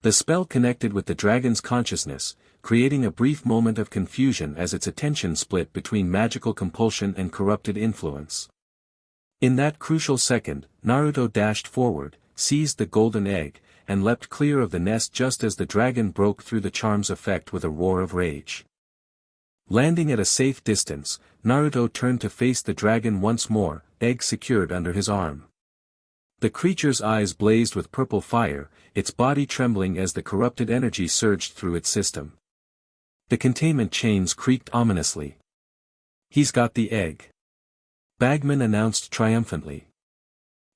The spell connected with the dragon's consciousness, creating a brief moment of confusion as its attention split between magical compulsion and corrupted influence. In that crucial second, Naruto dashed forward, seized the golden egg, and leapt clear of the nest just as the dragon broke through the charm's effect with a roar of rage. Landing at a safe distance, Naruto turned to face the dragon once more, egg secured under his arm. The creature's eyes blazed with purple fire, its body trembling as the corrupted energy surged through its system. The containment chains creaked ominously. "He's got the egg," Bagman announced triumphantly.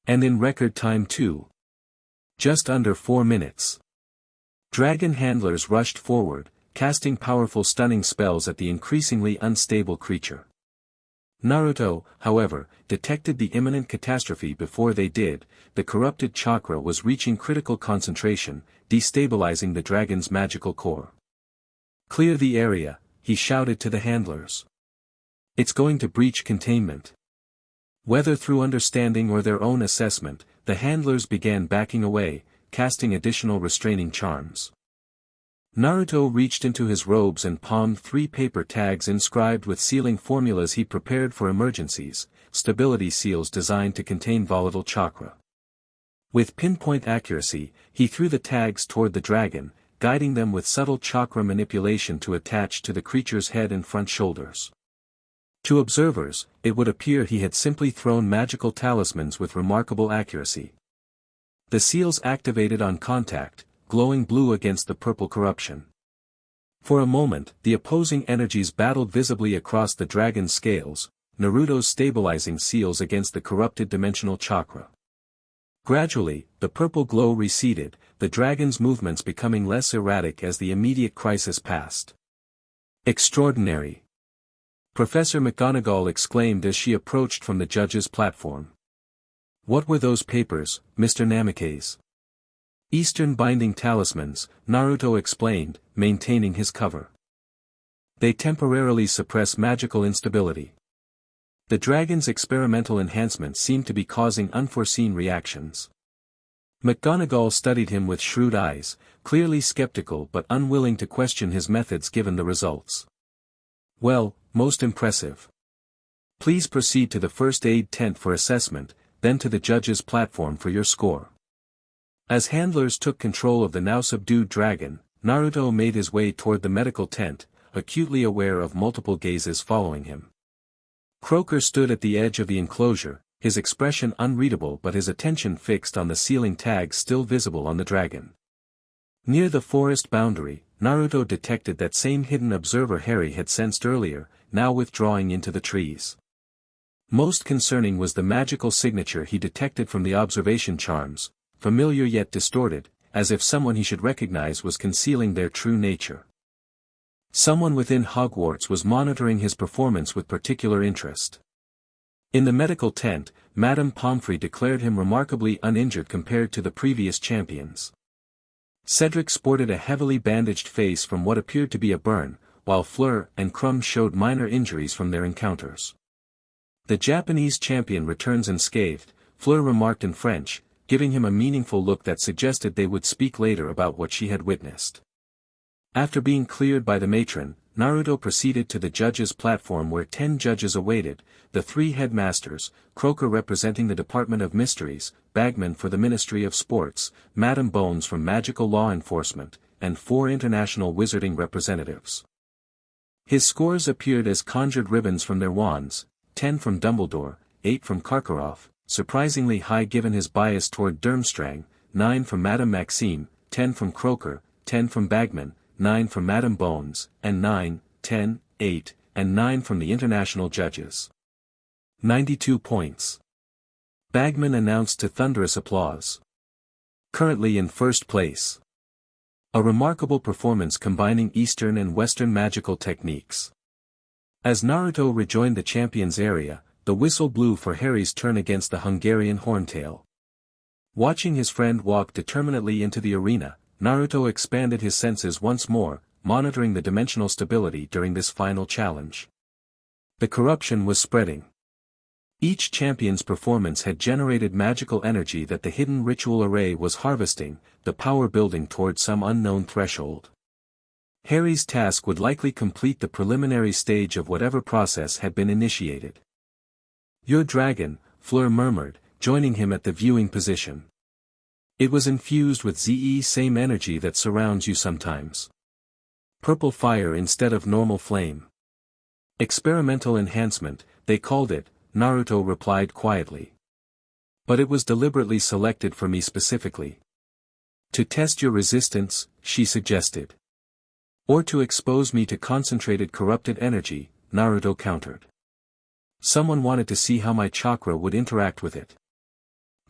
"And in record time too. Just under 4 minutes." Dragon handlers rushed forward, casting powerful stunning spells at the increasingly unstable creature. Naruto, however, detected the imminent catastrophe before they did. The corrupted chakra was reaching critical concentration, destabilizing the dragon's magical core. "Clear the area," he shouted to the handlers. "It's going to breach containment." Whether through understanding or their own assessment, the handlers began backing away, casting additional restraining charms. Naruto reached into his robes and palmed 3 paper tags inscribed with sealing formulas he prepared for emergencies, stability seals designed to contain volatile chakra. With pinpoint accuracy, he threw the tags toward the dragon, guiding them with subtle chakra manipulation to attach to the creature's head and front shoulders. To observers, it would appear he had simply thrown magical talismans with remarkable accuracy. The seals activated on contact, glowing blue against the purple corruption. For a moment, the opposing energies battled visibly across the dragon's scales, Naruto's stabilizing seals against the corrupted dimensional chakra. Gradually, the purple glow receded, the dragon's movements becoming less erratic as the immediate crisis passed. "Extraordinary!" Professor McGonagall exclaimed as she approached from the judge's platform. "What were those papers, Mr. Namikaze?" "Eastern binding talismans," Naruto explained, maintaining his cover. "They temporarily suppress magical instability. The dragon's experimental enhancements seem to be causing unforeseen reactions." McGonagall studied him with shrewd eyes, clearly skeptical but unwilling to question his methods given the results. "Well, most impressive. Please proceed to the first aid tent for assessment, then to the judge's platform for your score." As handlers took control of the now subdued dragon, Naruto made his way toward the medical tent, acutely aware of multiple gazes following him. Croaker stood at the edge of the enclosure, his expression unreadable but his attention fixed on the sealing tags still visible on the dragon. Near the forest boundary, Naruto detected that same hidden observer Harry had sensed earlier, now withdrawing into the trees. Most concerning was the magical signature he detected from the observation charms, familiar yet distorted, as if someone he should recognize was concealing their true nature. Someone within Hogwarts was monitoring his performance with particular interest. In the medical tent, Madame Pomfrey declared him remarkably uninjured compared to the previous champions. Cedric sported a heavily bandaged face from what appeared to be a burn, while Fleur and Crumb showed minor injuries from their encounters. "The Japanese champion returns unscathed," Fleur remarked in French, giving him a meaningful look that suggested they would speak later about what she had witnessed. After being cleared by the matron, Naruto proceeded to the judge's platform where 10 judges awaited, the 3 headmasters, Croaker representing the Department of Mysteries, Bagman for the Ministry of Sports, Madame Bones from Magical Law Enforcement, and 4 international wizarding representatives. His scores appeared as conjured ribbons from their wands, 10 from Dumbledore, 8 from Karkaroff, surprisingly high given his bias toward Durmstrang, 9 from Madame Maxime, 10 from Croaker, 10 from Bagman, 9 from Madame Bones, and 9, 10, 8, and 9 from the international judges. 92 points. Bagman announced to thunderous applause. "Currently in first place. A remarkable performance combining Eastern and Western magical techniques." As Naruto rejoined the champions area, the whistle blew for Harry's turn against the Hungarian Horntail. Watching his friend walk determinedly into the arena, Naruto expanded his senses once more, monitoring the dimensional stability during this final challenge. The corruption was spreading. Each champion's performance had generated magical energy that the hidden ritual array was harvesting, the power building toward some unknown threshold. Harry's task would likely complete the preliminary stage of whatever process had been initiated. "Your dragon," Fleur murmured, joining him at the viewing position. It was infused with the same energy that surrounds you sometimes. Purple fire instead of normal flame. "Experimental enhancement, they called it," Naruto replied quietly. "But it was deliberately selected for me specifically. To test your resistance," she suggested. "Or to expose me to concentrated corrupted energy," Naruto countered. "Someone wanted to see how my chakra would interact with it."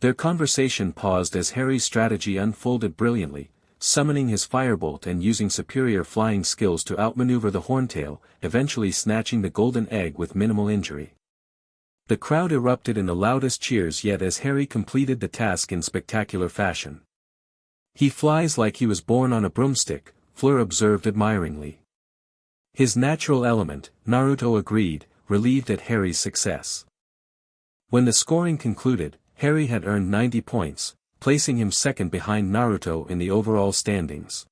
Their conversation paused as Harry's strategy unfolded brilliantly, summoning his firebolt and using superior flying skills to outmaneuver the Horntail, eventually snatching the golden egg with minimal injury. The crowd erupted in the loudest cheers yet as Harry completed the task in spectacular fashion. "He flies like he was born on a broomstick," Fleur observed admiringly. "His natural element," Naruto agreed, relieved at Harry's success. When the scoring concluded, Harry had earned 90 points, placing him second behind Naruto in the overall standings.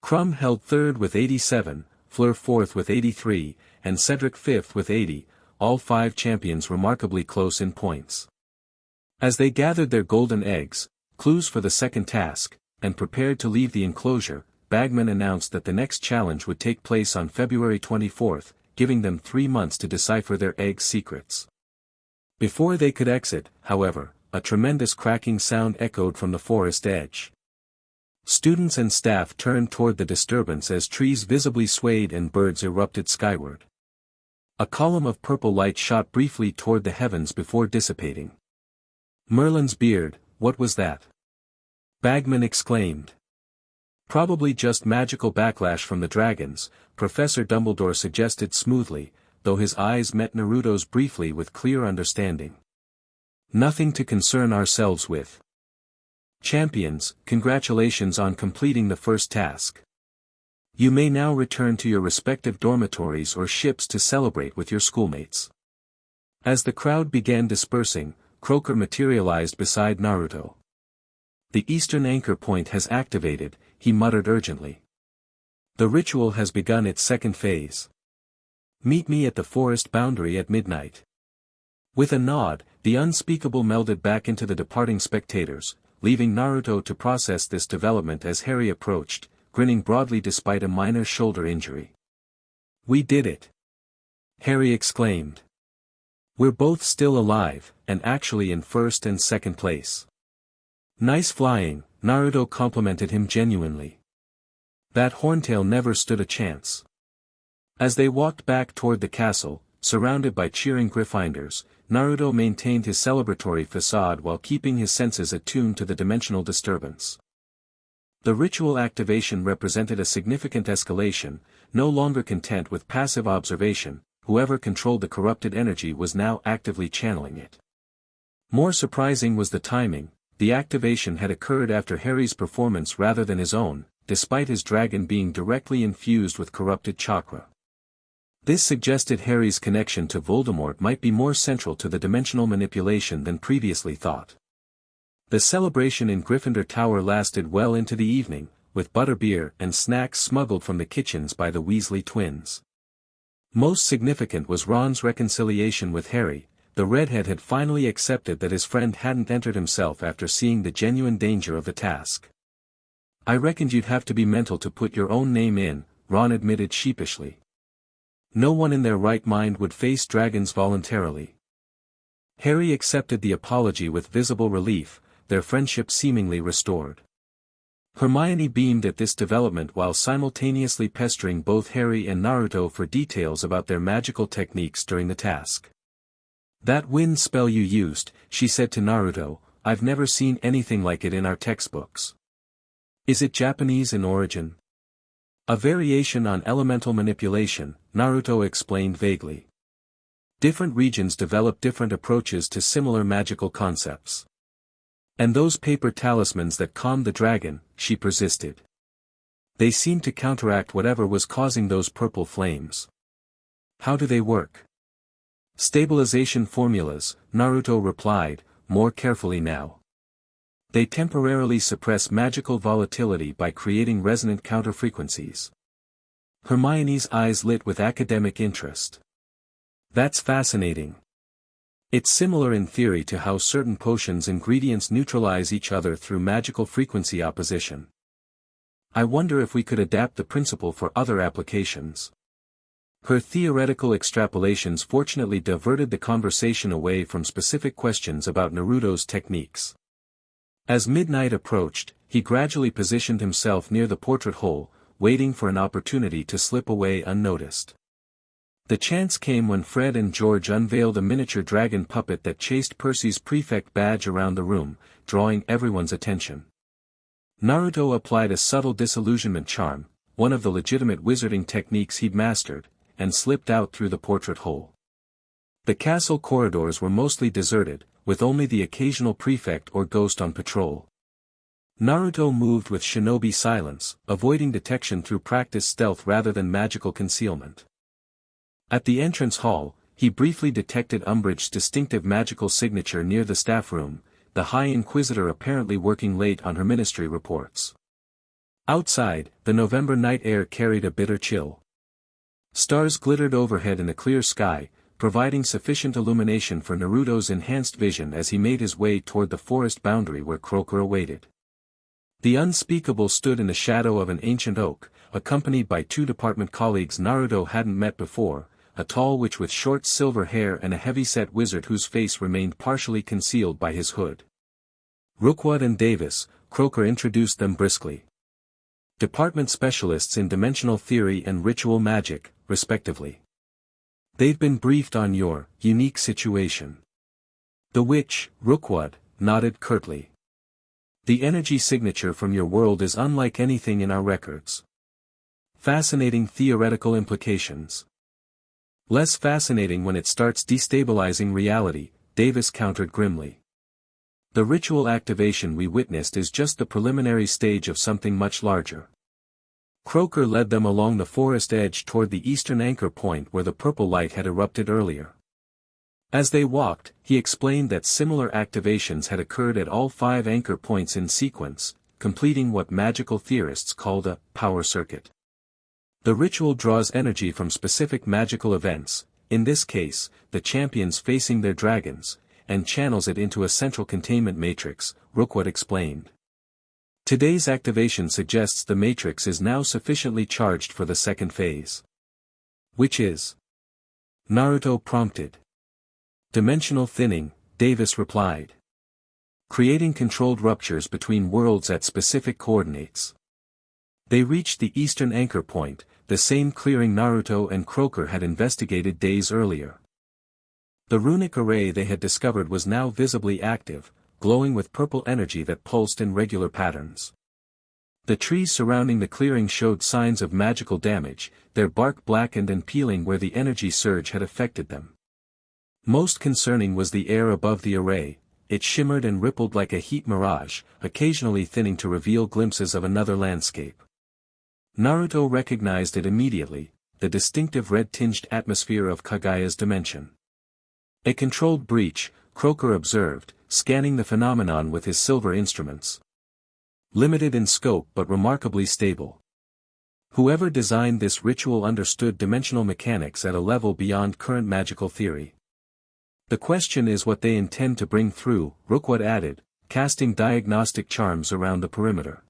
Crumb held third with 87, Fleur fourth with 83, and Cedric fifth with 80, all five champions remarkably close in points. As they gathered their golden eggs, clues for the second task, and prepared to leave the enclosure, Bagman announced that the next challenge would take place on February 24th, giving them 3 months to decipher their egg secrets. Before they could exit, however, a tremendous cracking sound echoed from the forest edge. Students and staff turned toward the disturbance as trees visibly swayed and birds erupted skyward. A column of purple light shot briefly toward the heavens before dissipating. "Merlin's beard, what was that?" Bagman exclaimed. "Probably just magical backlash from the dragons," Professor Dumbledore suggested smoothly, though his eyes met Naruto's briefly with clear understanding. "Nothing to concern ourselves with. Champions, congratulations on completing the first task. You may now return to your respective dormitories or ships to celebrate with your schoolmates." As the crowd began dispersing, Croaker materialized beside Naruto. "The eastern anchor point has activated," he muttered urgently. "The ritual has begun its second phase. Meet me at the forest boundary at midnight." With a nod, the unspeakable melded back into the departing spectators, leaving Naruto to process this development as Harry approached, grinning broadly despite a minor shoulder injury. "We did it!" Harry exclaimed. "We're both still alive, and actually in first and second place." "Nice flying," Naruto complimented him genuinely. "That Horntail never stood a chance." As they walked back toward the castle, surrounded by cheering Gryffindors, Naruto maintained his celebratory facade while keeping his senses attuned to the dimensional disturbance. The ritual activation represented a significant escalation. No longer content with passive observation, whoever controlled the corrupted energy was now actively channeling it. More surprising was the timing. The activation had occurred after Harry's performance rather than his own, despite his dragon being directly infused with corrupted chakra. This suggested Harry's connection to Voldemort might be more central to the dimensional manipulation than previously thought. The celebration in Gryffindor Tower lasted well into the evening, with butterbeer and snacks smuggled from the kitchens by the Weasley twins. Most significant was Ron's reconciliation with Harry. The redhead had finally accepted that his friend hadn't entered himself after seeing the genuine danger of the task. "I reckoned you'd have to be mental to put your own name in," Ron admitted sheepishly. "No one in their right mind would face dragons voluntarily." Harry accepted the apology with visible relief, their friendship seemingly restored. Hermione beamed at this development while simultaneously pestering both Harry and Naruto for details about their magical techniques during the task. "That wind spell you used," she said to Naruto, "I've never seen anything like it in our textbooks. Is it Japanese in origin?" "A variation on elemental manipulation," Naruto explained vaguely. "Different regions develop different approaches to similar magical concepts." "And those paper talismans that calmed the dragon," she persisted. "They seem to counteract whatever was causing those purple flames. How do they work?" "Stabilization formulas," Naruto replied, more carefully now. "They temporarily suppress magical volatility by creating resonant counterfrequencies. Hermione's eyes lit with academic interest. That's fascinating. It's similar in theory to how certain potions' ingredients neutralize each other through magical frequency opposition. I wonder if we could adapt the principle for other applications. Her theoretical extrapolations fortunately diverted the conversation away from specific questions about Naruto's techniques. As midnight approached, he gradually positioned himself near the portrait hole, waiting for an opportunity to slip away unnoticed. The chance came when Fred and George unveiled a miniature dragon puppet that chased Percy's prefect badge around the room, drawing everyone's attention. Naruto applied a subtle disillusionment charm, one of the legitimate wizarding techniques he'd mastered, and slipped out through the portrait hole. The castle corridors were mostly deserted, with only the occasional prefect or ghost on patrol. Naruto moved with shinobi silence, avoiding detection through practiced stealth rather than magical concealment. At the entrance hall, he briefly detected Umbridge's distinctive magical signature near the staff room, the High Inquisitor apparently working late on her ministry reports. Outside, the November night air carried a bitter chill. Stars glittered overhead in a clear sky, providing sufficient illumination for Naruto's enhanced vision as he made his way toward the forest boundary where Croaker awaited. The unspeakable stood in the shadow of an ancient oak, accompanied by two department colleagues Naruto hadn't met before, a tall witch with short silver hair and a heavy-set wizard whose face remained partially concealed by his hood. Rookwood and Davis, Croaker introduced them briskly. Department specialists in dimensional theory and ritual magic, respectively. They've been briefed on your unique situation. The witch, Rookwood, nodded curtly. The energy signature from your world is unlike anything in our records. Fascinating theoretical implications. Less fascinating when it starts destabilizing reality, Davis countered grimly. The ritual activation we witnessed is just the preliminary stage of something much larger. Croaker led them along the forest edge toward the eastern anchor point where the purple light had erupted earlier. As they walked, he explained that similar activations had occurred at all 5 anchor points in sequence, completing what magical theorists called a power circuit. The ritual draws energy from specific magical events, in this case, the champions facing their dragons, and channels it into a central containment matrix, Rookwood explained. Today's activation suggests the matrix is now sufficiently charged for the second phase. Which is? Naruto prompted. Dimensional thinning, Davis replied. Creating controlled ruptures between worlds at specific coordinates. They reached the eastern anchor point, the same clearing Naruto and Croaker had investigated days earlier. The runic array they had discovered was now visibly active, glowing with purple energy that pulsed in regular patterns. The trees surrounding the clearing showed signs of magical damage, their bark blackened and peeling where the energy surge had affected them. Most concerning was the air above the array. It shimmered and rippled like a heat mirage, occasionally thinning to reveal glimpses of another landscape. Naruto recognized it immediately, the distinctive red-tinged atmosphere of Kagaya's dimension. A controlled breach, Croaker observed, scanning the phenomenon with his silver instruments. Limited in scope but remarkably stable. Whoever designed this ritual understood dimensional mechanics at a level beyond current magical theory. The question is what they intend to bring through, Rookwood added, casting diagnostic charms around the perimeter.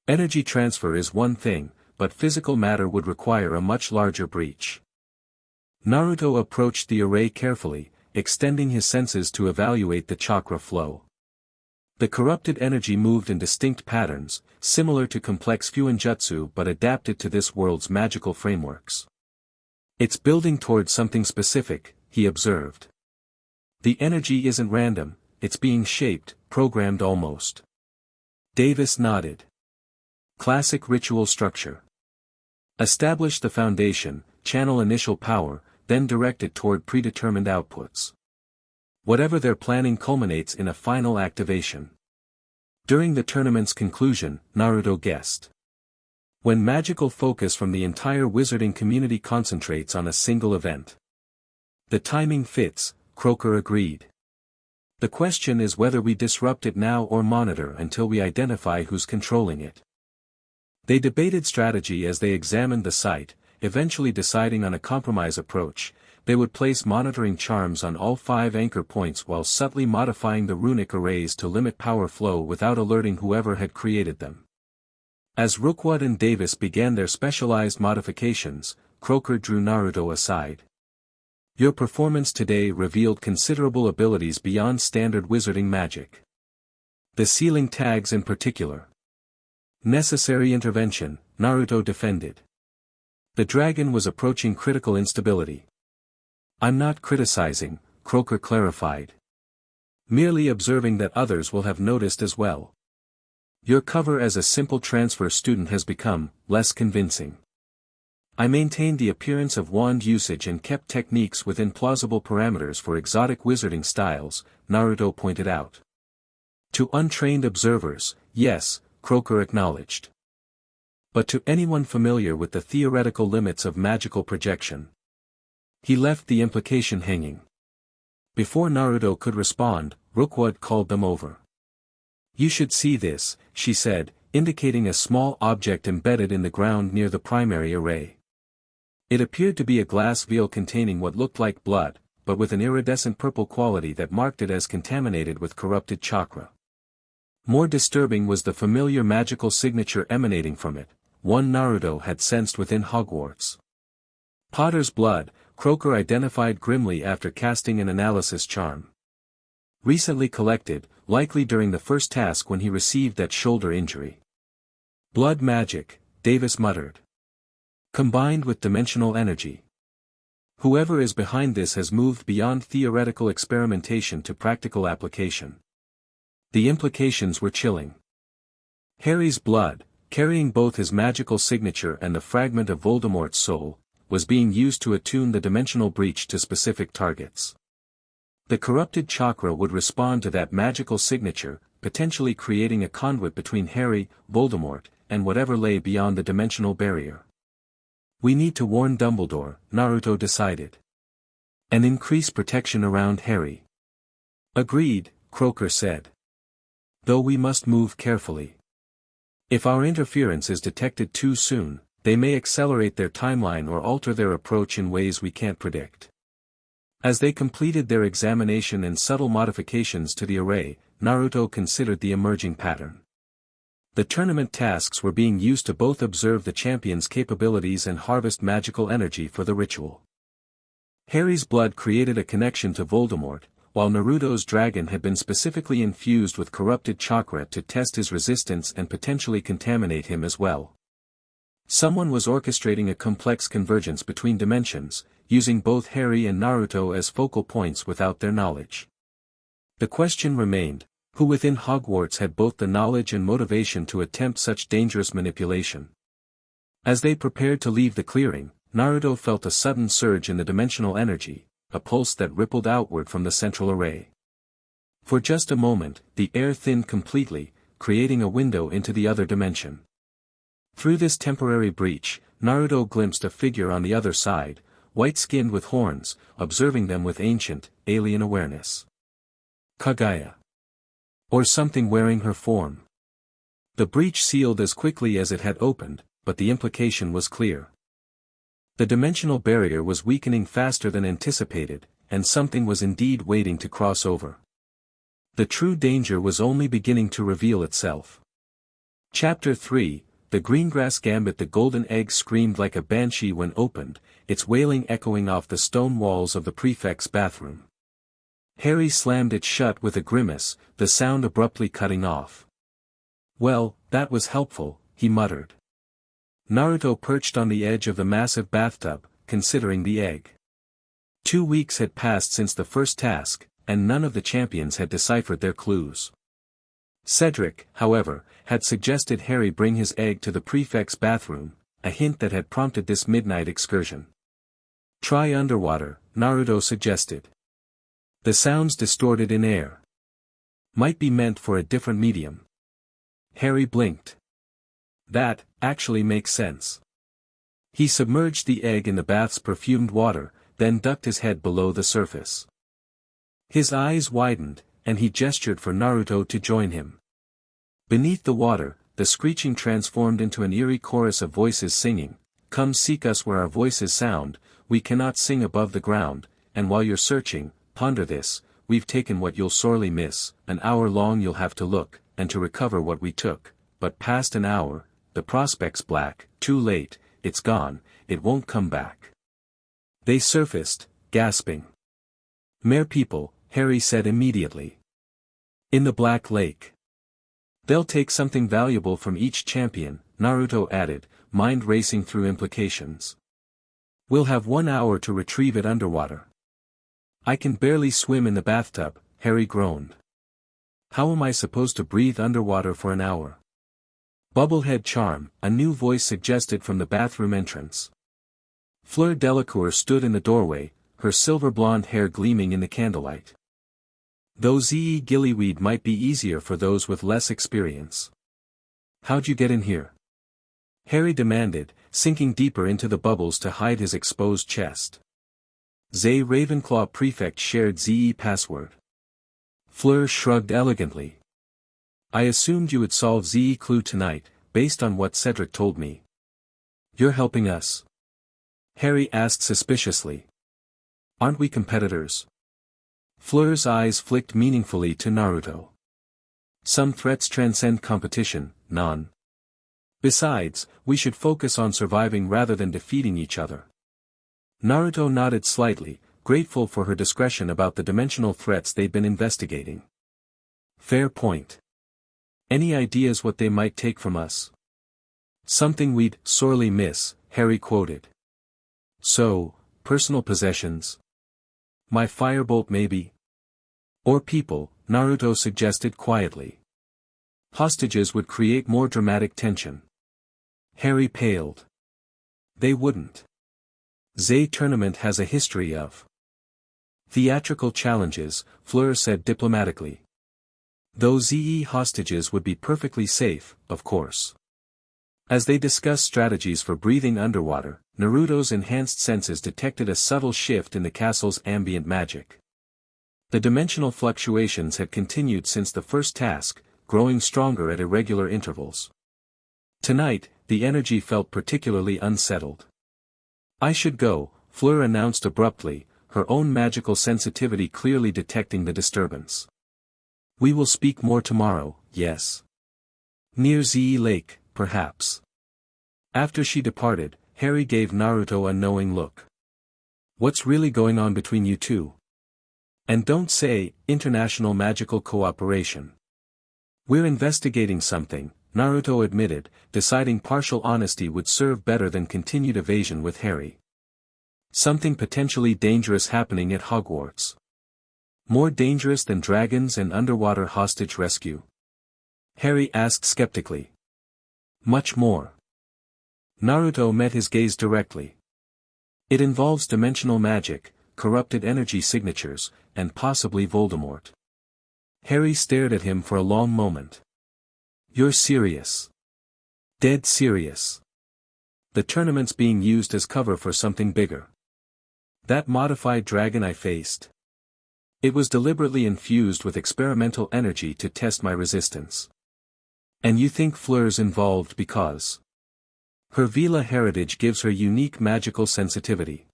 Energy transfer is one thing, but physical matter would require a much larger breach. Naruto approached the array carefully, extending his senses to evaluate the chakra flow. The corrupted energy moved in distinct patterns, similar to complex fuinjutsu but adapted to this world's magical frameworks. It's building towards something specific, he observed. The energy isn't random, it's being shaped, programmed almost. Davis nodded. Classic ritual structure. Establish the foundation, channel initial power, then direct it toward predetermined outputs. Whatever they're planning culminates in a final activation. During the tournament's conclusion, Naruto guessed. When magical focus from the entire wizarding community concentrates on a single event. The timing fits, Croaker agreed. The question is whether we disrupt it now or monitor until we identify who's controlling it. They debated strategy as they examined the site, eventually deciding on a compromise approach. They would place monitoring charms on all 5 anchor points while subtly modifying the runic arrays to limit power flow without alerting whoever had created them. As Rookwood and Davis began their specialized modifications, Croker drew Naruto aside. "Your performance today revealed considerable abilities beyond standard wizarding magic. The ceiling tags in particular. Necessary intervention," Naruto defended. The dragon was approaching critical instability. "I'm not criticizing," Croker clarified. "Merely observing that others will have noticed as well. Your cover as a simple transfer student has become less convincing. I maintained the appearance of wand usage and kept techniques within plausible parameters for exotic wizarding styles," Naruto pointed out. "To untrained observers, yes," Croker acknowledged. "But to anyone familiar with the theoretical limits of magical projection." He left the implication hanging. Before Naruto could respond, Rookwood called them over. "You should see this," she said, indicating a small object embedded in the ground near the primary array. It appeared to be a glass vial containing what looked like blood, but with an iridescent purple quality that marked it as contaminated with corrupted chakra. More disturbing was the familiar magical signature emanating from it, one Naruto had sensed within Hogwarts. Potter's blood, Croker identified grimly after casting an analysis charm. Recently collected, likely during the first task when he received that shoulder injury. "Blood magic," Davis muttered. "Combined with dimensional energy. Whoever is behind this has moved beyond theoretical experimentation to practical application." The implications were chilling. Harry's blood, carrying both his magical signature and the fragment of Voldemort's soul, was being used to attune the dimensional breach to specific targets. The corrupted chakra would respond to that magical signature, potentially creating a conduit between Harry, Voldemort, and whatever lay beyond the dimensional barrier. "We need to warn Dumbledore," Naruto decided. "And increase protection around Harry." "Agreed," Croker said. "Though we must move carefully. If our interference is detected too soon, they may accelerate their timeline or alter their approach in ways we can't predict." As they completed their examination and subtle modifications to the array, Naruto considered the emerging pattern. The tournament tasks were being used to both observe the champion's capabilities and harvest magical energy for the ritual. Harry's blood created a connection to Voldemort, while Naruto's dragon had been specifically infused with corrupted chakra to test his resistance and potentially contaminate him as well. Someone was orchestrating a complex convergence between dimensions, using both Harry and Naruto as focal points without their knowledge. The question remained, who within Hogwarts had both the knowledge and motivation to attempt such dangerous manipulation? As they prepared to leave the clearing, Naruto felt a sudden surge in the dimensional energy, a pulse that rippled outward from the central array. For just a moment, the air thinned completely, creating a window into the other dimension. Through this temporary breach, Naruto glimpsed a figure on the other side, white-skinned with horns, observing them with ancient, alien awareness. Kaguya. Or something wearing her form. The breach sealed as quickly as it had opened, but the implication was clear. The dimensional barrier was weakening faster than anticipated, and something was indeed waiting to cross over. The true danger was only beginning to reveal itself. Chapter 3, The Greengrass Gambit. The golden egg screamed like a banshee when opened, its wailing echoing off the stone walls of the prefect's bathroom. Harry slammed it shut with a grimace, the sound abruptly cutting off. "Well, that was helpful," he muttered. Naruto perched on the edge of the massive bathtub, considering the egg. 2 weeks had passed since the first task, and none of the champions had deciphered their clues. Cedric, however, had suggested Harry bring his egg to the prefect's bathroom, a hint that had prompted this midnight excursion. "Try underwater," Naruto suggested. "The sounds distorted in air. Might be meant for a different medium." Harry blinked. "That, actually makes sense." He submerged the egg in the bath's perfumed water, then ducked his head below the surface. His eyes widened, and he gestured for Naruto to join him. Beneath the water, the screeching transformed into an eerie chorus of voices singing, "Come seek us where our voices sound, we cannot sing above the ground, and while you're searching, ponder this, we've taken what you'll sorely miss, an hour long you'll have to look, and to recover what we took, but past an hour, the prospect's black, too late, it's gone, it won't come back." They surfaced, gasping. "Mere people," Harry said immediately. "In the Black Lake. They'll take something valuable from each champion," Naruto added, mind racing through implications. "We'll have 1 hour to retrieve it underwater." "I can barely swim in the bathtub," Harry groaned. "How am I supposed to breathe underwater for an hour?" "Bubblehead charm," a new voice suggested from the bathroom entrance. Fleur Delacour stood in the doorway, her silver blonde hair gleaming in the candlelight. "Though Ze Gillyweed might be easier for those with less experience." "How'd you get in here?" Harry demanded, sinking deeper into the bubbles to hide his exposed chest. "Ze Ravenclaw prefect shared Ze password." Fleur shrugged elegantly. "I assumed you would solve Ze clue tonight, based on what Cedric told me." "You're helping us?" Harry asked suspiciously. "Aren't we competitors?" Fleur's eyes flicked meaningfully to Naruto. "Some threats transcend competition, none. Besides, we should focus on surviving rather than defeating each other." Naruto nodded slightly, grateful for her discretion about the dimensional threats they'd been investigating. "Fair point. Any ideas what they might take from us?" "Something we'd sorely miss," Harry quoted. "So, personal possessions? My firebolt maybe? Or people," Naruto suggested quietly. "Hostages would create more dramatic tension." Harry paled. "They wouldn't. Ze tournament has a history of theatrical challenges," Fleur said diplomatically. "Those Ze hostages would be perfectly safe, of course." As they discussed strategies for breathing underwater, Naruto's enhanced senses detected a subtle shift in the castle's ambient magic. The dimensional fluctuations had continued since the first task, growing stronger at irregular intervals. Tonight, the energy felt particularly unsettled. "I should go," Fleur announced abruptly, her own magical sensitivity clearly detecting the disturbance. "We will speak more tomorrow, yes. Near Ze Lake, perhaps." After she departed, Harry gave Naruto a knowing look. "What's really going on between you two? And don't say, international magical cooperation." "We're investigating something," Naruto admitted, deciding partial honesty would serve better than continued evasion with Harry. "Something potentially dangerous happening at Hogwarts. More dangerous than dragons and underwater hostage rescue?" Harry asked skeptically. "Much more." Naruto met his gaze directly. "It involves dimensional magic, corrupted energy signatures, and possibly Voldemort." Harry stared at him for a long moment. "You're serious?" "Dead serious. The tournament's being used as cover for something bigger. That modified dragon I faced. It was deliberately infused with experimental energy to test my resistance." "And you think Fleur's involved because her Vila heritage gives her unique magical sensitivity.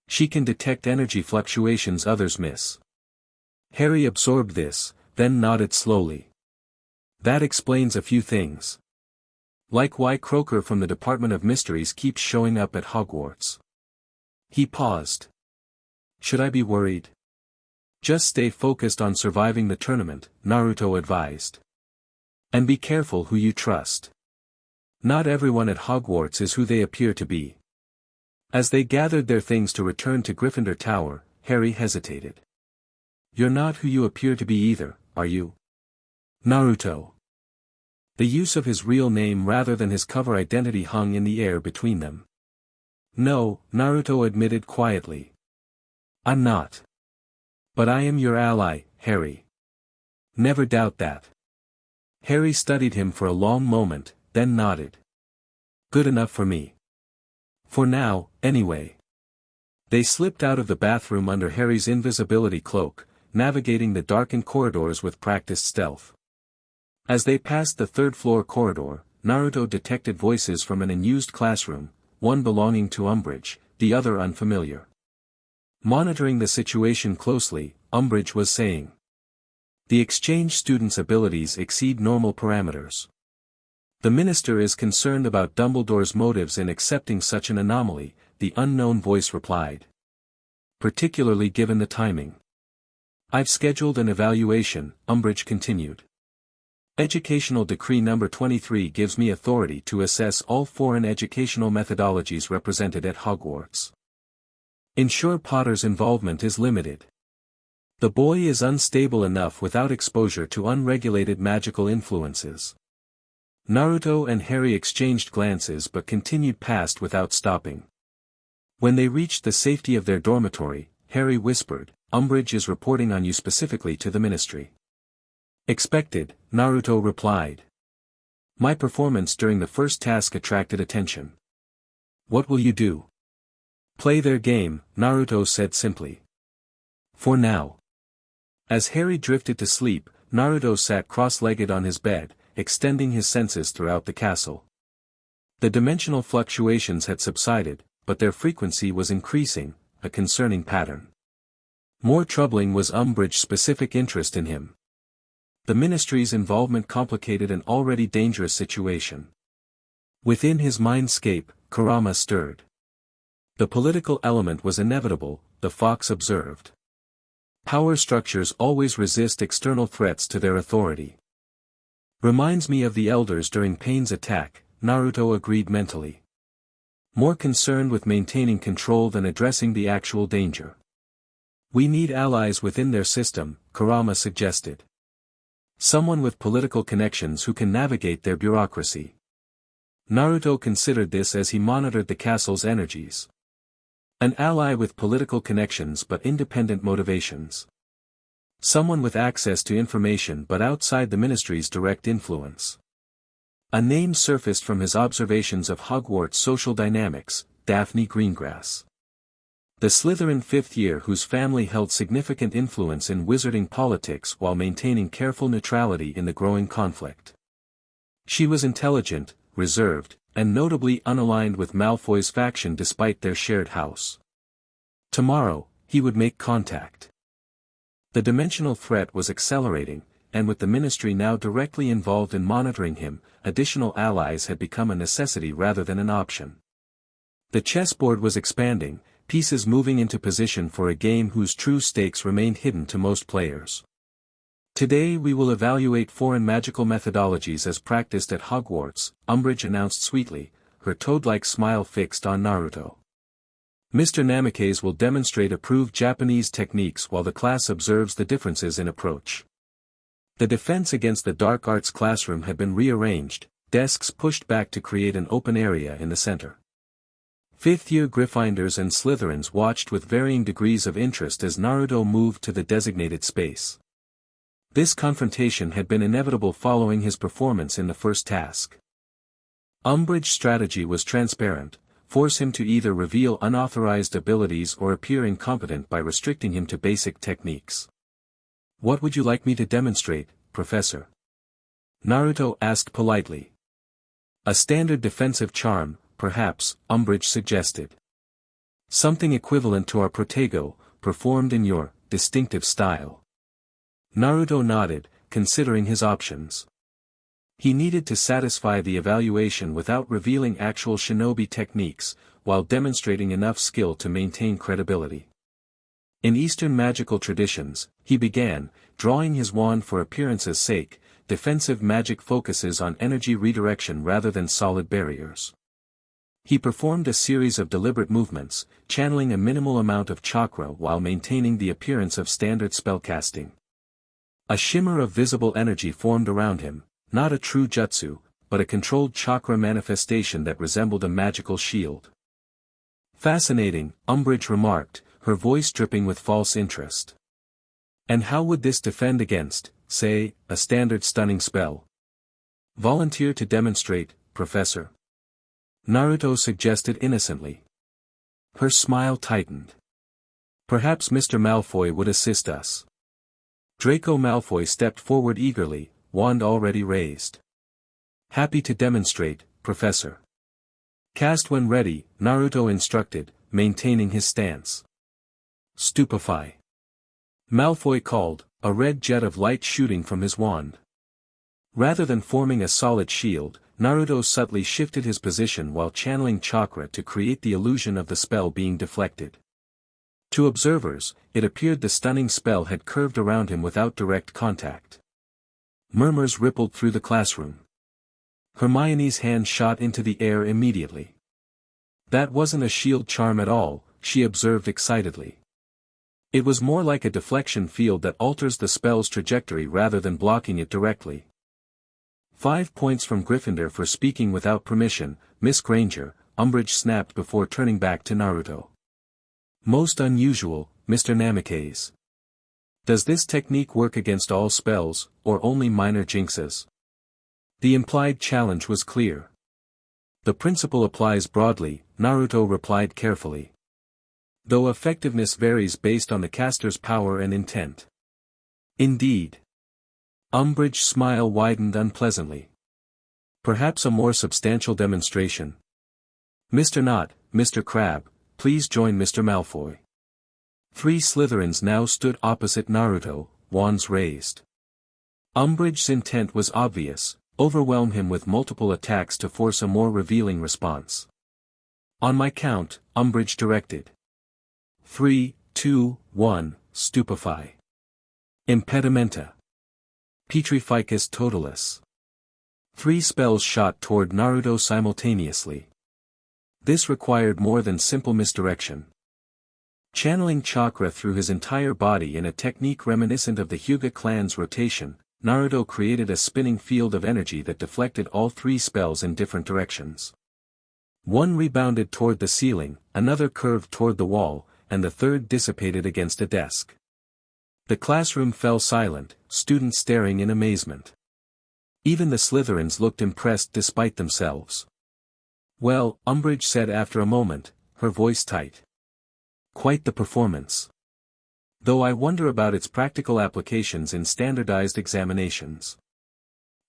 She can detect energy fluctuations others miss." Harry absorbed this, then nodded slowly. "That explains a few things. Like why Croaker from the Department of Mysteries keeps showing up at Hogwarts." He paused. "Should I be worried?" "Just stay focused on surviving the tournament," Naruto advised. "And be careful who you trust. Not everyone at Hogwarts is who they appear to be." As they gathered their things to return to Gryffindor Tower, Harry hesitated. "You're not who you appear to be either, are you?" "Naruto." The use of his real name rather than his cover identity hung in the air between them. "No," Naruto admitted quietly. "I'm not. But I am your ally, Harry. Never doubt that." Harry studied him for a long moment, then nodded. "Good enough for me. For now, anyway." They slipped out of the bathroom under Harry's invisibility cloak, navigating the darkened corridors with practiced stealth. As they passed the third-floor corridor, Naruto detected voices from an unused classroom, one belonging to Umbridge, the other unfamiliar. Monitoring the situation closely, Umbridge was saying, "The exchange student's abilities exceed normal parameters. The minister is concerned about Dumbledore's motives in accepting such an anomaly," the unknown voice replied. "Particularly given the timing. I've scheduled an evaluation," Umbridge continued. "Educational Decree Number 23 gives me authority to assess all foreign educational methodologies represented at Hogwarts. Ensure Potter's involvement is limited. The boy is unstable enough without exposure to unregulated magical influences." Naruto and Harry exchanged glances but continued past without stopping. When they reached the safety of their dormitory, Harry whispered, "Umbridge is reporting on you specifically to the ministry." "Expected," Naruto replied. "My performance during the first task attracted attention." "What will you do?" "Play their game," Naruto said simply. "For now." As Harry drifted to sleep, Naruto sat cross-legged on his bed, extending his senses throughout the castle. The dimensional fluctuations had subsided, but their frequency was increasing, a concerning pattern. More troubling was Umbridge's specific interest in him. The ministry's involvement complicated an already dangerous situation. Within his mindscape, Kurama stirred. The political element was inevitable, the fox observed. Power structures always resist external threats to their authority. "Reminds me of the elders during Pain's attack," Naruto agreed mentally. "More concerned with maintaining control than addressing the actual danger." "We need allies within their system," Kurama suggested. "Someone with political connections who can navigate their bureaucracy." Naruto considered this as he monitored the castle's energies. An ally with political connections but independent motivations. Someone with access to information but outside the ministry's direct influence. A name surfaced from his observations of Hogwarts social dynamics, Daphne Greengrass. The Slytherin fifth year whose family held significant influence in wizarding politics while maintaining careful neutrality in the growing conflict. She was intelligent, reserved, and notably unaligned with Malfoy's faction despite their shared house. Tomorrow, he would make contact. The dimensional threat was accelerating, and with the ministry now directly involved in monitoring him, additional allies had become a necessity rather than an option. The chessboard was expanding, pieces moving into position for a game whose true stakes remained hidden to most players. "Today we will evaluate foreign magical methodologies as practiced at Hogwarts," Umbridge announced sweetly, her toad-like smile fixed on Naruto. "Mr. Namikaze will demonstrate approved Japanese techniques while the class observes the differences in approach." The defense against the dark arts classroom had been rearranged, desks pushed back to create an open area in the center. Fifth-year Gryffindors and Slytherins watched with varying degrees of interest as Naruto moved to the designated space. This confrontation had been inevitable following his performance in the first task. Umbridge's strategy was transparent: force him to either reveal unauthorized abilities or appear incompetent by restricting him to basic techniques. "What would you like me to demonstrate, Professor?" Naruto asked politely. "A standard defensive charm, perhaps," Umbridge suggested. "Something equivalent to our Protego, performed in your distinctive style." Naruto nodded, considering his options. He needed to satisfy the evaluation without revealing actual shinobi techniques, while demonstrating enough skill to maintain credibility. In Eastern magical traditions, he began, drawing his wand for appearance's sake, defensive magic focuses on energy redirection rather than solid barriers. He performed a series of deliberate movements, channeling a minimal amount of chakra while maintaining the appearance of standard spellcasting. A shimmer of visible energy formed around him, not a true jutsu, but a controlled chakra manifestation that resembled a magical shield. "Fascinating," Umbridge remarked, her voice dripping with false interest. "And how would this defend against, say, a standard stunning spell?" "Volunteer to demonstrate, Professor," Naruto suggested innocently. Her smile tightened. "Perhaps Mr. Malfoy would assist us." Draco Malfoy stepped forward eagerly, wand already raised. Happy to demonstrate, Professor. Cast when ready, Naruto instructed, maintaining his stance. Stupefy. Malfoy called, a red jet of light shooting from his wand. Rather than forming a solid shield, Naruto subtly shifted his position while channeling chakra to create the illusion of the spell being deflected. To observers, it appeared the stunning spell had curved around him without direct contact. Murmurs rippled through the classroom. Hermione's hand shot into the air immediately. That wasn't a shield charm at all, she observed excitedly. It was more like a deflection field that alters the spell's trajectory rather than blocking it directly. 5 points from Gryffindor for speaking without permission, Miss Granger, Umbridge snapped before turning back to Naruto. Most unusual, Mr. Namikaze. Does this technique work against all spells, or only minor jinxes? The implied challenge was clear. The principle applies broadly, Naruto replied carefully. Though effectiveness varies based on the caster's power and intent. Indeed. Umbridge's smile widened unpleasantly. Perhaps a more substantial demonstration. Mr. Knott, Mr. Crabbe, please join Mr. Malfoy. 3 Slytherins now stood opposite Naruto, wands raised. Umbridge's intent was obvious, overwhelm him with multiple attacks to force a more revealing response. On my count, Umbridge directed. 3, 2, 1, stupefy. Impedimenta. Petrificus totalis. 3 spells shot toward Naruto simultaneously. This required more than simple misdirection. Channeling chakra through his entire body in a technique reminiscent of the Hyuga clan's rotation, Naruto created a spinning field of energy that deflected all 3 spells in different directions. One rebounded toward the ceiling, another curved toward the wall, and the third dissipated against a desk. The classroom fell silent, students staring in amazement. Even the Slytherins looked impressed despite themselves. Well, Umbridge said after a moment, her voice tight. Quite the performance. Though I wonder about its practical applications in standardized examinations.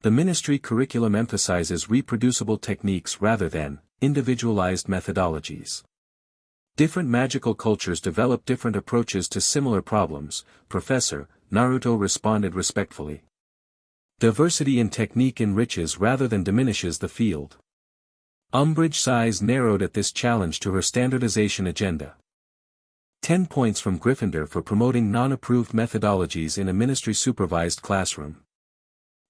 The ministry curriculum emphasizes reproducible techniques rather than individualized methodologies. Different magical cultures develop different approaches to similar problems, Professor, Naruto responded respectfully. Diversity in technique enriches rather than diminishes the field. Umbridge's eyes narrowed at this challenge to her standardization agenda. 10 points from Gryffindor for promoting non-approved methodologies in a ministry-supervised classroom.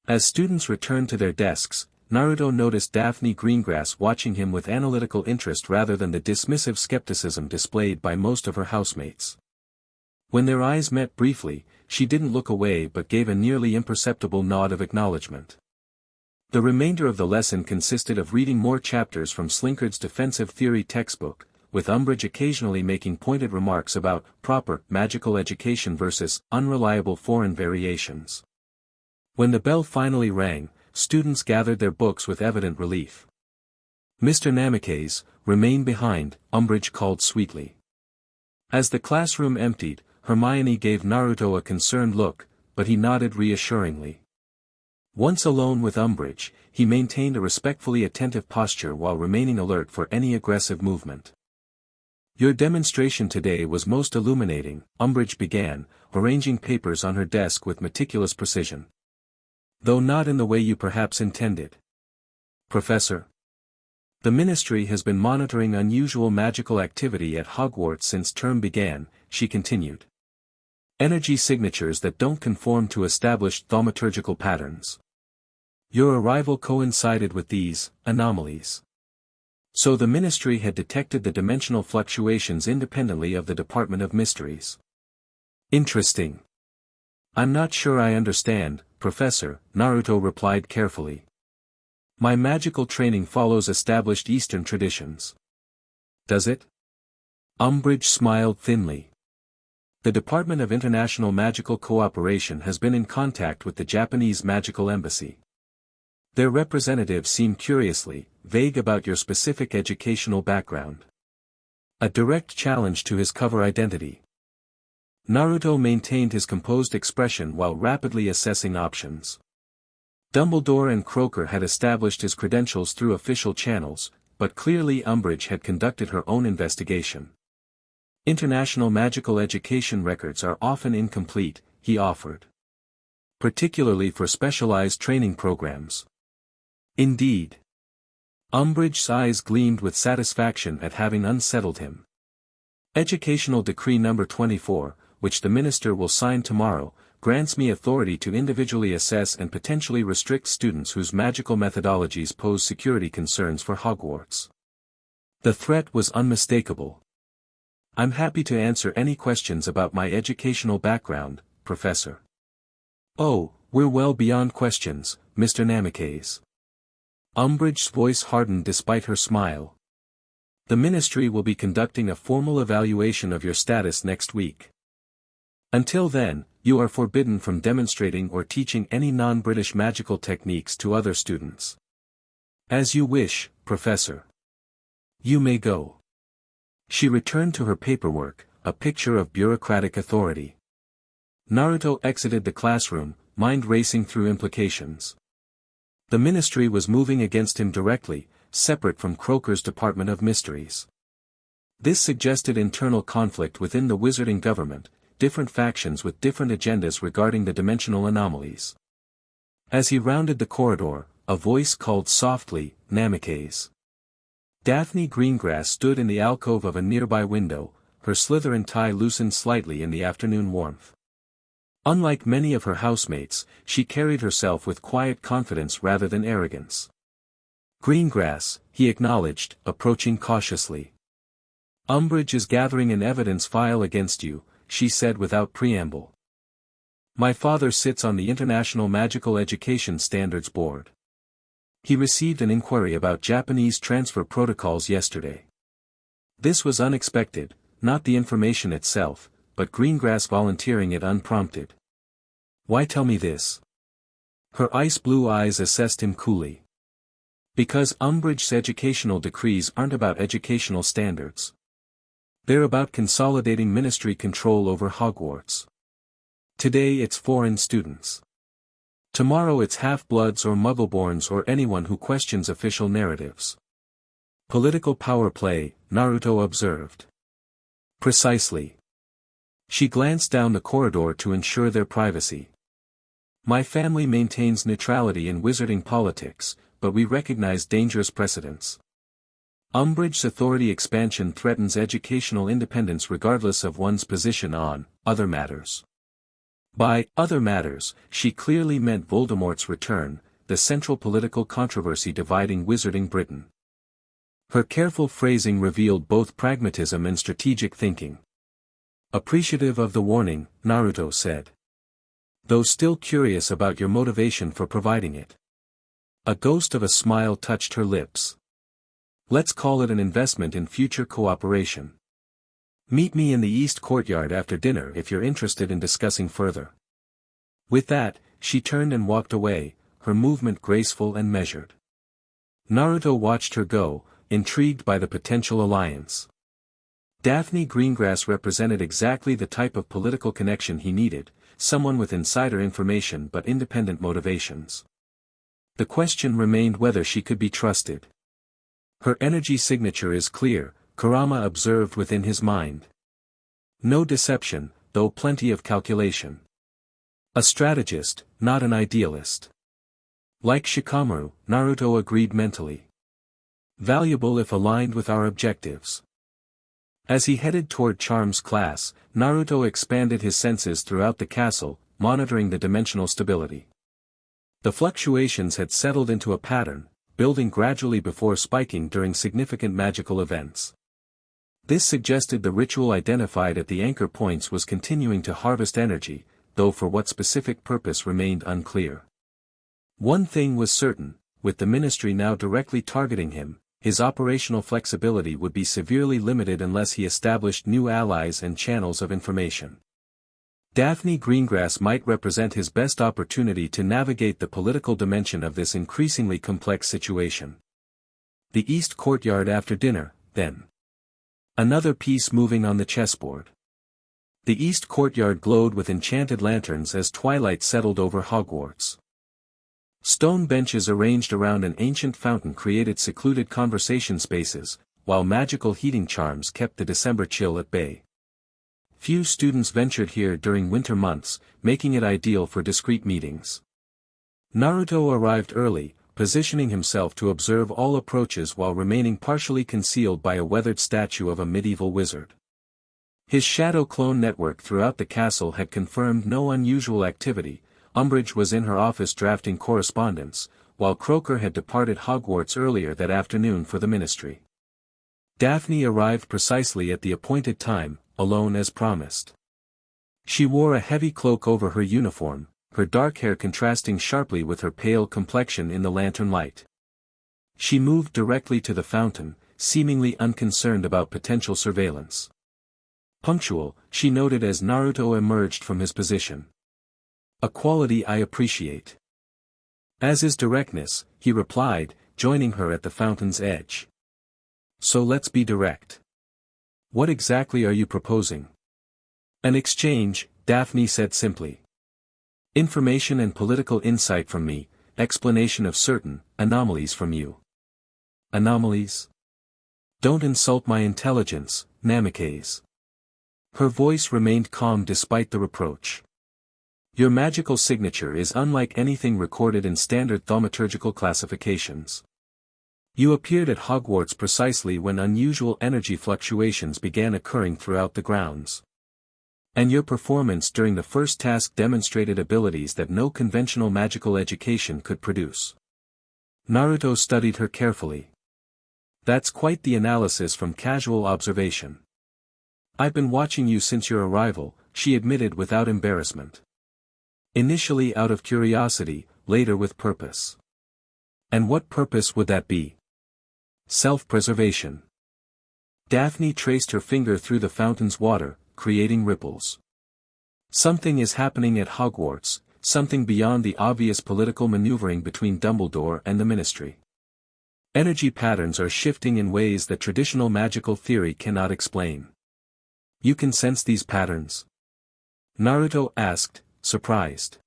As students returned to their desks, Naruto noticed Daphne Greengrass watching him with analytical interest rather than the dismissive skepticism displayed by most of her housemates. When their eyes met briefly, she didn't look away but gave a nearly imperceptible nod of acknowledgement. The remainder of the lesson consisted of reading more chapters from Slinkard's defensive theory textbook, with Umbridge occasionally making pointed remarks about proper magical education versus unreliable foreign variations. When the bell finally rang, students gathered their books with evident relief. Mr. Namikaze, remain behind, Umbridge called sweetly. As the classroom emptied, Hermione gave Naruto a concerned look, but he nodded reassuringly. Once alone with Umbridge, he maintained a respectfully attentive posture while remaining alert for any aggressive movement. Your demonstration today was most illuminating, Umbridge began, arranging papers on her desk with meticulous precision. Though not in the way you perhaps intended. Professor. The Ministry has been monitoring unusual magical activity at Hogwarts since term began, she continued. Energy signatures that don't conform to established thaumaturgical patterns. Your arrival coincided with these anomalies. So the Ministry had detected the dimensional fluctuations independently of the Department of Mysteries. Interesting. I'm not sure I understand, Professor, Naruto replied carefully. My magical training follows established Eastern traditions. Does it? Umbridge smiled thinly. The Department of International Magical Cooperation has been in contact with the Japanese Magical Embassy. Their representatives seem curiously vague about your specific educational background. A direct challenge to his cover identity. Naruto maintained his composed expression while rapidly assessing options. Dumbledore and Croaker had established his credentials through official channels, but clearly Umbridge had conducted her own investigation. International magical education records are often incomplete, he offered. Particularly for specialized training programs. Indeed. Umbridge's eyes gleamed with satisfaction at having unsettled him. Educational Decree Number 24, which the Minister will sign tomorrow, grants me authority to individually assess and potentially restrict students whose magical methodologies pose security concerns for Hogwarts. The threat was unmistakable. I'm happy to answer any questions about my educational background, Professor. Oh, we're well beyond questions, Mr. Namikaze. Umbridge's voice hardened despite her smile. The Ministry will be conducting a formal evaluation of your status next week. Until then, you are forbidden from demonstrating or teaching any non-British magical techniques to other students. As you wish, Professor. You may go. She returned to her paperwork, a picture of bureaucratic authority. Naruto exited the classroom, mind racing through implications. The Ministry was moving against him directly, separate from Croaker's Department of Mysteries. This suggested internal conflict within the wizarding government, different factions with different agendas regarding the dimensional anomalies. As he rounded the corridor, a voice called softly, Namikaze. Daphne Greengrass stood in the alcove of a nearby window, her Slytherin tie loosened slightly in the afternoon warmth. Unlike many of her housemates, she carried herself with quiet confidence rather than arrogance. Greengrass, he acknowledged, approaching cautiously. Umbridge is gathering an evidence file against you, she said without preamble. My father sits on the International Magical Education Standards Board. He received an inquiry about Japanese transfer protocols yesterday. This was unexpected, not the information itself, but Greengrass volunteering it unprompted. Why tell me this? Her ice-blue eyes assessed him coolly. Because Umbridge's educational decrees aren't about educational standards. They're about consolidating Ministry control over Hogwarts. Today it's foreign students. Tomorrow it's half-bloods or muggleborns or anyone who questions official narratives. Political power play, Naruto observed. Precisely. She glanced down the corridor to ensure their privacy. My family maintains neutrality in wizarding politics, but we recognize dangerous precedents. Umbridge's authority expansion threatens educational independence regardless of one's position on other matters. By other matters, she clearly meant Voldemort's return, the central political controversy dividing wizarding Britain. Her careful phrasing revealed both pragmatism and strategic thinking. Appreciative of the warning, Naruto said. Though still curious about your motivation for providing it. A ghost of a smile touched her lips. Let's call it an investment in future cooperation. Meet me in the East Courtyard after dinner if you're interested in discussing further. With that, she turned and walked away, her movement graceful and measured. Naruto watched her go, intrigued by the potential alliance. Daphne Greengrass represented exactly the type of political connection he needed, someone with insider information but independent motivations. The question remained whether she could be trusted. Her energy signature is clear, Kurama observed within his mind. No deception, though plenty of calculation. A strategist, not an idealist. Like Shikamaru, Naruto agreed mentally. Valuable if aligned with our objectives. As he headed toward Charm's class, Naruto expanded his senses throughout the castle, monitoring the dimensional stability. The fluctuations had settled into a pattern, building gradually before spiking during significant magical events. This suggested the ritual identified at the anchor points was continuing to harvest energy, though for what specific purpose remained unclear. One thing was certain, with the Ministry now directly targeting him, his operational flexibility would be severely limited unless he established new allies and channels of information. Daphne Greengrass might represent his best opportunity to navigate the political dimension of this increasingly complex situation. The East Courtyard after dinner, then. Another piece moving on the chessboard. The East Courtyard glowed with enchanted lanterns as twilight settled over Hogwarts. Stone benches arranged around an ancient fountain created secluded conversation spaces, while magical heating charms kept the December chill at bay. Few students ventured here during winter months, making it ideal for discreet meetings. Naruto arrived early, positioning himself to observe all approaches while remaining partially concealed by a weathered statue of a medieval wizard. His shadow clone network throughout the castle had confirmed no unusual activity. Umbridge was in her office drafting correspondence, while Croaker had departed Hogwarts earlier that afternoon for the ministry. Daphne arrived precisely at the appointed time, alone as promised. She wore a heavy cloak over her uniform, her dark hair contrasting sharply with her pale complexion in the lantern light. She moved directly to the fountain, seemingly unconcerned about potential surveillance. Punctual, she noted as Naruto emerged from his position. A quality I appreciate. As is directness, he replied, joining her at the fountain's edge. So let's be direct. What exactly are you proposing? An exchange, Daphne said simply. Information and political insight from me, explanation of certain anomalies from you. Anomalies? Don't insult my intelligence, Namikaze. Her voice remained calm despite the reproach. Your magical signature is unlike anything recorded in standard thaumaturgical classifications. You appeared at Hogwarts precisely when unusual energy fluctuations began occurring throughout the grounds. And your performance during the first task demonstrated abilities that no conventional magical education could produce. Naruto studied her carefully. That's quite the analysis from casual observation. I've been watching you since your arrival, she admitted without embarrassment. Initially out of curiosity, later with purpose. And what purpose would that be? Self-preservation. Daphne traced her finger through the fountain's water, creating ripples. Something is happening at Hogwarts, something beyond the obvious political maneuvering between Dumbledore and the Ministry. Energy patterns are shifting in ways that traditional magical theory cannot explain. You can sense these patterns? Naruto asked, surprised.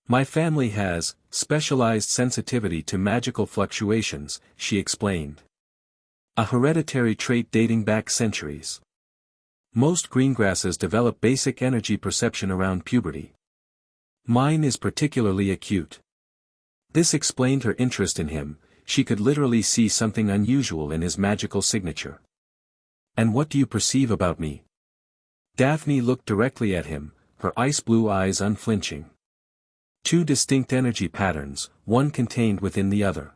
My family has specialized sensitivity to magical fluctuations, she explained. A hereditary trait dating back centuries. Most greengrasses develop basic energy perception around puberty. Mine is particularly acute. This explained her interest in him, she could literally see something unusual in his magical signature. And what do you perceive about me? Daphne looked directly at him, her ice-blue eyes unflinching. Two distinct energy patterns, one contained within the other.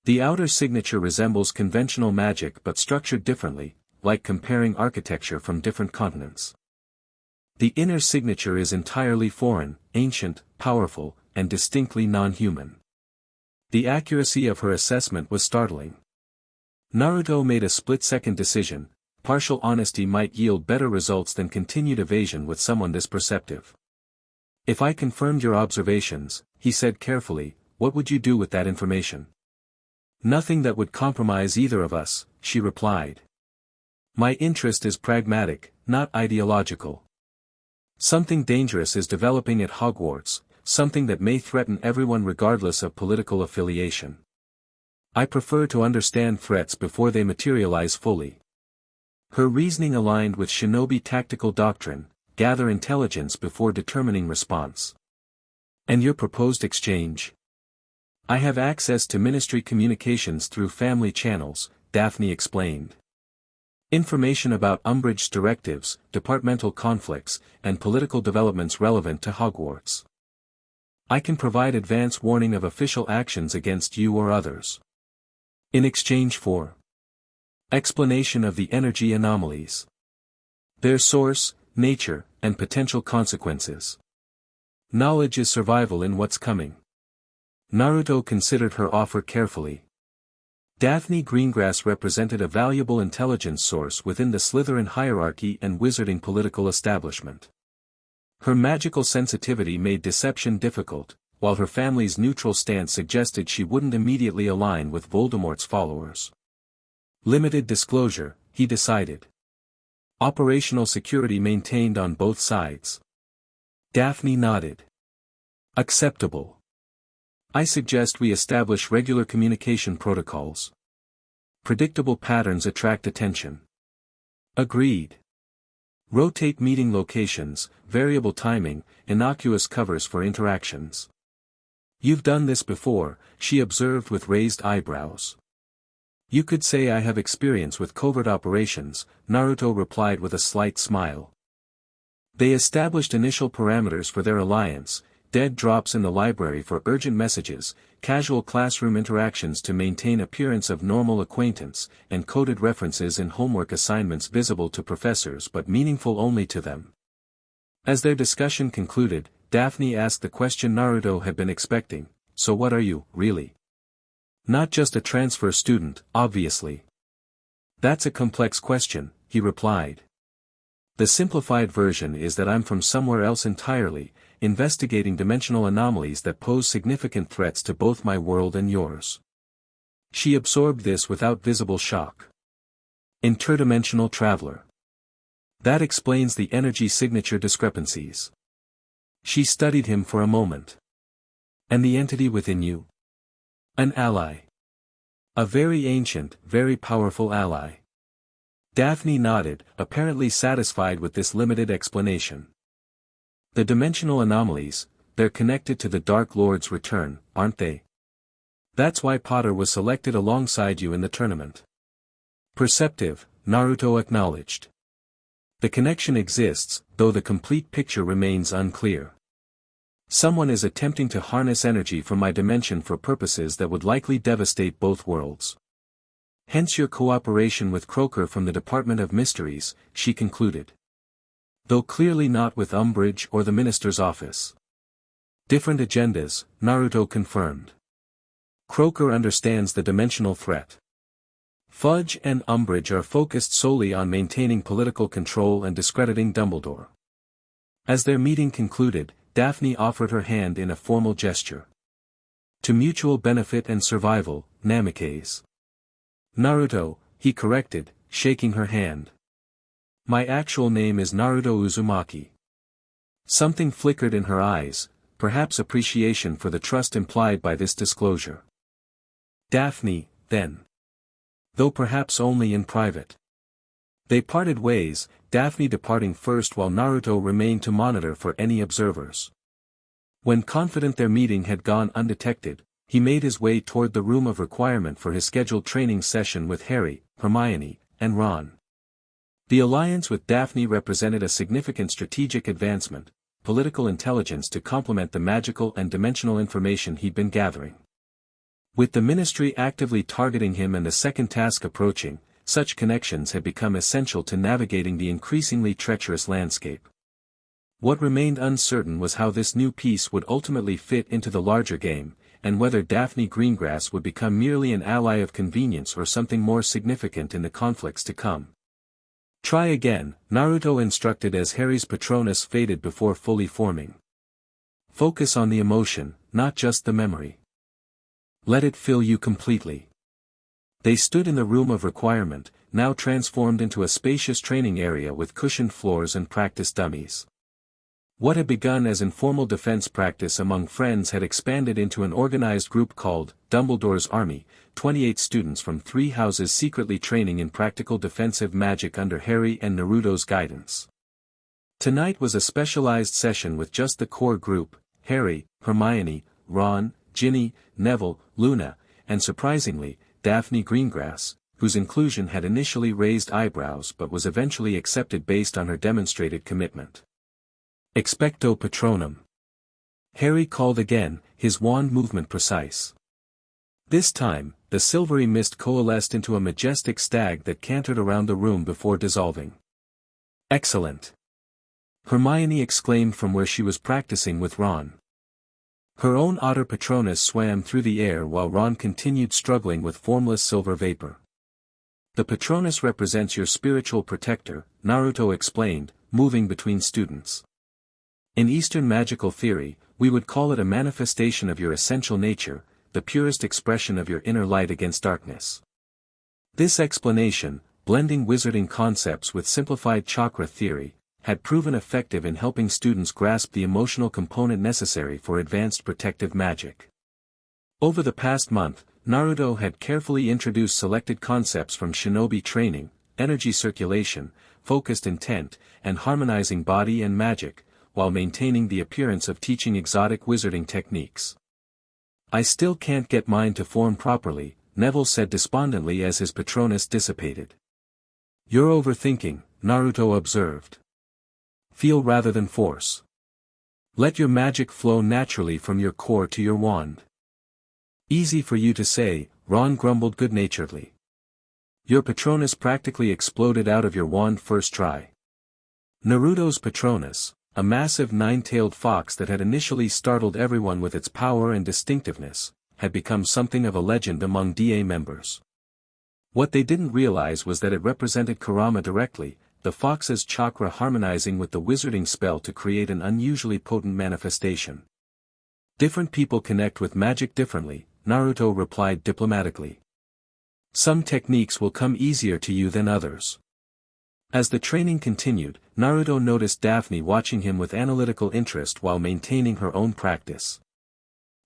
The outer signature resembles conventional magic but structured differently, like comparing architecture from different continents. The inner signature is entirely foreign, ancient, powerful, and distinctly non-human. The accuracy of her assessment was startling. Naruto made a split-second decision. Partial honesty might yield better results than continued evasion with someone this perceptive. If I confirmed your observations, he said carefully, what would you do with that information? Nothing that would compromise either of us, she replied. My interest is pragmatic, not ideological. Something dangerous is developing at Hogwarts, something that may threaten everyone regardless of political affiliation. I prefer to understand threats before they materialize fully. Her reasoning aligned with shinobi tactical doctrine, gather intelligence before determining response. And your proposed exchange? I have access to ministry communications through family channels, Daphne explained. Information about Umbridge's directives, departmental conflicts, and political developments relevant to Hogwarts. I can provide advance warning of official actions against you or others. In exchange for explanation of the energy anomalies. Their source, nature, and potential consequences. Knowledge is survival in what's coming. Naruto considered her offer carefully. Daphne Greengrass represented a valuable intelligence source within the Slytherin hierarchy and wizarding political establishment. Her magical sensitivity made deception difficult, while her family's neutral stance suggested she wouldn't immediately align with Voldemort's followers. Limited disclosure, he decided. Operational security maintained on both sides. Daphne nodded. Acceptable. I suggest we establish regular communication protocols. Predictable patterns attract attention. Agreed. Rotate meeting locations, variable timing, innocuous covers for interactions. You've done this before, she observed with raised eyebrows. You could say I have experience with covert operations, Naruto replied with a slight smile. They established initial parameters for their alliance, dead drops in the library for urgent messages, casual classroom interactions to maintain appearance of normal acquaintance, and coded references in homework assignments visible to professors but meaningful only to them. As their discussion concluded, Daphne asked the question Naruto had been expecting, so what are you, really? Not just a transfer student, obviously. That's a complex question, he replied. The simplified version is that I'm from somewhere else entirely, investigating dimensional anomalies that pose significant threats to both my world and yours. She absorbed this without visible shock. Interdimensional traveler. That explains the energy signature discrepancies. She studied him for a moment. And the entity within you? An ally. A very ancient, very powerful ally. Daphne nodded, apparently satisfied with this limited explanation. The dimensional anomalies, they're connected to the Dark Lord's return, aren't they? That's why Potter was selected alongside you in the tournament. Perceptive, Naruto acknowledged. The connection exists, though the complete picture remains unclear. Someone is attempting to harness energy from my dimension for purposes that would likely devastate both worlds. Hence your cooperation with Croker from the Department of Mysteries, she concluded. Though clearly not with Umbridge or the Minister's office. Different agendas, Naruto confirmed. Croker understands the dimensional threat. Fudge and Umbridge are focused solely on maintaining political control and discrediting Dumbledore. As their meeting concluded, Daphne offered her hand in a formal gesture. To mutual benefit and survival, Namikaze. Naruto, he corrected, shaking her hand. My actual name is Naruto Uzumaki. Something flickered in her eyes, perhaps appreciation for the trust implied by this disclosure. Daphne, then. Though perhaps only in private. They parted ways, Daphne departing first while Naruto remained to monitor for any observers. When confident their meeting had gone undetected, he made his way toward the room of requirement for his scheduled training session with Harry, Hermione, and Ron. The alliance with Daphne represented a significant strategic advancement, political intelligence to complement the magical and dimensional information he'd been gathering. With the ministry actively targeting him and the second task approaching, such connections had become essential to navigating the increasingly treacherous landscape. What remained uncertain was how this new piece would ultimately fit into the larger game, and whether Daphne Greengrass would become merely an ally of convenience or something more significant in the conflicts to come. Try again, Naruto instructed as Harry's Patronus faded before fully forming. Focus on the emotion, not just the memory. Let it fill you completely. They stood in the room of requirement, now transformed into a spacious training area with cushioned floors and practice dummies. What had begun as informal defense practice among friends had expanded into an organized group called Dumbledore's Army, 28 students from 3 houses secretly training in practical defensive magic under Harry and Naruto's guidance. Tonight was a specialized session with just the core group, Harry, Hermione, Ron, Ginny, Neville, Luna, and surprisingly, Daphne Greengrass, whose inclusion had initially raised eyebrows but was eventually accepted based on her demonstrated commitment. Expecto Patronum. Harry called again, his wand movement precise. This time, the silvery mist coalesced into a majestic stag that cantered around the room before dissolving. Excellent! Hermione exclaimed from where she was practicing with Ron. Her own otter Patronus swam through the air while Ron continued struggling with formless silver vapor. The Patronus represents your spiritual protector, Naruto explained, moving between students. In Eastern magical theory, we would call it a manifestation of your essential nature, the purest expression of your inner light against darkness. This explanation, blending wizarding concepts with simplified chakra theory, had proven effective in helping students grasp the emotional component necessary for advanced protective magic. Over the past month, Naruto had carefully introduced selected concepts from shinobi training, energy circulation, focused intent, and harmonizing body and magic, while maintaining the appearance of teaching exotic wizarding techniques. "I still can't get mine to form properly," Neville said despondently as his Patronus dissipated. "You're overthinking," Naruto observed. "Feel rather than force. Let your magic flow naturally from your core to your wand." "Easy for you to say," Ron grumbled good-naturedly. "Your Patronus practically exploded out of your wand first try." Naruto's Patronus, a massive nine-tailed fox that had initially startled everyone with its power and distinctiveness, had become something of a legend among DA members. What they didn't realize was that it represented Kurama directly, the fox's chakra harmonizing with the wizarding spell to create an unusually potent manifestation. "Different people connect with magic differently," Naruto replied diplomatically. "Some techniques will come easier to you than others." As the training continued, Naruto noticed Daphne watching him with analytical interest while maintaining her own practice.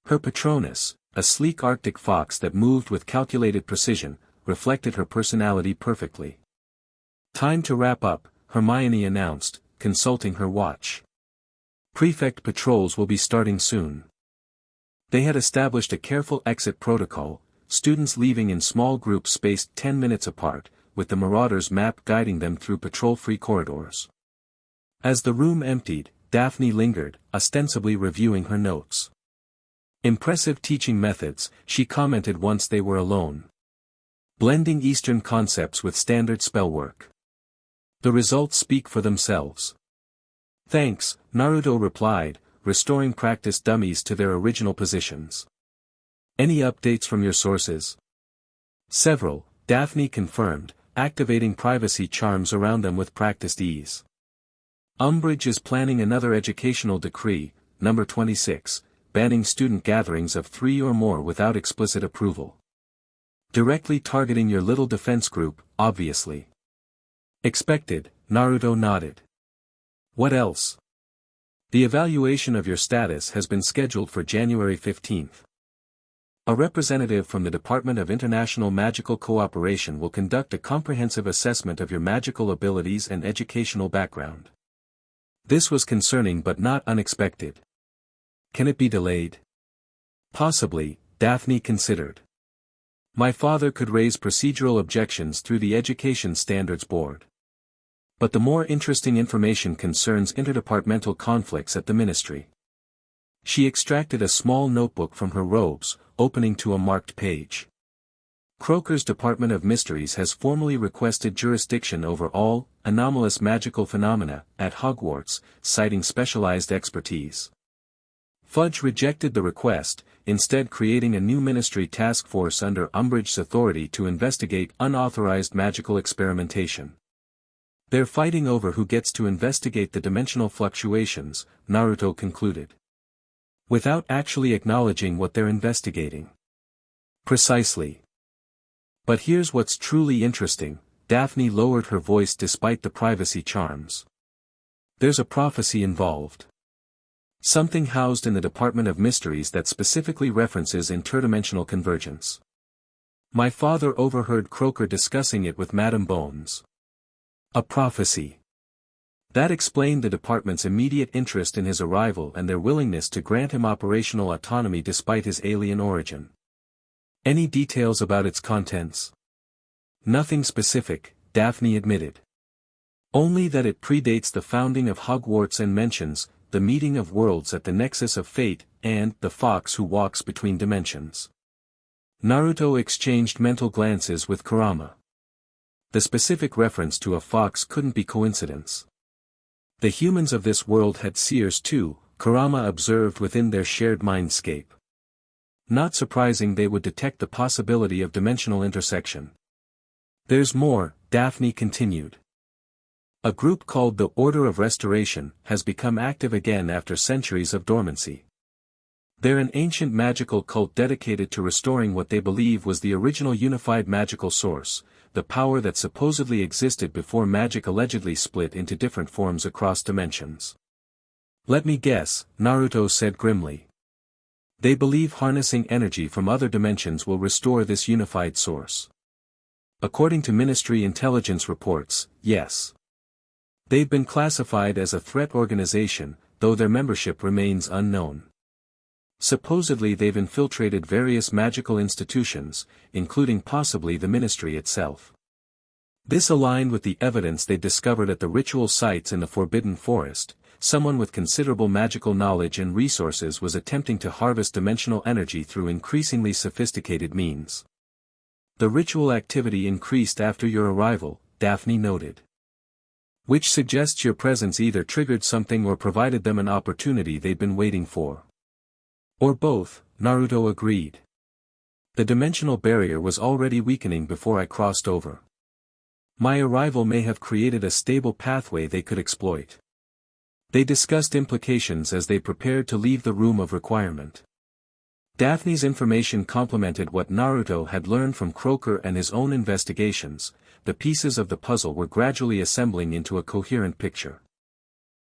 Her Patronus, a sleek Arctic fox that moved with calculated precision, reflected her personality perfectly. "Time to wrap up," Hermione announced, consulting her watch. "Prefect patrols will be starting soon." They had established a careful exit protocol, students leaving in small groups spaced 10 minutes apart, with the Marauder's map guiding them through patrol-free corridors. As the room emptied, Daphne lingered, ostensibly reviewing her notes. "Impressive teaching methods," she commented once they were alone. "Blending Eastern concepts with standard spellwork. The results speak for themselves." "Thanks," Naruto replied, restoring practice dummies to their original positions. "Any updates from your sources?" "Several," Daphne confirmed, activating privacy charms around them with practiced ease. "Umbridge is planning another educational decree, number 26, banning student gatherings of 3 or more without explicit approval. Directly targeting your little defense group, obviously." "Expected," Naruto nodded. "What else?" "The evaluation of your status has been scheduled for January 15th. A representative from the Department of International Magical Cooperation will conduct a comprehensive assessment of your magical abilities and educational background." This was concerning but not unexpected. "Can it be delayed?" "Possibly," Daphne considered. "My father could raise procedural objections through the Education Standards Board. But the more interesting information concerns interdepartmental conflicts at the ministry." She extracted a small notebook from her robes, opening to a marked page. "Croker's Department of Mysteries has formally requested jurisdiction over all anomalous magical phenomena at Hogwarts, citing specialized expertise." Fudge rejected the request, instead creating a new ministry task force under Umbridge's authority to investigate unauthorized magical experimentation. "They're fighting over who gets to investigate the dimensional fluctuations," Naruto concluded. "Without actually acknowledging what they're investigating." "Precisely. But here's what's truly interesting," Daphne lowered her voice despite the privacy charms. "There's a prophecy involved. Something housed in the Department of Mysteries that specifically references interdimensional convergence. My father overheard Croker discussing it with Madame Bones." "A prophecy." That explained the department's immediate interest in his arrival and their willingness to grant him operational autonomy despite his alien origin. "Any details about its contents?" "Nothing specific," Daphne admitted. "Only that it predates the founding of Hogwarts and mentions the meeting of worlds at the nexus of fate and the fox who walks between dimensions." Naruto exchanged mental glances with Kurama. The specific reference to a fox couldn't be coincidence. The humans of this world had seers too, Kurama observed within their shared mindscape. Not surprising they would detect the possibility of dimensional intersection. "There's more," Daphne continued. "A group called the Order of Restoration has become active again after centuries of dormancy. They're an ancient magical cult dedicated to restoring what they believe was the original unified magical source, the power that supposedly existed before magic allegedly split into different forms across dimensions." "Let me guess," Naruto said grimly. They believe harnessing energy from other dimensions will restore this unified source. According to Ministry intelligence reports, yes. They've been classified as a threat organization, though their membership remains unknown. Supposedly they've infiltrated various magical institutions, including possibly the Ministry itself. This aligned with the evidence they discovered at the ritual sites in the Forbidden Forest. Someone with considerable magical knowledge and resources was attempting to harvest dimensional energy through increasingly sophisticated means. The ritual activity increased after your arrival, Daphne noted. Which suggests your presence either triggered something or provided them an opportunity they'd been waiting for. Or both, Naruto agreed. The dimensional barrier was already weakening before I crossed over. My arrival may have created a stable pathway they could exploit. They discussed implications as they prepared to leave the room of requirement. Daphne's information complemented what Naruto had learned from Croker and his own investigations. The pieces of the puzzle were gradually assembling into a coherent picture.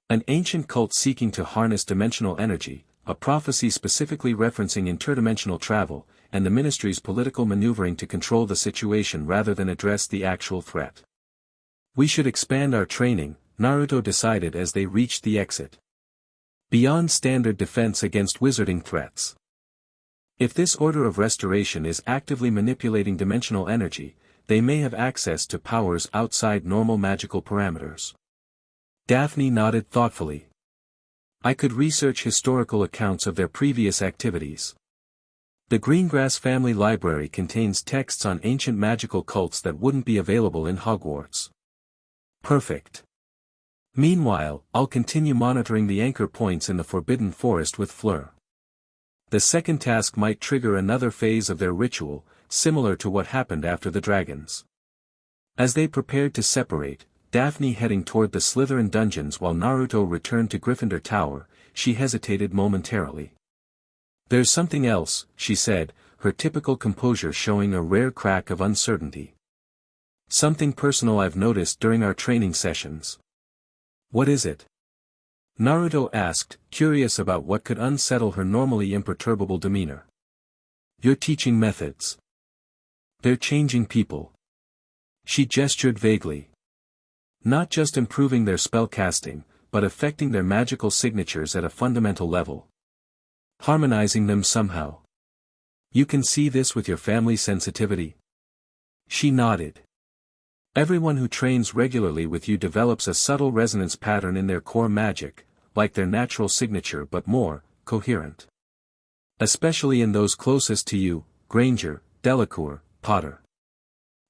An ancient cult seeking to harness dimensional energy, a prophecy specifically referencing interdimensional travel, and the Ministry's political maneuvering to control the situation rather than address the actual threat. We should expand our training, Naruto decided as they reached the exit. Beyond standard defense against wizarding threats. If this order of restoration is actively manipulating dimensional energy, they may have access to powers outside normal magical parameters. Daphne nodded thoughtfully. I could research historical accounts of their previous activities. The Greengrass family library contains texts on ancient magical cults that wouldn't be available in Hogwarts. Perfect. Meanwhile, I'll continue monitoring the anchor points in the Forbidden Forest with Fleur. The second task might trigger another phase of their ritual, similar to what happened after the dragons. As they prepared to separate, Daphne heading toward the Slytherin dungeons while Naruto returned to Gryffindor Tower, she hesitated momentarily. There's something else, she said, her typical composure showing a rare crack of uncertainty. Something personal I've noticed during our training sessions. What is it? Naruto asked, curious about what could unsettle her normally imperturbable demeanor. Your teaching methods. They're changing people. She gestured vaguely. Not just improving their spellcasting, but affecting their magical signatures at a fundamental level. Harmonizing them somehow. You can see this with your family sensitivity? She nodded. Everyone who trains regularly with you develops a subtle resonance pattern in their core magic, like their natural signature but more coherent. Especially in those closest to you, Granger, Delacour, Potter.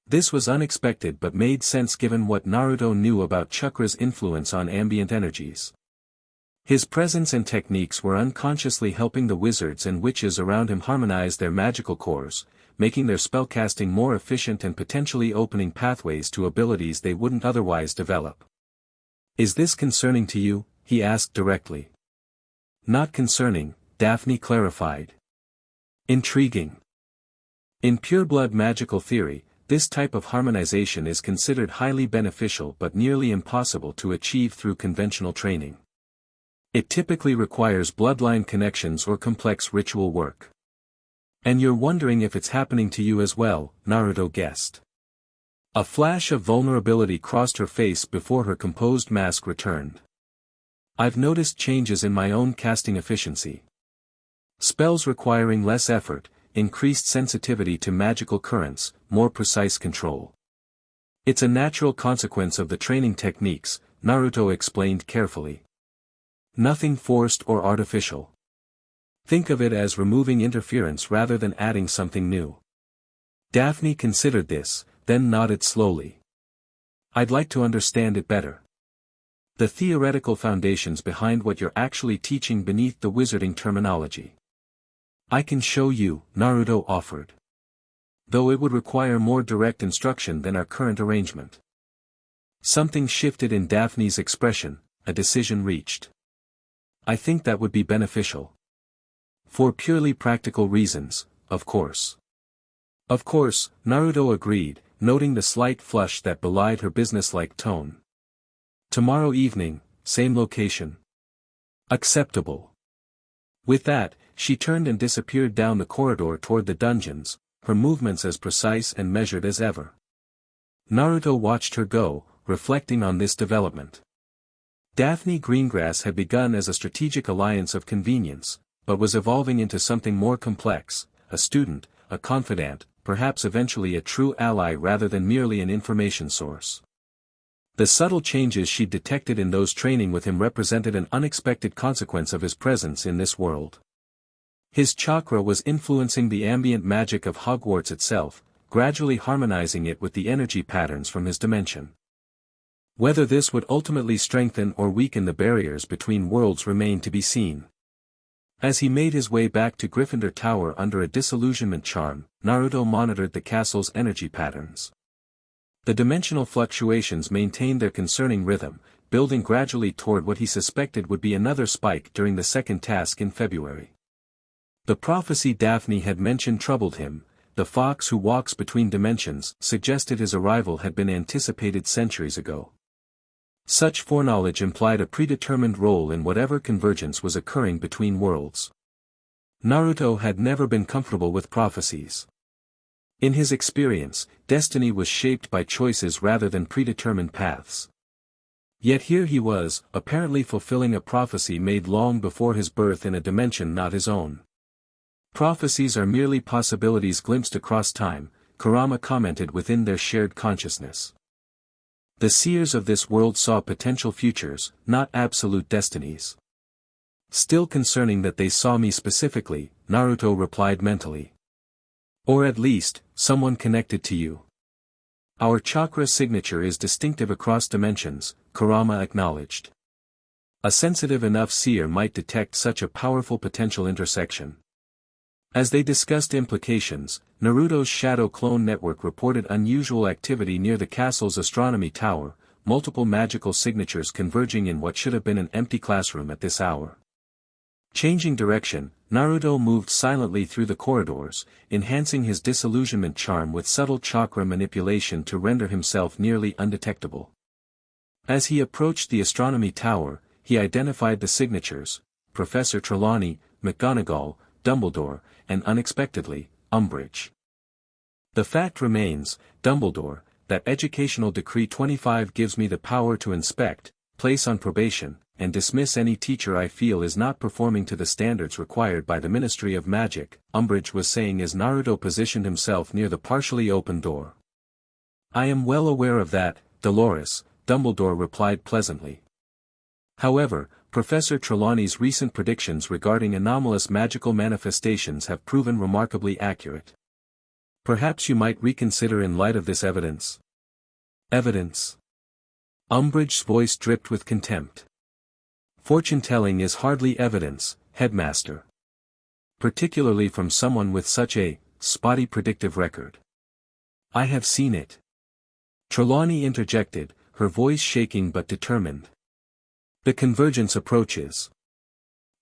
This was unexpected but made sense given what Naruto knew about chakra's influence on ambient energies. His presence and techniques were unconsciously helping the wizards and witches around him harmonize their magical cores, making their spellcasting more efficient and potentially opening pathways to abilities they wouldn't otherwise develop. Is this concerning to you? He asked directly. Not concerning, Daphne clarified. Intriguing. In pureblood magical theory, this type of harmonization is considered highly beneficial but nearly impossible to achieve through conventional training. It typically requires bloodline connections or complex ritual work. And you're wondering if it's happening to you as well, Naruto guessed. A flash of vulnerability crossed her face before her composed mask returned. I've noticed changes in my own casting efficiency. Spells requiring less effort, increased sensitivity to magical currents, more precise control. It's a natural consequence of the training techniques, Naruto explained carefully. Nothing forced or artificial. Think of it as removing interference rather than adding something new. Daphne considered this, then nodded slowly. I'd like to understand it better. The theoretical foundations behind what you're actually teaching beneath the wizarding terminology. I can show you, Naruto offered. Though it would require more direct instruction than our current arrangement. Something shifted in Daphne's expression, a decision reached. I think that would be beneficial. For purely practical reasons, of course. Of course, Naruto agreed, noting the slight flush that belied her businesslike tone. Tomorrow evening, same location. Acceptable. With that, she turned and disappeared down the corridor toward the dungeons, her movements as precise and measured as ever. Naruto watched her go, reflecting on this development. Daphne Greengrass had begun as a strategic alliance of convenience, but was evolving into something more complex, a student, a confidant, perhaps eventually a true ally rather than merely an information source. The subtle changes she detected in those training with him represented an unexpected consequence of his presence in this world. His chakra was influencing the ambient magic of Hogwarts itself, gradually harmonizing it with the energy patterns from his dimension. Whether this would ultimately strengthen or weaken the barriers between worlds remained to be seen. As he made his way back to Gryffindor Tower under a disillusionment charm, Naruto monitored the castle's energy patterns. The dimensional fluctuations maintained their concerning rhythm, building gradually toward what he suspected would be another spike during the second task in February. The prophecy Daphne had mentioned troubled him. The fox who walks between dimensions suggested his arrival had been anticipated centuries ago. Such foreknowledge implied a predetermined role in whatever convergence was occurring between worlds. Naruto had never been comfortable with prophecies. In his experience, destiny was shaped by choices rather than predetermined paths. Yet here he was, apparently fulfilling a prophecy made long before his birth in a dimension not his own. Prophecies are merely possibilities glimpsed across time, Kurama commented within their shared consciousness. The seers of this world saw potential futures, not absolute destinies. Still concerning that they saw me specifically, Naruto replied mentally. Or at least, someone connected to you. Our chakra signature is distinctive across dimensions, Kurama acknowledged. A sensitive enough seer might detect such a powerful potential intersection. As they discussed implications, Naruto's shadow clone network reported unusual activity near the castle's astronomy tower, multiple magical signatures converging in what should have been an empty classroom at this hour. Changing direction, Naruto moved silently through the corridors, enhancing his disillusionment charm with subtle chakra manipulation to render himself nearly undetectable. As he approached the astronomy tower, he identified the signatures: Professor Trelawney, McGonagall, Dumbledore, and unexpectedly, Umbridge. The fact remains, Dumbledore, that Educational Decree 25 gives me the power to inspect, place on probation, and dismiss any teacher I feel is not performing to the standards required by the Ministry of Magic, Umbridge was saying as Naruto positioned himself near the partially open door. I am well aware of that, Dolores, Dumbledore replied pleasantly. However, Professor Trelawney's recent predictions regarding anomalous magical manifestations have proven remarkably accurate. Perhaps you might reconsider in light of this evidence. Evidence? Umbridge's voice dripped with contempt. Fortune-telling is hardly evidence, headmaster. Particularly from someone with such a spotty predictive record. I have seen it. Trelawney interjected, her voice shaking but determined. The convergence approaches.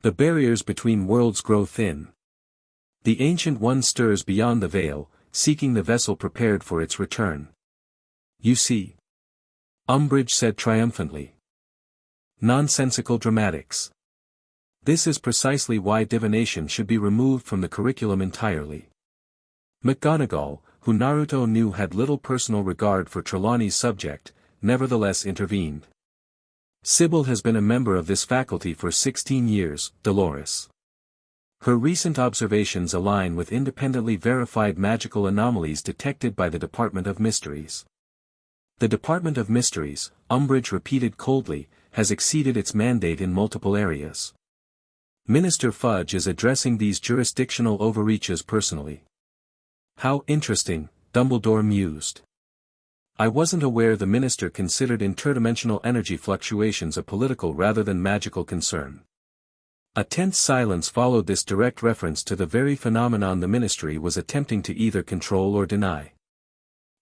The barriers between worlds grow thin. The Ancient One stirs beyond the veil, seeking the vessel prepared for its return. You see. Umbridge said triumphantly. Nonsensical dramatics. This is precisely why divination should be removed from the curriculum entirely. McGonagall, who Naruto knew had little personal regard for Trelawney's subject, nevertheless intervened. Sybil has been a member of this faculty for 16 years, Dolores. Her recent observations align with independently verified magical anomalies detected by the Department of Mysteries. The Department of Mysteries, Umbridge repeated coldly, has exceeded its mandate in multiple areas. Minister Fudge is addressing these jurisdictional overreaches personally. How interesting, Dumbledore mused. I wasn't aware the minister considered interdimensional energy fluctuations a political rather than magical concern. A tense silence followed this direct reference to the very phenomenon the ministry was attempting to either control or deny.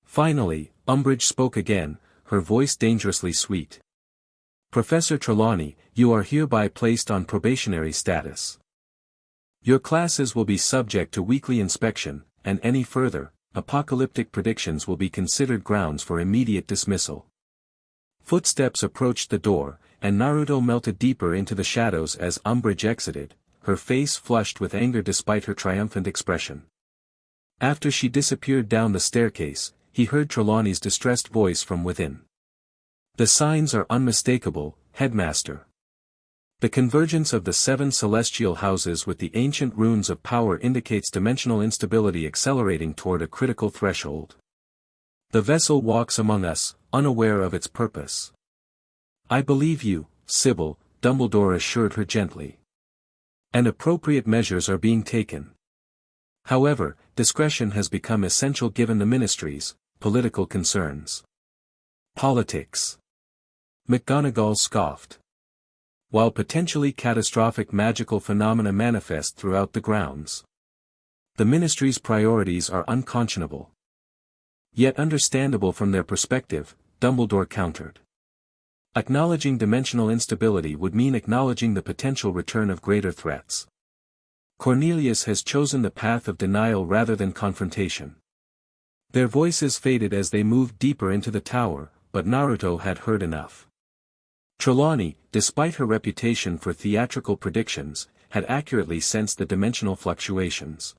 Finally, Umbridge spoke again, her voice dangerously sweet. Professor Trelawney, you are hereby placed on probationary status. Your classes will be subject to weekly inspection, and any further, apocalyptic predictions will be considered grounds for immediate dismissal. Footsteps approached the door, and Naruto melted deeper into the shadows as Umbridge exited, her face flushed with anger despite her triumphant expression. After she disappeared down the staircase, he heard Trelawney's distressed voice from within. The signs are unmistakable, headmaster. The convergence of the 7 celestial houses with the ancient runes of power indicates dimensional instability accelerating toward a critical threshold. The vessel walks among us, unaware of its purpose. I believe you, Sybil, Dumbledore assured her gently. And appropriate measures are being taken. However, discretion has become essential given the Ministry's political concerns. Politics. McGonagall scoffed. While potentially catastrophic magical phenomena manifest throughout the grounds, the Ministry's priorities are unconscionable. Yet understandable from their perspective, Dumbledore countered. Acknowledging dimensional instability would mean acknowledging the potential return of greater threats. Cornelius has chosen the path of denial rather than confrontation. Their voices faded as they moved deeper into the tower, but Naruto had heard enough. Trelawney, despite her reputation for theatrical predictions, had accurately sensed the dimensional fluctuations.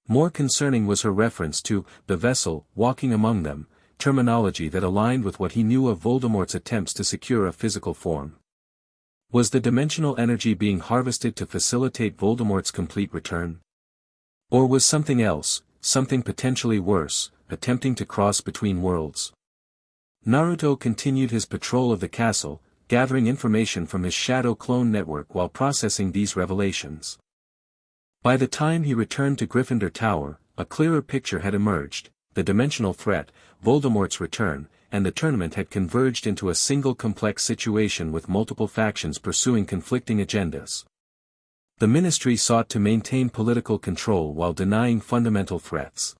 More concerning was her reference to the vessel walking among them, terminology that aligned with what he knew of Voldemort's attempts to secure a physical form. Was the dimensional energy being harvested to facilitate Voldemort's complete return? Or was something else, something potentially worse, attempting to cross between worlds? Naruto continued his patrol of the castle, gathering information from his shadow clone network while processing these revelations. By the time he returned to Gryffindor Tower, a clearer picture had emerged. The dimensional threat, Voldemort's return, and the tournament had converged into a single complex situation with multiple factions pursuing conflicting agendas. The Ministry sought to maintain political control while denying fundamental threats.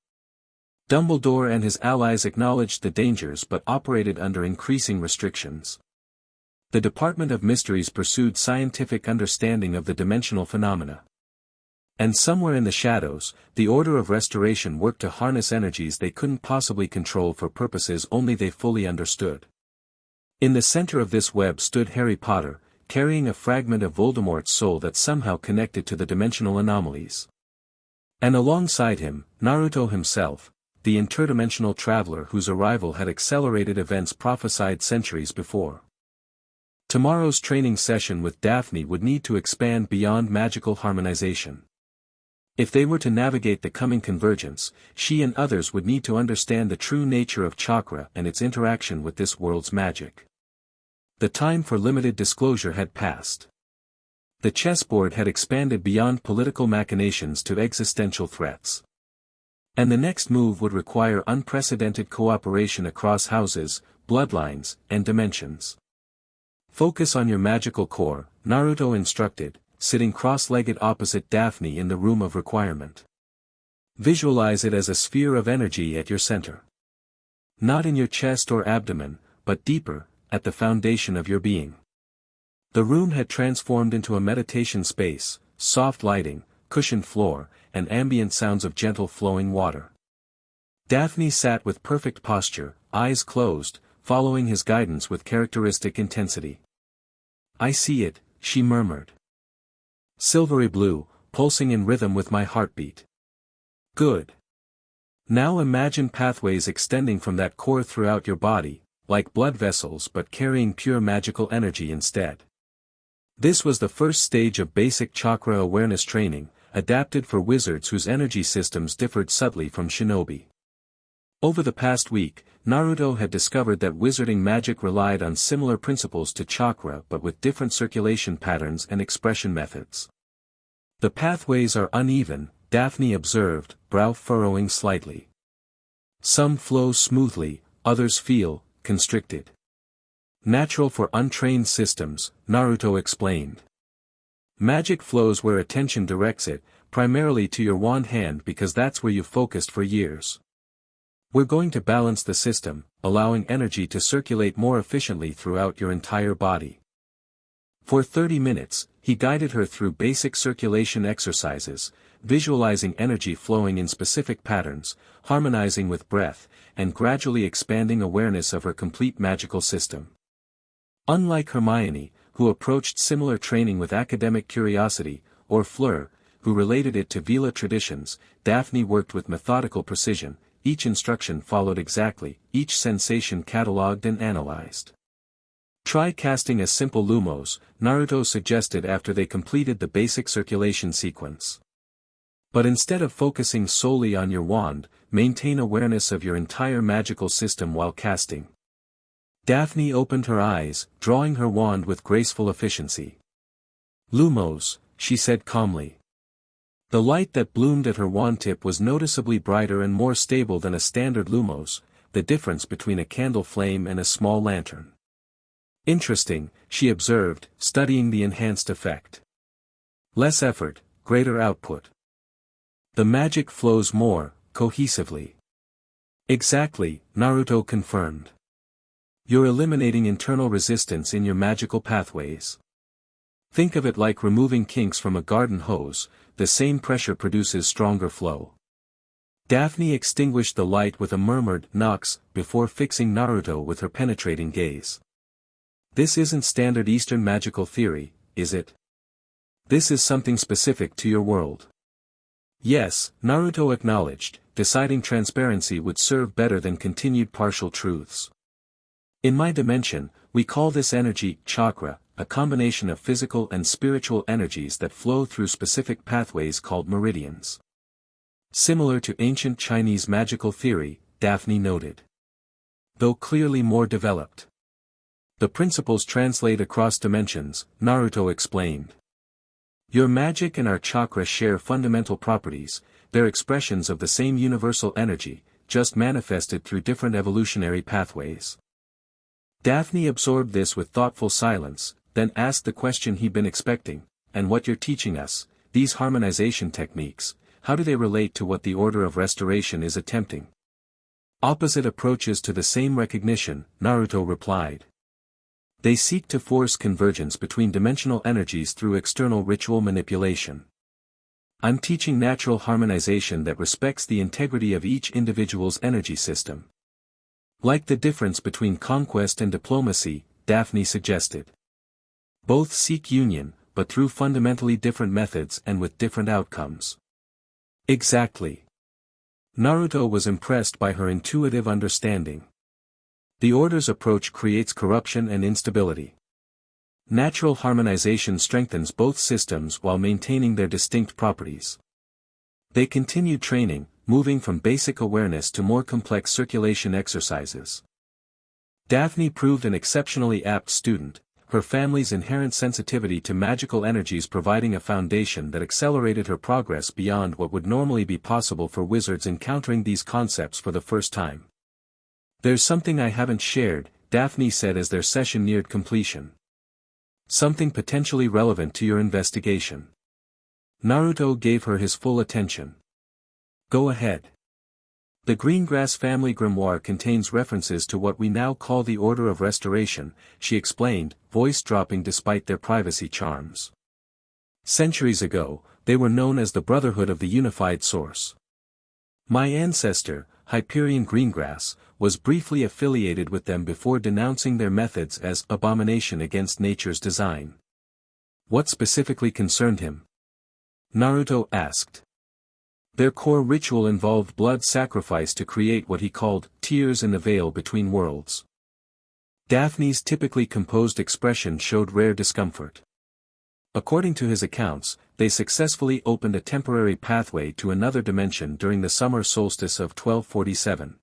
Dumbledore and his allies acknowledged the dangers but operated under increasing restrictions. The Department of Mysteries pursued scientific understanding of the dimensional phenomena. And somewhere in the shadows, the Order of Restoration worked to harness energies they couldn't possibly control for purposes only they fully understood. In the center of this web stood Harry Potter, carrying a fragment of Voldemort's soul that somehow connected to the dimensional anomalies. And alongside him, Naruto himself, the interdimensional traveler whose arrival had accelerated events prophesied centuries before. Tomorrow's training session with Daphne would need to expand beyond magical harmonization. If they were to navigate the coming convergence, she and others would need to understand the true nature of chakra and its interaction with this world's magic. The time for limited disclosure had passed. The chessboard had expanded beyond political machinations to existential threats. And the next move would require unprecedented cooperation across houses, bloodlines, and dimensions. Focus on your magical core, Naruto instructed, sitting cross-legged opposite Daphne in the room of requirement. Visualize it as a sphere of energy at your center. Not in your chest or abdomen, but deeper, at the foundation of your being. The room had transformed into a meditation space, soft lighting, cushioned floor, and ambient sounds of gentle flowing water. Daphne sat with perfect posture, eyes closed, following his guidance with characteristic intensity. I see it, she murmured. Silvery blue, pulsing in rhythm with my heartbeat. Good. Now imagine pathways extending from that core throughout your body, like blood vessels but carrying pure magical energy instead. This was the first stage of basic chakra awareness training, adapted for wizards whose energy systems differed subtly from shinobi. Over the past week, Naruto had discovered that wizarding magic relied on similar principles to chakra but with different circulation patterns and expression methods. The pathways are uneven, Daphne observed, brow furrowing slightly. Some flow smoothly, others feel constricted. Natural for untrained systems, Naruto explained. Magic flows where attention directs it, primarily to your wand hand because that's where you've focused for years. We're going to balance the system, allowing energy to circulate more efficiently throughout your entire body. For 30 minutes, he guided her through basic circulation exercises, visualizing energy flowing in specific patterns, harmonizing with breath, and gradually expanding awareness of her complete magical system. Unlike Hermione, who approached similar training with academic curiosity, or Fleur, who related it to Vila traditions. Daphne worked with methodical precision, each instruction followed exactly, each sensation catalogued and analyzed. Try casting a simple lumos, Naruto suggested after they completed the basic circulation sequence. But instead of focusing solely on your wand, maintain awareness of your entire magical system while casting. Daphne opened her eyes, drawing her wand with graceful efficiency. Lumos, she said calmly. The light that bloomed at her wand tip was noticeably brighter and more stable than a standard lumos, the difference between a candle flame and a small lantern. Interesting, she observed, studying the enhanced effect. Less effort, greater output. The magic flows more cohesively. Exactly, Naruto confirmed. You're eliminating internal resistance in your magical pathways. Think of it like removing kinks from a garden hose, the same pressure produces stronger flow. Daphne extinguished the light with a murmured "Nox" before fixing Naruto with her penetrating gaze. This isn't standard Eastern magical theory, is it? This is something specific to your world. Yes, Naruto acknowledged, deciding transparency would serve better than continued partial truths. In my dimension, we call this energy chakra, a combination of physical and spiritual energies that flow through specific pathways called meridians. Similar to ancient Chinese magical theory, Daphne noted. Though clearly more developed. The principles translate across dimensions, Naruto explained. Your magic and our chakra share fundamental properties, they're expressions of the same universal energy, just manifested through different evolutionary pathways. Daphne absorbed this with thoughtful silence, then asked the question he'd been expecting, and what you're teaching us, these harmonization techniques, how do they relate to what the Order of Restoration is attempting? Opposite approaches to the same recognition, Naruto replied. They seek to force convergence between dimensional energies through external ritual manipulation. I'm teaching natural harmonization that respects the integrity of each individual's energy system. Like the difference between conquest and diplomacy, Daphne suggested. Both seek union, but through fundamentally different methods and with different outcomes. Exactly. Naruto was impressed by her intuitive understanding. The Order's approach creates corruption and instability. Natural harmonization strengthens both systems while maintaining their distinct properties. They continued training, moving from basic awareness to more complex circulation exercises. Daphne proved an exceptionally apt student, her family's inherent sensitivity to magical energies providing a foundation that accelerated her progress beyond what would normally be possible for wizards encountering these concepts for the first time. There's something I haven't shared, Daphne said as their session neared completion. Something potentially relevant to your investigation. Naruto gave her his full attention. Go ahead. The Greengrass family grimoire contains references to what we now call the Order of Restoration, she explained, voice dropping despite their privacy charms. Centuries ago, they were known as the Brotherhood of the Unified Source. My ancestor, Hyperion Greengrass, was briefly affiliated with them before denouncing their methods as abomination against nature's design. What specifically concerned him? Naruto asked. Their core ritual involved blood sacrifice to create what he called tears in the veil between worlds. Daphne's typically composed expression showed rare discomfort. According to his accounts, they successfully opened a temporary pathway to another dimension during the summer solstice of 1247.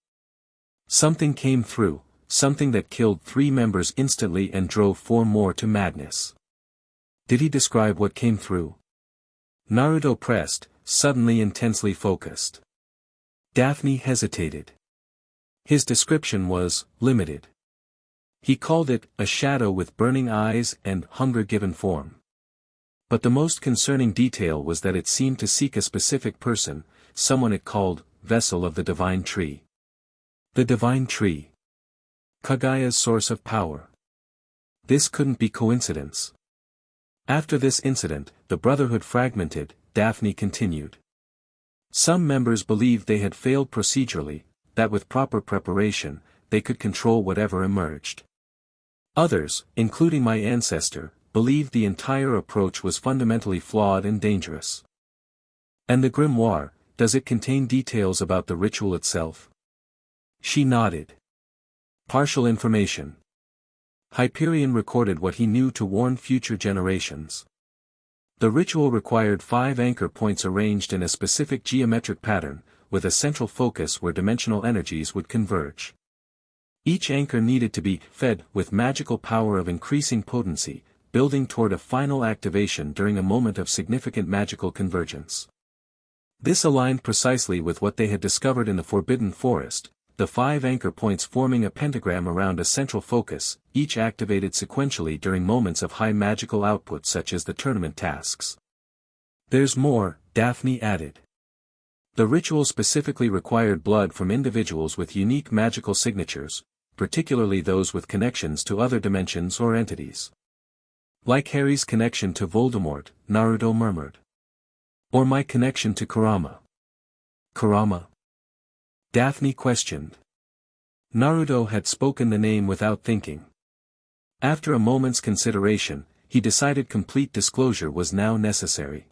Something came through, something that killed 3 members instantly and drove 4 more to madness. Did he describe what came through? Naruto pressed, suddenly intensely focused. Daphne hesitated. His description was limited. He called it a shadow with burning eyes and hunger-given form. But the most concerning detail was that it seemed to seek a specific person, someone it called vessel of the divine tree. The divine tree. Kagaya's source of power. This couldn't be coincidence. After this incident, the Brotherhood fragmented, Daphne continued. Some members believed they had failed procedurally, that with proper preparation, they could control whatever emerged. Others, including my ancestor, believed the entire approach was fundamentally flawed and dangerous. And the grimoire, does it contain details about the ritual itself? She nodded. Partial information. Hyperion recorded what he knew to warn future generations. The ritual required 5 anchor points arranged in a specific geometric pattern, with a central focus where dimensional energies would converge. Each anchor needed to be fed with magical power of increasing potency, building toward a final activation during a moment of significant magical convergence. This aligned precisely with what they had discovered in the Forbidden Forest, the 5 anchor points forming a pentagram around a central focus, each activated sequentially during moments of high magical output such as the tournament tasks. There's more, Daphne added. The ritual specifically required blood from individuals with unique magical signatures, particularly those with connections to other dimensions or entities. Like Harry's connection to Voldemort, Naruto murmured. Or my connection to Kurama. Kurama? Daphne questioned. Naruto had spoken the name without thinking. After a moment's consideration, he decided complete disclosure was now necessary.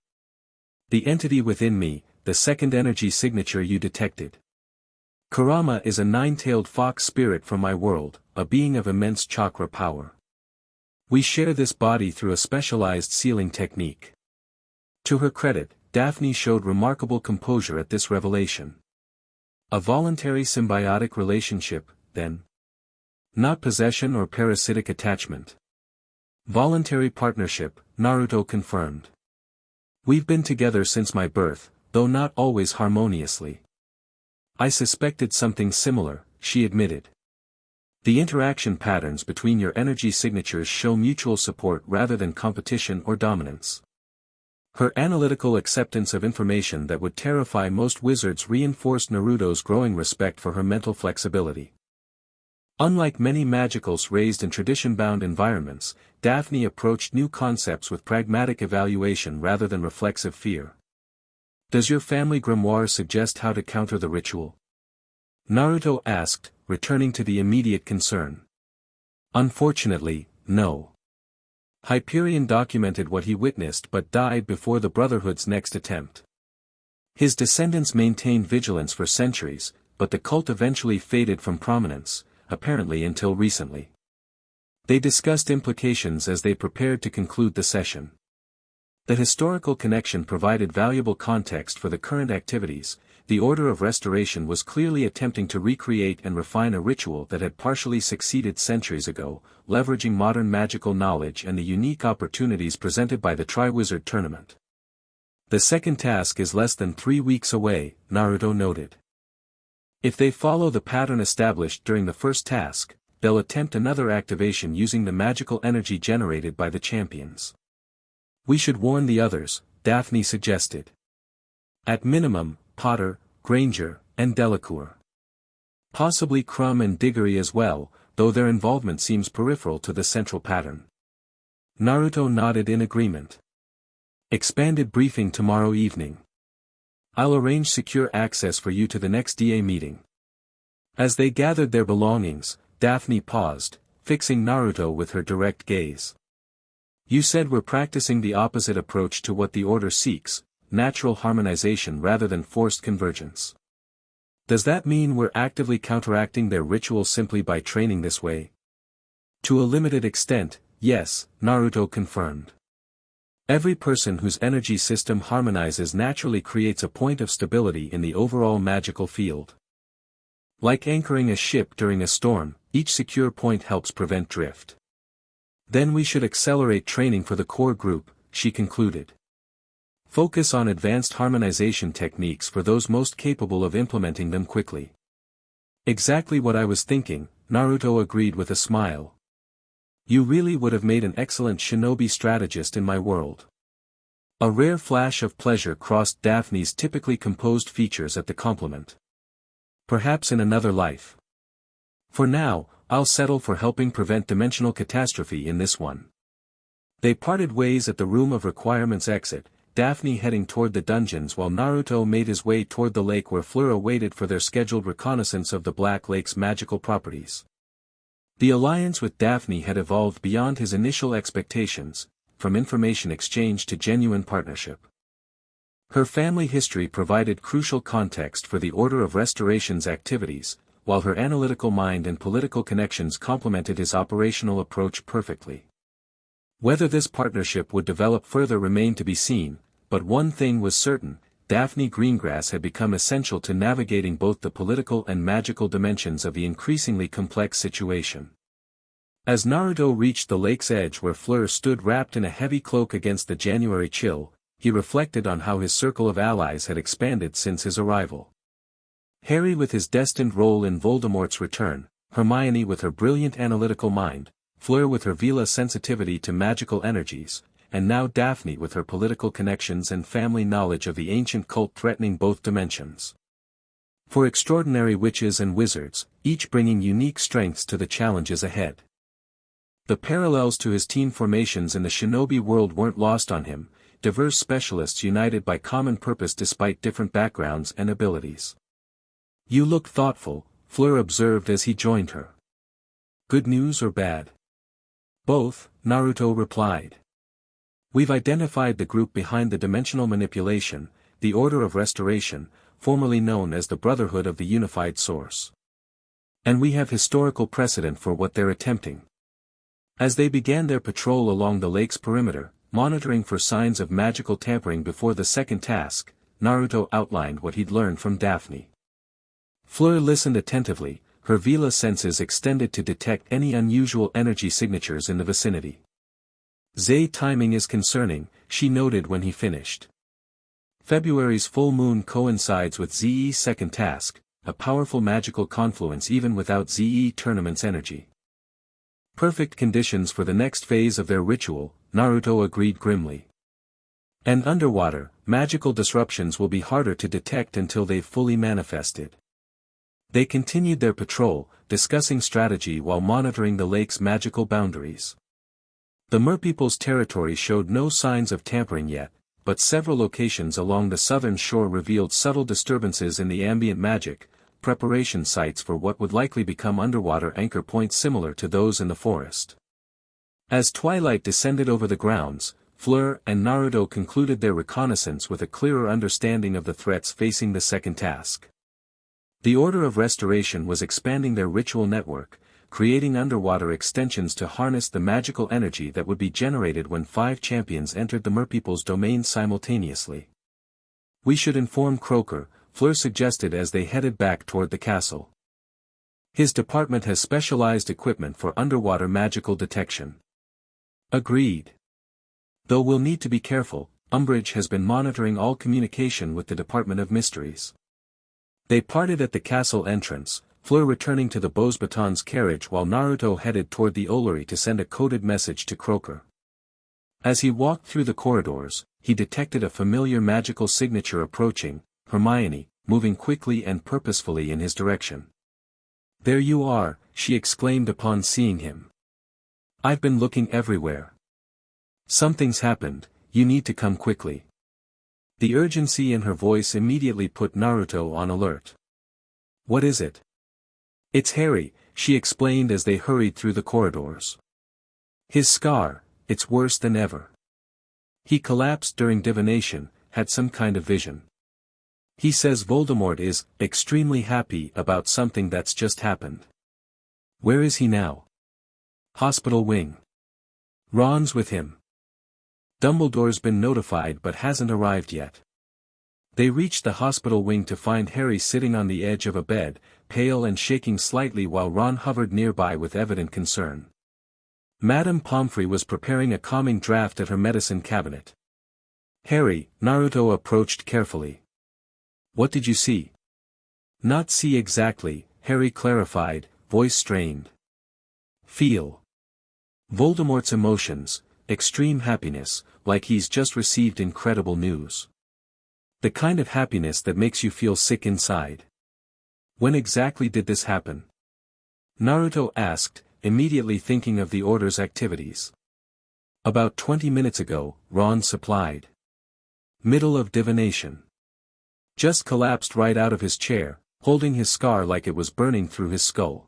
The entity within me, the second energy signature you detected. Kurama is a 9-tailed fox spirit from my world, a being of immense chakra power. We share this body through a specialized sealing technique. To her credit, Daphne showed remarkable composure at this revelation. A voluntary symbiotic relationship, then? Not possession or parasitic attachment. Voluntary partnership, Naruto confirmed. We've been together since my birth, though not always harmoniously. I suspected something similar, she admitted. The interaction patterns between your energy signatures show mutual support rather than competition or dominance. Her analytical acceptance of information that would terrify most wizards reinforced Naruto's growing respect for her mental flexibility. Unlike many magicals raised in tradition-bound environments, Daphne approached new concepts with pragmatic evaluation rather than reflexive fear. Does your family grimoire suggest how to counter the ritual? Naruto asked, returning to the immediate concern. Unfortunately, no. Hyperion documented what he witnessed but died before the Brotherhood's next attempt. His descendants maintained vigilance for centuries, but the cult eventually faded from prominence, apparently until recently. They discussed implications as they prepared to conclude the session. The historical connection provided valuable context for the current activities. The Order of Restoration was clearly attempting to recreate and refine a ritual that had partially succeeded centuries ago, leveraging modern magical knowledge and the unique opportunities presented by the Triwizard Tournament. The second task is less than 3 weeks away, Naruto noted. If they follow the pattern established during the first task, they'll attempt another activation using the magical energy generated by the champions. We should warn the others, Daphne suggested. At minimum, Potter, Granger, and Delacour. Possibly Crumb and Diggory as well, though their involvement seems peripheral to the central pattern. Naruto nodded in agreement. Expanded briefing tomorrow evening. I'll arrange secure access for you to the next DA meeting. As they gathered their belongings, Daphne paused, fixing Naruto with her direct gaze. You said we're practicing the opposite approach to what the Order seeks, natural harmonization rather than forced convergence. Does that mean we're actively counteracting their ritual simply by training this way? To a limited extent, yes, Naruto confirmed. Every person whose energy system harmonizes naturally creates a point of stability in the overall magical field. Like anchoring a ship during a storm, each secure point helps prevent drift. Then we should accelerate training for the core group, she concluded. Focus on advanced harmonization techniques for those most capable of implementing them quickly. Exactly what I was thinking, Naruto agreed with a smile. You really would have made an excellent shinobi strategist in my world. A rare flash of pleasure crossed Daphne's typically composed features at the compliment. Perhaps in another life. For now, I'll settle for helping prevent dimensional catastrophe in this one. They parted ways at the Room of Requirements exit, Daphne heading toward the dungeons while Naruto made his way toward the lake where Fleur awaited for their scheduled reconnaissance of the Black Lake's magical properties. The alliance with Daphne had evolved beyond his initial expectations, from information exchange to genuine partnership. Her family history provided crucial context for the Order of Restoration's activities, while her analytical mind and political connections complemented his operational approach perfectly. Whether this partnership would develop further remained to be seen, but one thing was certain: Daphne Greengrass had become essential to navigating both the political and magical dimensions of the increasingly complex situation. As Naruto reached the lake's edge where Fleur stood wrapped in a heavy cloak against the January chill, he reflected on how his circle of allies had expanded since his arrival. Harry with his destined role in Voldemort's return, Hermione with her brilliant analytical mind, Fleur with her Vela sensitivity to magical energies, and now Daphne with her political connections and family knowledge of the ancient cult threatening both dimensions. For extraordinary witches and wizards, each bringing unique strengths to the challenges ahead. The parallels to his teen formations in the shinobi world weren't lost on him, diverse specialists united by common purpose despite different backgrounds and abilities. "You look thoughtful," Fleur observed as he joined her. "Good news or bad?" "Both," Naruto replied. "We've identified the group behind the dimensional manipulation, the Order of Restoration, formerly known as the Brotherhood of the Unified Source. And we have historical precedent for what they're attempting." As they began their patrol along the lake's perimeter, monitoring for signs of magical tampering before the second task, Naruto outlined what he'd learned from Daphne. Fleur listened attentively, her Vela senses extended to detect any unusual energy signatures in the vicinity. "Zay timing is concerning," she noted when he finished. "February's full moon coincides with ZE's second task, a powerful magical confluence even without ZE tournament's energy. Perfect conditions for the next phase of their ritual," Naruto agreed grimly. "And underwater, magical disruptions will be harder to detect until they've fully manifested." They continued their patrol, discussing strategy while monitoring the lake's magical boundaries. The merpeople's territory showed no signs of tampering yet, but several locations along the southern shore revealed subtle disturbances in the ambient magic, preparation sites for what would likely become underwater anchor points similar to those in the forest. As twilight descended over the grounds, Fleur and Naruto concluded their reconnaissance with a clearer understanding of the threats facing the second task. The Order of Restoration was expanding their ritual network, creating underwater extensions to harness the magical energy that would be generated when 5 champions entered the merpeople's domain simultaneously. "We should inform Croaker," Fleur suggested as they headed back toward the castle. "His department has specialized equipment for underwater magical detection." "Agreed. Though we'll need to be careful, Umbridge has been monitoring all communication with the Department of Mysteries." They parted at the castle entrance, Fleur returning to the Beauxbatons carriage while Naruto headed toward the Olori to send a coded message to Croaker. As he walked through the corridors, he detected a familiar magical signature approaching, Hermione, moving quickly and purposefully in his direction. "There you are," she exclaimed upon seeing him. "I've been looking everywhere. Something's happened, you need to come quickly." The urgency in her voice immediately put Naruto on alert. "What is it?" "It's Harry," she explained as they hurried through the corridors. "His scar, it's worse than ever. He collapsed during divination, had some kind of vision. He says Voldemort is extremely happy about something that's just happened." "Where is he now?" "Hospital wing. Ron's with him. Dumbledore's been notified but hasn't arrived yet." They reached the hospital wing to find Harry sitting on the edge of a bed, pale and shaking slightly while Ron hovered nearby with evident concern. Madame Pomfrey was preparing a calming draught at her medicine cabinet. "Harry," Naruto approached carefully. "What did you see?" "Not see exactly," Harry clarified, voice strained. "Feel. Voldemort's emotions, extreme happiness, like he's just received incredible news. The kind of happiness that makes you feel sick inside." "When exactly did this happen?" Naruto asked, immediately thinking of the Order's activities. "About 20 minutes ago," Ron supplied. "Middle of divination. Just collapsed right out of his chair, holding his scar like it was burning through his skull."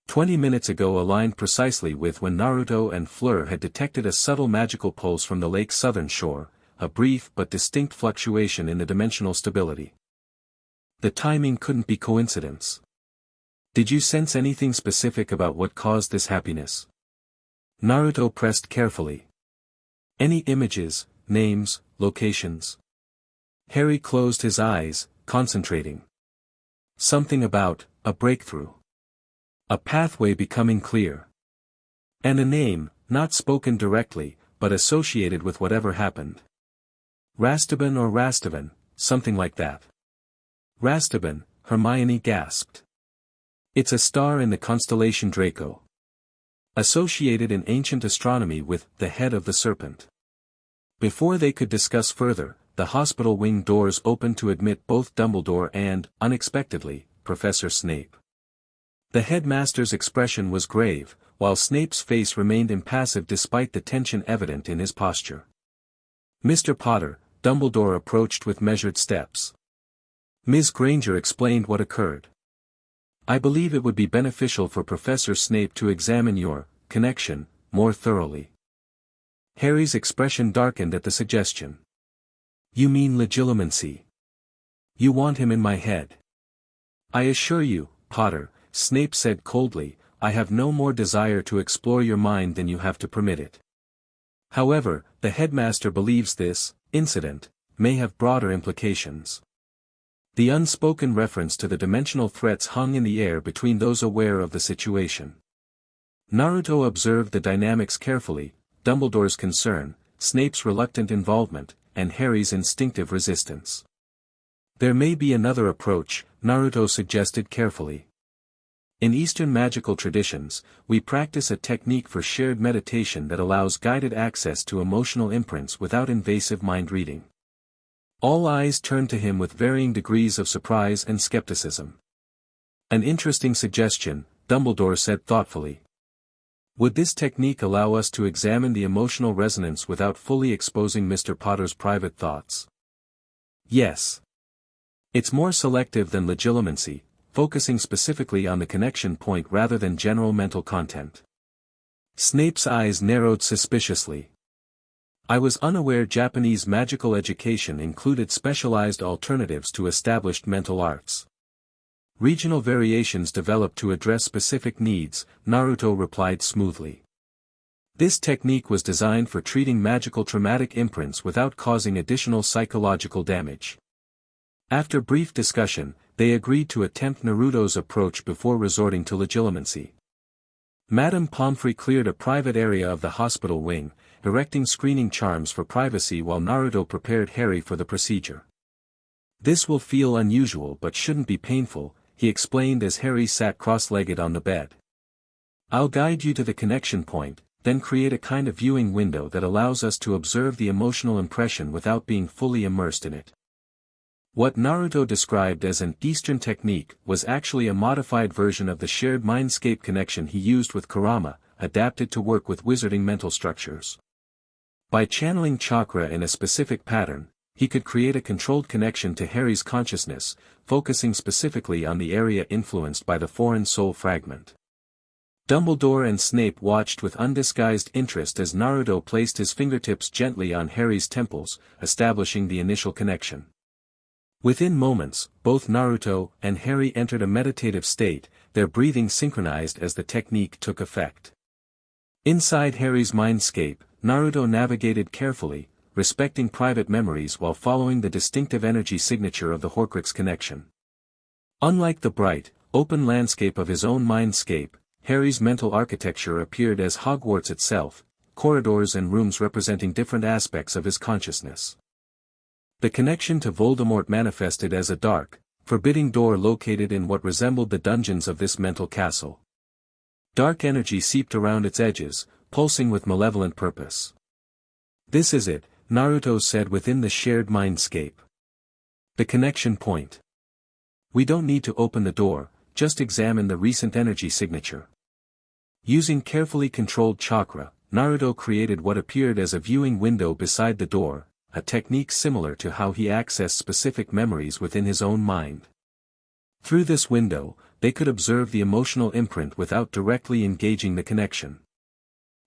20 minutes ago aligned precisely with when Naruto and Fleur had detected a subtle magical pulse from the lake's southern shore, a brief but distinct fluctuation in the dimensional stability. The timing couldn't be coincidence. Did you sense anything specific about what caused this happiness? Naruto pressed carefully. Any images, names, locations? Harry closed his eyes, concentrating. Something about a breakthrough. A pathway becoming clear. And a name, not spoken directly, but associated with whatever happened. Rastaban or Rastavan, something like that. Rastaban, Hermione gasped. It's a star in the constellation Draco. Associated in ancient astronomy with the head of the serpent. Before they could discuss further, the hospital wing doors opened to admit both Dumbledore and, unexpectedly, Professor Snape. The headmaster's expression was grave, while Snape's face remained impassive despite the tension evident in his posture. Mr. Potter, Dumbledore approached with measured steps. Ms. Granger explained what occurred. I believe it would be beneficial for Professor Snape to examine your connection more thoroughly. Harry's expression darkened at the suggestion. You mean legilimency? You want him in my head? I assure you, Potter, Snape said coldly, I have no more desire to explore your mind than you have to permit it. However, the headmaster believes this incident may have broader implications. The unspoken reference to the dimensional threats hung in the air between those aware of the situation. Naruto observed the dynamics carefully, Dumbledore's concern, Snape's reluctant involvement, and Harry's instinctive resistance. There may be another approach, Naruto suggested carefully. In Eastern magical traditions, we practice a technique for shared meditation that allows guided access to emotional imprints without invasive mind reading. All eyes turned to him with varying degrees of surprise and skepticism. An interesting suggestion, Dumbledore said thoughtfully. Would this technique allow us to examine the emotional resonance without fully exposing Mr. Potter's private thoughts? Yes. It's more selective than legilimency, focusing specifically on the connection point rather than general mental content. Snape's eyes narrowed suspiciously. I was unaware Japanese magical education included specialized alternatives to established mental arts. Regional variations developed to address specific needs, Naruto replied smoothly. This technique was designed for treating magical traumatic imprints without causing additional psychological damage. After brief discussion, they agreed to attempt Naruto's approach before resorting to legilimency. Madame Pomfrey cleared a private area of the hospital wing, erecting screening charms for privacy while Naruto prepared Harry for the procedure. This will feel unusual but shouldn't be painful, he explained as Harry sat cross-legged on the bed. I'll guide you to the connection point, then create a kind of viewing window that allows us to observe the emotional impression without being fully immersed in it. What Naruto described as an Eastern technique was actually a modified version of the shared mindscape connection he used with Kurama, adapted to work with wizarding mental structures. By channeling chakra in a specific pattern, he could create a controlled connection to Harry's consciousness, focusing specifically on the area influenced by the foreign soul fragment. Dumbledore and Snape watched with undisguised interest as Naruto placed his fingertips gently on Harry's temples, establishing the initial connection. Within moments, both Naruto and Harry entered a meditative state, their breathing synchronized as the technique took effect. Inside Harry's mindscape, Naruto navigated carefully, respecting private memories while following the distinctive energy signature of the Horcrux connection. Unlike the bright, open landscape of his own mindscape, Harry's mental architecture appeared as Hogwarts itself, corridors and rooms representing different aspects of his consciousness. The connection to Voldemort manifested as a dark, forbidding door located in what resembled the dungeons of this mental castle. Dark energy seeped around its edges, pulsing with malevolent purpose. This is it, Naruto said within the shared mindscape. The connection point. We don't need to open the door, just examine the recent energy signature. Using carefully controlled chakra, Naruto created what appeared as a viewing window beside the door, a technique similar to how he accessed specific memories within his own mind. Through this window, they could observe the emotional imprint without directly engaging the connection.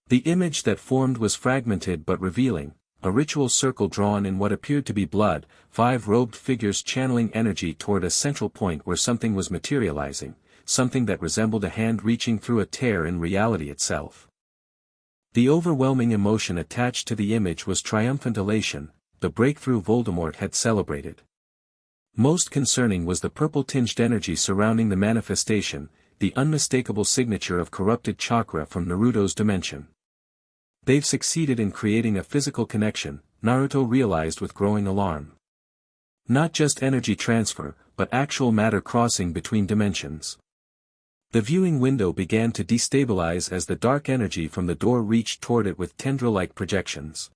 The image that formed was fragmented but revealing, a ritual circle drawn in what appeared to be blood, 5 robed figures channeling energy toward a central point where something was materializing, something that resembled a hand reaching through a tear in reality itself. The overwhelming emotion attached to the image was triumphant elation, the breakthrough Voldemort had celebrated. Most concerning was the purple-tinged energy surrounding the manifestation, the unmistakable signature of corrupted chakra from Naruto's dimension. They've succeeded in creating a physical connection, Naruto realized with growing alarm. Not just energy transfer, but actual matter crossing between dimensions. The viewing window began to destabilize as the dark energy from the door reached toward it with tendril-like projections.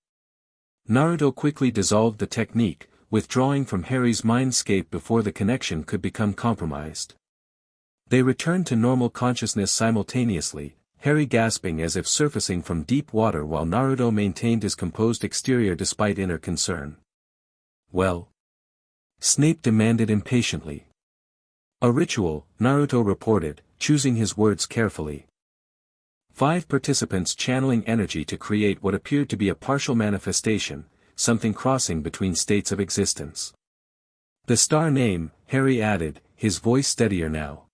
Naruto quickly dissolved the technique, withdrawing from Harry's mindscape before the connection could become compromised. They returned to normal consciousness simultaneously, Harry gasping as if surfacing from deep water while Naruto maintained his composed exterior despite inner concern. "Well?" Snape demanded impatiently. "A ritual," Naruto reported, choosing his words carefully. 5 participants channeling energy to create what appeared to be a partial manifestation, something crossing between states of existence. "The star name," Harry added, his voice steadier now.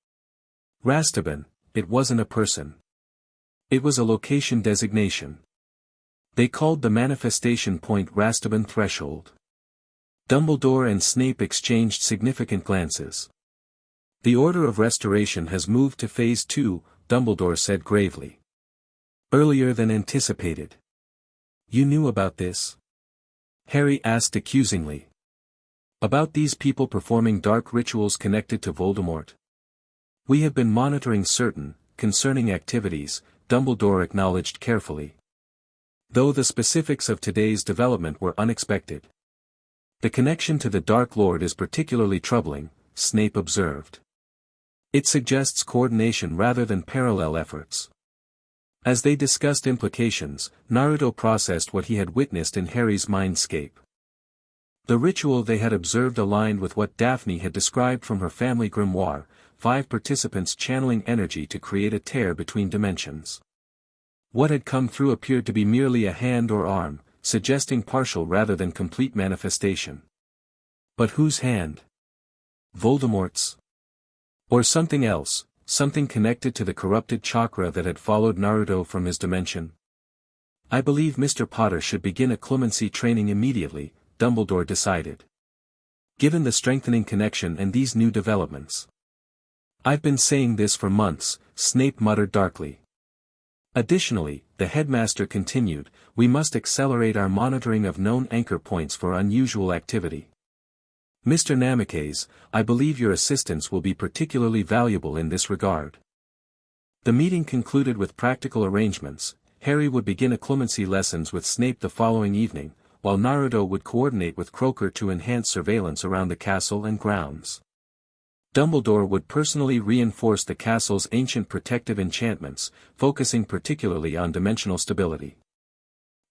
"Rastaban, it wasn't a person. It was a location designation. They called the manifestation point Rastaban Threshold." Dumbledore and Snape exchanged significant glances. "The Order of Restoration has moved to Phase 2, Dumbledore said gravely. "Earlier than anticipated." "You knew about this?" Harry asked accusingly. "About these people performing dark rituals connected to Voldemort? We have been monitoring certain, concerning activities," Dumbledore acknowledged carefully. "Though the specifics of today's development were unexpected. The connection to the Dark Lord is particularly troubling," Snape observed. "It suggests coordination rather than parallel efforts." As they discussed implications, Naruto processed what he had witnessed in Harry's mindscape. The ritual they had observed aligned with what Daphne had described from her family grimoire, 5 participants channeling energy to create a tear between dimensions. What had come through appeared to be merely a hand or arm, suggesting partial rather than complete manifestation. But whose hand? Voldemort's? Or something else, something connected to the corrupted chakra that had followed Naruto from his dimension? "I believe Mr. Potter should begin a clemency training immediately," Dumbledore decided. "Given the strengthening connection and these new developments." "I've been saying this for months," Snape muttered darkly. "Additionally," the headmaster continued, "we must accelerate our monitoring of known anchor points for unusual activity. Mr. Namikaze, I believe your assistance will be particularly valuable in this regard." The meeting concluded with practical arrangements. Harry would begin clemency lessons with Snape the following evening, while Naruto would coordinate with Croaker to enhance surveillance around the castle and grounds. Dumbledore would personally reinforce the castle's ancient protective enchantments, focusing particularly on dimensional stability.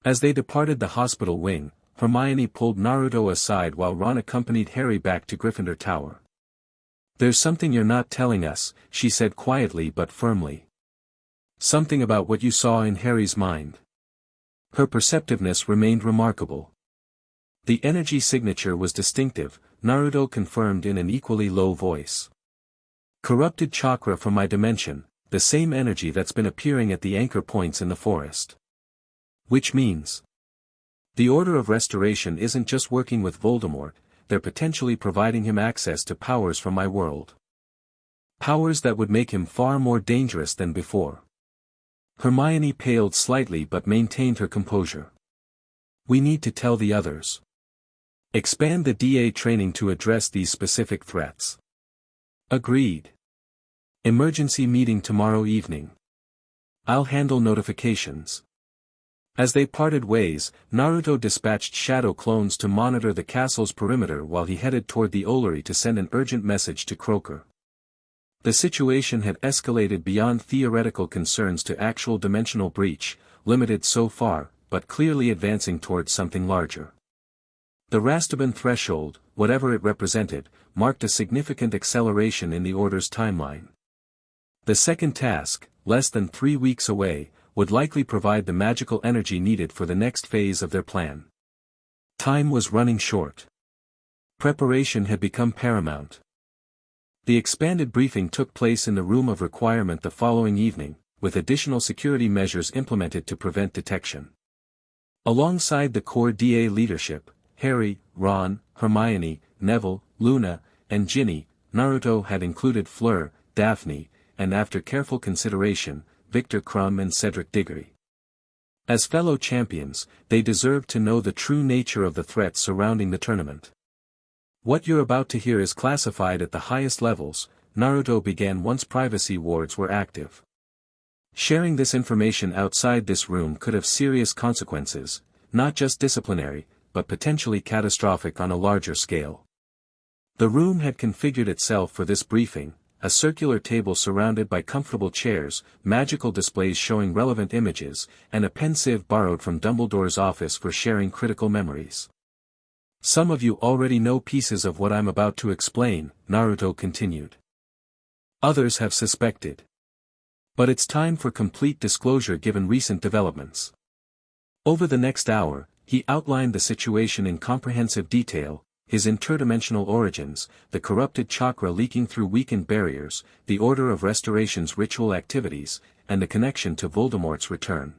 As they departed the hospital wing, Hermione pulled Naruto aside while Ron accompanied Harry back to Gryffindor Tower. "There's something you're not telling us," she said quietly but firmly. "Something about what you saw in Harry's mind." Her perceptiveness remained remarkable. The energy signature was distinctive, Naruto confirmed in an equally low voice. "Corrupted chakra from my dimension, the same energy that's been appearing at the anchor points in the forest." "Which means? The Order of Restoration isn't just working with Voldemort, they're potentially providing him access to powers from my world. Powers that would make him far more dangerous than before." Hermione paled slightly but maintained her composure. "We need to tell the others. Expand the DA training to address these specific threats." "Agreed. Emergency meeting tomorrow evening. I'll handle notifications." As they parted ways, Naruto dispatched shadow clones to monitor the castle's perimeter while he headed toward the Olori to send an urgent message to Croaker. The situation had escalated beyond theoretical concerns to actual dimensional breach, limited so far, but clearly advancing towards something larger. The Rastaban threshold, whatever it represented, marked a significant acceleration in the Order's timeline. The second task, less than 3 weeks away, would likely provide the magical energy needed for the next phase of their plan. Time was running short. Preparation had become paramount. The expanded briefing took place in the room of requirement the following evening, with additional security measures implemented to prevent detection. Alongside the core DA leadership, Harry, Ron, Hermione, Neville, Luna, and Ginny, Naruto had included Fleur, Daphne, and after careful consideration, Victor Crumb and Cedric Diggory. As fellow champions, they deserved to know the true nature of the threats surrounding the tournament. What you're about to hear is classified at the highest levels, Naruto began once privacy wards were active. Sharing this information outside this room could have serious consequences, not just disciplinary, but potentially catastrophic on a larger scale. The room had configured itself for this briefing, a circular table surrounded by comfortable chairs, magical displays showing relevant images, and a pensieve borrowed from Dumbledore's office for sharing critical memories. Some of you already know pieces of what I'm about to explain, Naruto continued. Others have suspected. But it's time for complete disclosure given recent developments. Over the next hour, he outlined the situation in comprehensive detail, his interdimensional origins, the corrupted chakra leaking through weakened barriers, the Order of Restoration's ritual activities, and the connection to Voldemort's return.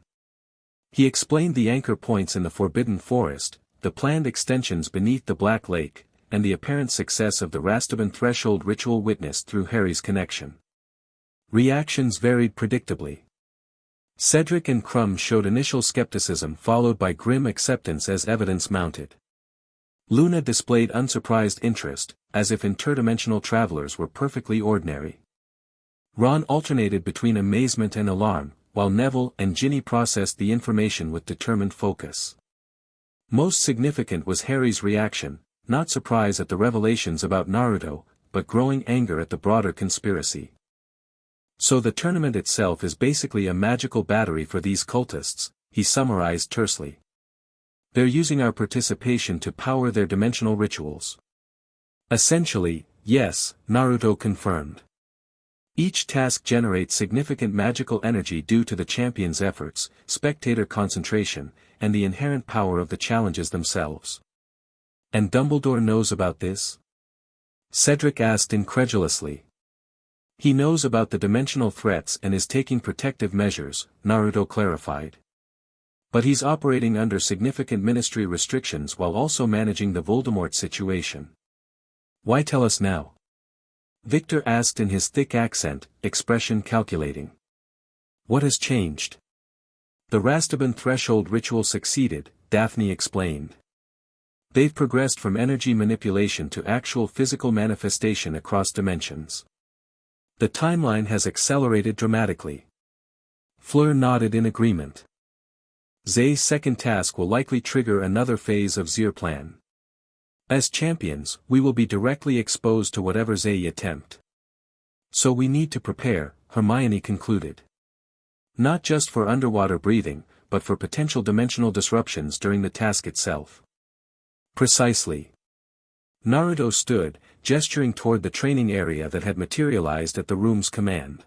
He explained the anchor points in the Forbidden Forest, the planned extensions beneath the Black Lake, and the apparent success of the Rastaban Threshold ritual witnessed through Harry's connection. Reactions varied predictably. Cedric and Crumb showed initial skepticism followed by grim acceptance as evidence mounted. Luna displayed unsurprised interest, as if interdimensional travelers were perfectly ordinary. Ron alternated between amazement and alarm, while Neville and Ginny processed the information with determined focus. Most significant was Harry's reaction, not surprise at the revelations about Naruto, but growing anger at the broader conspiracy. So the tournament itself is basically a magical battery for these cultists, he summarized tersely. They're using our participation to power their dimensional rituals. Essentially, yes, Naruto confirmed. Each task generates significant magical energy due to the champion's efforts, spectator concentration, and the inherent power of the challenges themselves. And Dumbledore knows about this? Cedric asked incredulously. He knows about the dimensional threats and is taking protective measures, Naruto clarified. But he's operating under significant ministry restrictions while also managing the Voldemort situation. Why tell us now? Victor asked in his thick accent, expression calculating. What has changed? The Rastaban Threshold ritual succeeded, Daphne explained. They've progressed from energy manipulation to actual physical manifestation across dimensions. The timeline has accelerated dramatically. Fleur nodded in agreement. Zay's second task will likely trigger another phase of Zir plan. As champions, we will be directly exposed to whatever Zay attempt. So we need to prepare, Hermione concluded. Not just for underwater breathing, but for potential dimensional disruptions during the task itself. Precisely. Naruto stood, gesturing toward the training area that had materialized at the room's command.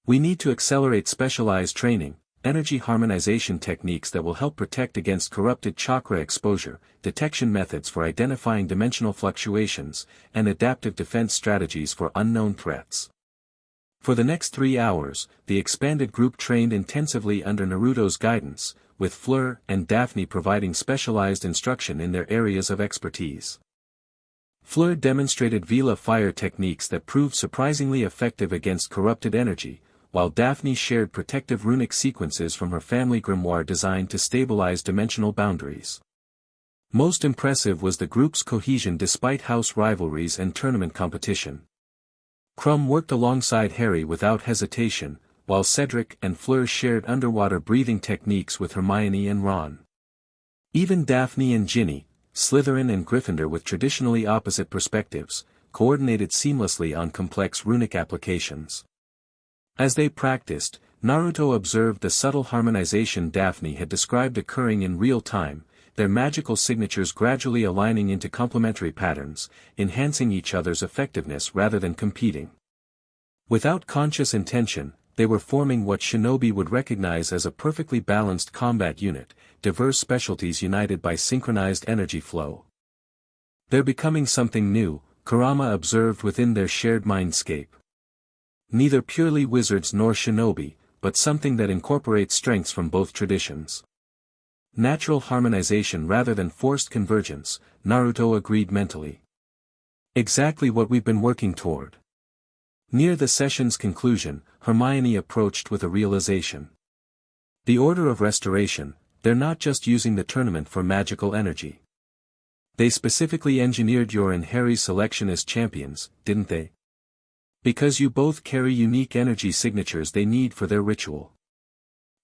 We need to accelerate specialized training, energy harmonization techniques that will help protect against corrupted chakra exposure, detection methods for identifying dimensional fluctuations, and adaptive defense strategies for unknown threats. For the next 3 hours, the expanded group trained intensively under Naruto's guidance, with Fleur and Daphne providing specialized instruction in their areas of expertise. Fleur demonstrated Vila fire techniques that proved surprisingly effective against corrupted energy, while Daphne shared protective runic sequences from her family grimoire designed to stabilize dimensional boundaries. Most impressive was the group's cohesion despite house rivalries and tournament competition. Crumb worked alongside Harry without hesitation, while Cedric and Fleur shared underwater breathing techniques with Hermione and Ron. Even Daphne and Ginny, Slytherin and Gryffindor with traditionally opposite perspectives, coordinated seamlessly on complex runic applications. As they practiced, Naruto observed the subtle harmonization Daphne had described occurring in real time, their magical signatures gradually aligning into complementary patterns, enhancing each other's effectiveness rather than competing. Without conscious intention, they were forming what shinobi would recognize as a perfectly balanced combat unit, diverse specialties united by synchronized energy flow. They're becoming something new, Kurama observed within their shared mindscape. Neither purely wizards nor shinobi, but something that incorporates strengths from both traditions. Natural harmonization rather than forced convergence, Naruto agreed mentally. Exactly what we've been working toward. Near the session's conclusion, Hermione approached with a realization. The Order of Restoration, they're not just using the tournament for magical energy. They specifically engineered your and Harry's selection as champions, didn't they? Because you both carry unique energy signatures they need for their ritual.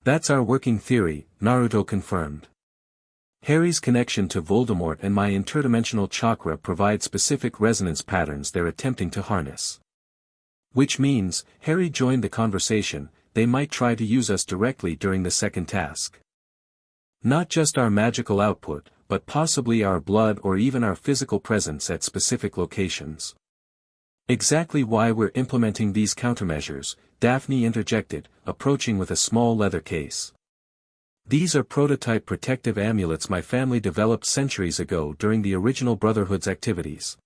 That's our working theory, Naruto confirmed. Harry's connection to Voldemort and my interdimensional chakra provide specific resonance patterns they're attempting to harness. Which means, Harry joined the conversation, they might try to use us directly during the second task. Not just our magical output, but possibly our blood or even our physical presence at specific locations. Exactly why we're implementing these countermeasures, Daphne interjected, approaching with a small leather case. These are prototype protective amulets my family developed centuries ago during the original Brotherhood's activities.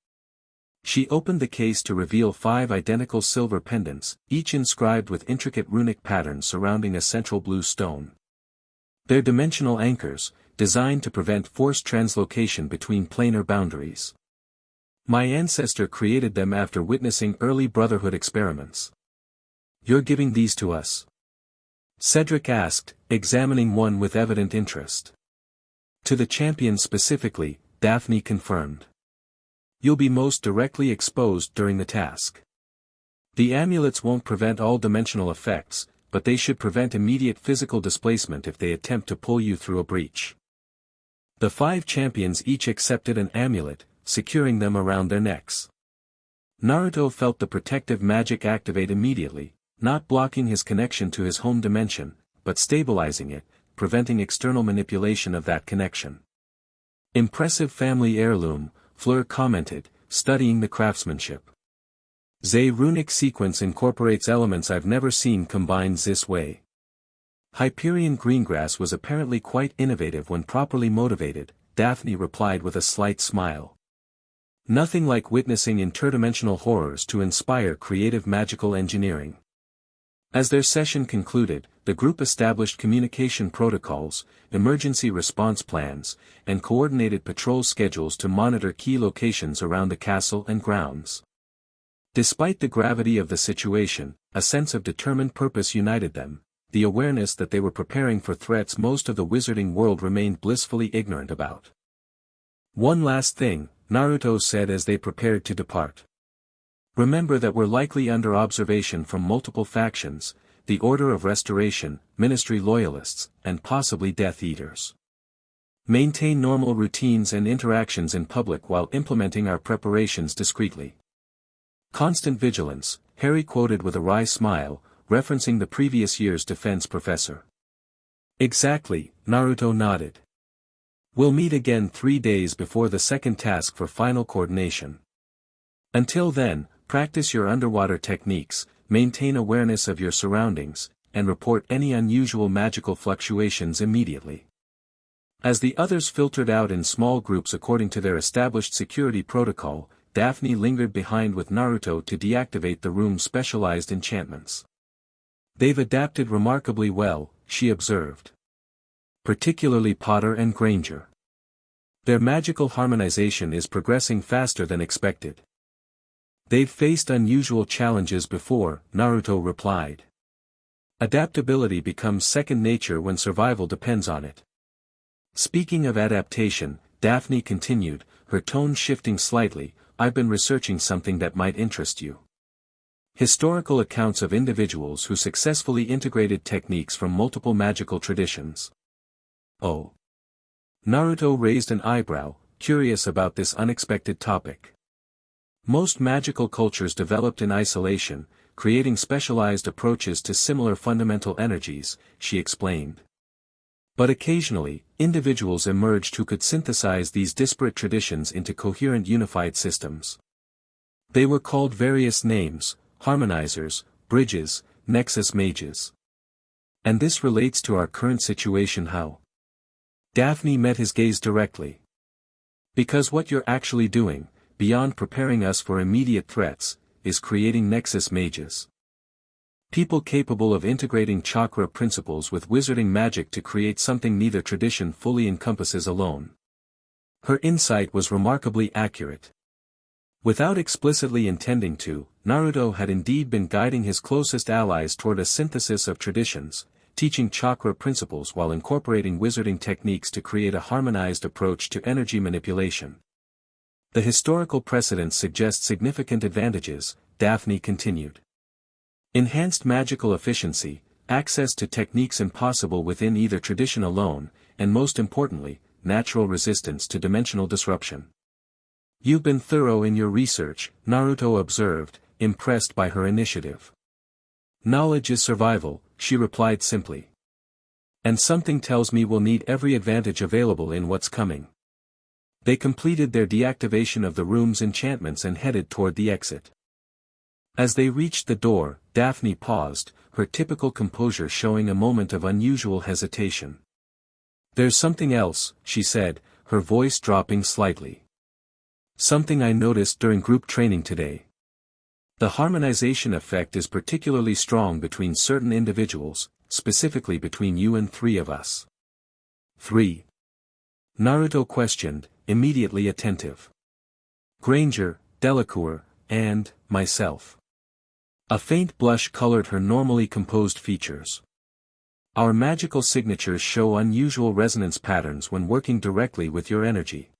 She opened the case to reveal 5 identical silver pendants, each inscribed with intricate runic patterns surrounding a central blue stone. They're dimensional anchors, designed to prevent forced translocation between planar boundaries. My ancestor created them after witnessing early Brotherhood experiments. You're giving these to us? Cedric asked, examining one with evident interest. To the champion specifically, Daphne confirmed. You'll be most directly exposed during the task. The amulets won't prevent all dimensional effects, but they should prevent immediate physical displacement if they attempt to pull you through a breach. The 5 champions each accepted an amulet, securing them around their necks. Naruto felt the protective magic activate immediately, not blocking his connection to his home dimension, but stabilizing it, preventing external manipulation of that connection. Impressive family heirloom, Fleur commented, studying the craftsmanship. Zay runic sequence incorporates elements I've never seen combined this way. Hyperion greengrass was apparently quite innovative when properly motivated, Daphne replied with a slight smile. Nothing like witnessing interdimensional horrors to inspire creative magical engineering. As their session concluded, the group established communication protocols, emergency response plans, and coordinated patrol schedules to monitor key locations around the castle and grounds. Despite the gravity of the situation, a sense of determined purpose united them, the awareness that they were preparing for threats most of the wizarding world remained blissfully ignorant about. One last thing, Naruto said as they prepared to depart. Remember that we're likely under observation from multiple factions, the Order of Restoration, Ministry Loyalists, and possibly Death Eaters. Maintain normal routines and interactions in public while implementing our preparations discreetly. Constant vigilance, Harry quoted with a wry smile, referencing the previous year's defense professor. Exactly, Naruto nodded. We'll meet again 3 days before the second task for final coordination. Until then, practice your underwater techniques, maintain awareness of your surroundings, and report any unusual magical fluctuations immediately. As the others filtered out in small groups according to their established security protocol, Daphne lingered behind with Naruto to deactivate the room's specialized enchantments. They've adapted remarkably well, she observed. Particularly Potter and Granger. Their magical harmonization is progressing faster than expected. They've faced unusual challenges before, Naruto replied. Adaptability becomes second nature when survival depends on it. Speaking of adaptation, Daphne continued, her tone shifting slightly, I've been researching something that might interest you. Historical accounts of individuals who successfully integrated techniques from multiple magical traditions. Oh. Naruto raised an eyebrow, curious about this unexpected topic. Most magical cultures developed in isolation, creating specialized approaches to similar fundamental energies, she explained. But occasionally, individuals emerged who could synthesize these disparate traditions into coherent unified systems. They were called various names, harmonizers, bridges, nexus mages. And this relates to our current situation how? Daphne met his gaze directly. Because what you're actually doing, beyond preparing us for immediate threats, is creating nexus mages. People capable of integrating chakra principles with wizarding magic to create something neither tradition fully encompasses alone. Her insight was remarkably accurate. Without explicitly intending to, Naruto had indeed been guiding his closest allies toward a synthesis of traditions, teaching chakra principles while incorporating wizarding techniques to create a harmonized approach to energy manipulation. The historical precedent suggests significant advantages, Daphne continued. Enhanced magical efficiency, access to techniques impossible within either tradition alone, and most importantly, natural resistance to dimensional disruption. You've been thorough in your research, Naruto observed, impressed by her initiative. Knowledge is survival, she replied simply. And something tells me we'll need every advantage available in what's coming. They completed their deactivation of the room's enchantments and headed toward the exit. As they reached the door, Daphne paused, her typical composure showing a moment of unusual hesitation. There's something else, she said, her voice dropping slightly. Something I noticed during group training today. The harmonization effect is particularly strong between certain individuals, specifically between you and 3 of us. 3. Naruto questioned, immediately attentive. Granger, Delacour, and myself. A faint blush colored her normally composed features. Our magical signatures show unusual resonance patterns when working directly with your energy.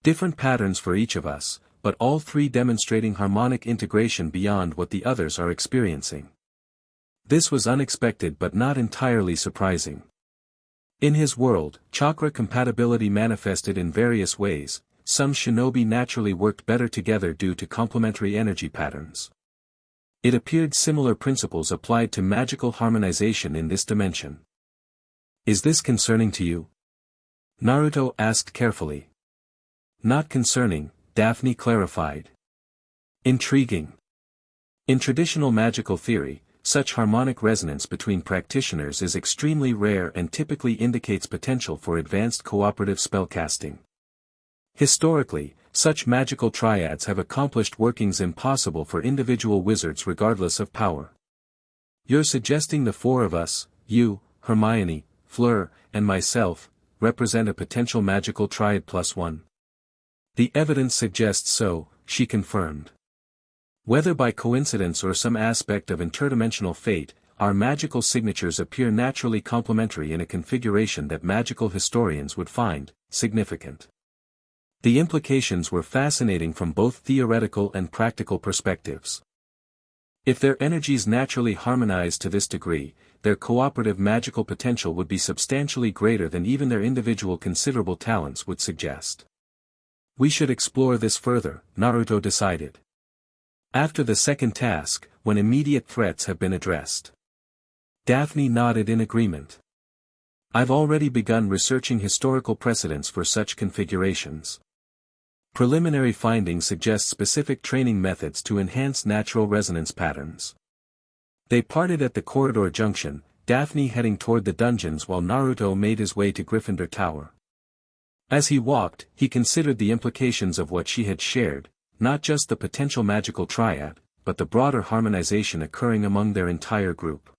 Different patterns for each of us, but all 3 demonstrating harmonic integration beyond what the others are experiencing. This was unexpected but not entirely surprising. In his world, chakra compatibility manifested in various ways. Some shinobi naturally worked better together due to complementary energy patterns. It appeared similar principles applied to magical harmonization in this dimension. Is this concerning to you? Naruto asked carefully. Not concerning, Daphne clarified. Intriguing. In traditional magical theory, such harmonic resonance between practitioners is extremely rare and typically indicates potential for advanced cooperative spellcasting. Historically, such magical triads have accomplished workings impossible for individual wizards regardless of power. You're suggesting the 4 of us, you, Hermione, Fleur, and myself, represent a potential magical triad +1. The evidence suggests so, she confirmed. Whether by coincidence or some aspect of interdimensional fate, our magical signatures appear naturally complementary in a configuration that magical historians would find significant. The implications were fascinating from both theoretical and practical perspectives. If their energies naturally harmonized to this degree, their cooperative magical potential would be substantially greater than even their individual considerable talents would suggest. We should explore this further, Naruto decided. After the second task, when immediate threats have been addressed. Daphne nodded in agreement. I've already begun researching historical precedents for such configurations. Preliminary findings suggest specific training methods to enhance natural resonance patterns. They parted at the corridor junction, Daphne heading toward the dungeons while Naruto made his way to Gryffindor Tower. As he walked, he considered the implications of what she had shared, not just the potential magical triad, but the broader harmonization occurring among their entire group.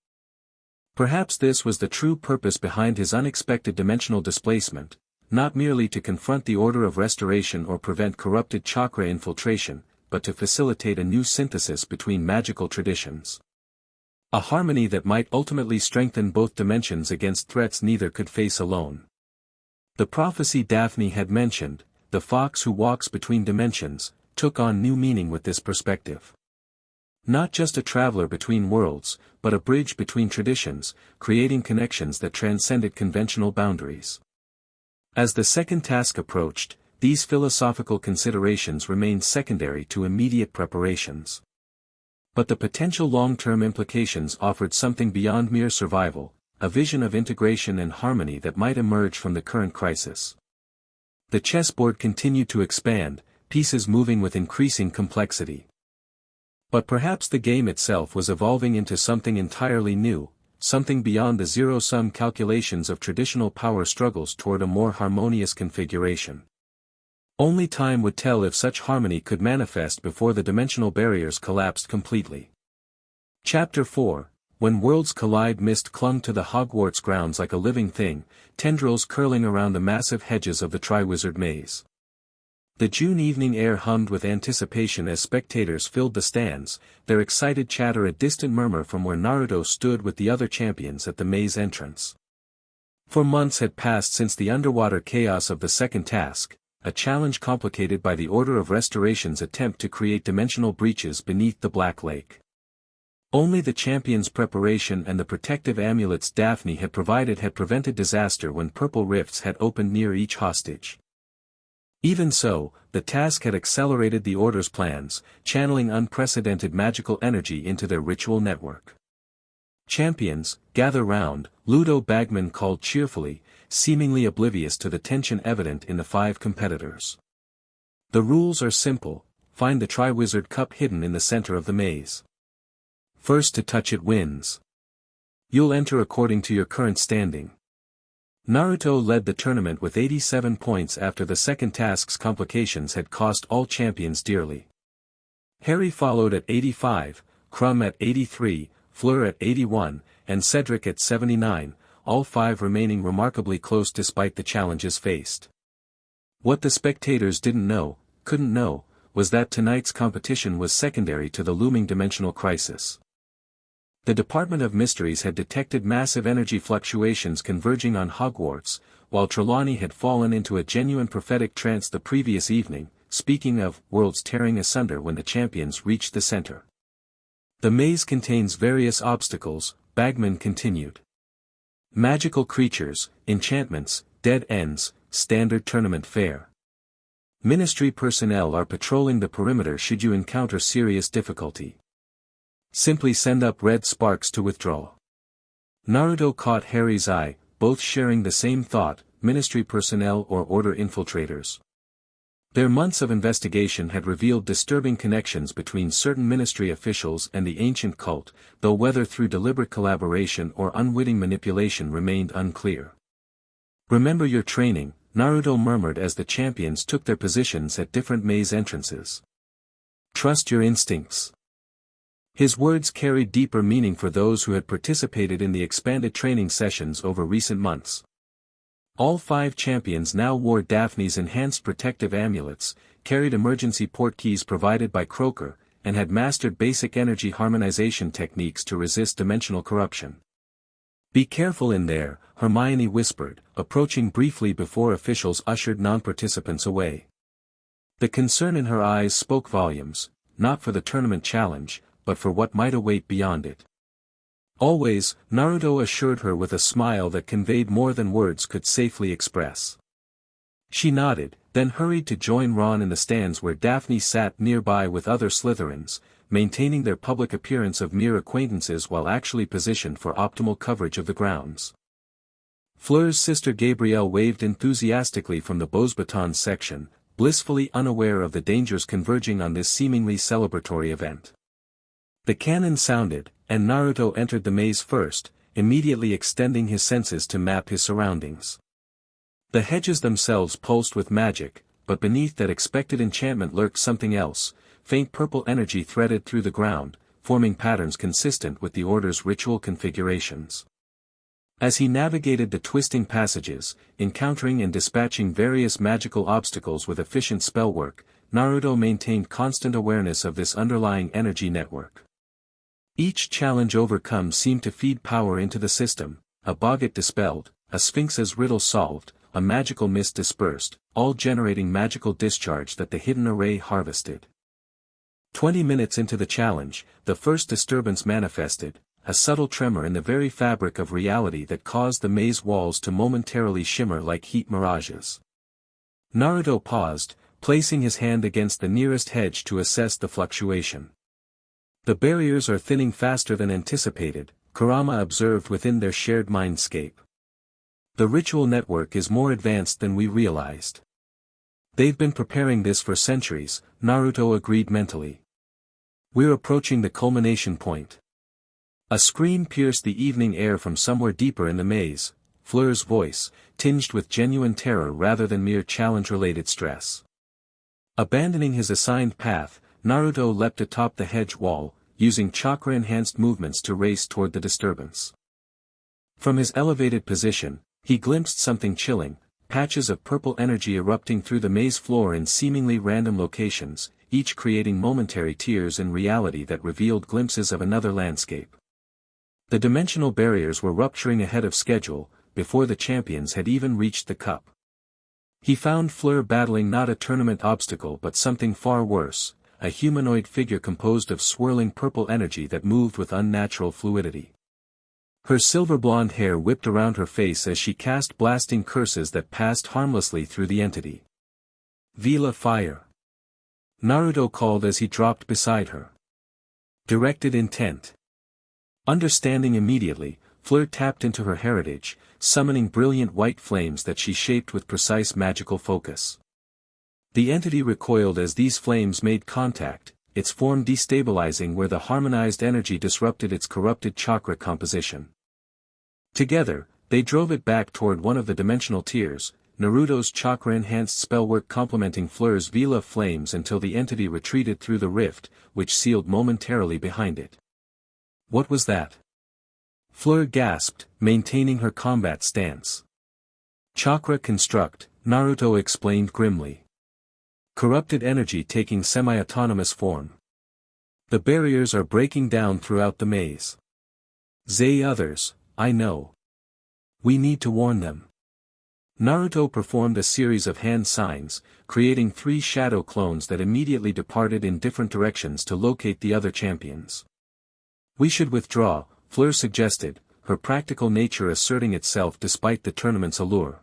Perhaps this was the true purpose behind his unexpected dimensional displacement, not merely to confront the order of restoration or prevent corrupted chakra infiltration, but to facilitate a new synthesis between magical traditions. A harmony that might ultimately strengthen both dimensions against threats neither could face alone. The prophecy Daphne had mentioned, the fox who walks between dimensions, took on new meaning with this perspective. Not just a traveler between worlds, but a bridge between traditions, creating connections that transcended conventional boundaries. As the second task approached, these philosophical considerations remained secondary to immediate preparations. But the potential long-term implications offered something beyond mere survival, a vision of integration and harmony that might emerge from the current crisis. The chessboard continued to expand, pieces moving with increasing complexity. But perhaps the game itself was evolving into something entirely new, something beyond the zero-sum calculations of traditional power struggles toward a more harmonious configuration. Only time would tell if such harmony could manifest before the dimensional barriers collapsed completely. Chapter 4. When Worlds Collide. Mist clung to the Hogwarts grounds like a living thing, tendrils curling around the massive hedges of the Triwizard Maze. The June evening air hummed with anticipation as spectators filled the stands, their excited chatter a distant murmur from where Naruto stood with the other champions at the maze entrance. For months had passed since the underwater chaos of the second task, a challenge complicated by the Order of Restoration's attempt to create dimensional breaches beneath the Black Lake. Only the champion's preparation and the protective amulets Daphne had provided had prevented disaster when purple rifts had opened near each hostage. Even so, the task had accelerated the Order's plans, channeling unprecedented magical energy into their ritual network. "Champions, gather round," Ludo Bagman called cheerfully, seemingly oblivious to the tension evident in the 5 competitors. "The rules are simple: find the Triwizard Cup hidden in the center of the maze. First to touch it wins. You'll enter according to your current standing." Naruto led the tournament with 87 points after the second task's complications had cost all champions dearly. Harry followed at 85, Crumb at 83, Fleur at 81, and Cedric at 79, all 5 remaining remarkably close despite the challenges faced. What the spectators couldn't know, was that tonight's competition was secondary to the looming dimensional crisis. The Department of Mysteries had detected massive energy fluctuations converging on Hogwarts, while Trelawney had fallen into a genuine prophetic trance the previous evening, speaking of worlds tearing asunder when the champions reached the center. "The maze contains various obstacles," Bagman continued. "Magical creatures, enchantments, dead ends, standard tournament fare. Ministry personnel are patrolling the perimeter should you encounter serious difficulty. Simply send up red sparks to withdraw." Naruto caught Harry's eye, both sharing the same thought, Ministry personnel or Order infiltrators. Their months of investigation had revealed disturbing connections between certain Ministry officials and the ancient cult, though whether through deliberate collaboration or unwitting manipulation remained unclear. "Remember your training," Naruto murmured as the champions took their positions at different maze entrances. "Trust your instincts." His words carried deeper meaning for those who had participated in the expanded training sessions over recent months. All 5 champions now wore Daphne's enhanced protective amulets, carried emergency portkeys provided by Croaker, and had mastered basic energy harmonization techniques to resist dimensional corruption. "Be careful in there," Hermione whispered, approaching briefly before officials ushered non-participants away. The concern in her eyes spoke volumes, not for the tournament challenge, but for what might await beyond it. "Always," Naruto assured her with a smile that conveyed more than words could safely express. She nodded, then hurried to join Ron in the stands where Daphne sat nearby with other Slytherins, maintaining their public appearance of mere acquaintances while actually positioned for optimal coverage of the grounds. Fleur's sister Gabrielle waved enthusiastically from the Beauxbatons section, blissfully unaware of the dangers converging on this seemingly celebratory event. The cannon sounded, and Naruto entered the maze first, immediately extending his senses to map his surroundings. The hedges themselves pulsed with magic, but beneath that expected enchantment lurked something else. Faint purple energy threaded through the ground, forming patterns consistent with the Order's ritual configurations. As he navigated the twisting passages, encountering and dispatching various magical obstacles with efficient spellwork, Naruto maintained constant awareness of this underlying energy network. Each challenge overcome seemed to feed power into the system, a boggart dispelled, a sphinx's riddle solved, a magical mist dispersed, all generating magical discharge that the hidden array harvested. 20 minutes into the challenge, the first disturbance manifested, a subtle tremor in the very fabric of reality that caused the maze walls to momentarily shimmer like heat mirages. Naruto paused, placing his hand against the nearest hedge to assess the fluctuation. "The barriers are thinning faster than anticipated," Kurama observed within their shared mindscape. "The ritual network is more advanced than we realized." "They've been preparing this for centuries," Naruto agreed mentally. We're approaching the culmination point. A scream pierced the evening air from somewhere deeper in the maze, Fleur's voice, tinged with genuine terror rather than mere challenge-related stress. Abandoning his assigned path, Naruto leapt atop the hedge wall, using chakra-enhanced movements to race toward the disturbance. From his elevated position, he glimpsed something chilling, patches of purple energy erupting through the maze floor in seemingly random locations, each creating momentary tears in reality that revealed glimpses of another landscape. The dimensional barriers were rupturing ahead of schedule, before the champions had even reached the cup. He found Fleur battling not a tournament obstacle but something far worse, a humanoid figure composed of swirling purple energy that moved with unnatural fluidity. Her silver-blonde hair whipped around her face as she cast blasting curses that passed harmlessly through the entity. "Vila fire!" Naruto called as he dropped beside her. Directed intent. Understanding immediately, Fleur tapped into her heritage, summoning brilliant white flames that she shaped with precise magical focus. The entity recoiled as these flames made contact, its form destabilizing where the harmonized energy disrupted its corrupted chakra composition. Together, they drove it back toward one of the dimensional tiers, Naruto's chakra-enhanced spellwork complementing Fleur's Vila flames until the entity retreated through the rift, which sealed momentarily behind it. What was that? Fleur gasped, maintaining her combat stance. Chakra construct, Naruto explained grimly. Corrupted energy taking semi-autonomous form. The barriers are breaking down throughout the maze. Others, I know. We need to warn them. Naruto performed a series of hand signs, creating 3 shadow clones that immediately departed in different directions to locate the other champions. We should withdraw, Fleur suggested, her practical nature asserting itself despite the tournament's allure.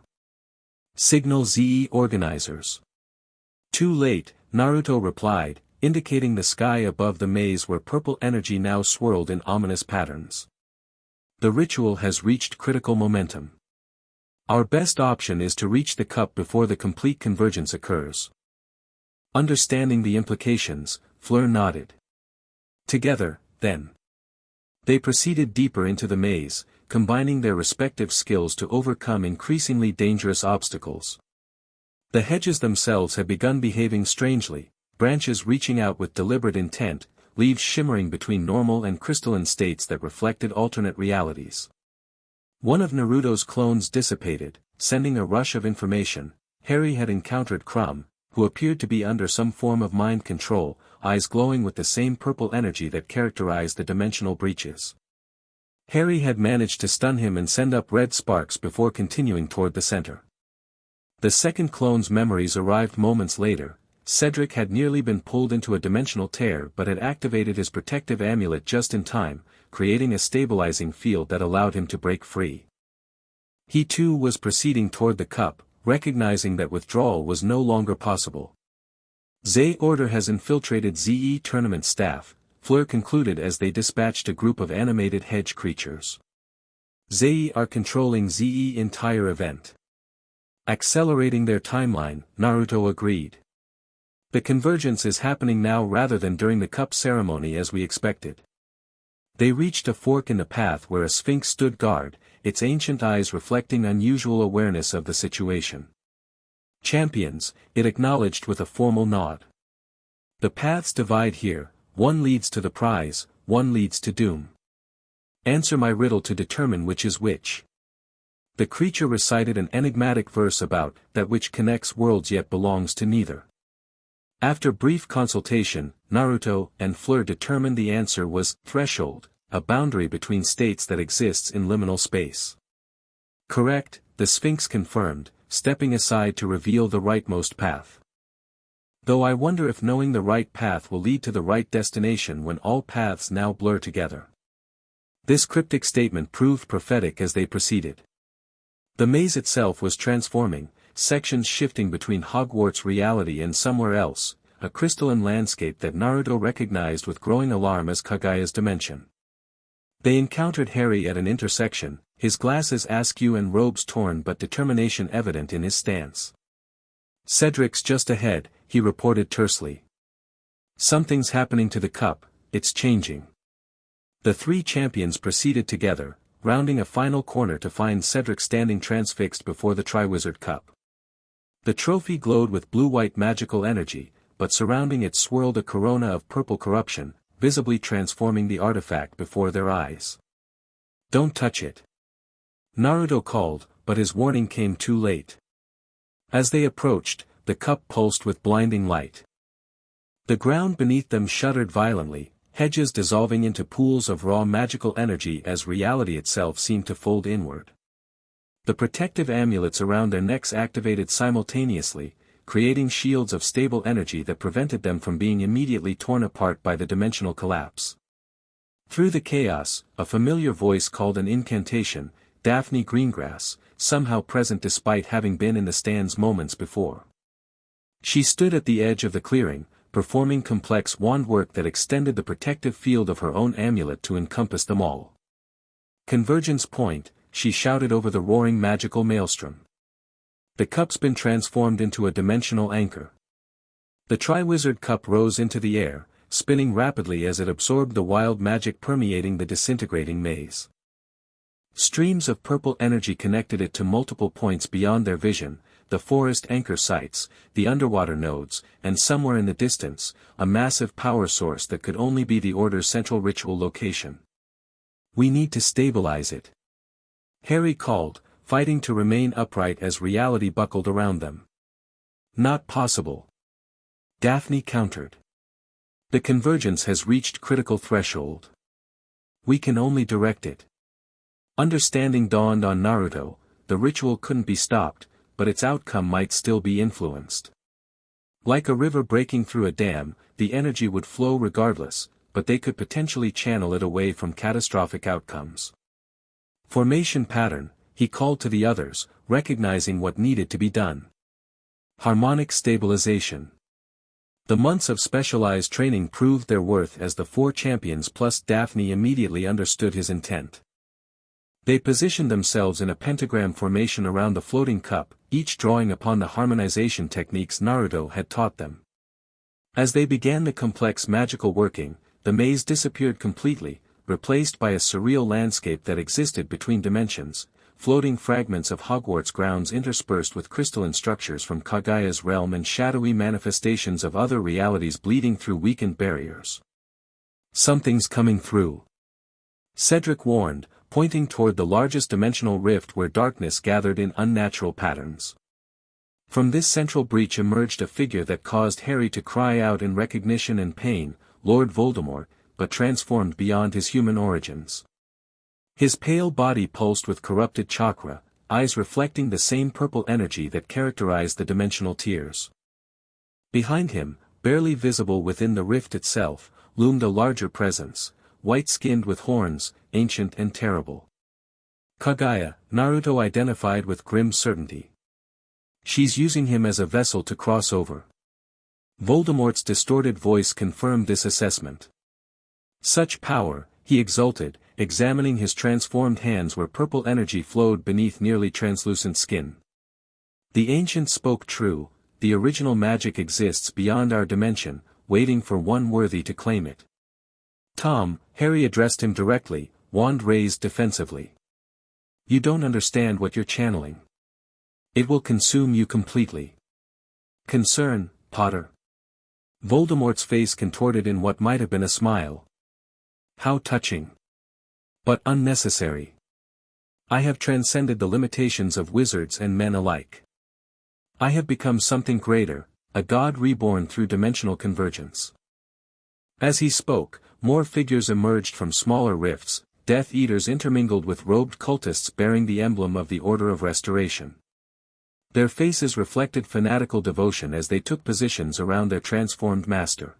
Signal ZE organizers. Too late, Naruto replied, indicating the sky above the maze where purple energy now swirled in ominous patterns. The ritual has reached critical momentum. Our best option is to reach the cup before the complete convergence occurs. Understanding the implications, Fleur nodded. Together, then. They proceeded deeper into the maze, combining their respective skills to overcome increasingly dangerous obstacles. The hedges themselves had begun behaving strangely, branches reaching out with deliberate intent, leaves shimmering between normal and crystalline states that reflected alternate realities. One of Naruto's clones dissipated, sending a rush of information. Harry had encountered Crumb, who appeared to be under some form of mind control, eyes glowing with the same purple energy that characterized the dimensional breaches. Harry had managed to stun him and send up red sparks before continuing toward the center. The second clone's memories arrived moments later. Cedric had nearly been pulled into a dimensional tear but had activated his protective amulet just in time, creating a stabilizing field that allowed him to break free. He too was proceeding toward the cup, recognizing that withdrawal was no longer possible. Order has infiltrated ZE tournament staff, Fleur concluded as they dispatched a group of animated hedge creatures. Are controlling ZE entire event. Accelerating their timeline, Naruto agreed. The convergence is happening now rather than during the cup ceremony as we expected. They reached a fork in the path where a sphinx stood guard, its ancient eyes reflecting unusual awareness of the situation. Champions, it acknowledged with a formal nod. The paths divide here, one leads to the prize, one leads to doom. Answer my riddle to determine which is which. The creature recited an enigmatic verse about that which connects worlds yet belongs to neither. After brief consultation, Naruto and Fleur determined the answer was threshold, a boundary between states that exists in liminal space. Correct, the Sphinx confirmed, stepping aside to reveal the rightmost path. Though I wonder if knowing the right path will lead to the right destination when all paths now blur together. This cryptic statement proved prophetic as they proceeded. The maze itself was transforming, sections shifting between Hogwarts reality and somewhere else, a crystalline landscape that Naruto recognized with growing alarm as Kagaya's dimension. They encountered Harry at an intersection, his glasses askew and robes torn but determination evident in his stance. Cedric's just ahead, he reported tersely. Something's happening to the cup, it's changing. The three champions proceeded together, rounding a final corner to find Cedric standing transfixed before the Triwizard Cup. The trophy glowed with blue-white magical energy, but surrounding it swirled a corona of purple corruption, visibly transforming the artifact before their eyes. "Don't touch it," Naruto called, but his warning came too late. As they approached, the cup pulsed with blinding light. The ground beneath them shuddered violently, hedges dissolving into pools of raw magical energy as reality itself seemed to fold inward. The protective amulets around their necks activated simultaneously, creating shields of stable energy that prevented them from being immediately torn apart by the dimensional collapse. Through the chaos, a familiar voice called an incantation, Daphne Greengrass, somehow present despite having been in the stands moments before. She stood at the edge of the clearing, performing complex wand work that extended the protective field of her own amulet to encompass them all. "Convergence point," she shouted over the roaring magical maelstrom. "The cup's been transformed into a dimensional anchor." The Triwizard Cup rose into the air, spinning rapidly as it absorbed the wild magic permeating the disintegrating maze. Streams of purple energy connected it to multiple points beyond their vision, the forest anchor sites, the underwater nodes, and somewhere in the distance, a massive power source that could only be the Order's central ritual location. "We need to stabilize it," Harry called, fighting to remain upright as reality buckled around them. "Not possible," Daphne countered. "The convergence has reached critical threshold. We can only direct it." Understanding dawned on Naruto. The ritual couldn't be stopped, but its outcome might still be influenced. Like a river breaking through a dam, the energy would flow regardless, but they could potentially channel it away from catastrophic outcomes. "Formation pattern," he called to the others, recognizing what needed to be done. "Harmonic stabilization." The months of specialized training proved their worth as the four champions plus Daphne immediately understood his intent. They positioned themselves in a pentagram formation around the floating cup, each drawing upon the harmonization techniques Naruto had taught them. As they began the complex magical working, the maze disappeared completely, replaced by a surreal landscape that existed between dimensions, floating fragments of Hogwarts grounds interspersed with crystalline structures from Kagaya's realm and shadowy manifestations of other realities bleeding through weakened barriers. "Something's coming through," Cedric warned, pointing toward the largest dimensional rift where darkness gathered in unnatural patterns. From this central breach emerged a figure that caused Harry to cry out in recognition and pain, Lord Voldemort, but transformed beyond his human origins. His pale body pulsed with corrupted chakra, eyes reflecting the same purple energy that characterized the dimensional tears. Behind him, barely visible within the rift itself, loomed a larger presence, white-skinned with horns, ancient and terrible. "Kagaya," Naruto identified with grim certainty. "She's using him as a vessel to cross over." Voldemort's distorted voice confirmed this assessment. "Such power," he exulted, examining his transformed hands where purple energy flowed beneath nearly translucent skin. "The ancient spoke true, the original magic exists beyond our dimension, waiting for one worthy to claim it." "Tom," Harry addressed him directly, wand raised defensively. "You don't understand what you're channeling. It will consume you completely." "Concern, Potter." Voldemort's face contorted in what might have been a smile. "How touching. But unnecessary. I have transcended the limitations of wizards and men alike. I have become something greater, a god reborn through dimensional convergence." As he spoke, more figures emerged from smaller rifts, Death Eaters intermingled with robed cultists bearing the emblem of the Order of Restoration. Their faces reflected fanatical devotion as they took positions around their transformed master.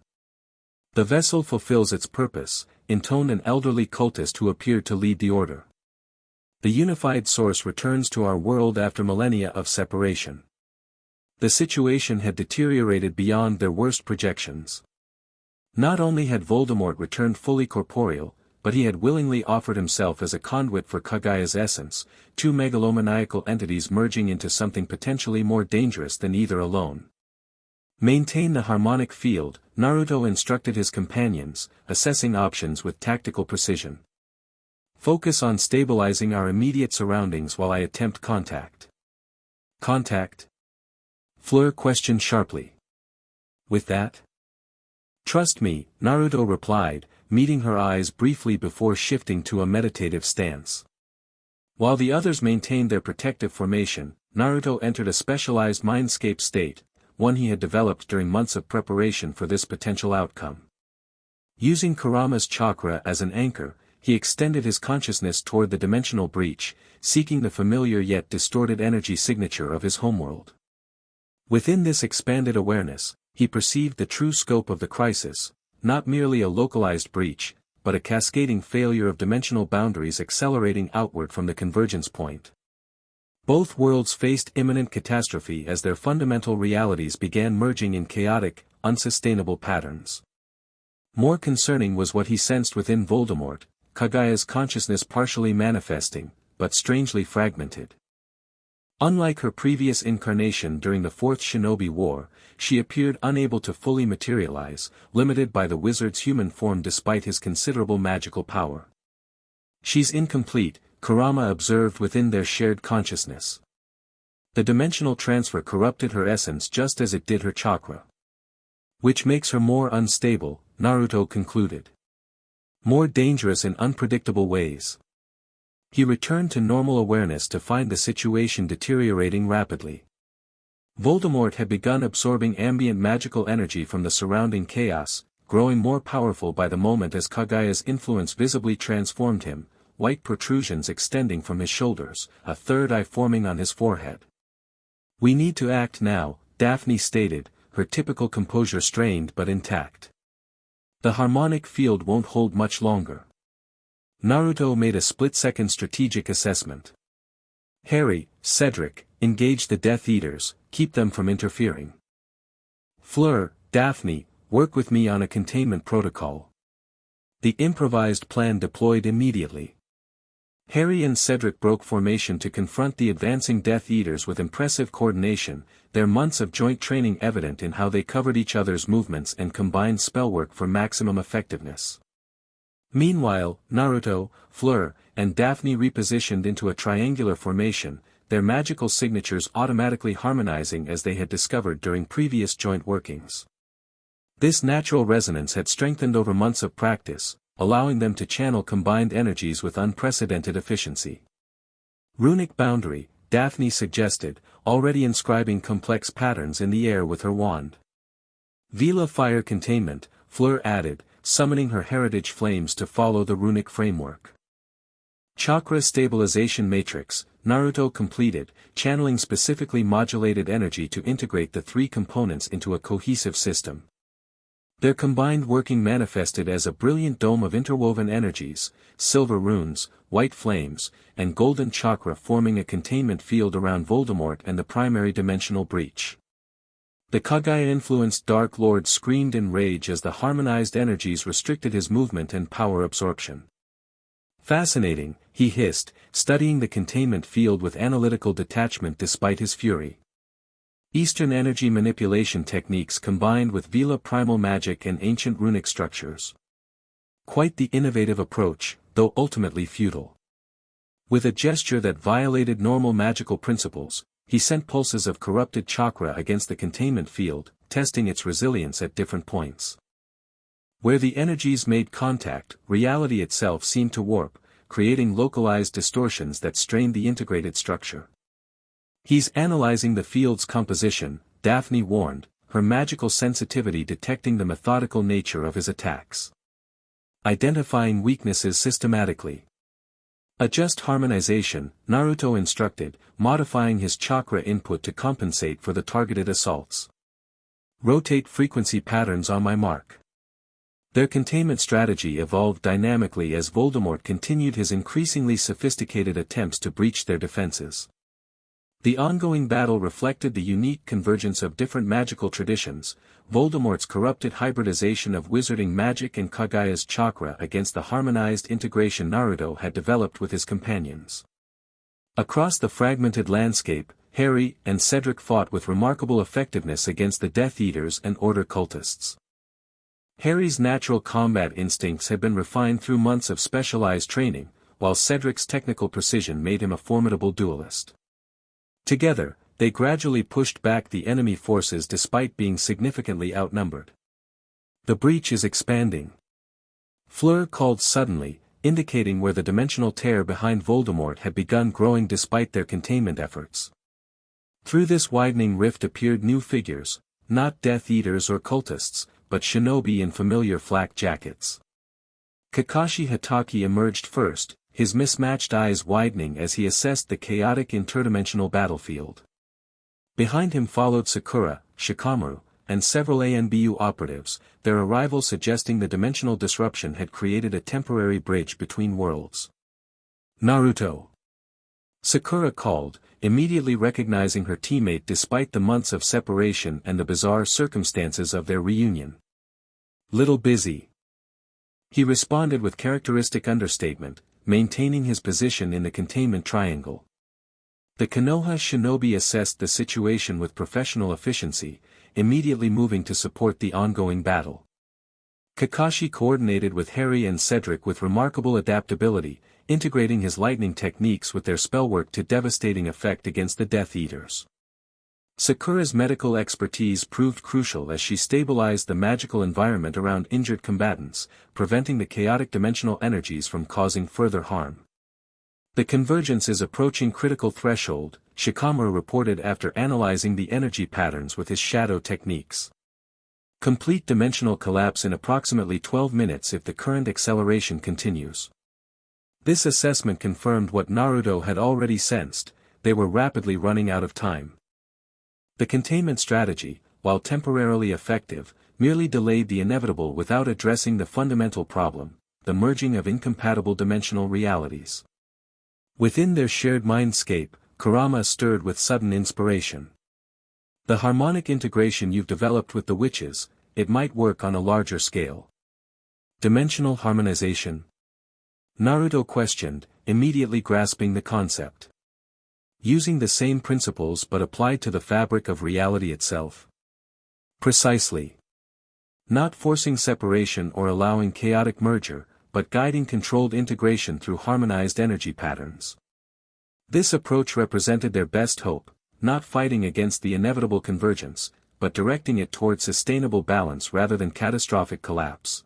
"The vessel fulfills its purpose," intoned an elderly cultist who appeared to lead the order. "The unified source returns to our world after millennia of separation." The situation had deteriorated beyond their worst projections. Not only had Voldemort returned fully corporeal, but he had willingly offered himself as a conduit for Kagaya's essence, two megalomaniacal entities merging into something potentially more dangerous than either alone. "Maintain the harmonic field," Naruto instructed his companions, assessing options with tactical precision. Focus on stabilizing our immediate surroundings while I attempt contact. Contact? Fleur questioned sharply. With that? Trust me, Naruto replied, meeting her eyes briefly before shifting to a meditative stance. While the others maintained their protective formation, Naruto entered a specialized mindscape state, one he had developed during months of preparation for this potential outcome. Using Kurama's chakra as an anchor, he extended his consciousness toward the dimensional breach, seeking the familiar yet distorted energy signature of his homeworld. Within this expanded awareness, he perceived the true scope of the crisis, not merely a localized breach, but a cascading failure of dimensional boundaries accelerating outward from the convergence point. Both worlds faced imminent catastrophe as their fundamental realities began merging in chaotic, unsustainable patterns. More concerning was what he sensed within Voldemort, Kagaya's consciousness partially manifesting, but strangely fragmented. Unlike her previous incarnation during the Fourth Shinobi War, she appeared unable to fully materialize, limited by the wizard's human form despite his considerable magical power. She's incomplete, Kurama observed within their shared consciousness. The dimensional transfer corrupted her essence just as it did her chakra. Which makes her more unstable, Naruto concluded. More dangerous in unpredictable ways. He returned to normal awareness to find the situation deteriorating rapidly. Voldemort had begun absorbing ambient magical energy from the surrounding chaos, growing more powerful by the moment as Kagaya's influence visibly transformed him, white protrusions extending from his shoulders, a third eye forming on his forehead. We need to act now, Daphne stated, her typical composure strained but intact. The harmonic field won't hold much longer. Naruto made a split-second strategic assessment. Harry, Cedric, engage the Death Eaters, keep them from interfering. Fleur, Daphne, work with me on a containment protocol. The improvised plan deployed immediately. Harry and Cedric broke formation to confront the advancing Death Eaters with impressive coordination, their months of joint training evident in how they covered each other's movements and combined spellwork for maximum effectiveness. Meanwhile, Naruto, Fleur, and Daphne repositioned into a triangular formation, their magical signatures automatically harmonizing as they had discovered during previous joint workings. This natural resonance had strengthened over months of practice, allowing them to channel combined energies with unprecedented efficiency. Runic boundary, Daphne suggested, already inscribing complex patterns in the air with her wand. Vila fire containment, Fleur added, summoning her heritage flames to follow the runic framework. Chakra stabilization matrix, Naruto completed, channeling specifically modulated energy to integrate the three components into a cohesive system. Their combined working manifested as a brilliant dome of interwoven energies, silver runes, white flames, and golden chakra forming a containment field around Voldemort and the primary dimensional breach. The Kagaya-influenced Dark Lord screamed in rage as the harmonized energies restricted his movement and power absorption. Fascinating, he hissed, studying the containment field with analytical detachment despite his fury. Eastern energy manipulation techniques combined with Vila primal magic and ancient runic structures. Quite the innovative approach, though ultimately futile. With a gesture that violated normal magical principles, he sent pulses of corrupted chakra against the containment field, testing its resilience at different points. Where the energies made contact, reality itself seemed to warp, creating localized distortions that strained the integrated structure. He's analyzing the field's composition, Daphne warned, her magical sensitivity detecting the methodical nature of his attacks. Identifying weaknesses systematically. Adjust harmonization, Naruto instructed, modifying his chakra input to compensate for the targeted assaults. Rotate frequency patterns on my mark. Their containment strategy evolved dynamically as Voldemort continued his increasingly sophisticated attempts to breach their defenses. The ongoing battle reflected the unique convergence of different magical traditions, Voldemort's corrupted hybridization of wizarding magic and Kagaya's chakra against the harmonized integration Naruto had developed with his companions. Across the fragmented landscape, Harry and Cedric fought with remarkable effectiveness against the Death Eaters and Order cultists. Harry's natural combat instincts had been refined through months of specialized training, while Cedric's technical precision made him a formidable duelist. Together, they gradually pushed back the enemy forces despite being significantly outnumbered. The breach is expanding. Fleur called suddenly, indicating where the dimensional tear behind Voldemort had begun growing despite their containment efforts. Through this widening rift appeared new figures, not Death Eaters or cultists, but shinobi in familiar flak jackets. Kakashi Hatake emerged first, his mismatched eyes widening as he assessed the chaotic interdimensional battlefield. Behind him followed Sakura, Shikamaru, and several ANBU operatives, their arrival suggesting the dimensional disruption had created a temporary bridge between worlds. Naruto! Sakura called, immediately recognizing her teammate despite the months of separation and the bizarre circumstances of their reunion. Little busy. He responded with characteristic understatement, maintaining his position in the containment triangle. The Konoha shinobi assessed the situation with professional efficiency, immediately moving to support the ongoing battle. Kakashi coordinated with Harry and Cedric with remarkable adaptability, integrating his lightning techniques with their spellwork to devastating effect against the Death Eaters. Sakura's medical expertise proved crucial as she stabilized the magical environment around injured combatants, preventing the chaotic dimensional energies from causing further harm. The convergence is approaching critical threshold, Shikamaru reported after analyzing the energy patterns with his shadow techniques. Complete dimensional collapse in approximately 12 minutes if the current acceleration continues. This assessment confirmed what Naruto had already sensed, they were rapidly running out of time. The containment strategy, while temporarily effective, merely delayed the inevitable without addressing the fundamental problem, the merging of incompatible dimensional realities. Within their shared mindscape, Kurama stirred with sudden inspiration. The harmonic integration you've developed with the witches, it might work on a larger scale. Dimensional harmonization? Naruto questioned, immediately grasping the concept. Using the same principles but applied to the fabric of reality itself. Precisely. Not forcing separation or allowing chaotic merger, but guiding controlled integration through harmonized energy patterns. This approach represented their best hope, not fighting against the inevitable convergence, but directing it toward sustainable balance rather than catastrophic collapse.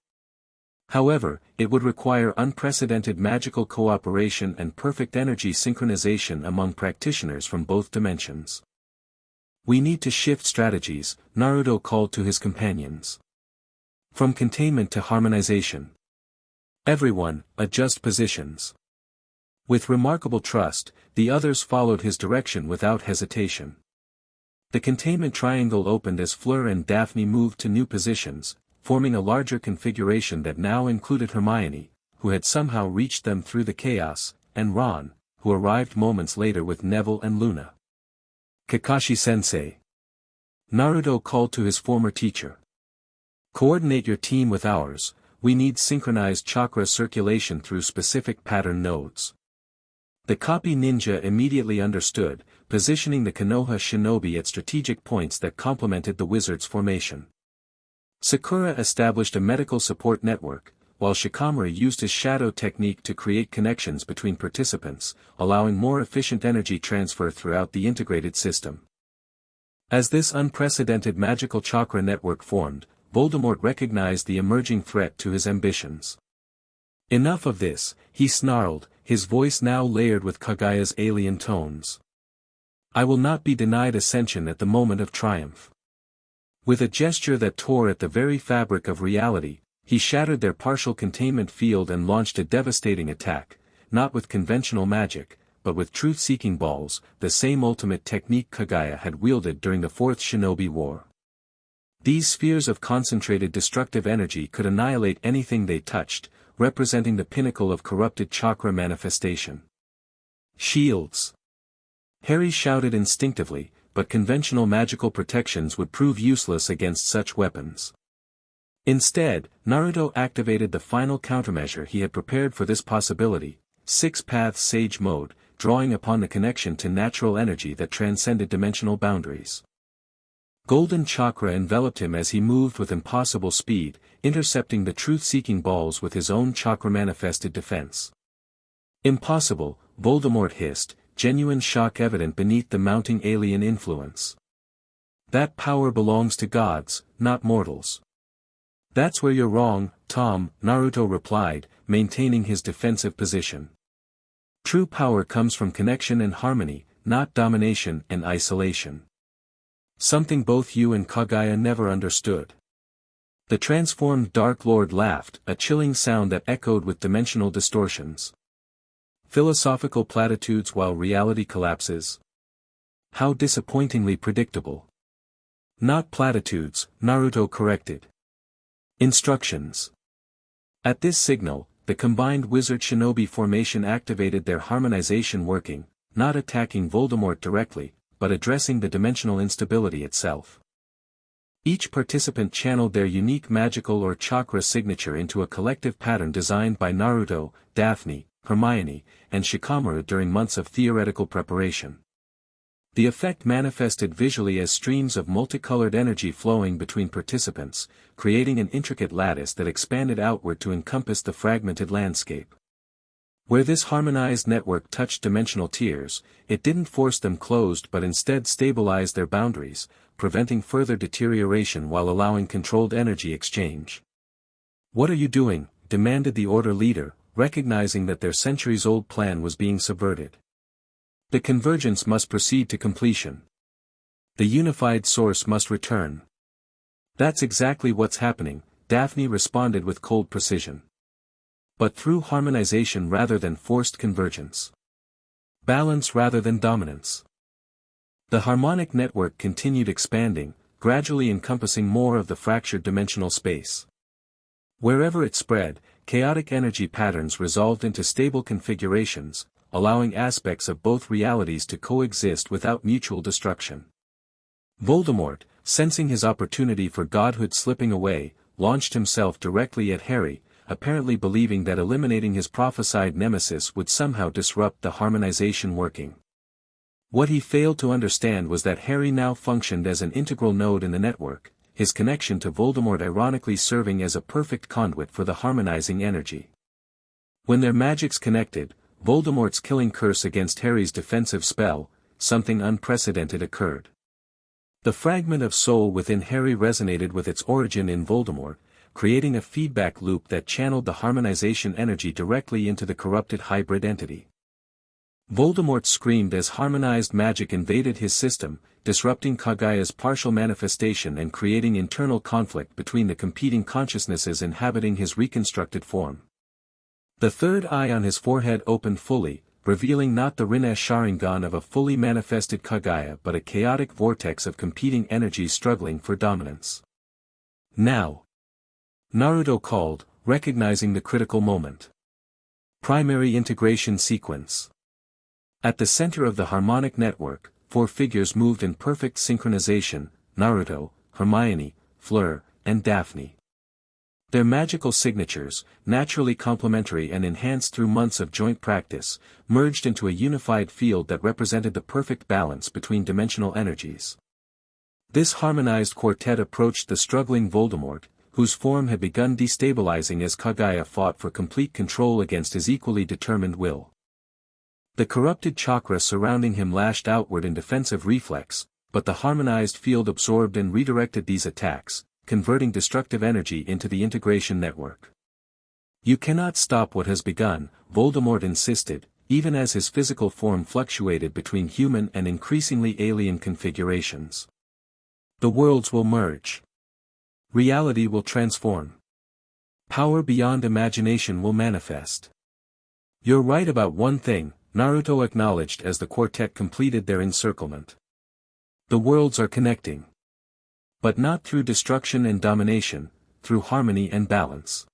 However, it would require unprecedented magical cooperation and perfect energy synchronization among practitioners from both dimensions. We need to shift strategies, Naruto called to his companions. From containment to harmonization. Everyone, adjust positions. With remarkable trust, the others followed his direction without hesitation. The containment triangle opened as Fleur and Daphne moved to new positions, forming a larger configuration that now included Hermione, who had somehow reached them through the chaos, and Ron, who arrived moments later with Neville and Luna. Kakashi-sensei. Naruto called to his former teacher. Coordinate your team with ours, we need synchronized chakra circulation through specific pattern nodes. The copy ninja immediately understood, positioning the Konoha shinobi at strategic points that complemented the wizard's formation. Sakura established a medical support network, while Shikamaru used his shadow technique to create connections between participants, allowing more efficient energy transfer throughout the integrated system. As this unprecedented magical chakra network formed, Voldemort recognized the emerging threat to his ambitions. Enough of this, he snarled, his voice now layered with Kagaya's alien tones. I will not be denied ascension at the moment of triumph. With a gesture that tore at the very fabric of reality, he shattered their partial containment field and launched a devastating attack, not with conventional magic, but with truth-seeking balls, the same ultimate technique Kagaya had wielded during the Fourth Shinobi War. These spheres of concentrated destructive energy could annihilate anything they touched, representing the pinnacle of corrupted chakra manifestation. Shields. Harry shouted instinctively, but conventional magical protections would prove useless against such weapons. Instead, Naruto activated the final countermeasure he had prepared for this possibility, Six-Path Sage Mode, drawing upon the connection to natural energy that transcended dimensional boundaries. Golden chakra enveloped him as he moved with impossible speed, intercepting the truth-seeking balls with his own chakra-manifested defense. Impossible, Voldemort hissed, genuine shock evident beneath the mounting alien influence. That power belongs to gods, not mortals. That's where you're wrong, Tom, Naruto replied, maintaining his defensive position. True power comes from connection and harmony, not domination and isolation. Something both you and Kaguya never understood. The transformed Dark Lord laughed, a chilling sound that echoed with dimensional distortions. Philosophical platitudes while reality collapses. How disappointingly predictable. Not platitudes, Naruto corrected. Instructions. At this signal, the combined wizard-shinobi formation activated their harmonization working, not attacking Voldemort directly, but addressing the dimensional instability itself. Each participant channeled their unique magical or chakra signature into a collective pattern designed by Naruto, Daphne, Hermione, and Shikamaru during months of theoretical preparation. The effect manifested visually as streams of multicolored energy flowing between participants, creating an intricate lattice that expanded outward to encompass the fragmented landscape. Where this harmonized network touched dimensional tiers, it didn't force them closed but instead stabilized their boundaries, preventing further deterioration while allowing controlled energy exchange. "What are you doing?" demanded the Order leader, recognizing that their centuries-old plan was being subverted. "The convergence must proceed to completion. The unified source must return." "That's exactly what's happening," Daphne responded with cold precision. "But through harmonization rather than forced convergence. Balance rather than dominance." The harmonic network continued expanding, gradually encompassing more of the fractured dimensional space. Wherever it spread, chaotic energy patterns resolved into stable configurations, allowing aspects of both realities to coexist without mutual destruction. Voldemort, sensing his opportunity for godhood slipping away, launched himself directly at Harry, apparently believing that eliminating his prophesied nemesis would somehow disrupt the harmonization working. What he failed to understand was that Harry now functioned as an integral node in the network, his connection to Voldemort ironically serving as a perfect conduit for the harmonizing energy. When their magics connected, Voldemort's killing curse against Harry's defensive spell, something unprecedented occurred. The fragment of soul within Harry resonated with its origin in Voldemort, creating a feedback loop that channeled the harmonization energy directly into the corrupted hybrid entity. Voldemort screamed as harmonized magic invaded his system, disrupting Kaguya's partial manifestation and creating internal conflict between the competing consciousnesses inhabiting his reconstructed form. The third eye on his forehead opened fully, revealing not the Rinnesh Sharingan of a fully manifested Kaguya but a chaotic vortex of competing energies struggling for dominance. "Now!" Naruto called, recognizing the critical moment. Primary integration sequence. At the center of the harmonic network, four figures moved in perfect synchronization: Naruto, Hermione, Fleur, and Daphne. Their magical signatures, naturally complementary and enhanced through months of joint practice, merged into a unified field that represented the perfect balance between dimensional energies. This harmonized quartet approached the struggling Voldemort, whose form had begun destabilizing as Kaguya fought for complete control against his equally determined will. The corrupted chakra surrounding him lashed outward in defensive reflex, but the harmonized field absorbed and redirected these attacks, converting destructive energy into the integration network. "You cannot stop what has begun," Voldemort insisted, even as his physical form fluctuated between human and increasingly alien configurations. "The worlds will merge. Reality will transform. Power beyond imagination will manifest." "You're right about one thing," Naruto acknowledged as the quartet completed their encirclement. "The worlds are connecting. But not through destruction and domination, through harmony and balance."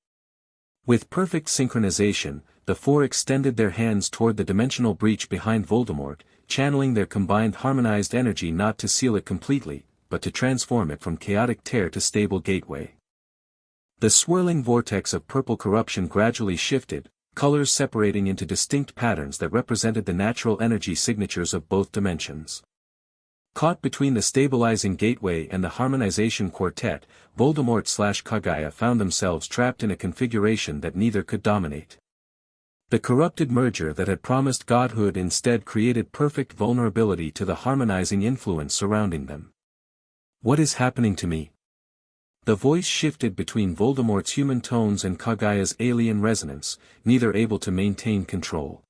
With perfect synchronization, the four extended their hands toward the dimensional breach behind Voldemort, channeling their combined harmonized energy not to seal it completely, but to transform it from chaotic tear to stable gateway. The swirling vortex of purple corruption gradually shifted, colors separating into distinct patterns that represented the natural energy signatures of both dimensions. Caught between the stabilizing gateway and the harmonization quartet, Voldemort/Kaguya found themselves trapped in a configuration that neither could dominate. The corrupted merger that had promised godhood instead created perfect vulnerability to the harmonizing influence surrounding them. What is happening to me? The voice shifted between Voldemort's human tones and Kaguya's alien resonance, neither able to maintain control.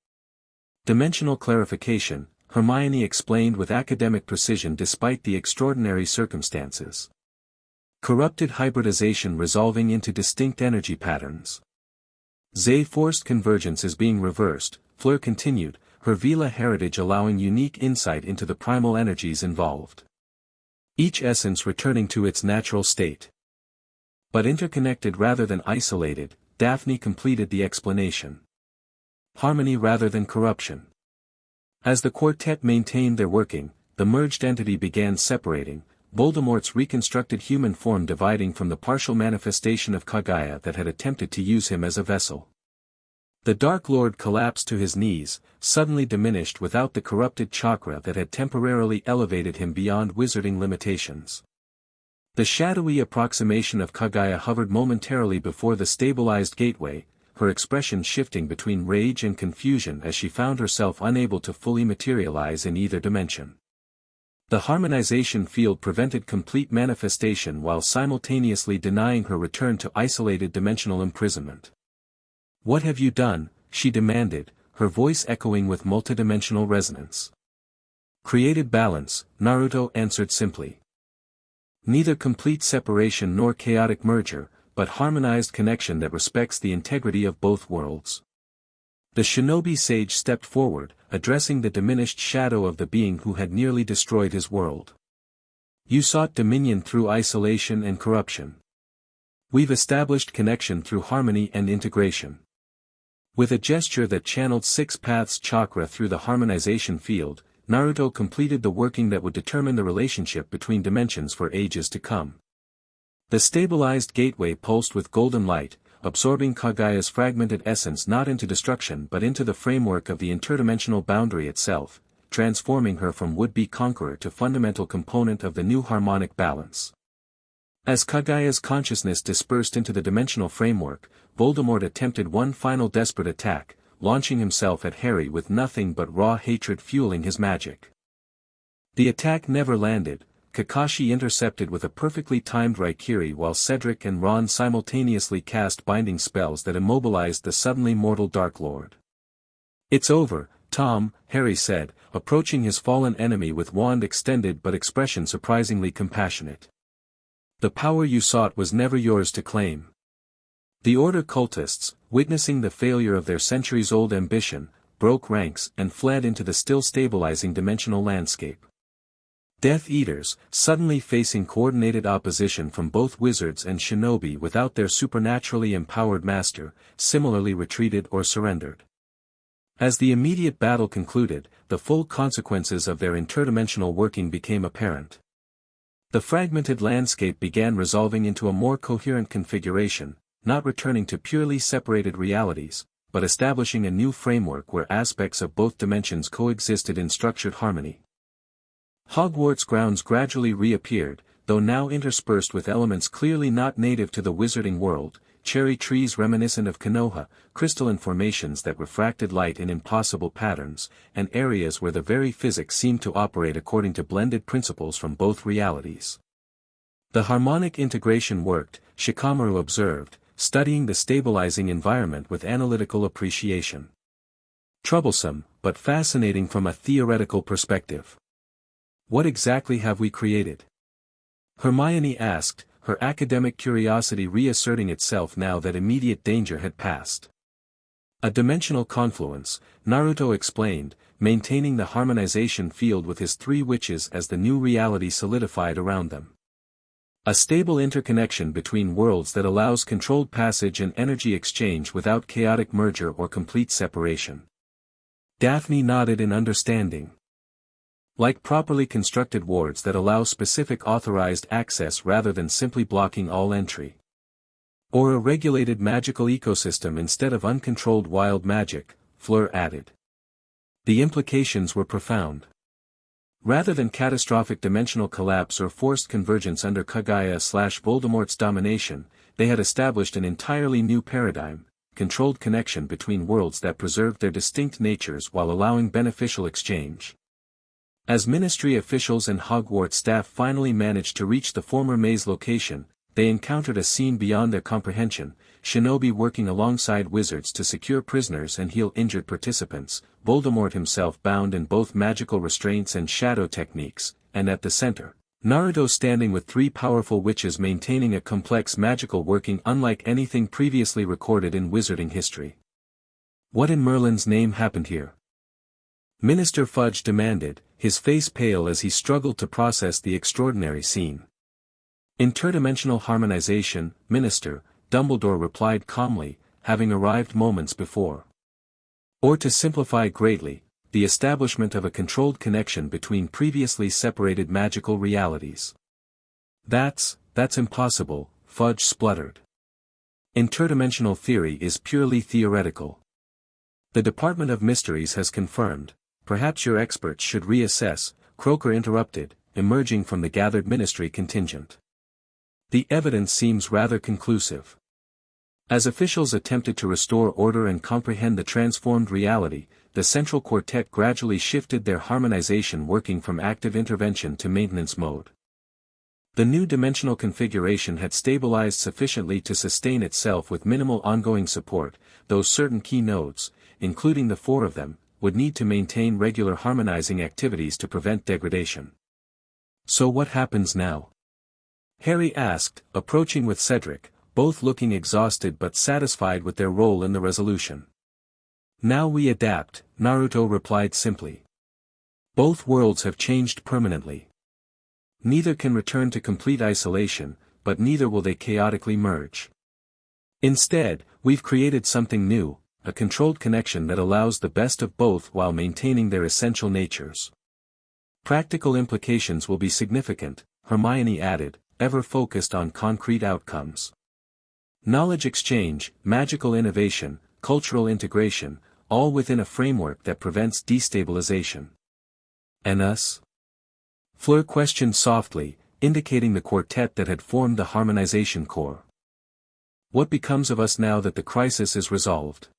Dimensional clarification, Hermione explained with academic precision despite the extraordinary circumstances. Corrupted hybridization resolving into distinct energy patterns. Forced convergence is being reversed, Fleur continued, her Vila heritage allowing unique insight into the primal energies involved. Each essence returning to its natural state. But interconnected rather than isolated, Daphne completed the explanation. Harmony rather than corruption. As the quartet maintained their working, the merged entity began separating, Voldemort's reconstructed human form dividing from the partial manifestation of Kaguya that had attempted to use him as a vessel. The Dark Lord collapsed to his knees, suddenly diminished without the corrupted chakra that had temporarily elevated him beyond wizarding limitations. The shadowy approximation of Kaguya hovered momentarily before the stabilized gateway, her expression shifting between rage and confusion as she found herself unable to fully materialize in either dimension. The harmonization field prevented complete manifestation while simultaneously denying her return to isolated dimensional imprisonment. "What have you done?" she demanded, her voice echoing with multidimensional resonance. "Created balance," Naruto answered simply. "Neither complete separation nor chaotic merger, but harmonized connection that respects the integrity of both worlds." The shinobi sage stepped forward, addressing the diminished shadow of the being who had nearly destroyed his world. "You sought dominion through isolation and corruption. We've established connection through harmony and integration." With a gesture that channeled Six Paths chakra through the harmonization field, Naruto completed the working that would determine the relationship between dimensions for ages to come. The stabilized gateway pulsed with golden light, absorbing Kaguya's fragmented essence not into destruction but into the framework of the interdimensional boundary itself, transforming her from would-be conqueror to fundamental component of the new harmonic balance. As Kaguya's consciousness dispersed into the dimensional framework, Voldemort attempted one final desperate attack, launching himself at Harry with nothing but raw hatred fueling his magic. The attack never landed. Kakashi intercepted with a perfectly timed Raikiri while Cedric and Ron simultaneously cast binding spells that immobilized the suddenly mortal Dark Lord. "It's over, Tom," Harry said, approaching his fallen enemy with wand extended but expression surprisingly compassionate. "The power you sought was never yours to claim." The Order cultists, witnessing the failure of their centuries-old ambition, broke ranks and fled into the still stabilizing dimensional landscape. Death Eaters, suddenly facing coordinated opposition from both wizards and shinobi without their supernaturally empowered master, similarly retreated or surrendered. As the immediate battle concluded, the full consequences of their interdimensional working became apparent. The fragmented landscape began resolving into a more coherent configuration, not returning to purely separated realities, but establishing a new framework where aspects of both dimensions coexisted in structured harmony. Hogwarts grounds gradually reappeared, though now interspersed with elements clearly not native to the wizarding world, cherry trees reminiscent of Konoha, crystalline formations that refracted light in impossible patterns, and areas where the very physics seemed to operate according to blended principles from both realities. The harmonic integration worked, Shikamaru observed, studying the stabilizing environment with analytical appreciation. Troublesome, but fascinating from a theoretical perspective. "What exactly have we created?" Hermione asked, her academic curiosity reasserting itself now that immediate danger had passed. "A dimensional confluence," Naruto explained, maintaining the harmonization field with his three witches as the new reality solidified around them. "A stable interconnection between worlds that allows controlled passage and energy exchange without chaotic merger or complete separation." Daphne nodded in understanding. "Like properly constructed wards that allow specific authorized access rather than simply blocking all entry. Or a regulated magical ecosystem instead of uncontrolled wild magic," Fleur added. The implications were profound. Rather than catastrophic dimensional collapse or forced convergence under Kaguya/Voldemort's domination, they had established an entirely new paradigm, controlled connection between worlds that preserved their distinct natures while allowing beneficial exchange. As Ministry officials and Hogwarts staff finally managed to reach the former maze location, they encountered a scene beyond their comprehension: shinobi working alongside wizards to secure prisoners and heal injured participants, Voldemort himself bound in both magical restraints and shadow techniques, and at the center, Naruto standing with three powerful witches maintaining a complex magical working unlike anything previously recorded in wizarding history. What in Merlin's name happened here? Minister Fudge demanded, his face pale as he struggled to process the extraordinary scene. Interdimensional harmonization, Minister, Dumbledore replied calmly, having arrived moments before. Or to simplify greatly, the establishment of a controlled connection between previously separated magical realities. That's impossible, Fudge spluttered. Interdimensional theory is purely theoretical. The Department of Mysteries has confirmed. Perhaps your experts should reassess, Croaker interrupted, emerging from the gathered ministry contingent. The evidence seems rather conclusive. As officials attempted to restore order and comprehend the transformed reality, the Central Quartet gradually shifted their harmonization working from active intervention to maintenance mode. The new dimensional configuration had stabilized sufficiently to sustain itself with minimal ongoing support, though certain key nodes, including the four of them, would need to maintain regular harmonizing activities to prevent degradation. So what happens now? Harry asked, approaching with Cedric, both looking exhausted but satisfied with their role in the resolution. Now we adapt, Naruto replied simply. Both worlds have changed permanently. Neither can return to complete isolation, but neither will they chaotically merge. Instead, we've created something new, a controlled connection that allows the best of both while maintaining their essential natures. Practical implications will be significant, Hermione added, ever focused on concrete outcomes. Knowledge exchange, magical innovation, cultural integration, all within a framework that prevents destabilization. And us? Fleur questioned softly, indicating the quartet that had formed the harmonization core. What becomes of us now that the crisis is resolved?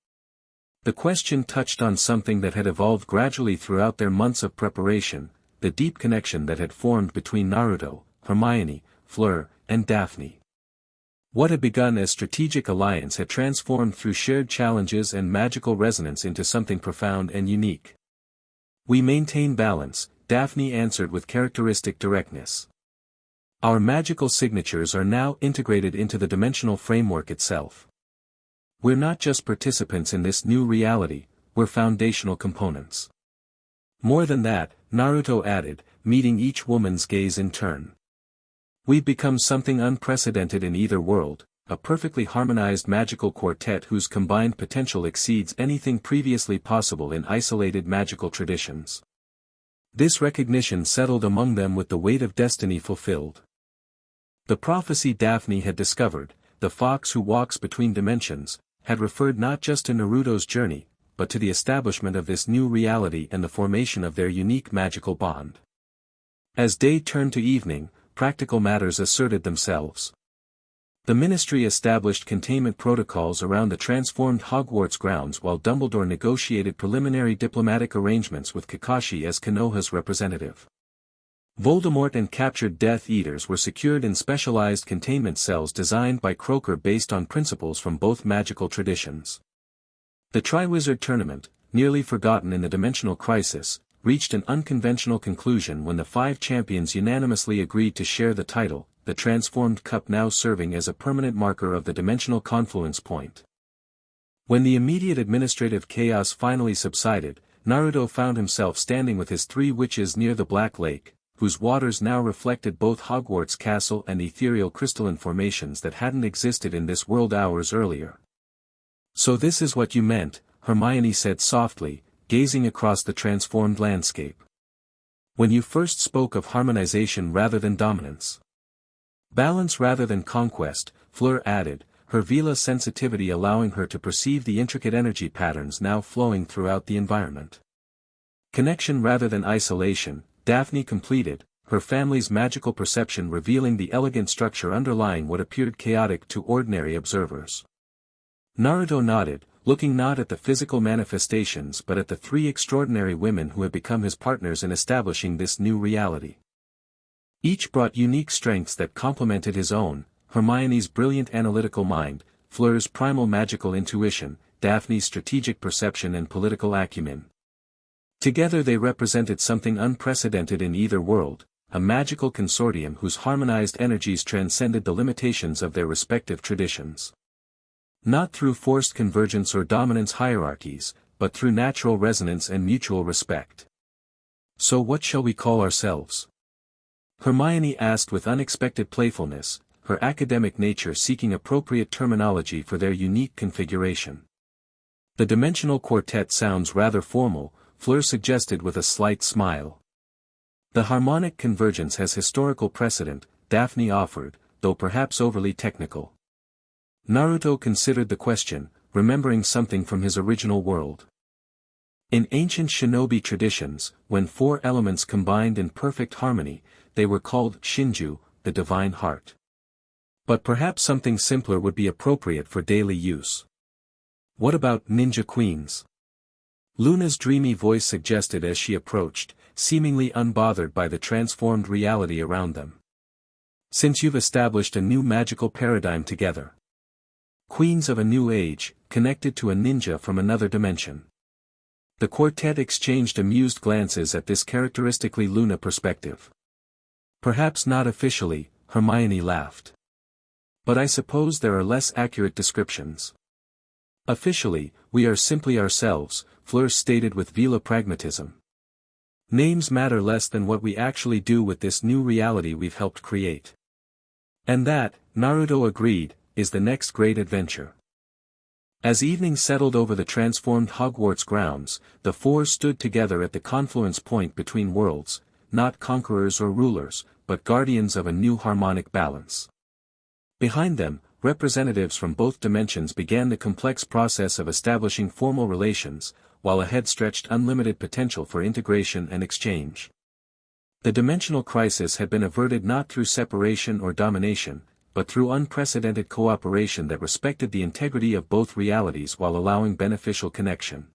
The question touched on something that had evolved gradually throughout their months of preparation, the deep connection that had formed between Naruto, Hermione, Fleur, and Daphne. What had begun as strategic alliance had transformed through shared challenges and magical resonance into something profound and unique. We maintain balance, Daphne answered with characteristic directness. Our magical signatures are now integrated into the dimensional framework itself. We're not just participants in this new reality, we're foundational components. More than that, Naruto added, meeting each woman's gaze in turn. We've become something unprecedented in either world, a perfectly harmonized magical quartet whose combined potential exceeds anything previously possible in isolated magical traditions. This recognition settled among them with the weight of destiny fulfilled. The prophecy Daphne had discovered, the fox who walks between dimensions, had referred not just to Naruto's journey, but to the establishment of this new reality and the formation of their unique magical bond. As day turned to evening, practical matters asserted themselves. The Ministry established containment protocols around the transformed Hogwarts grounds while Dumbledore negotiated preliminary diplomatic arrangements with Kakashi as Konoha's representative. Voldemort and captured Death Eaters were secured in specialized containment cells designed by Croaker based on principles from both magical traditions. The Triwizard Tournament, nearly forgotten in the dimensional crisis, reached an unconventional conclusion when the 5 champions unanimously agreed to share the title, the transformed cup now serving as a permanent marker of the dimensional confluence point. When the immediate administrative chaos finally subsided, Naruto found himself standing with his 3 witches near the Black Lake, whose waters now reflected both Hogwarts Castle and ethereal crystalline formations that hadn't existed in this world hours earlier. So this is what you meant, Hermione said softly, gazing across the transformed landscape. When you first spoke of harmonization rather than dominance. Balance rather than conquest, Fleur added, her Vela sensitivity allowing her to perceive the intricate energy patterns now flowing throughout the environment. Connection rather than isolation, Daphne completed, her family's magical perception revealing the elegant structure underlying what appeared chaotic to ordinary observers. Naruto nodded, looking not at the physical manifestations but at the three extraordinary women who had become his partners in establishing this new reality. Each brought unique strengths that complemented his own: Hermione's brilliant analytical mind, Fleur's primal magical intuition, Daphne's strategic perception and political acumen. Together they represented something unprecedented in either world, a magical consortium whose harmonized energies transcended the limitations of their respective traditions. Not through forced convergence or dominance hierarchies, but through natural resonance and mutual respect. "So what shall we call ourselves?" Hermione asked with unexpected playfulness, her academic nature seeking appropriate terminology for their unique configuration. "The dimensional quartet sounds rather formal," Fleur suggested with a slight smile. "The harmonic convergence has historical precedent," Daphne offered, though perhaps overly technical. Naruto considered the question, remembering something from his original world. In ancient shinobi traditions, when four elements combined in perfect harmony, they were called Shinju, the divine heart. But perhaps something simpler would be appropriate for daily use. "What about ninja queens?" Luna's dreamy voice suggested as she approached, seemingly unbothered by the transformed reality around them. "Since you've established a new magical paradigm together. Queens of a new age, connected to a ninja from another dimension." The quartet exchanged amused glances at this characteristically Luna perspective. "Perhaps not officially," Hermione laughed. "But I suppose there are less accurate descriptions." "Officially, we are simply ourselves," Fleur stated with vela pragmatism. "Names matter less than what we actually do with this new reality we've helped create. And that," Naruto agreed, "is the next great adventure." As evening settled over the transformed Hogwarts grounds, the four stood together at the confluence point between worlds, not conquerors or rulers, but guardians of a new harmonic balance. Behind them, representatives from both dimensions began the complex process of establishing formal relations, while ahead stretched unlimited potential for integration and exchange. The dimensional crisis had been averted not through separation or domination, but through unprecedented cooperation that respected the integrity of both realities while allowing beneficial connection.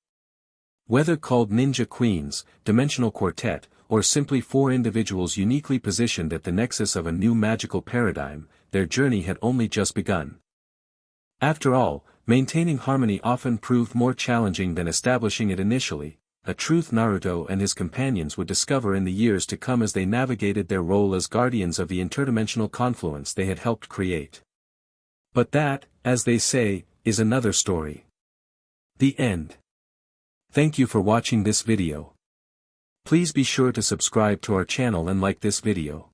Whether called ninja queens, dimensional quartet, or simply four individuals uniquely positioned at the nexus of a new magical paradigm, their journey had only just begun. After all, maintaining harmony often proved more challenging than establishing it initially, a truth Naruto and his companions would discover in the years to come as they navigated their role as guardians of the interdimensional confluence they had helped create. But that, as they say, is another story. The end. Thank you for watching this video. Please be sure to subscribe to our channel and like this video.